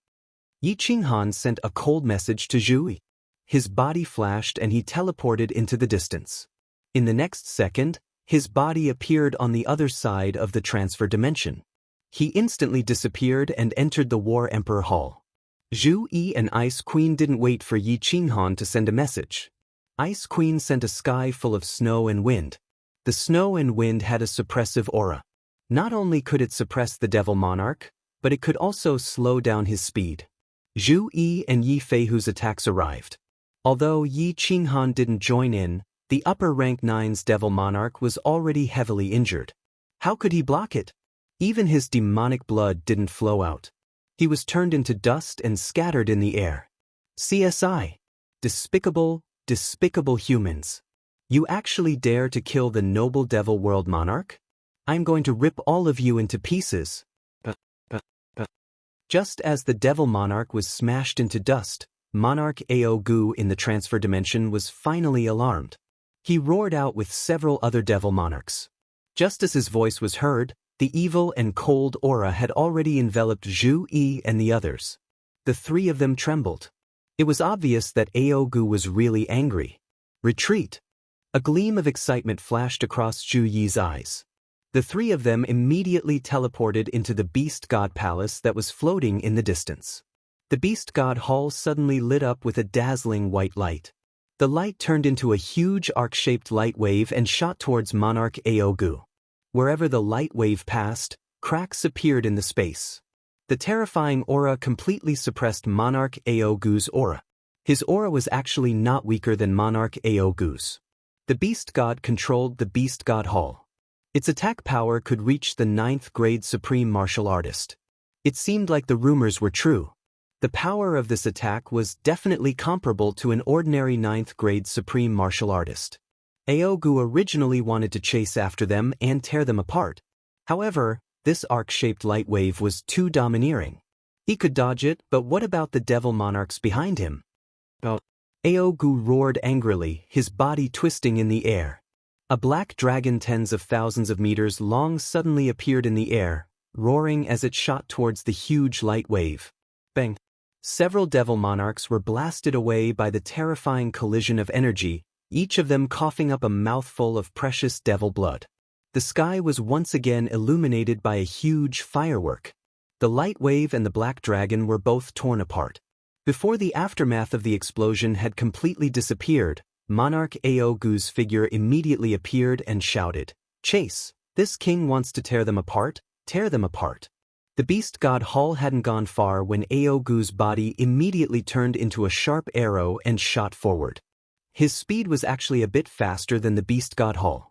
Yi Qinghan sent a cold message to Zhu Yi. His body flashed and he teleported into the distance. In the next second, his body appeared on the other side of the transfer dimension. He instantly disappeared and entered the War Emperor Hall. Zhu Yi and Ice Queen didn't wait for Yi Qinghan to send a message. Ice Queen sent a sky full of snow and wind. The snow and wind had a suppressive aura. Not only could it suppress the Devil Monarch, but it could also slow down his speed. Zhu Yi and Yi Feihu's attacks arrived. Although Yi Qinghan didn't join in, the upper rank 9's Devil Monarch was already heavily injured. How could he block it? Even his demonic blood didn't flow out. He was turned into dust and scattered in the air. CSI. Despicable, despicable humans. You actually dare to kill the noble Devil World Monarch? I'm going to rip all of you into pieces. Just as the Devil Monarch was smashed into dust, Monarch Ao Gu in the transfer dimension was finally alarmed. He roared out with several other Devil Monarchs. Just as his voice was heard, the evil and cold aura had already enveloped Zhu Yi and the others. The three of them trembled. It was obvious that Ao Gu was really angry. Retreat! A gleam of excitement flashed across Zhu Yi's eyes. The three of them immediately teleported into the Beast God Palace that was floating in the distance. The Beast God Hall suddenly lit up with a dazzling white light. The light turned into a huge arc-shaped light wave and shot towards Monarch Ao Gu. Wherever the light wave passed, cracks appeared in the space. The terrifying aura completely suppressed Monarch Ao Gu's aura. His aura was actually not weaker than Monarch Ao Gu's. The Beast God controlled the Beast God Hall. Its attack power could reach the 9th grade supreme martial artist. It seemed like the rumors were true. The power of this attack was definitely comparable to an ordinary 9th grade supreme martial artist. Ao Gu originally wanted to chase after them and tear them apart. However, this arc-shaped light wave was too domineering. He could dodge it, but what about the Devil Monarchs behind him? Ao Gu roared angrily, his body twisting in the air. A black dragon tens of thousands of meters long suddenly appeared in the air, roaring as it shot towards the huge light wave. Bang! Several Devil Monarchs were blasted away by the terrifying collision of energy, each of them coughing up a mouthful of precious devil blood. The sky was once again illuminated by a huge firework. The light wave and the black dragon were both torn apart. Before the aftermath of the explosion had completely disappeared, Monarch Ao Gu's figure immediately appeared and shouted, "Chase! This king wants to tear them apart, tear them apart." The Beast God Hall hadn't gone far when Ao Gu's body immediately turned into a sharp arrow and shot forward. His speed was actually a bit faster than the Beast God Hall.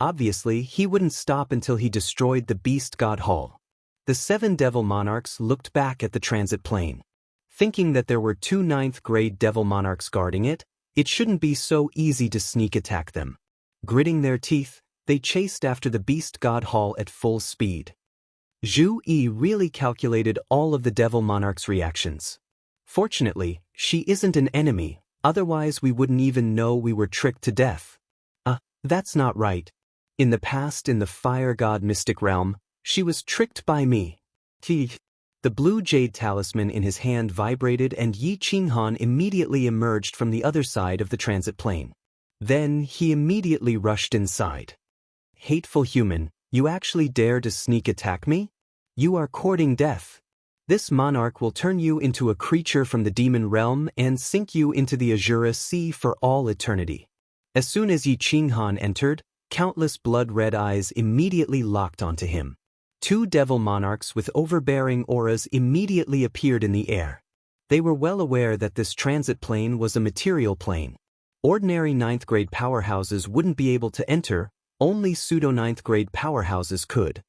Obviously, he wouldn't stop until he destroyed the Beast God Hall. The 7 Devil Monarchs looked back at the transit plane. Thinking that there were 2 9th grade Devil Monarchs guarding it, it shouldn't be so easy to sneak attack them. Gritting their teeth, they chased after the Beast God Hall at full speed. Zhu Yi really calculated all of the Devil Monarch's reactions. Fortunately, she isn't an enemy, otherwise we wouldn't even know we were tricked to death. That's not right. In the past, in the Fire God Mystic Realm, she was tricked by me. The blue jade talisman in his hand vibrated and Yi Qinghan immediately emerged from the other side of the transit plane. Then he immediately rushed inside. Hateful human, you actually dare to sneak attack me? You are courting death. This monarch will turn you into a creature from the demon realm and sink you into the Azura Sea for all eternity. As soon as Yi Qinghan entered, countless blood-red eyes immediately locked onto him. 2 Devil Monarchs with overbearing auras immediately appeared in the air. They were well aware that this transit plane was a material plane. Ordinary 9th grade powerhouses wouldn't be able to enter, only pseudo-9th grade powerhouses could.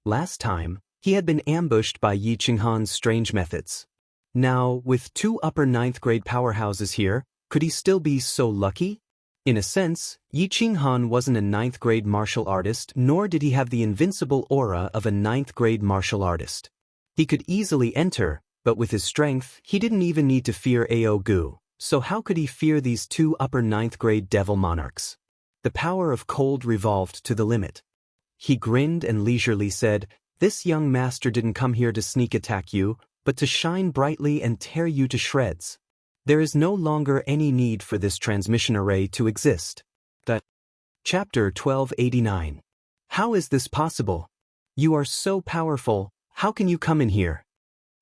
Last time, he had been ambushed by Yi Qinghan's strange methods. Now, with 2 upper 9th grade powerhouses here, could he still be so lucky? In a sense, Yi Qinghan wasn't a 9th grade martial artist, nor did he have the invincible aura of a 9th grade martial artist. He could easily enter, but with his strength, he didn't even need to fear Ao Gu. So how could he fear these two upper ninth-grade devil monarchs? The power of cold revolved to the limit. He grinned and leisurely said, "This young master didn't come here to sneak attack you, but to shine brightly and tear you to shreds. There is no longer any need for this transmission array to exist." Chapter 1289. How is this possible? You are so powerful, how can you come in here?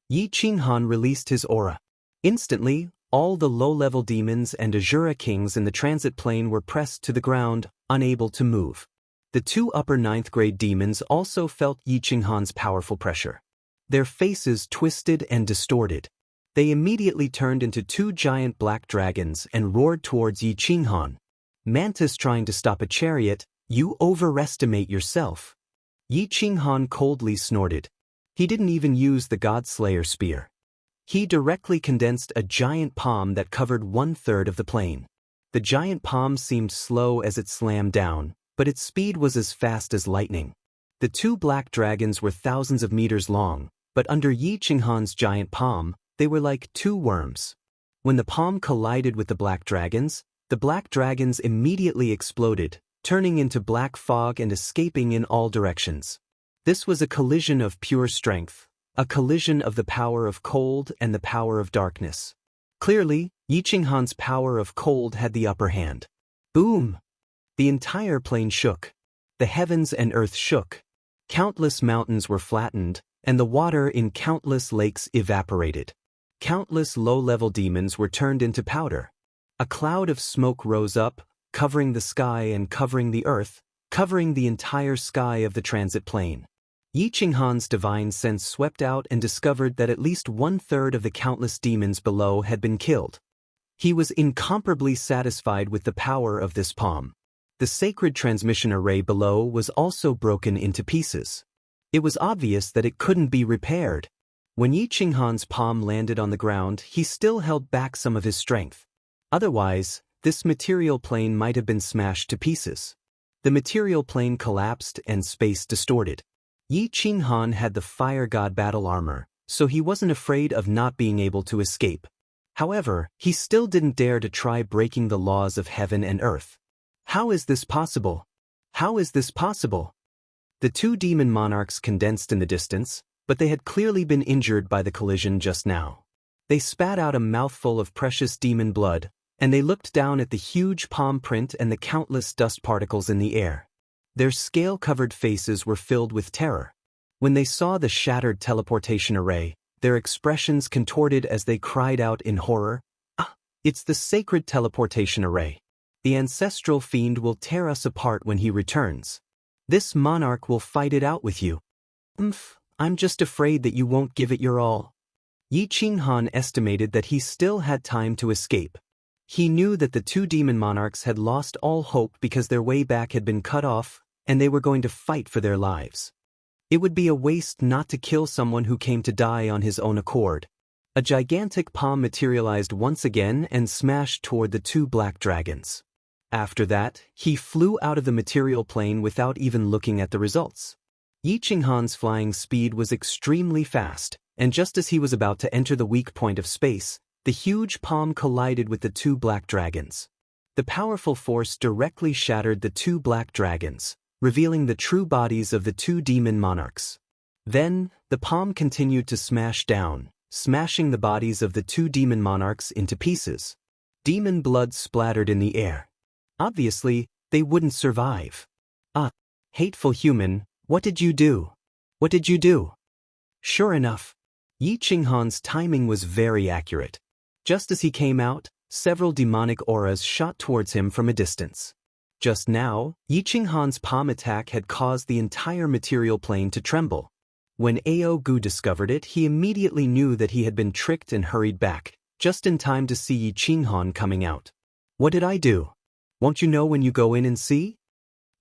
Yi Qinghan released his aura. Instantly, all the low-level demons and Azura kings in the transit plane were pressed to the ground, unable to move. The two upper ninth-grade demons also felt Yi Qinghan's powerful pressure. Their faces twisted and distorted. They immediately turned into two giant black dragons and roared towards Yi Qinghan. "Mantis trying to stop a chariot, you overestimate yourself." Yi Qinghan coldly snorted. He didn't even use the Godslayer spear. He directly condensed a giant palm that covered 1/3 of the plane. The giant palm seemed slow as it slammed down, but its speed was as fast as lightning. The two black dragons were thousands of meters long, but under Yi Qinghan's giant palm, they were like two worms. When the palm collided with the black dragons immediately exploded, turning into black fog and escaping in all directions. This was a collision of pure strength, a collision of the power of cold and the power of darkness. Clearly, Yi Qinghan's power of cold had the upper hand. Boom! The entire plane shook. The heavens and earth shook. Countless mountains were flattened, and the water in countless lakes evaporated. Countless low-level demons were turned into powder. A cloud of smoke rose up, covering the sky and covering the earth, covering the entire sky of the transit plane. Yi Qinghan's divine sense swept out and discovered that at least 1/3 of the countless demons below had been killed. He was incomparably satisfied with the power of this palm. The sacred transmission array below was also broken into pieces. It was obvious that it couldn't be repaired. When Yi Qinghan's palm landed on the ground, he still held back some of his strength. Otherwise, this material plane might have been smashed to pieces. The material plane collapsed and space distorted. Yi Qinghan had the Fire God battle armor, so he wasn't afraid of not being able to escape. However, he still didn't dare to try breaking the laws of heaven and earth. How is this possible? How is this possible? The two demon monarchs condensed in the distance, but they had clearly been injured by the collision just now. They spat out a mouthful of precious demon blood, and they looked down at the huge palm print and the countless dust particles in the air. Their scale-covered faces were filled with terror. When they saw the shattered teleportation array, their expressions contorted as they cried out in horror, "Ah, it's the sacred teleportation array. The ancestral fiend will tear us apart when he returns. This monarch will fight it out with you." I'm just afraid that you won't give it your all." Yi Qinghan estimated that he still had time to escape. He knew that the two demon monarchs had lost all hope because their way back had been cut off, and they were going to fight for their lives. It would be a waste not to kill someone who came to die on his own accord. A gigantic palm materialized once again and smashed toward the two black dragons. After that, he flew out of the material plane without even looking at the results. Yi Qinghan's flying speed was extremely fast, and just as he was about to enter the weak point of space, the huge palm collided with the two black dragons. The powerful force directly shattered the two black dragons, revealing the true bodies of the two demon monarchs. Then, the palm continued to smash down, smashing the bodies of the two demon monarchs into pieces. Demon blood splattered in the air. Obviously, they wouldn't survive. "Ah, hateful human, what did you do? What did you do?" Sure enough, Yi Qinghan's timing was very accurate. Just as he came out, several demonic auras shot towards him from a distance. Just now, Yi Qinghan's palm attack had caused the entire material plane to tremble. When Ao Gu discovered it, he immediately knew that he had been tricked and hurried back, just in time to see Yi Qinghan coming out. "What did I do? Won't you know when you go in and see?"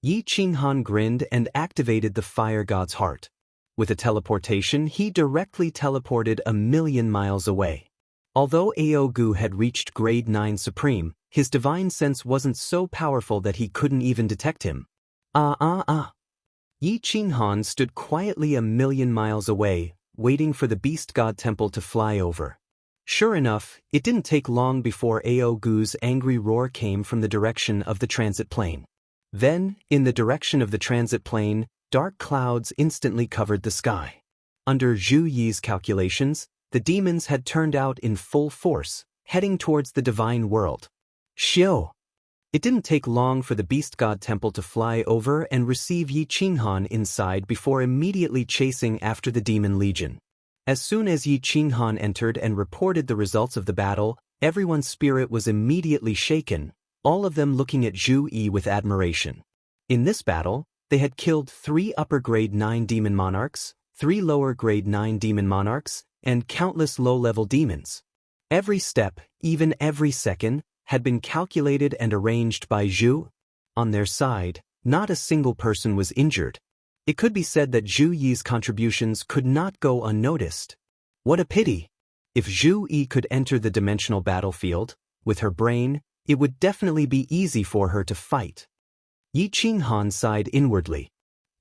Yi Qinghan grinned and activated the Fire God's heart. With a teleportation, he directly teleported 1,000,000 miles away. Although Ao Gu had reached Grade 9 Supreme, his divine sense wasn't so powerful that he couldn't even detect him. Yi Qinghan stood quietly 1,000,000 miles away, waiting for the Beast God Temple to fly over. Sure enough, it didn't take long before Ao Gu's angry roar came from the direction of the transit plane. Then, in the direction of the transit plane, dark clouds instantly covered the sky. Under Zhu Yi's calculations, the demons had turned out in full force, heading towards the divine world. Xiao! It didn't take long for the beast god temple to fly over and receive Yi Qinghan inside before immediately chasing after the demon legion. As soon as Yi Qinghan entered and reported the results of the battle, everyone's spirit was immediately shaken, all of them looking at Zhu Yi with admiration. In this battle, they had killed 3 upper-grade 9 demon monarchs, 3 lower-grade 9 demon monarchs, and countless low-level demons. Every step, even every second, had been calculated and arranged by Zhu. On their side, not a single person was injured. It could be said that Zhu Yi's contributions could not go unnoticed. What a pity! If Zhu Yi could enter the dimensional battlefield, with her brain, it would definitely be easy for her to fight. Yi Qinghan sighed inwardly.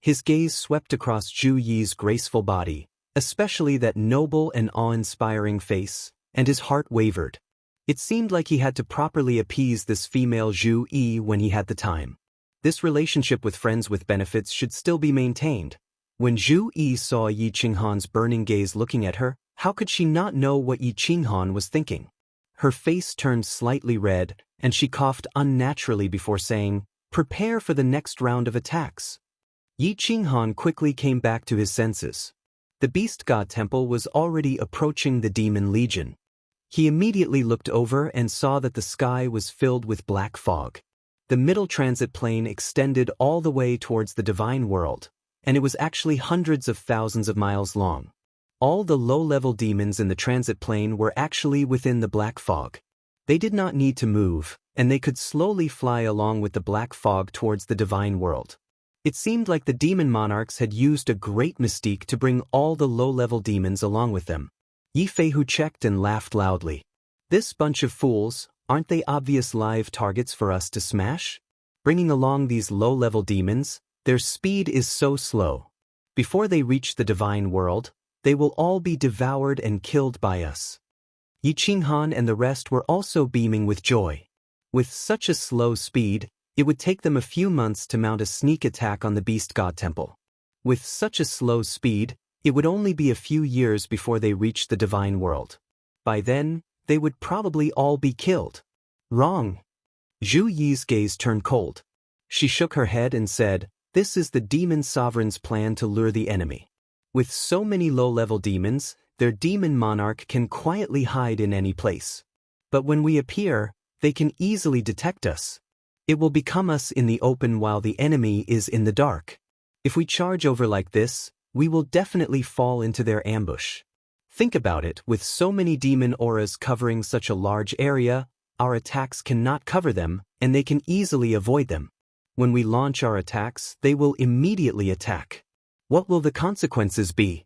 His gaze swept across Zhu Yi's graceful body, especially that noble and awe-inspiring face, and his heart wavered. It seemed like he had to properly appease this female Zhu Yi when he had the time. This relationship with friends with benefits should still be maintained. When Zhu Yi saw Yi Qinghan's burning gaze looking at her, how could she not know what Yi Qinghan was thinking? Her face turned slightly red, and she coughed unnaturally before saying, "Prepare for the next round of attacks." Yi Qinghan quickly came back to his senses. The beast god temple was already approaching the demon legion. He immediately looked over and saw that the sky was filled with black fog. The middle transit plane extended all the way towards the divine world, and it was actually hundreds of thousands of miles long. All the low-level demons in the transit plane were actually within the black fog. They did not need to move, and they could slowly fly along with the black fog towards the divine world. It seemed like the demon monarchs had used a great mystique to bring all the low-level demons along with them. Yi Feihu checked and laughed loudly. This bunch of fools, aren't they obvious live targets for us to smash? Bringing along these low-level demons, their speed is so slow. Before they reach the divine world, they will all be devoured and killed by us. Yi Qinghan and the rest were also beaming with joy. With such a slow speed, it would take them a few months to mount a sneak attack on the beast god temple. With such a slow speed, it would only be a few years before they reached the divine world. By then, they would probably all be killed. Wrong. Zhu Yi's gaze turned cold. She shook her head and said, "This is the demon sovereign's plan to lure the enemy. With so many low-level demons, their demon monarch can quietly hide in any place. But when we appear, they can easily detect us. It will become us in the open while the enemy is in the dark. If we charge over like this, we will definitely fall into their ambush. Think about it, with so many demon auras covering such a large area, our attacks cannot cover them, and they can easily avoid them. When we launch our attacks, they will immediately attack. What will the consequences be?"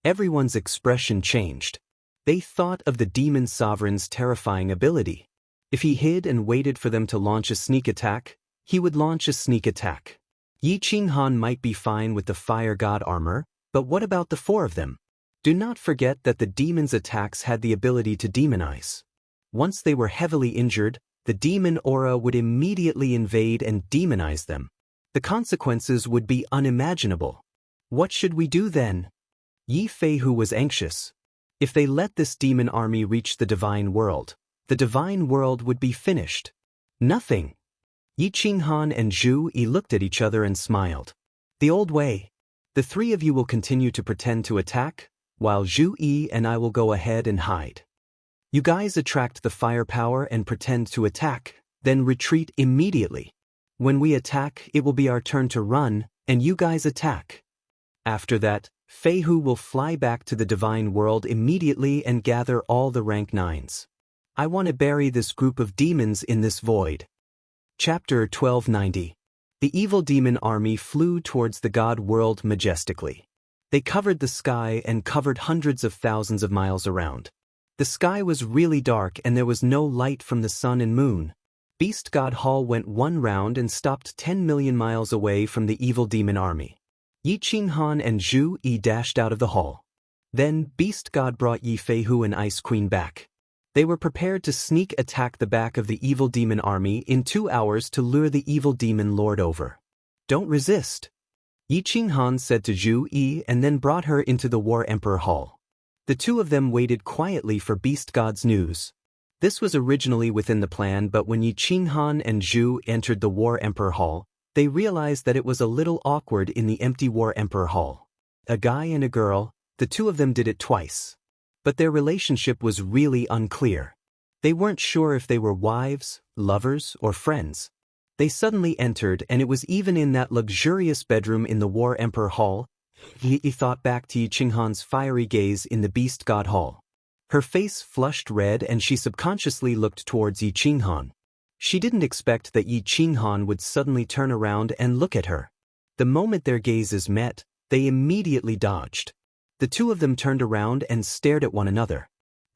Everyone's expression changed. They thought of the demon sovereign's terrifying ability. If he hid and waited for them to launch a sneak attack, he would launch a sneak attack. Yi Qinghan might be fine with the fire god armor, but what about the 4 of them? Do not forget that the demons' attacks had the ability to demonize. Once they were heavily injured, the demon aura would immediately invade and demonize them. The consequences would be unimaginable. What should we do then? Yi Feihu was anxious. If they let this demon army reach the divine world would be finished. Nothing. Yi Qinghan and Zhu Yi looked at each other and smiled. The old way. The 3 of you will continue to pretend to attack, while Zhu Yi and I will go ahead and hide. You guys attract the firepower and pretend to attack, then retreat immediately. When we attack, it will be our turn to run, and you guys attack. After that, Feihu will fly back to the divine world immediately and gather all the rank 9s. I want to bury this group of demons in this void. Chapter 1290. The evil demon army flew towards the god world majestically. They covered the sky and covered hundreds of thousands of miles around. The sky was really dark and there was no light from the sun and moon. Beast God Hall went one round and stopped 10 million miles away from the evil demon army. Yi Qinghan and Zhu Yi dashed out of the hall. Then Beast God brought Yi Feihu and Ice Queen back. They were prepared to sneak attack the back of the evil demon army in 2 hours to lure the evil demon lord over. Don't resist, Yi Qinghan said to Zhu Yi and then brought her into the War Emperor Hall. The two of them waited quietly for Beast God's news. This was originally within the plan, but when Yi Qinghan and Zhu entered the War Emperor Hall, they realized that it was a little awkward in the empty War Emperor Hall. A guy and a girl, the two of them did it twice. But their relationship was really unclear. They weren't sure if they were wives, lovers, or friends. They suddenly entered, and it was even in that luxurious bedroom in the War Emperor Hall. He thought back to Yi Qinghan's fiery gaze in the Beast God Hall. Her face flushed red and she subconsciously looked towards Yi Qinghan. She didn't expect that Yi Qinghan would suddenly turn around and look at her. The moment their gazes met, they immediately dodged. The two of them turned around and stared at one another.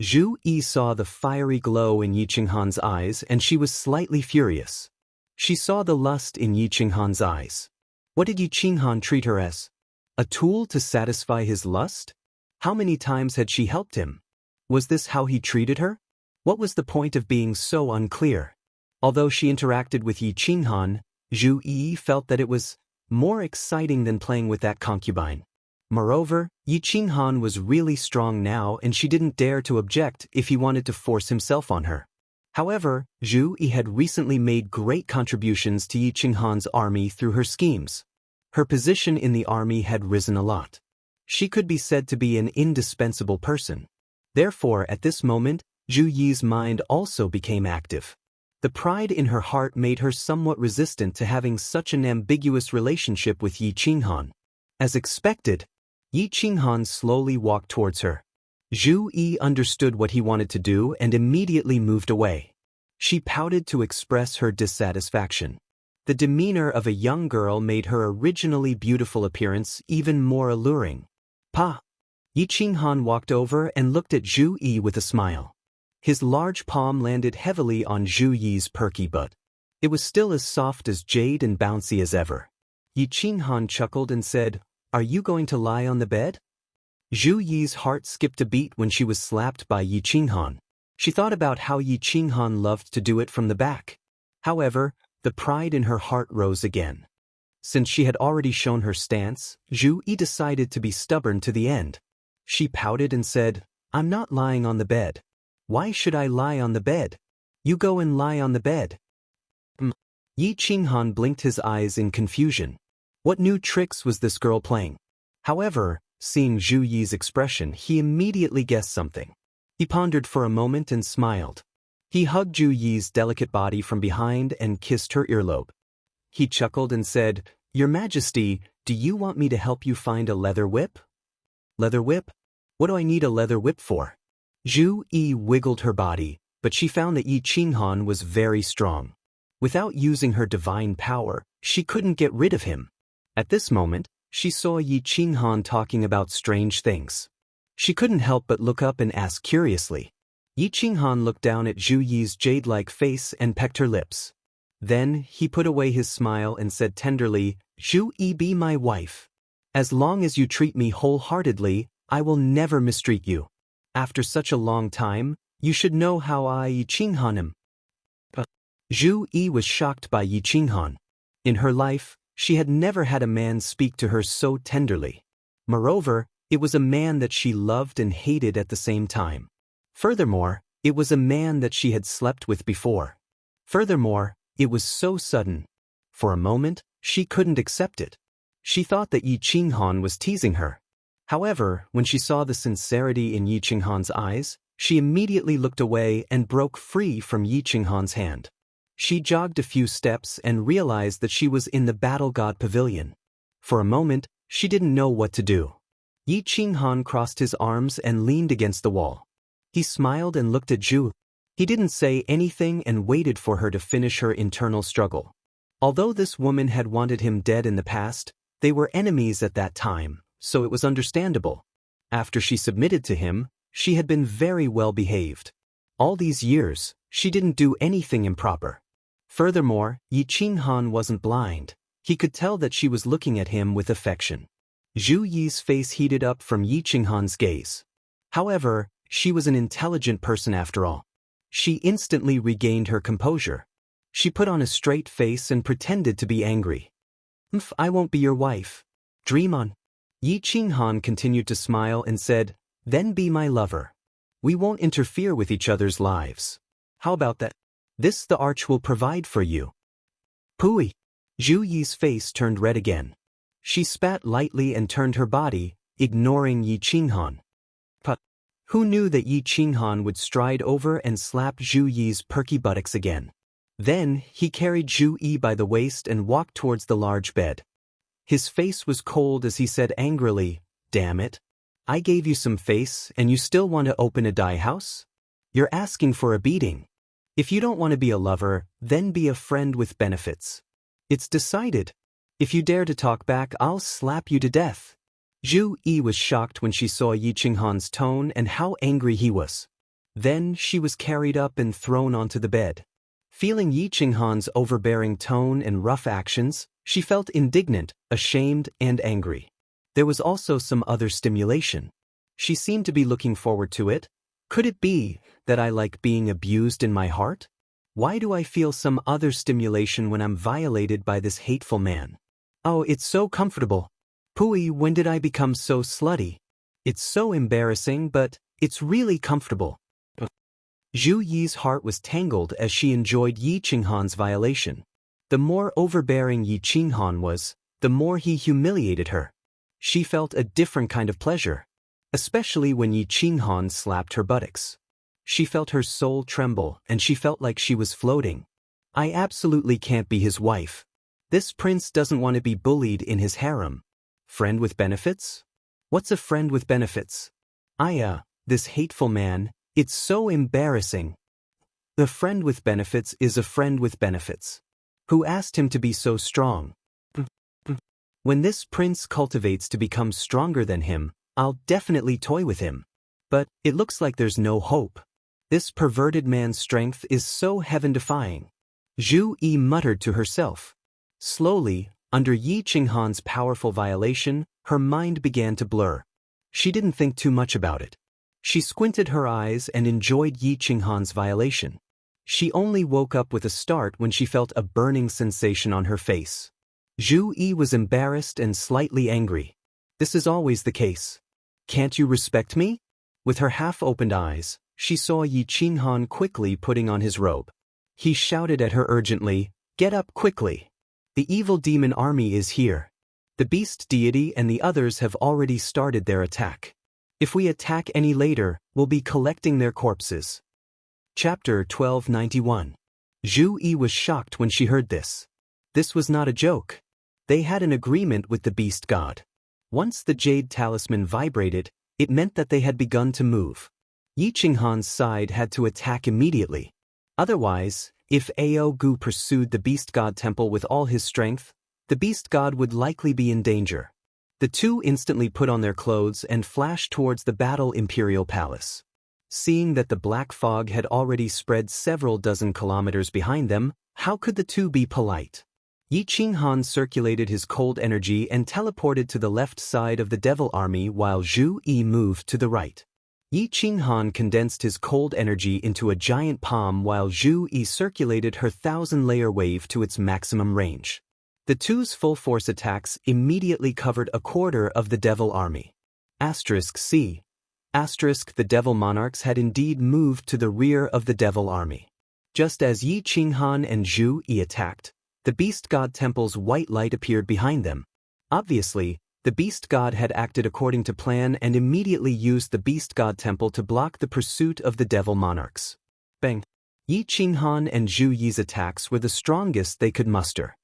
Zhu Yi saw the fiery glow in Yi Qinghan's eyes and she was slightly furious. She saw the lust in Yi Qinghan's eyes. What did Yi Qinghan treat her as? A tool to satisfy his lust? How many times had she helped him? Was this how he treated her? What was the point of being so unclear? Although she interacted with Yi Qinghan, Zhu Yi felt that it was more exciting than playing with that concubine. Moreover, Yi Qinghan was really strong now and she didn't dare to object if he wanted to force himself on her. However, Zhu Yi had recently made great contributions to Yi Qinghan's army through her schemes. Her position in the army had risen a lot. She could be said to be an indispensable person. Therefore, at this moment, Zhu Yi's mind also became active. The pride in her heart made her somewhat resistant to having such an ambiguous relationship with Yi Qinghan. As expected, Yi Qinghan slowly walked towards her. Zhu Yi understood what he wanted to do and immediately moved away. She pouted to express her dissatisfaction. The demeanor of a young girl made her originally beautiful appearance even more alluring. Pa! Yi Qinghan walked over and looked at Zhu Yi with a smile. His large palm landed heavily on Zhu Yi's perky butt. It was still as soft as jade and bouncy as ever. Yi Qinghan chuckled and said, "Are you going to lie on the bed?" Zhu Yi's heart skipped a beat when she was slapped by Yi Qinghan. She thought about how Yi Qinghan loved to do it from the back. However, the pride in her heart rose again. Since she had already shown her stance, Zhu Yi decided to be stubborn to the end. She pouted and said, "I'm not lying on the bed. Why should I lie on the bed? You go and lie on the bed." Yi Qinghan blinked his eyes in confusion. What new tricks was this girl playing? However, seeing Zhu Yi's expression, he immediately guessed something. He pondered for a moment and smiled. He hugged Zhu Yi's delicate body from behind and kissed her earlobe. He chuckled and said, "Your Majesty, do you want me to help you find a leather whip?" "Leather whip? What do I need a leather whip for?" Zhu Yi wiggled her body, but she found that Yi Qinghan was very strong. Without using her divine power, she couldn't get rid of him. At this moment, she saw Yi Qinghan talking about strange things. She couldn't help but look up and ask curiously. Yi Qinghan looked down at Zhu Yi's jade-like face and pecked her lips. Then, he put away his smile and said tenderly, "Zhu Yi, be my wife. As long as you treat me wholeheartedly, I will never mistreat you. After such a long time, you should know how I Yi Qinghan am." Zhu Yi was shocked by Yi Qinghan. In her life, she had never had a man speak to her so tenderly. Moreover, it was a man that she loved and hated at the same time. Furthermore, it was a man that she had slept with before. Furthermore, it was so sudden. For a moment, she couldn't accept it. She thought that Yi Qinghan was teasing her. However, when she saw the sincerity in Yi Qinghan's eyes, she immediately looked away and broke free from Yi Qinghan's hand. She jogged a few steps and realized that she was in the Battle God Pavilion. For a moment, she didn't know what to do. Yi Qinghan crossed his arms and leaned against the wall. He smiled and looked at Zhu. He didn't say anything and waited for her to finish her internal struggle. Although this woman had wanted him dead in the past, they were enemies at that time, so it was understandable. After she submitted to him, she had been very well behaved. All these years, she didn't do anything improper. Furthermore, Yi Qinghan wasn't blind. He could tell that she was looking at him with affection. Zhu Yi's face heated up from Yi Qinghan's gaze. However, she was an intelligent person after all. She instantly regained her composure. She put on a straight face and pretended to be angry. I won't be your wife. Dream on. Yi Qinghan continued to smile and said, then be my lover. We won't interfere with each other's lives. How about that? This the arch will provide for you. Pooey. Zhu Yi's face turned red again. She spat lightly and turned her body, ignoring Yi Qinghan. But who knew that Yi Qinghan would stride over and slap Zhu Yi's perky buttocks again? Then he carried Zhu Yi by the waist and walked towards the large bed. His face was cold as he said angrily, damn it. I gave you some face and you still want to open a dye house? You're asking for a beating. If you don't want to be a lover, then be a friend with benefits. It's decided. If you dare to talk back, I'll slap you to death. Zhu Yi was shocked when she saw Yi Qinghan's tone and how angry he was. Then she was carried up and thrown onto the bed. Feeling Yi Qinghan's overbearing tone and rough actions, she felt indignant, ashamed, and angry. There was also some other stimulation. She seemed to be looking forward to it. Could it be that I like being abused in my heart? Why do I feel some other stimulation when I'm violated by this hateful man? Oh, it's so comfortable. Pooey, when did I become so slutty? It's so embarrassing, but it's really comfortable. Zhu Yi's heart was tangled as she enjoyed Yi Qinghan's violation. The more overbearing Yi Qinghan was, the more he humiliated her. She felt a different kind of pleasure, especially when Yi Qinghan slapped her buttocks. She felt her soul tremble and she felt like she was floating. I absolutely can't be his wife. This prince doesn't want to be bullied in his harem. Friend with benefits? What's a friend with benefits? This hateful man, it's so embarrassing. The friend with benefits is a friend with benefits. Who asked him to be so strong? When this prince cultivates to become stronger than him, I'll definitely toy with him. But it looks like there's no hope. This perverted man's strength is so heaven-defying. Zhu Yi muttered to herself. Slowly, under Yi Qinghan's powerful violation, her mind began to blur. She didn't think too much about it. She squinted her eyes and enjoyed Yi Qinghan's violation. She only woke up with a start when she felt a burning sensation on her face. Zhu Yi was embarrassed and slightly angry. This is always the case. Can't you respect me? With her half-opened eyes, she saw Yi Qinghan quickly putting on his robe. He shouted at her urgently, "Get up quickly! The evil demon army is here. The beast deity and the others have already started their attack. If we attack any later, we'll be collecting their corpses." Chapter 1291. Zhu Yi was shocked when she heard this. This was not a joke. They had an agreement with the beast god. Once the jade talisman vibrated, it meant that they had begun to move. Yi Qinghan's side had to attack immediately. Otherwise, if Ao Gu pursued the beast god temple with all his strength, the beast god would likely be in danger. The two instantly put on their clothes and flashed towards the battle imperial palace. Seeing that the black fog had already spread several dozen kilometers behind them, how could the two be polite? Yi Qinghan circulated his cold energy and teleported to the left side of the devil army while Zhu Yi moved to the right. Yi Qinghan condensed his cold energy into a giant palm while Zhu Yi circulated her 1,000-layer wave to its maximum range. The two's full-force attacks immediately covered a quarter of the devil army. C. The devil monarchs had indeed moved to the rear of the devil army. Just as Yi Qinghan and Zhu Yi attacked, the beast god temple's white light appeared behind them. Obviously, the beast god had acted according to plan and immediately used the beast god temple to block the pursuit of the devil monarchs. Bang! Yi Qinghan and Zhu Yi's attacks were the strongest they could muster.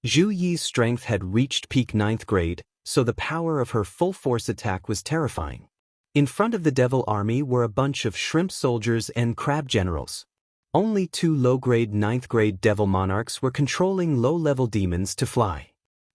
Zhu Yi's strength had reached peak 9th grade, so the power of her full-force attack was terrifying. In front of the devil army were a bunch of shrimp soldiers and crab generals. Only 2 low-grade 9th grade devil monarchs were controlling low-level demons to fly.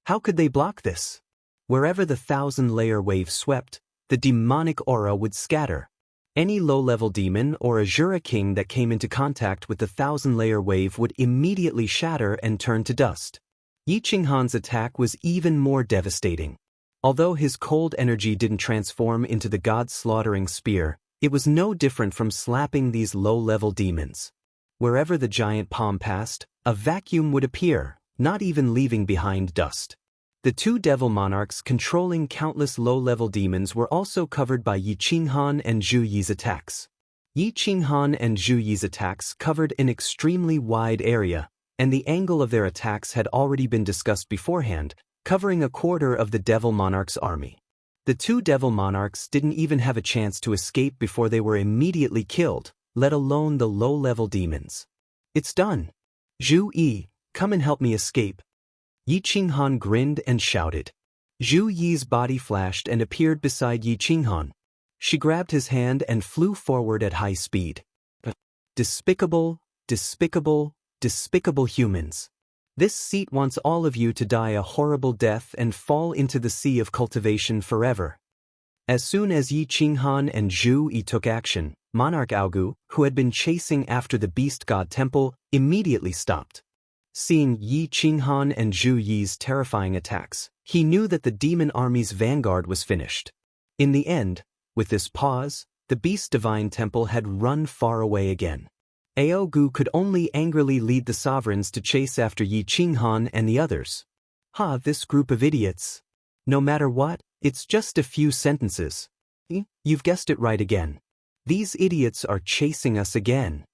How could they block this? Wherever the 1,000-layer wave swept, the demonic aura would scatter. Any low-level demon or Azura king that came into contact with the 1,000-layer wave would immediately shatter and turn to dust. Yi Qinghan's attack was even more devastating. Although his cold energy didn't transform into the god-slaughtering spear, it was no different from slapping these low-level demons. Wherever the giant palm passed, a vacuum would appear, not even leaving behind dust. The two devil monarchs controlling countless low-level demons were also covered by Yi Qinghan and Zhu Yi's attacks. Yi Qinghan and Zhu Yi's attacks covered an extremely wide area, and the angle of their attacks had already been discussed beforehand, covering a quarter of the devil monarch's army. The two devil monarchs didn't even have a chance to escape before they were immediately killed, let alone the low-level demons. It's done. Zhu Yi, come and help me escape. Yi Qinghan grinned and shouted. Zhu Yi's body flashed and appeared beside Yi Qinghan. She grabbed his hand and flew forward at high speed. Despicable, despicable, despicable humans. This seat wants all of you to die a horrible death and fall into the sea of cultivation forever. As soon as Yi Qinghan and Zhu Yi took action, Monarch Aogu, who had been chasing after the beast god temple, immediately stopped. Seeing Yi Qinghan and Zhu Yi's terrifying attacks, he knew that the demon army's vanguard was finished. In the end, with this pause, the beast divine temple had run far away again. Aogu could only angrily lead the sovereigns to chase after Yi Qinghan and the others. This group of idiots. No matter what, it's just a few sentences. You've guessed it right again. These idiots are chasing us again.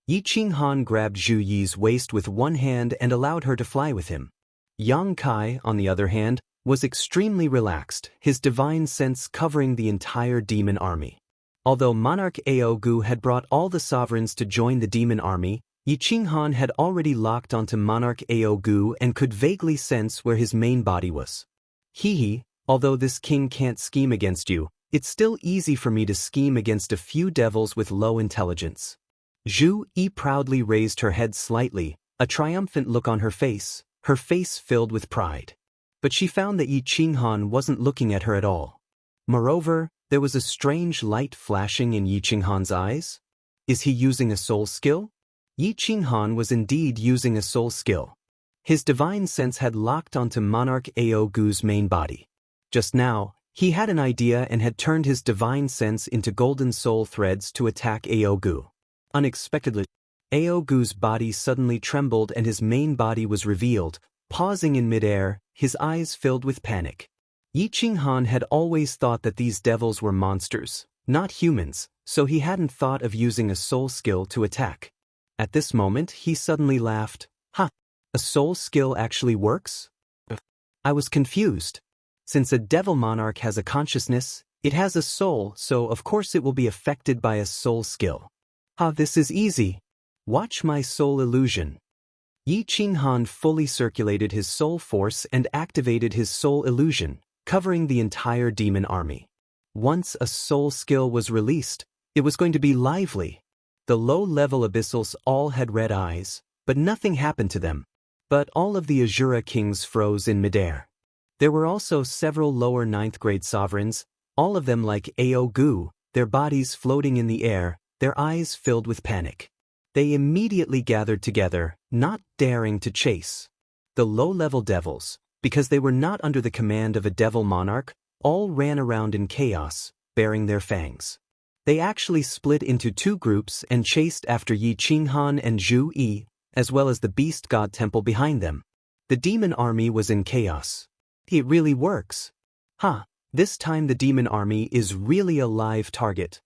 Yi Qinghan grabbed Zhu Yi's waist with one hand and allowed her to fly with him. Yang Kai, on the other hand, was extremely relaxed, his divine sense covering the entire demon army. Although Monarch Aogu had brought all the sovereigns to join the demon army, Yi Qinghan had already locked onto Monarch Aogu and could vaguely sense where his main body was. Although this king can't scheme against you, it's still easy for me to scheme against a few devils with low intelligence. Zhu Yi proudly raised her head slightly, a triumphant look on her face filled with pride. But she found that Yi Qinghan wasn't looking at her at all. Moreover, there was a strange light flashing in Yi Qinghan's eyes. Is he using a soul skill? Yi Qinghan was indeed using a soul skill. His divine sense had locked onto Monarch Aogu's main body. Just now, he had an idea and had turned his divine sense into golden soul threads to attack Aogu. Unexpectedly, Aogu's body suddenly trembled and his main body was revealed, pausing in midair, his eyes filled with panic. Yi Qinghan had always thought that these devils were monsters, not humans, so he hadn't thought of using a soul skill to attack. At this moment, he suddenly laughed. A soul skill actually works? I was confused. Since a devil monarch has a consciousness, it has a soul, so of course it will be affected by a soul skill. This is easy. Watch my soul illusion. Yi Qinghan fully circulated his soul force and activated his soul illusion, covering the entire demon army. Once a soul skill was released, it was going to be lively. The low-level abyssals all had red eyes, but nothing happened to them. But all of the Azura kings froze in midair. There were also several lower 9th grade sovereigns, all of them like Aogu, their bodies floating in the air, their eyes filled with panic. They immediately gathered together, not daring to chase. The low-level devils, because they were not under the command of a devil monarch, all ran around in chaos, baring their fangs. They actually split into two groups and chased after Yi Qinghan and Zhu Yi, as well as the beast god temple behind them. The demon army was in chaos. It really works. This time the demon army is really a live target.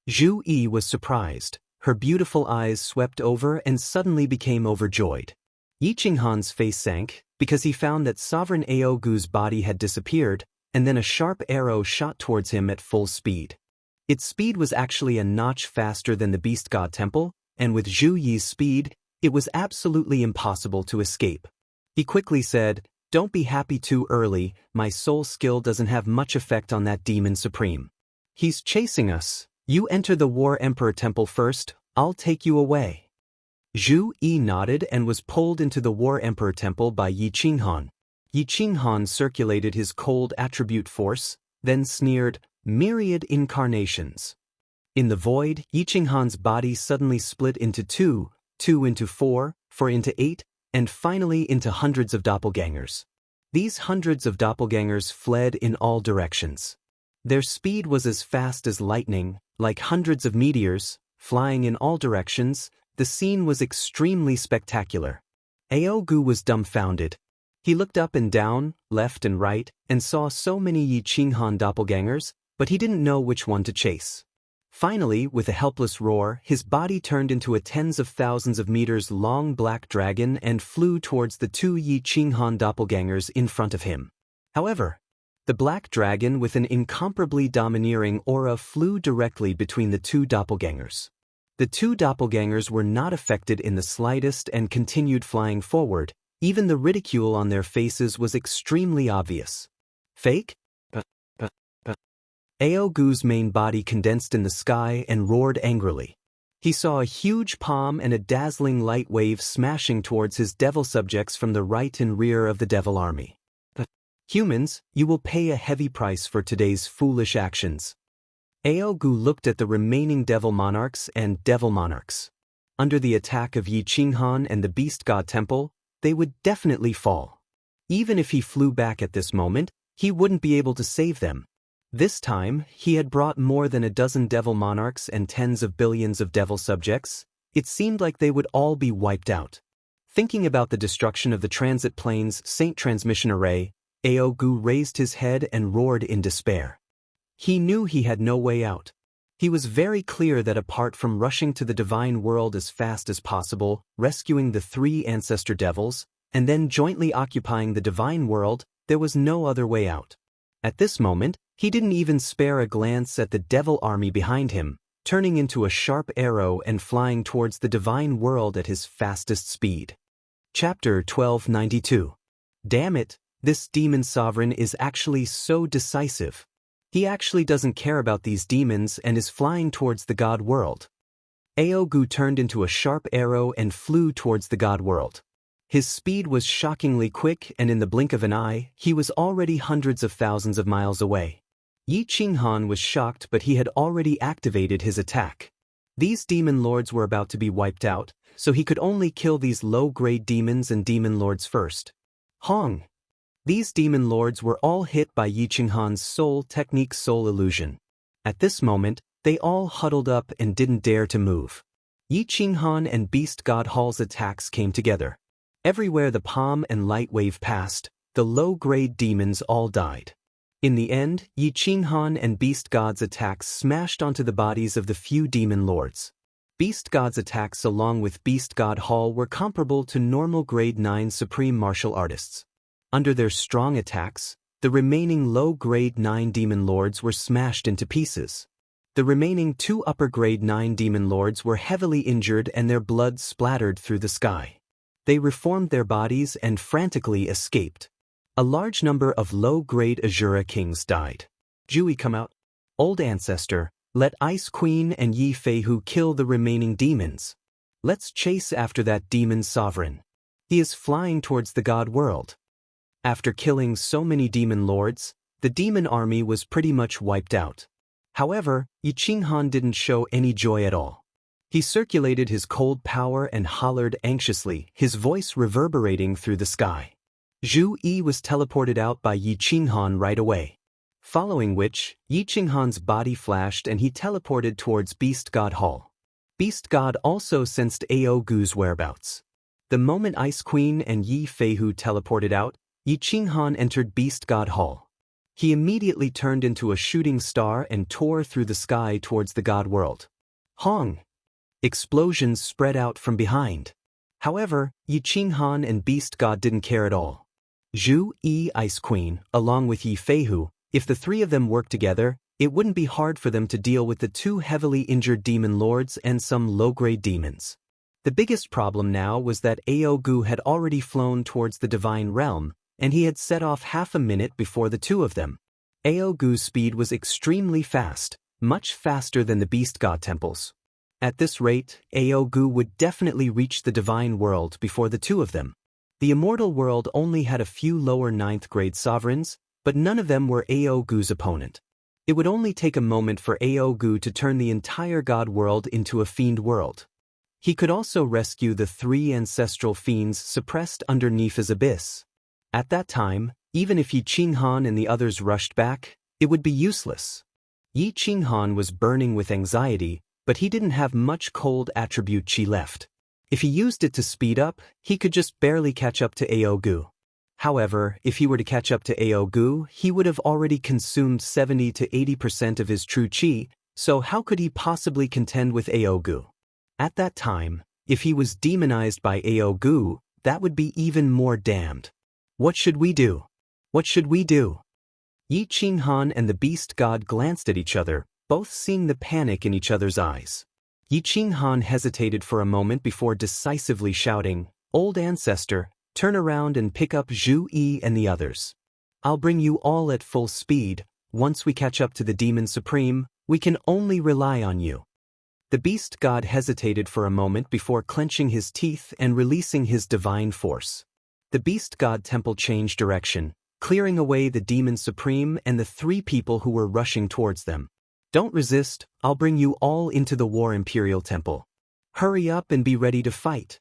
Zhu Yi was surprised. Her beautiful eyes swept over and suddenly became overjoyed. Yi Qinghan's face sank, because he found that Sovereign Aogu's body had disappeared, and then a sharp arrow shot towards him at full speed. Its speed was actually a notch faster than the beast god temple, and with Zhu Yi's speed, it was absolutely impossible to escape. He quickly said, "Don't be happy too early, my soul skill doesn't have much effect on that demon supreme. He's chasing us. You enter the War Emperor temple first, I'll take you away." Zhu Yi nodded and was pulled into the War Emperor temple by Yi Qinghan. Yi Qinghan circulated his cold attribute force, then sneered, "Myriad incarnations." In the void, Yi Qinghan's body suddenly split into two into four into 8, and finally into hundreds of doppelgangers. These hundreds of doppelgangers fled in all directions. Their speed was as fast as lightning, like hundreds of meteors, flying in all directions. The scene was extremely spectacular. Aogu was dumbfounded. He looked up and down, left and right, and saw so many Yi Qinghan doppelgangers, but he didn't know which one to chase. Finally, with a helpless roar, his body turned into a tens of thousands of meters long black dragon and flew towards the two Yi Qinghan doppelgangers in front of him. However, the black dragon with an incomparably domineering aura flew directly between the two doppelgangers. The two doppelgangers were not affected in the slightest and continued flying forward. Even the ridicule on their faces was extremely obvious. Fake? Aogu's main body condensed in the sky and roared angrily. He saw a huge palm and a dazzling light wave smashing towards his devil subjects from the right and rear of the devil army. Humans, you will pay a heavy price for today's foolish actions. Aogu looked at the remaining devil monarchs and devil monarchs. Under the attack of Yi Qinghan and the beast god temple, they would definitely fall. Even if he flew back at this moment, he wouldn't be able to save them. This time, he had brought more than a dozen devil monarchs and tens of billions of devil subjects. It seemed like they would all be wiped out. Thinking about the destruction of the transit plane's Saint transmission array, Aogu raised his head and roared in despair. He knew he had no way out. He was very clear that apart from rushing to the divine world as fast as possible, rescuing the three ancestor devils, and then jointly occupying the divine world, there was no other way out. At this moment, he didn't even spare a glance at the devil army behind him, turning into a sharp arrow and flying towards the divine world at his fastest speed. Chapter 1292. Damn it, this demon sovereign is actually so decisive. He actually doesn't care about these demons and is flying towards the god world. Aogu turned into a sharp arrow and flew towards the god world. His speed was shockingly quick, and in the blink of an eye, he was already hundreds of thousands of miles away. Yi Qinghan was shocked, but he had already activated his attack. These demon lords were about to be wiped out, so he could only kill these low-grade demons and demon lords first. Hong! These demon lords were all hit by Yi Qinghan's soul technique soul illusion. At this moment, they all huddled up and didn't dare to move. Yi Qinghan and Beast God Hall's attacks came together. Everywhere the palm and light wave passed, the low-grade demons all died. In the end, Yi Qinghan and Beast God's attacks smashed onto the bodies of the few demon lords. Beast God's attacks along with Beast God Hall were comparable to normal grade 9 supreme martial artists. Under their strong attacks, the remaining low-grade 9 demon lords were smashed into pieces. The remaining 2 upper-grade 9 demon lords were heavily injured and their blood splattered through the sky. They reformed their bodies and frantically escaped. A large number of low-grade Azura kings died. Jui come out. Old ancestor, let Ice Queen and Yi Feihu kill the remaining demons. Let's chase after that demon sovereign. He is flying towards the god world. After killing so many demon lords, the demon army was pretty much wiped out. However, Yi Qinghan didn't show any joy at all. He circulated his cold power and hollered anxiously, his voice reverberating through the sky. Zhu Yi was teleported out by Yi Qinghan right away. Following which, Yi Qinghan's body flashed and he teleported towards Beast God Hall. Beast God also sensed Aogu's whereabouts. The moment Ice Queen and Yi Feihu teleported out, Yi Qinghan entered Beast God Hall. He immediately turned into a shooting star and tore through the sky towards the god world. Hong! Explosions spread out from behind. However, Yi Qinghan and Beast God didn't care at all. Zhu Yi Ice Queen, along with Yi Feihu, if the three of them worked together, it wouldn't be hard for them to deal with the 2 heavily injured demon lords and some low-grade demons. The biggest problem now was that Aogu had already flown towards the divine realm, and he had set off half a minute before the 2 of them. Aogu's speed was extremely fast, much faster than the beast god temples. At this rate, Aogu would definitely reach the divine world before the 2 of them. The immortal world only had a few lower 9th grade sovereigns, but none of them were Aogu's opponent. It would only take a moment for Aogu to turn the entire god world into a fiend world. He could also rescue the 3 ancestral fiends suppressed underneath his abyss. At that time, Even if Yi Qinghan and the others rushed back, it would be useless. Yi Qinghan was burning with anxiety, but he didn't have much cold attribute qi left. If he used it to speed up, he could just barely catch up to Aogu. However, if he were to catch up to Aogu, he would have already consumed 70 to 80% of his true qi, so how could he possibly contend with Aogu? At that time, if he was demonized by Aogu, that would be even more damned. What should we do? What should we do? Yi Qinghan and the beast god glanced at each other, both seeing the panic in each other's eyes. Yi Qinghan hesitated for a moment before decisively shouting, "Old ancestor, turn around and pick up Zhu Yi and the others. I'll bring you all at full speed. Once we catch up to the Demon Supreme, we can only rely on you." The beast god hesitated for a moment before clenching his teeth and releasing his divine force. The beast god temple changed direction, clearing away the Demon Supreme and the three people who were rushing towards them. "Don't resist, I'll bring you all into the War Imperial Temple. Hurry up and be ready to fight."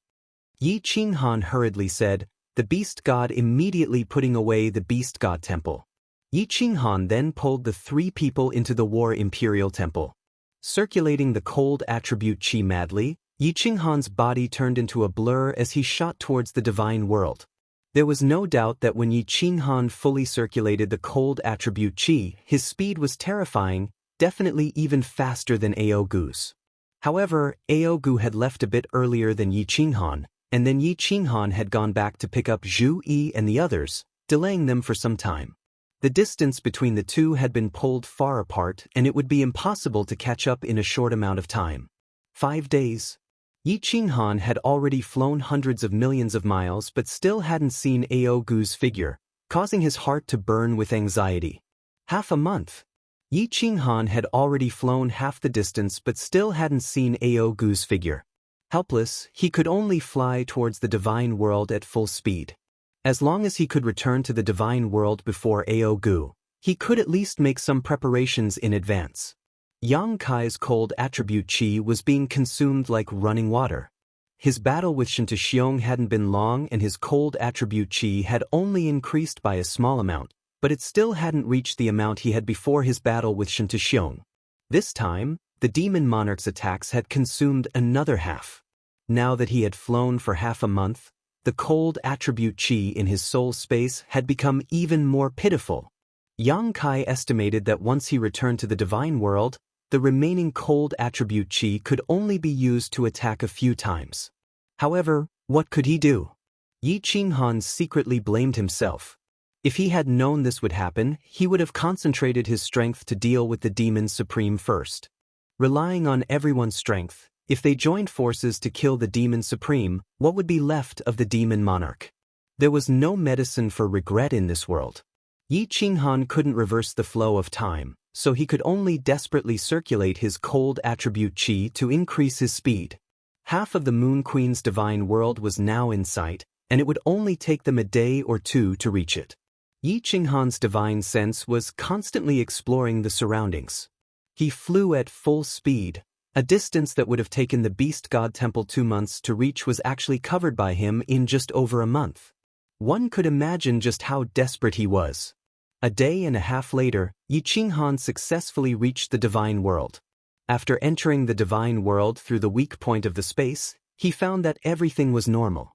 Yi Qinghan hurriedly said, the beast god immediately putting away the beast god temple. Yi Qinghan then pulled the three people into the War Imperial Temple. Circulating the cold attribute qi madly, Yi Qinghan's body turned into a blur as he shot towards the divine world. There was no doubt that when Yi Qinghan fully circulated the cold attribute qi, his speed was terrifying, definitely even faster than Aogu's. However, Aogu had left a bit earlier than Yi Qinghan, and then Yi Qinghan had gone back to pick up Zhu Yi and the others, delaying them for some time. The distance between the two had been pulled far apart, and it would be impossible to catch up in a short amount of time. 5 days. Yi Qinghan had already flown hundreds of millions of miles but still hadn't seen Aogu's figure, causing his heart to burn with anxiety. Half a month. Yi Qinghan had already flown half the distance but still hadn't seen Aogu's figure. Helpless, he could only fly towards the divine world at full speed. As long as he could return to the divine world before Aogu, he could at least make some preparations in advance. Yang Kai's cold attribute qi was being consumed like running water. His battle with Xianxia hadn't been long and his cold attribute qi had only increased by a small amount, but it still hadn't reached the amount he had before his battle with Xianxia. This time, the demon monarch's attacks had consumed another half. Now that he had flown for half a month, the cold attribute qi in his soul space had become even more pitiful. Yang Kai estimated that once he returned to the divine world, the remaining cold attribute qi could only be used to attack a few times. However, what could he do? Yi Qinghan secretly blamed himself. If he had known this would happen, he would have concentrated his strength to deal with the Demon Supreme first. Relying on everyone's strength, if they joined forces to kill the Demon Supreme, what would be left of the Demon Monarch? There was no medicine for regret in this world. Yi Qinghan couldn't reverse the flow of time, so he could only desperately circulate his cold attribute qi to increase his speed. Half of the Moon Queen's divine world was now in sight, and it would only take them a day or two to reach it. Yi Qinghan's divine sense was constantly exploring the surroundings. He flew at full speed. A distance that would have taken the Beast God Temple 2 months to reach was actually covered by him in just over a month. One could imagine just how desperate he was. A day and a half later, Yi Qinghan successfully reached the divine world. After entering the divine world through the weak point of the space, he found that everything was normal.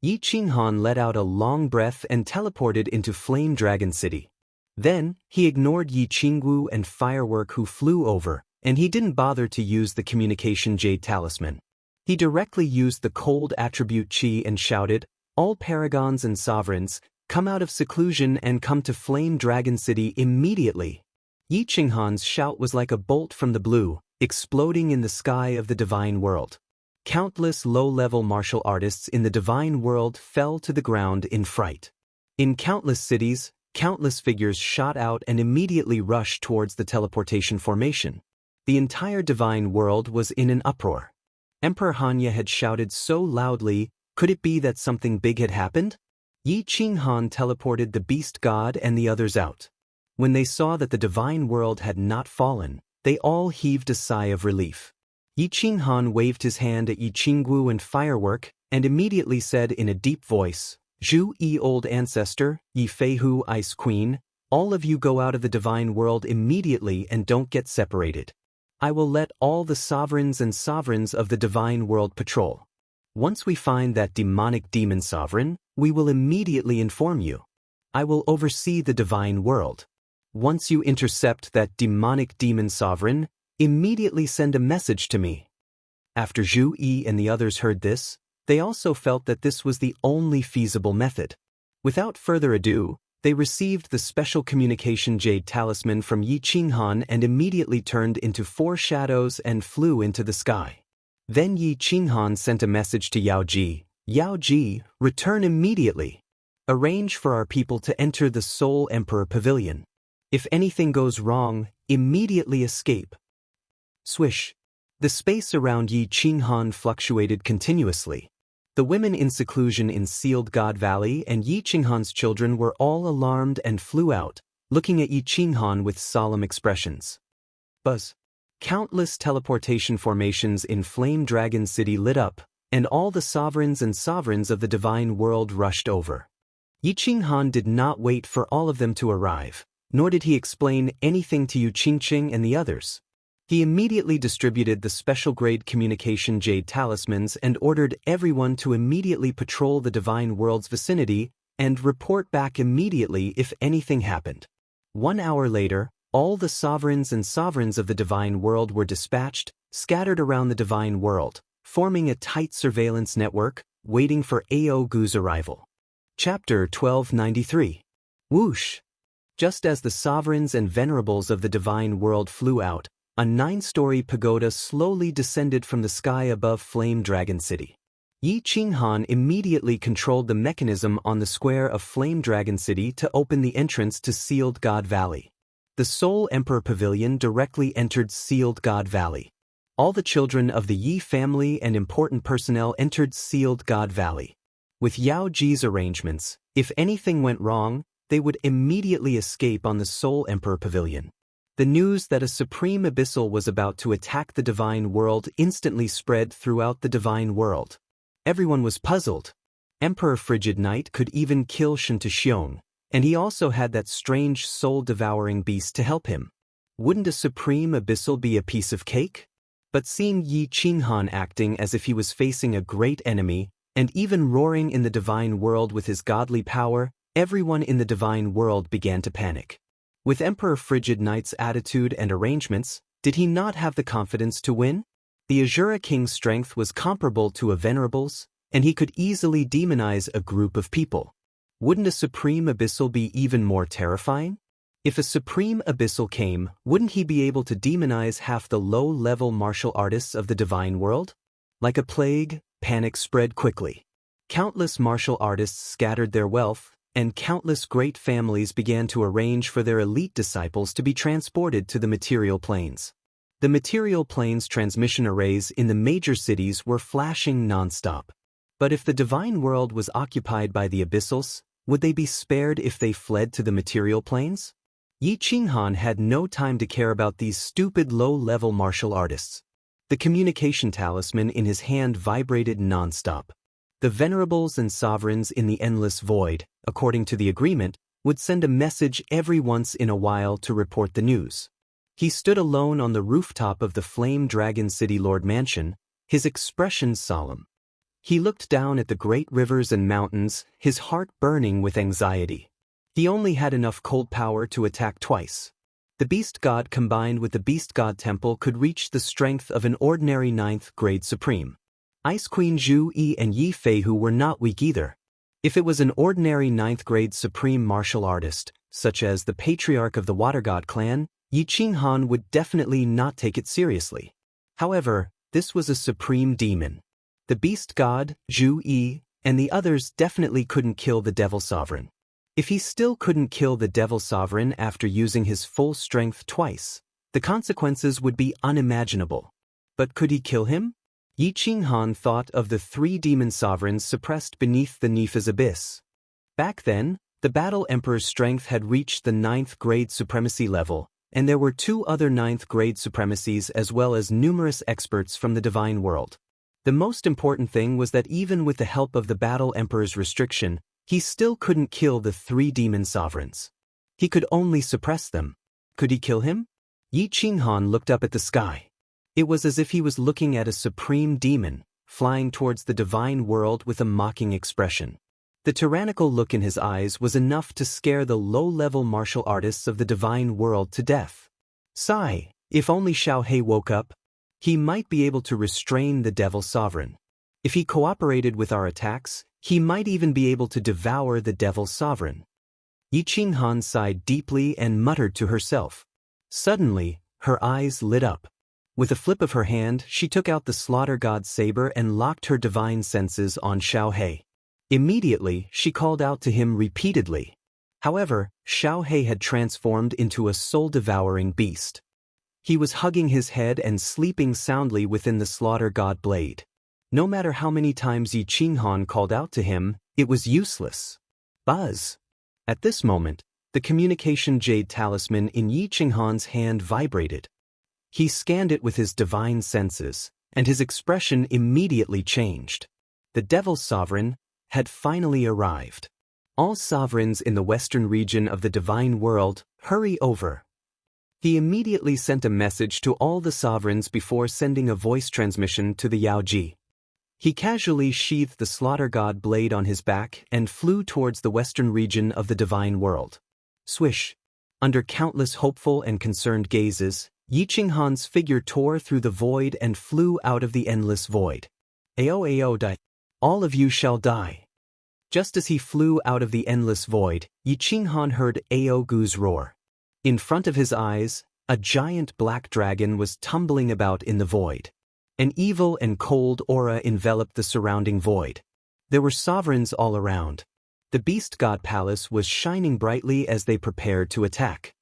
Yi Qinghan let out a long breath and teleported into Flame Dragon City. Then, he ignored Yi Qingwu and Firework who flew over, and he didn't bother to use the communication jade talisman. He directly used the cold attribute qi and shouted, "All paragons and sovereigns, come out of seclusion and come to Flame Dragon City immediately." Yi Qinghan's shout was like a bolt from the blue, exploding in the sky of the divine world. Countless low-level martial artists in the divine world fell to the ground in fright. In countless cities, countless figures shot out and immediately rushed towards the teleportation formation. The entire divine world was in an uproar. Emperor Hanya had shouted so loudly, could it be that something big had happened? Yi Qinghan teleported the beast god and the others out. When they saw that the divine world had not fallen, they all heaved a sigh of relief. Yi Qinghan waved his hand at Yi Qingwu and Firework, and immediately said in a deep voice, Zhu Yi Old Ancestor, Yi Feihu Ice Queen, all of you go out of the divine world immediately and don't get separated. I will let all the sovereigns of the divine world patrol. Once we find that demonic demon sovereign, we will immediately inform you. I will oversee the divine world. Once you intercept that demonic demon sovereign, immediately send a message to me. After Zhu Yi and the others heard this, they also felt that this was the only feasible method. Without further ado, they received the special communication jade talisman from Yi Qinghan and immediately turned into 4 shadows and flew into the sky. Then Yi Qinghan sent a message to Yao Ji. Yao Ji, return immediately. Arrange for our people to enter the Soul Emperor Pavilion. If anything goes wrong, immediately escape. Swish. The space around Yi Qinghan fluctuated continuously. The women in seclusion in Sealed God Valley and Yi Qinghan's children were all alarmed and flew out, looking at Yi Qinghan with solemn expressions. Buzz. Countless teleportation formations in Flame Dragon City lit up, and all the sovereigns of the divine world rushed over. Yi Qinghan did not wait for all of them to arrive, nor did he explain anything to Yu Qingqing and the others. He immediately distributed the special-grade communication jade talismans and ordered everyone to immediately patrol the divine world's vicinity and report back immediately if anything happened. 1 hour later, all the sovereigns of the divine world were dispatched, scattered around the divine world, forming a tight surveillance network, waiting for Ao Gu's arrival. Chapter 1293. Whoosh! Just as the sovereigns and venerables of the divine world flew out, a 9-story pagoda slowly descended from the sky above Flame Dragon City. Yi Qinghan immediately controlled the mechanism on the square of Flame Dragon City to open the entrance to Sealed God Valley. The Soul Emperor Pavilion directly entered Sealed God Valley. All the children of the Yi family and important personnel entered Sealed God Valley. With Yao Ji's arrangements, if anything went wrong, they would immediately escape on the Soul Emperor Pavilion. The news that a supreme abyssal was about to attack the divine world instantly spread throughout the divine world. Everyone was puzzled. Emperor Frigid Knight could even kill Xianxia, and he also had that strange soul-devouring beast to help him. Wouldn't a supreme abyssal be a piece of cake? But seeing Yi Qinghan acting as if he was facing a great enemy, and even roaring in the divine world with his godly power, everyone in the divine world began to panic. With Emperor Frigid Knight's attitude and arrangements, did he not have the confidence to win? The Azura King's strength was comparable to a Venerable's, and he could easily demonize a group of people. Wouldn't a Supreme Abyssal be even more terrifying? If a Supreme Abyssal came, wouldn't he be able to demonize half the low-level martial artists of the divine world? Like a plague, panic spread quickly. Countless martial artists scattered their wealth, and countless great families began to arrange for their elite disciples to be transported to the material planes. The material planes transmission arrays in the major cities were flashing non-stop. But if the divine world was occupied by the abyssals, would they be spared if they fled to the material planes? Yi Qinghan had no time to care about these stupid low-level martial artists. The communication talisman in his hand vibrated non-stop. The venerables and sovereigns in the endless void, according to the agreement, would send a message every once in a while to report the news. He stood alone on the rooftop of the Flame Dragon City Lord Mansion, his expression solemn. He looked down at the great rivers and mountains, his heart burning with anxiety. He only had enough cold power to attack twice. The Beast God combined with the Beast God Temple could reach the strength of an ordinary 9th grade Supreme. Ice Queen Zhu Yi and Yi Feihu were not weak either. If it was an ordinary 9th grade Supreme martial artist, such as the Patriarch of the Water God clan, Yi Qinghan would definitely not take it seriously. However, this was a Supreme Demon. The Beast God, Zhu Yi, and the others definitely couldn't kill the Devil Sovereign. If he still couldn't kill the Devil Sovereign after using his full strength twice, the consequences would be unimaginable. But could he kill him? Yi Qinghan thought of the 3 demon sovereigns suppressed beneath the Nifa's abyss. Back then, the Battle Emperor's strength had reached the 9th grade supremacy level, and there were 2 other 9th grade supremacies as well as numerous experts from the divine world. The most important thing was that even with the help of the Battle Emperor's restriction, He still couldn't kill the 3 demon sovereigns. He could only suppress them. Could he kill him? Yi Qinghan looked up at the sky. It was as if he was looking at a supreme demon, flying towards the divine world with a mocking expression. The tyrannical look in his eyes was enough to scare the low-level martial artists of the divine world to death. Sigh, if only Xiaohei woke up, he might be able to restrain the devil sovereign. If he cooperated with our attacks, he might even be able to devour the devil sovereign. Yi Qinghan sighed deeply and muttered to herself. Suddenly, her eyes lit up. With a flip of her hand, she took out the slaughter god's saber and locked her divine senses on Xiaohei. Immediately, she called out to him repeatedly. However, Xiaohei had transformed into a soul-devouring beast. He was hugging his head and sleeping soundly within the slaughter god blade. No matter how many times Yi Qinghan called out to him, it was useless. Buzz! At this moment, the communication jade talisman in Yi Qinghan's hand vibrated. He scanned it with his divine senses, and his expression immediately changed. The devil sovereign had finally arrived. All sovereigns in the western region of the divine world, hurry over. He immediately sent a message to all the sovereigns before sending a voice transmission to the Yaoji. He casually sheathed the slaughter god blade on his back and flew towards the western region of the divine world. Swish! Under countless hopeful and concerned gazes, Yi Qinghan's figure tore through the void and flew out of the endless void. Ao die. All of you shall die. Just as he flew out of the endless void, Yi Qinghan heard Ao Gu's roar. In front of his eyes, a giant black dragon was tumbling about in the void. An evil and cold aura enveloped the surrounding void. There were sovereigns all around. The beast god palace was shining brightly as they prepared to attack.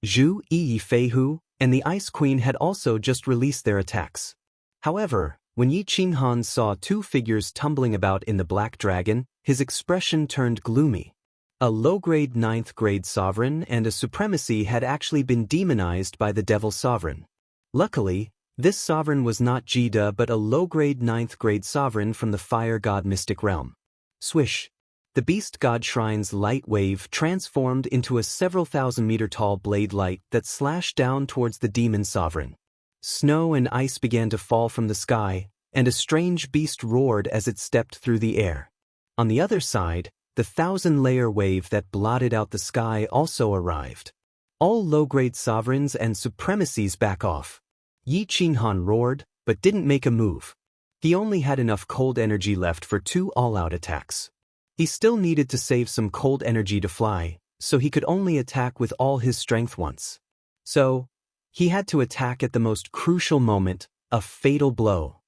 Zhu Yi Feihu and the Ice Queen had also just released their attacks. However, when Yi Qinghan saw 2 figures tumbling about in the black dragon, his expression turned gloomy. A low-grade 9th grade sovereign and a supremacy had actually been demonized by the devil sovereign. Luckily, this sovereign was not Jida but a low-grade 9th grade sovereign from the fire god mystic realm. Swish! The beast god shrine's light wave transformed into a several thousand-meter tall blade light that slashed down towards the demon sovereign. Snow and ice began to fall from the sky, and a strange beast roared as it stepped through the air. On the other side, the 1,000-layer wave that blotted out the sky also arrived. All low-grade sovereigns and supremacies back off. Yi Qinghan roared, but didn't make a move. He only had enough cold energy left for 2 all-out attacks. He still needed to save some cold energy to fly, so he could only attack with all his strength once. So, he had to attack at the most crucial moment, a fatal blow.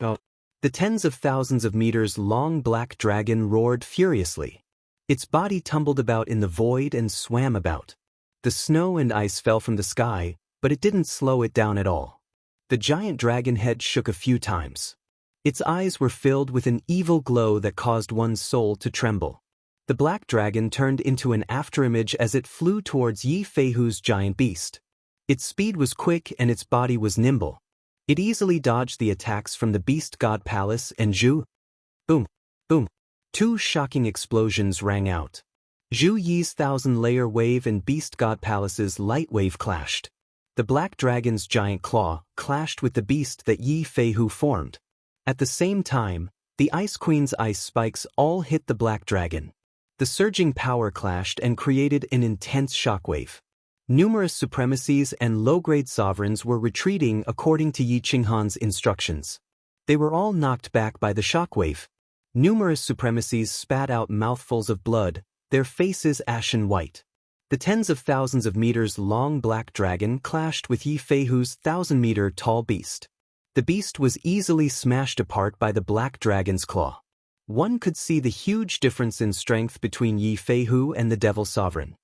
The tens of thousands of meters long black dragon roared furiously. Its body tumbled about in the void and swam about. The snow and ice fell from the sky, but it didn't slow it down at all. The giant dragon head shook a few times. Its eyes were filled with an evil glow that caused one's soul to tremble. The black dragon turned into an afterimage as it flew towards Yi Feihu's giant beast. Its speed was quick and its body was nimble. It easily dodged the attacks from the beast god palace and Zhu. Boom! Boom! 2 shocking explosions rang out. Zhu Yi's 1,000-layer wave and beast god palace's light wave clashed. The black dragon's giant claw clashed with the beast that Yi Feihu formed. At the same time, the Ice Queen's ice spikes all hit the black dragon. The surging power clashed and created an intense shockwave. Numerous supremacies and low-grade sovereigns were retreating according to Yi Qinghan's instructions. They were all knocked back by the shockwave. Numerous supremacies spat out mouthfuls of blood, their faces ashen white. The tens of thousands of meters long black dragon clashed with Yi Feihu's 1,000-meter tall beast. The beast was easily smashed apart by the black dragon's claw. One could see the huge difference in strength between Yi Feihu and the devil sovereign.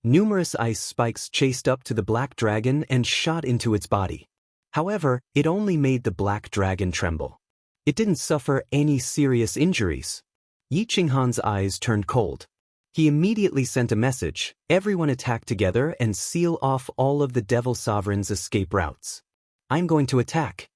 Numerous ice spikes chased up to the black dragon and shot into its body. However, it only made the black dragon tremble. It didn't suffer any serious injuries. Yi Qinghan's eyes turned cold. He immediately sent a message: everyone attack together and seal off all of the devil sovereign's escape routes. I'm going to attack.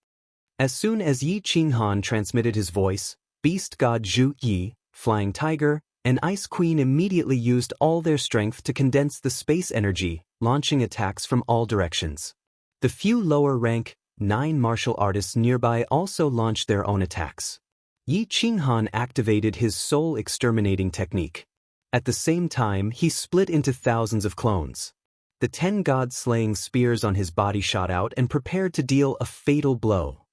As soon as Yi Qinghan transmitted his voice, beast god Zhu Yi, flying tiger, and Ice Queen immediately used all their strength to condense the space energy, launching attacks from all directions. The few lower-rank 9 martial artists nearby also launched their own attacks. Yi Qinghan activated his soul exterminating technique. At the same time, he split into thousands of clones. The 10 god-slaying spears on his body shot out and prepared to deal a fatal blow.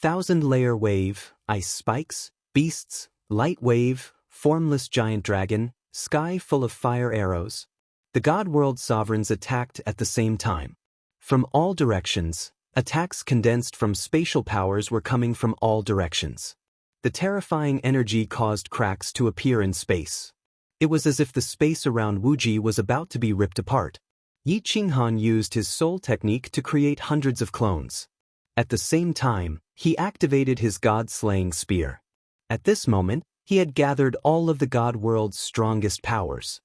1,000-layer wave, ice spikes, beasts, light wave, formless giant dragon, sky full of fire arrows. The god world sovereigns attacked at the same time. From all directions, attacks condensed from spatial powers were coming from all directions. The terrifying energy caused cracks to appear in space. It was as if the space around Wuji was about to be ripped apart. Yi Qinghan used his soul technique to create hundreds of clones. At the same time, he activated his god-slaying spear. At this moment, he had gathered all of the god world's strongest powers.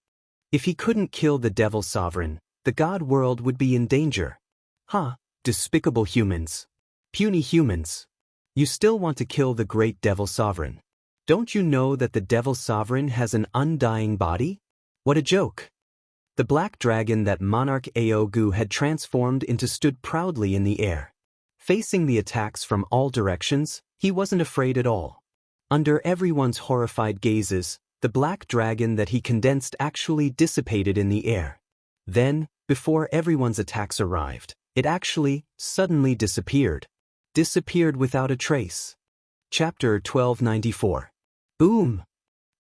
If he couldn't kill the devil sovereign, the god world would be in danger. Despicable humans. Puny humans. You still want to kill the great devil sovereign. Don't you know that the devil sovereign has an undying body? What a joke. The black dragon that Monarch Aogu had transformed into stood proudly in the air. Facing the attacks from all directions, he wasn't afraid at all. Under everyone's horrified gazes, the black dragon that he condensed actually dissipated in the air. Then, before everyone's attacks arrived, it actually, suddenly disappeared. Disappeared without a trace. Chapter 1294. Boom!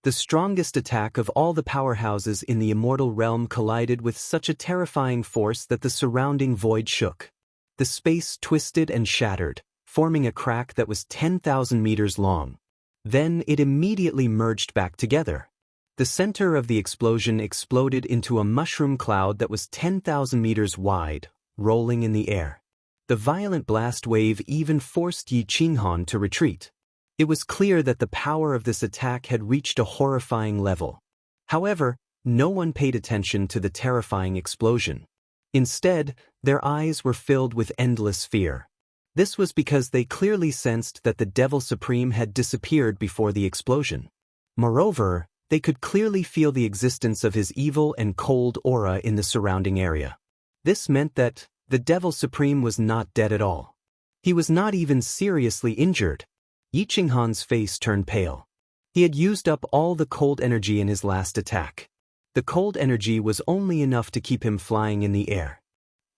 The strongest attack of all the powerhouses in the immortal realm collided with such a terrifying force that the surrounding void shook. The space twisted and shattered, forming a crack that was 10,000 meters long. Then it immediately merged back together. The center of the explosion exploded into a mushroom cloud that was 10,000 meters wide, rolling in the air. The violent blast wave even forced Yi Qinghan to retreat. It was clear that the power of this attack had reached a horrifying level. However, no one paid attention to the terrifying explosion. Instead, their eyes were filled with endless fear. This was because they clearly sensed that the Devil Supreme had disappeared before the explosion. Moreover, they could clearly feel the existence of his evil and cold aura in the surrounding area. This meant that the Devil Supreme was not dead at all. He was not even seriously injured. Yi Qinghan's face turned pale. He had used up all the cold energy in his last attack. The cold energy was only enough to keep him flying in the air.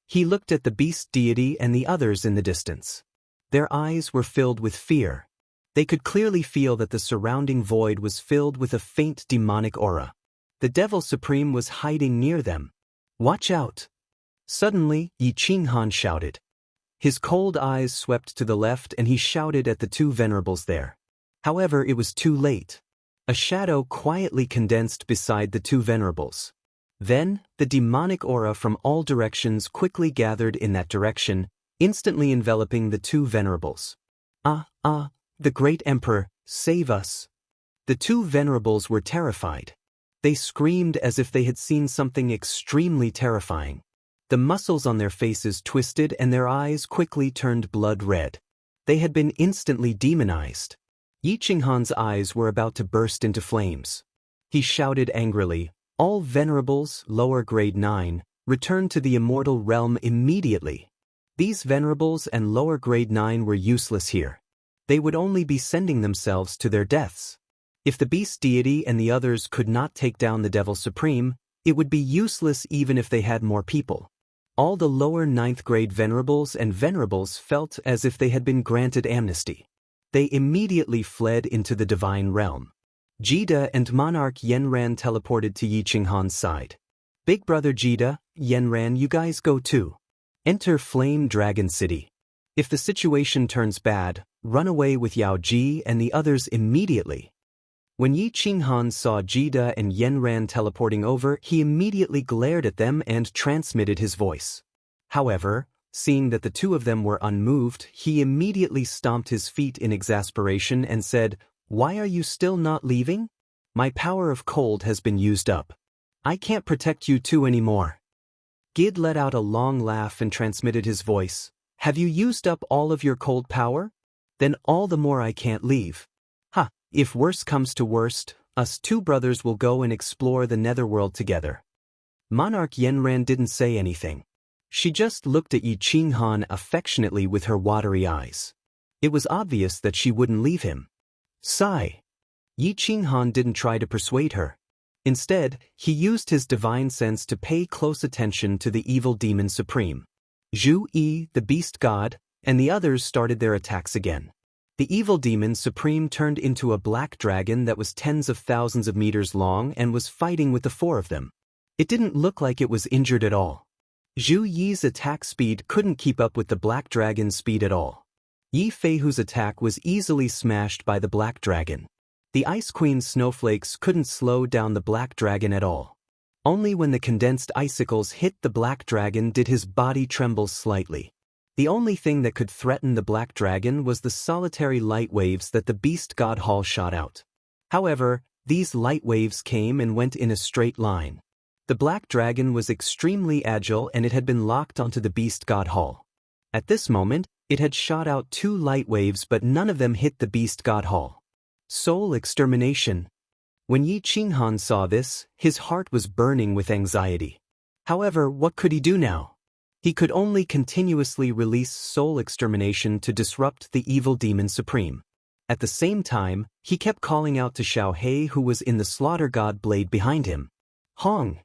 He looked at the beast deity and the others in the distance. Their eyes were filled with fear. They could clearly feel that the surrounding void was filled with a faint demonic aura. The Devil Supreme was hiding near them. Watch out! Suddenly, Yi Qinghan shouted. His cold eyes swept to the left and he shouted at the 2 venerables there. However, it was too late. A shadow quietly condensed beside the 2 venerables. Then, the demonic aura from all directions quickly gathered in that direction, instantly enveloping the 2 venerables. The great emperor, save us! The 2 venerables were terrified. They screamed as if they had seen something extremely terrifying. The muscles on their faces twisted and their eyes quickly turned blood red. They had been instantly demonized. Yi Qinghan's eyes were about to burst into flames. He shouted angrily, "All venerables, lower grade 9, return to the immortal realm immediately." These venerables and lower grade 9 were useless here. They would only be sending themselves to their deaths. If the beast deity and the others could not take down the Devil Supreme, it would be useless even if they had more people. All the lower 9th grade venerables and venerables felt as if they had been granted amnesty. They immediately fled into the divine realm. Jida and Monarch Yanran teleported to Yi Qinghan's side. Big brother Jida, Yanran, you guys go too. Enter Flame Dragon City. If the situation turns bad, run away with Yao Ji and the others immediately. When Yi Qinghan saw Jida and Yanran teleporting over, he immediately glared at them and transmitted his voice. However, seeing that the 2 of them were unmoved, he immediately stomped his feet in exasperation and said, "Why are you still not leaving? My power of cold has been used up. I can't protect you 2 anymore." Gid let out a long laugh and transmitted his voice. "Have you used up all of your cold power? Then all the more I can't leave. If worse comes to worst, Us two brothers will go and explore the netherworld together. Monarch Yanran didn't say anything. She just looked at Yi Qinghan affectionately with her watery eyes. It was obvious that she wouldn't leave him. Sigh. Yi Qinghan didn't try to persuade her. Instead, he used his divine sense to pay close attention to the evil demon supreme. Zhu Yi, the beast god, and the others started their attacks again. The evil demon supreme turned into a black dragon that was tens of thousands of meters long and was fighting with the four of them. It didn't look like it was injured at all. Zhu Yi's attack speed couldn't keep up with the black dragon's speed at all. Yi Feihu's attack was easily smashed by the black dragon. The Ice Queen's snowflakes couldn't slow down the black dragon at all. Only when the condensed icicles hit the black dragon did his body tremble slightly. The only thing that could threaten the black dragon was the solitary light waves that the beast god Hall shot out. However, these light waves came and went in a straight line. The black dragon was extremely agile and it had been locked onto the beast god Hall. At this moment, it had shot out 2 light waves but none of them hit the beast god Hall. Soul extermination. When Yi Qinghan saw this, his heart was burning with anxiety. However, what could he do now? He could only continuously release soul extermination to disrupt the evil demon supreme. At the same time, he kept calling out to Xiao He who was in the slaughter god blade behind him. Hong!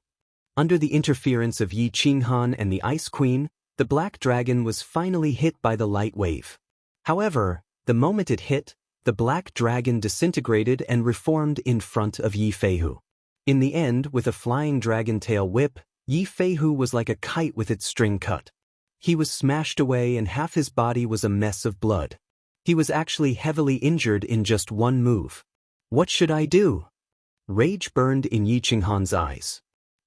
Under the interference of Yi Qinghan and the Ice Queen, the black dragon was finally hit by the light wave. However, the moment it hit, the black dragon disintegrated and reformed in front of Yi Feihu. In the end, with a flying dragon tail whip, Yi Feihu was like a kite with its string cut. He was smashed away and half his body was a mess of blood. He was actually heavily injured in just one move. What should I do? Rage burned in Yi Qinghan's eyes.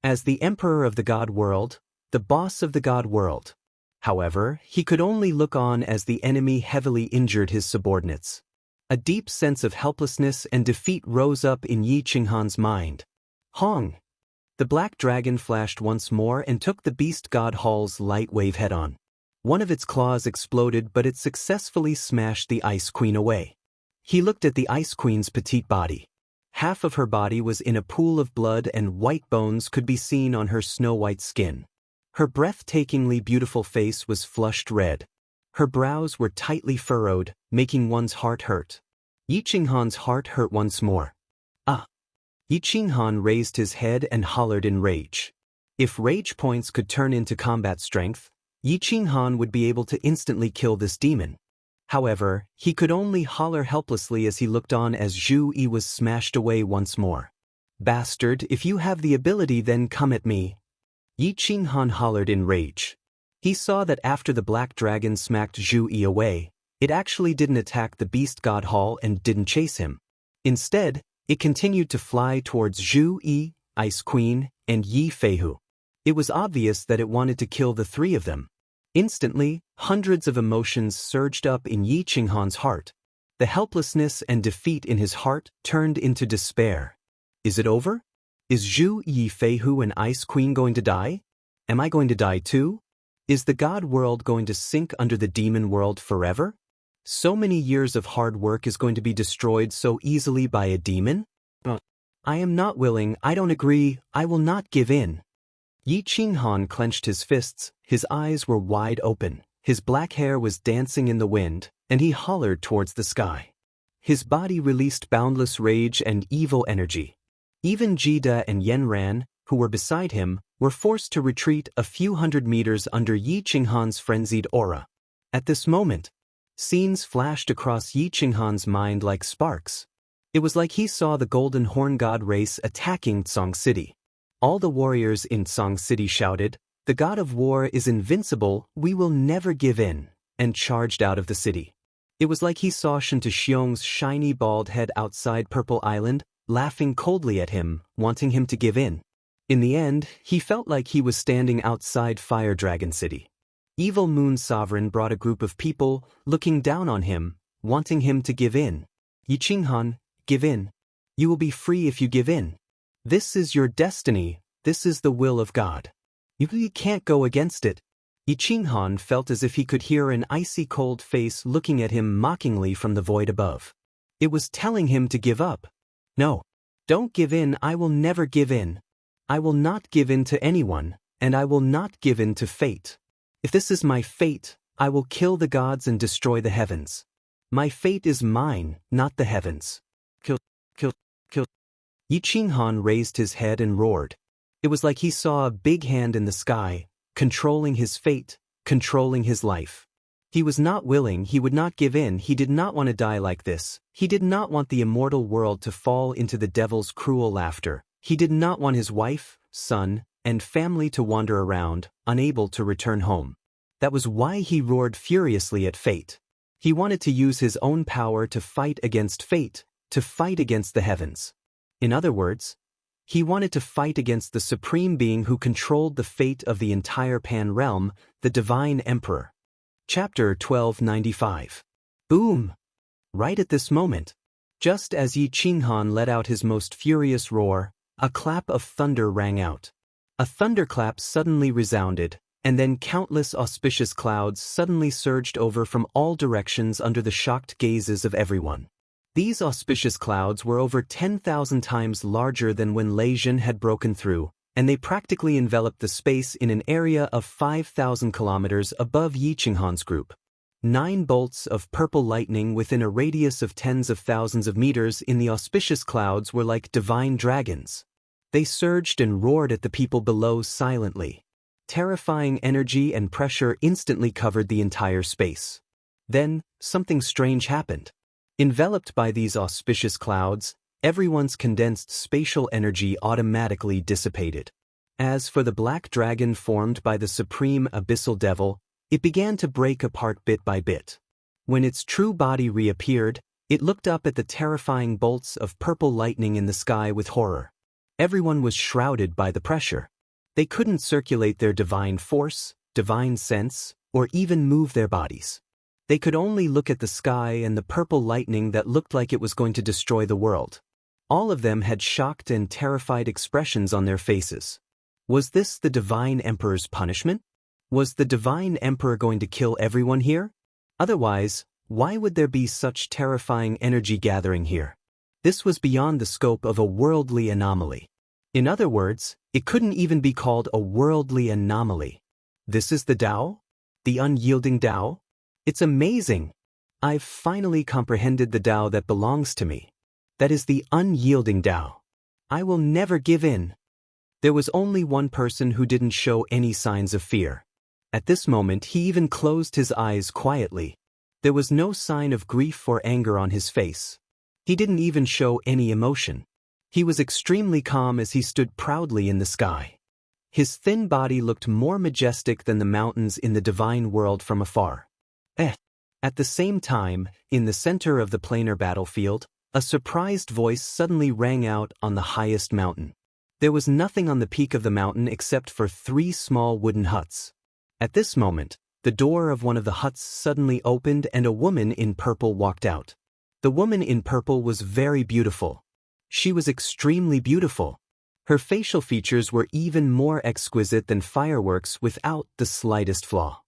As the emperor of the god world, the boss of the god world. However, he could only look on as the enemy heavily injured his subordinates. A deep sense of helplessness and defeat rose up in Yi Qinghan's mind. Hong! The black dragon flashed once more and took the beast god Hall's light wave head-on. One of its claws exploded but it successfully smashed the Ice Queen away. He looked at the Ice Queen's petite body. Half of her body was in a pool of blood and white bones could be seen on her snow-white skin. Her breathtakingly beautiful face was flushed red. Her brows were tightly furrowed, making one's heart hurt. Yi Qinghan's heart hurt once more. Ah! Yi Qinghan raised his head and hollered in rage. If rage points could turn into combat strength, Yi Qinghan would be able to instantly kill this demon. However, he could only holler helplessly as he looked on as Zhu Yi was smashed away once more. Bastard, if you have the ability then come at me. Yi Qinghan hollered in rage. He saw that after the black dragon smacked Zhu Yi away, it actually didn't attack the beast god Hall and didn't chase him. Instead, it continued to fly towards Zhu Yi, Ice Queen, and Yi Feihu. It was obvious that it wanted to kill the 3 of them. Instantly, hundreds of emotions surged up in Yi Qinghan's heart. The helplessness and defeat in his heart turned into despair. Is it over? Is Zhu Yi Feihu and Ice Queen going to die? Am I going to die too? Is the god world going to sink under the demon world forever? So many years of hard work is going to be destroyed so easily by a demon? I am not willing, I don't agree, I will not give in. Yi Qinghan clenched his fists, his eyes were wide open, his black hair was dancing in the wind, and he hollered towards the sky. His body released boundless rage and evil energy. Even Jida and Yanran, who were beside him, were forced to retreat a few hundred meters under Yi Qinghan's frenzied aura. At this moment, scenes flashed across Yi Qinghan's mind like sparks. It was like he saw the Golden Horn God race attacking Song City. All the warriors in Song City shouted, "The god of war is invincible, we will never give in," and charged out of the city. It was like he saw Shinta Xiong's shiny bald head outside Purple Island, laughing coldly at him, wanting him to give in. In the end, he felt like he was standing outside Fire Dragon City. Evil Moon Sovereign brought a group of people, looking down on him, wanting him to give in. Yi Qinghan, give in. You will be free if you give in. This is your destiny, this is the will of God. You can't go against it. Yi Qinghan felt as if he could hear an icy cold face looking at him mockingly from the void above. It was telling him to give up. No. Don't give in, I will never give in. I will not give in to anyone, and I will not give in to fate. If this is my fate, I will kill the gods and destroy the heavens. My fate is mine, not the heavens. Kill, kill, kill. Yi Qinghan raised his head and roared. It was like he saw a big hand in the sky, controlling his fate, controlling his life. He was not willing, he would not give in, he did not want to die like this. He did not want the immortal world to fall into the devil's cruel laughter. He did not want his wife, son, and family to wander around, unable to return home. That was why he roared furiously at fate. He wanted to use his own power to fight against fate, to fight against the heavens. In other words, he wanted to fight against the supreme being who controlled the fate of the entire Pan realm, the Divine Emperor. Chapter 1295. Boom! Right at this moment, just as Yi Qinghan let out his most furious roar, a clap of thunder rang out. A thunderclap suddenly resounded, and then countless auspicious clouds suddenly surged over from all directions under the shocked gazes of everyone. These auspicious clouds were over 10,000 times larger than when Lei Jin had broken through, and they practically enveloped the space in an area of 5,000 kilometers above Yi Qinghan's group. 9 bolts of purple lightning within a radius of tens of thousands of meters in the auspicious clouds were like divine dragons. They surged and roared at the people below silently. Terrifying energy and pressure instantly covered the entire space. Then, something strange happened. Enveloped by these auspicious clouds, everyone's condensed spatial energy automatically dissipated. As for the black dragon formed by the supreme abyssal devil, it began to break apart bit by bit. When its true body reappeared, it looked up at the terrifying bolts of purple lightning in the sky with horror. Everyone was shrouded by the pressure. They couldn't circulate their divine force, divine sense, or even move their bodies. They could only look at the sky and the purple lightning that looked like it was going to destroy the world. All of them had shocked and terrified expressions on their faces. Was this the Divine Emperor's punishment? Was the Divine Emperor going to kill everyone here? Otherwise, why would there be such terrifying energy gathering here? This was beyond the scope of a worldly anomaly. In other words, it couldn't even be called a worldly anomaly. This is the Tao? The unyielding Tao? It's amazing! I've finally comprehended the Tao that belongs to me. That is the unyielding Tao. I will never give in. There was only one person who didn't show any signs of fear. At this moment he even closed his eyes quietly. There was no sign of grief or anger on his face. He didn't even show any emotion. He was extremely calm as he stood proudly in the sky. His thin body looked more majestic than the mountains in the divine world from afar. At the same time, in the center of the planar battlefield, a surprised voice suddenly rang out on the highest mountain. There was nothing on the peak of the mountain except for 3 small wooden huts. At this moment, the door of one of the huts suddenly opened and a woman in purple walked out. The woman in purple was very beautiful. She was extremely beautiful. Her facial features were even more exquisite than fireworks without the slightest flaw.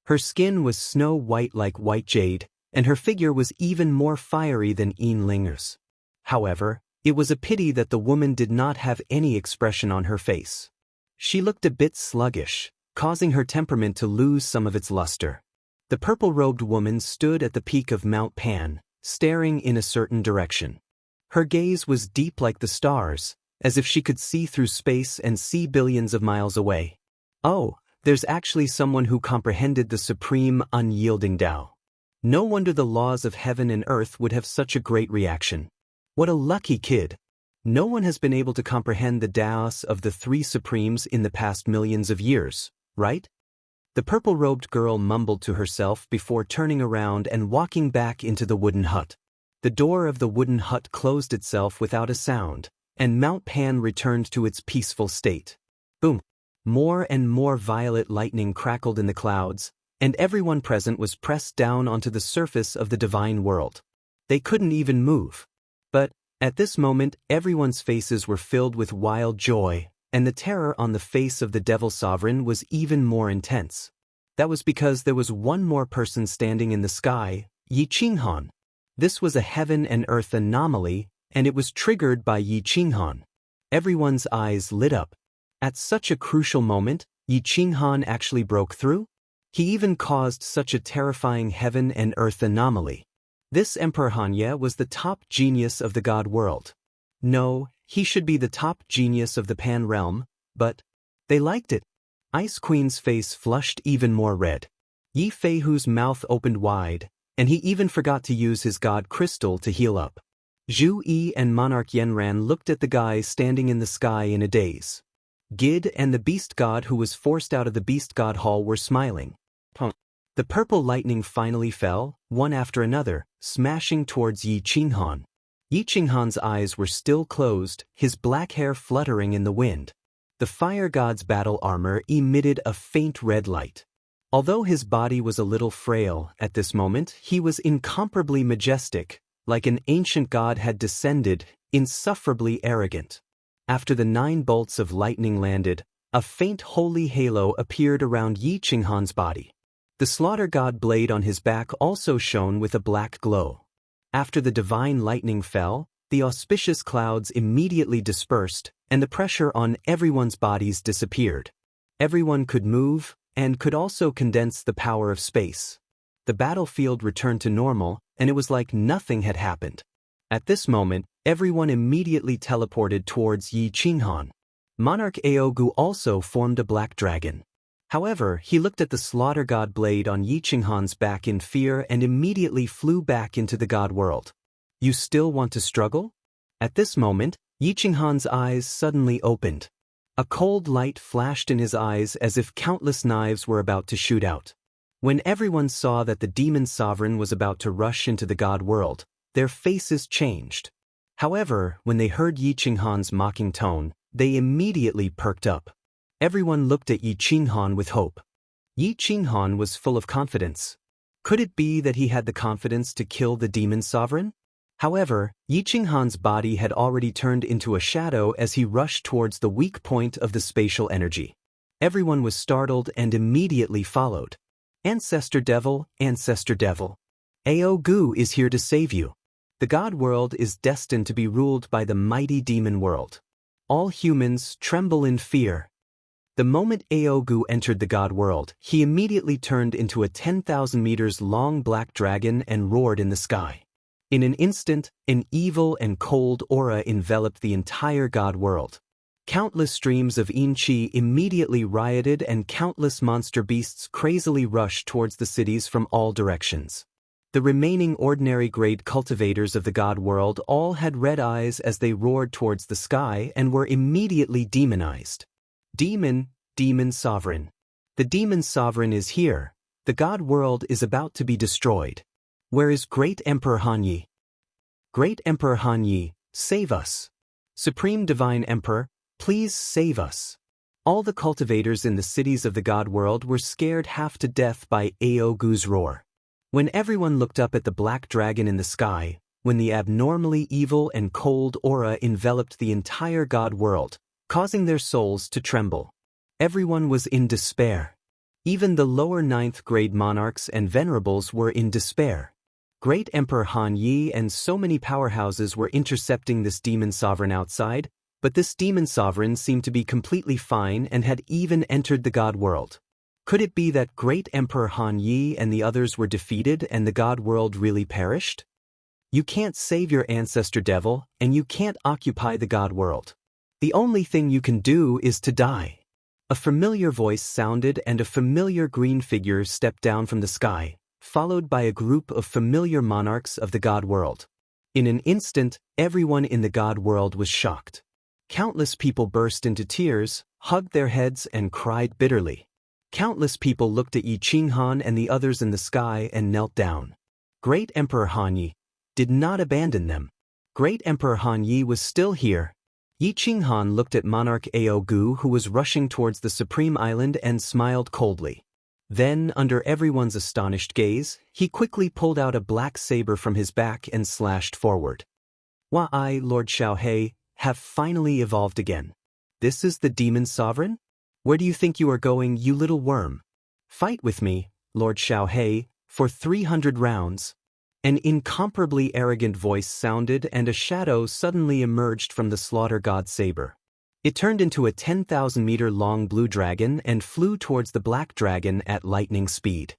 Her skin was snow white like white jade, and her figure was even more fiery than Yinlinger's. However, it was a pity that the woman did not have any expression on her face. She looked a bit sluggish, causing her temperament to lose some of its luster. The purple-robed woman stood at the peak of Mount Pan, staring in a certain direction. Her gaze was deep like the stars, as if she could see through space and see billions of miles away. Oh, there's actually someone who comprehended the supreme unyielding Tao. No wonder the laws of heaven and earth would have such a great reaction. What a lucky kid. No one has been able to comprehend the Daoist of the 3 supremes in the past millions of years, right? The purple-robed girl mumbled to herself before turning around and walking back into the wooden hut. The door of the wooden hut closed itself without a sound, and Mount Pan returned to its peaceful state. Boom! More and more violet lightning crackled in the clouds, and everyone present was pressed down onto the surface of the divine world. They couldn't even move. But, at this moment, everyone's faces were filled with wild joy, and the terror on the face of the Devil Sovereign was even more intense. That was because there was one more person standing in the sky, Yi Qinghan. This was a heaven and earth anomaly, and it was triggered by Yi Qinghan. Everyone's eyes lit up. At such a crucial moment, Yi Qinghan actually broke through? He even caused such a terrifying heaven and earth anomaly. This Emperor Hanye was the top genius of the god world. No, he should be the top genius of the Pan realm, but they liked it. Ice Queen's face flushed even more red. Yi Feihu's mouth opened wide, and he even forgot to use his god crystal to heal up. Zhu Yi and Monarch Yenran looked at the guy standing in the sky in a daze. Gid and the beast god who was forced out of the beast god hall were smiling. The purple lightning finally fell, one after another, smashing towards Yi Qinghan. Yi Qinghan's eyes were still closed, his black hair fluttering in the wind. The fire god's battle armor emitted a faint red light. Although his body was a little frail at this moment, he was incomparably majestic, like an ancient god had descended, insufferably arrogant. After the 9 bolts of lightning landed, a faint holy halo appeared around Yi Qinghan's body. The slaughter god blade on his back also shone with a black glow. After the divine lightning fell, the auspicious clouds immediately dispersed, and the pressure on everyone's bodies disappeared. Everyone could move, and could also condense the power of space. The battlefield returned to normal, and it was like nothing had happened. At this moment, everyone immediately teleported towards Yi Qinghan. Monarch Aogu also formed a black dragon. However, he looked at the slaughter god blade on Yi Qinghan's back in fear and immediately flew back into the god world. You still want to struggle? At this moment, Yi Qinghan's eyes suddenly opened. A cold light flashed in his eyes as if countless knives were about to shoot out. When everyone saw that the demon sovereign was about to rush into the god world, their faces changed. However, when they heard Yi Qinghan's mocking tone, they immediately perked up. Everyone looked at Yi Qinghan with hope. Yi Qinghan was full of confidence. Could it be that he had the confidence to kill the demon sovereign? However, Yi Qinghan's body had already turned into a shadow as he rushed towards the weak point of the spatial energy. Everyone was startled and immediately followed. Ancestor Devil, Ancestor Devil. Aogu is here to save you. The god world is destined to be ruled by the mighty demon world. All humans tremble in fear. The moment Aogu entered the god world, he immediately turned into a 10,000 meters long black dragon and roared in the sky. In an instant, an evil and cold aura enveloped the entire god world. Countless streams of yin qi immediately rioted and countless monster beasts crazily rushed towards the cities from all directions. The remaining ordinary-grade cultivators of the god world all had red eyes as they roared towards the sky and were immediately demonized. Demon sovereign. The demon sovereign is here. The god world is about to be destroyed. Where is Great Emperor Hanye? Great Emperor Hanye, save us. Supreme Divine Emperor, please save us. All the cultivators in the cities of the god world were scared half to death by Aogu's roar. When everyone looked up at the black dragon in the sky, when the abnormally evil and cold aura enveloped the entire god world, causing their souls to tremble. Everyone was in despair. Even the lower 9th grade monarchs and venerables were in despair. Great Emperor Han Yi and so many powerhouses were intercepting this demon sovereign outside, but this demon sovereign seemed to be completely fine and had even entered the god world. Could it be that Great Emperor Han Yi and the others were defeated and the god world really perished? You can't save your ancestor devil, and you can't occupy the god world. The only thing you can do is to die. A familiar voice sounded and a familiar green figure stepped down from the sky, followed by a group of familiar monarchs of the god world. In an instant, everyone in the god world was shocked. Countless people burst into tears, hugged their heads and cried bitterly. Countless people looked at Yi Qinghan and the others in the sky and knelt down. Great Emperor Han Yi did not abandon them. Great Emperor Han Yi was still here. Yi Qinghan looked at Monarch Aogu who was rushing towards the Supreme Island and smiled coldly. Then, under everyone's astonished gaze, he quickly pulled out a black saber from his back and slashed forward. I, Lord Xiaohei, have finally evolved again. This is the demon sovereign? Where do you think you are going, you little worm? Fight with me, Lord Xiaohei, for 300 rounds. An incomparably arrogant voice sounded and a shadow suddenly emerged from the slaughter god's saber. It turned into a 10,000-meter-long blue dragon and flew towards the black dragon at lightning speed.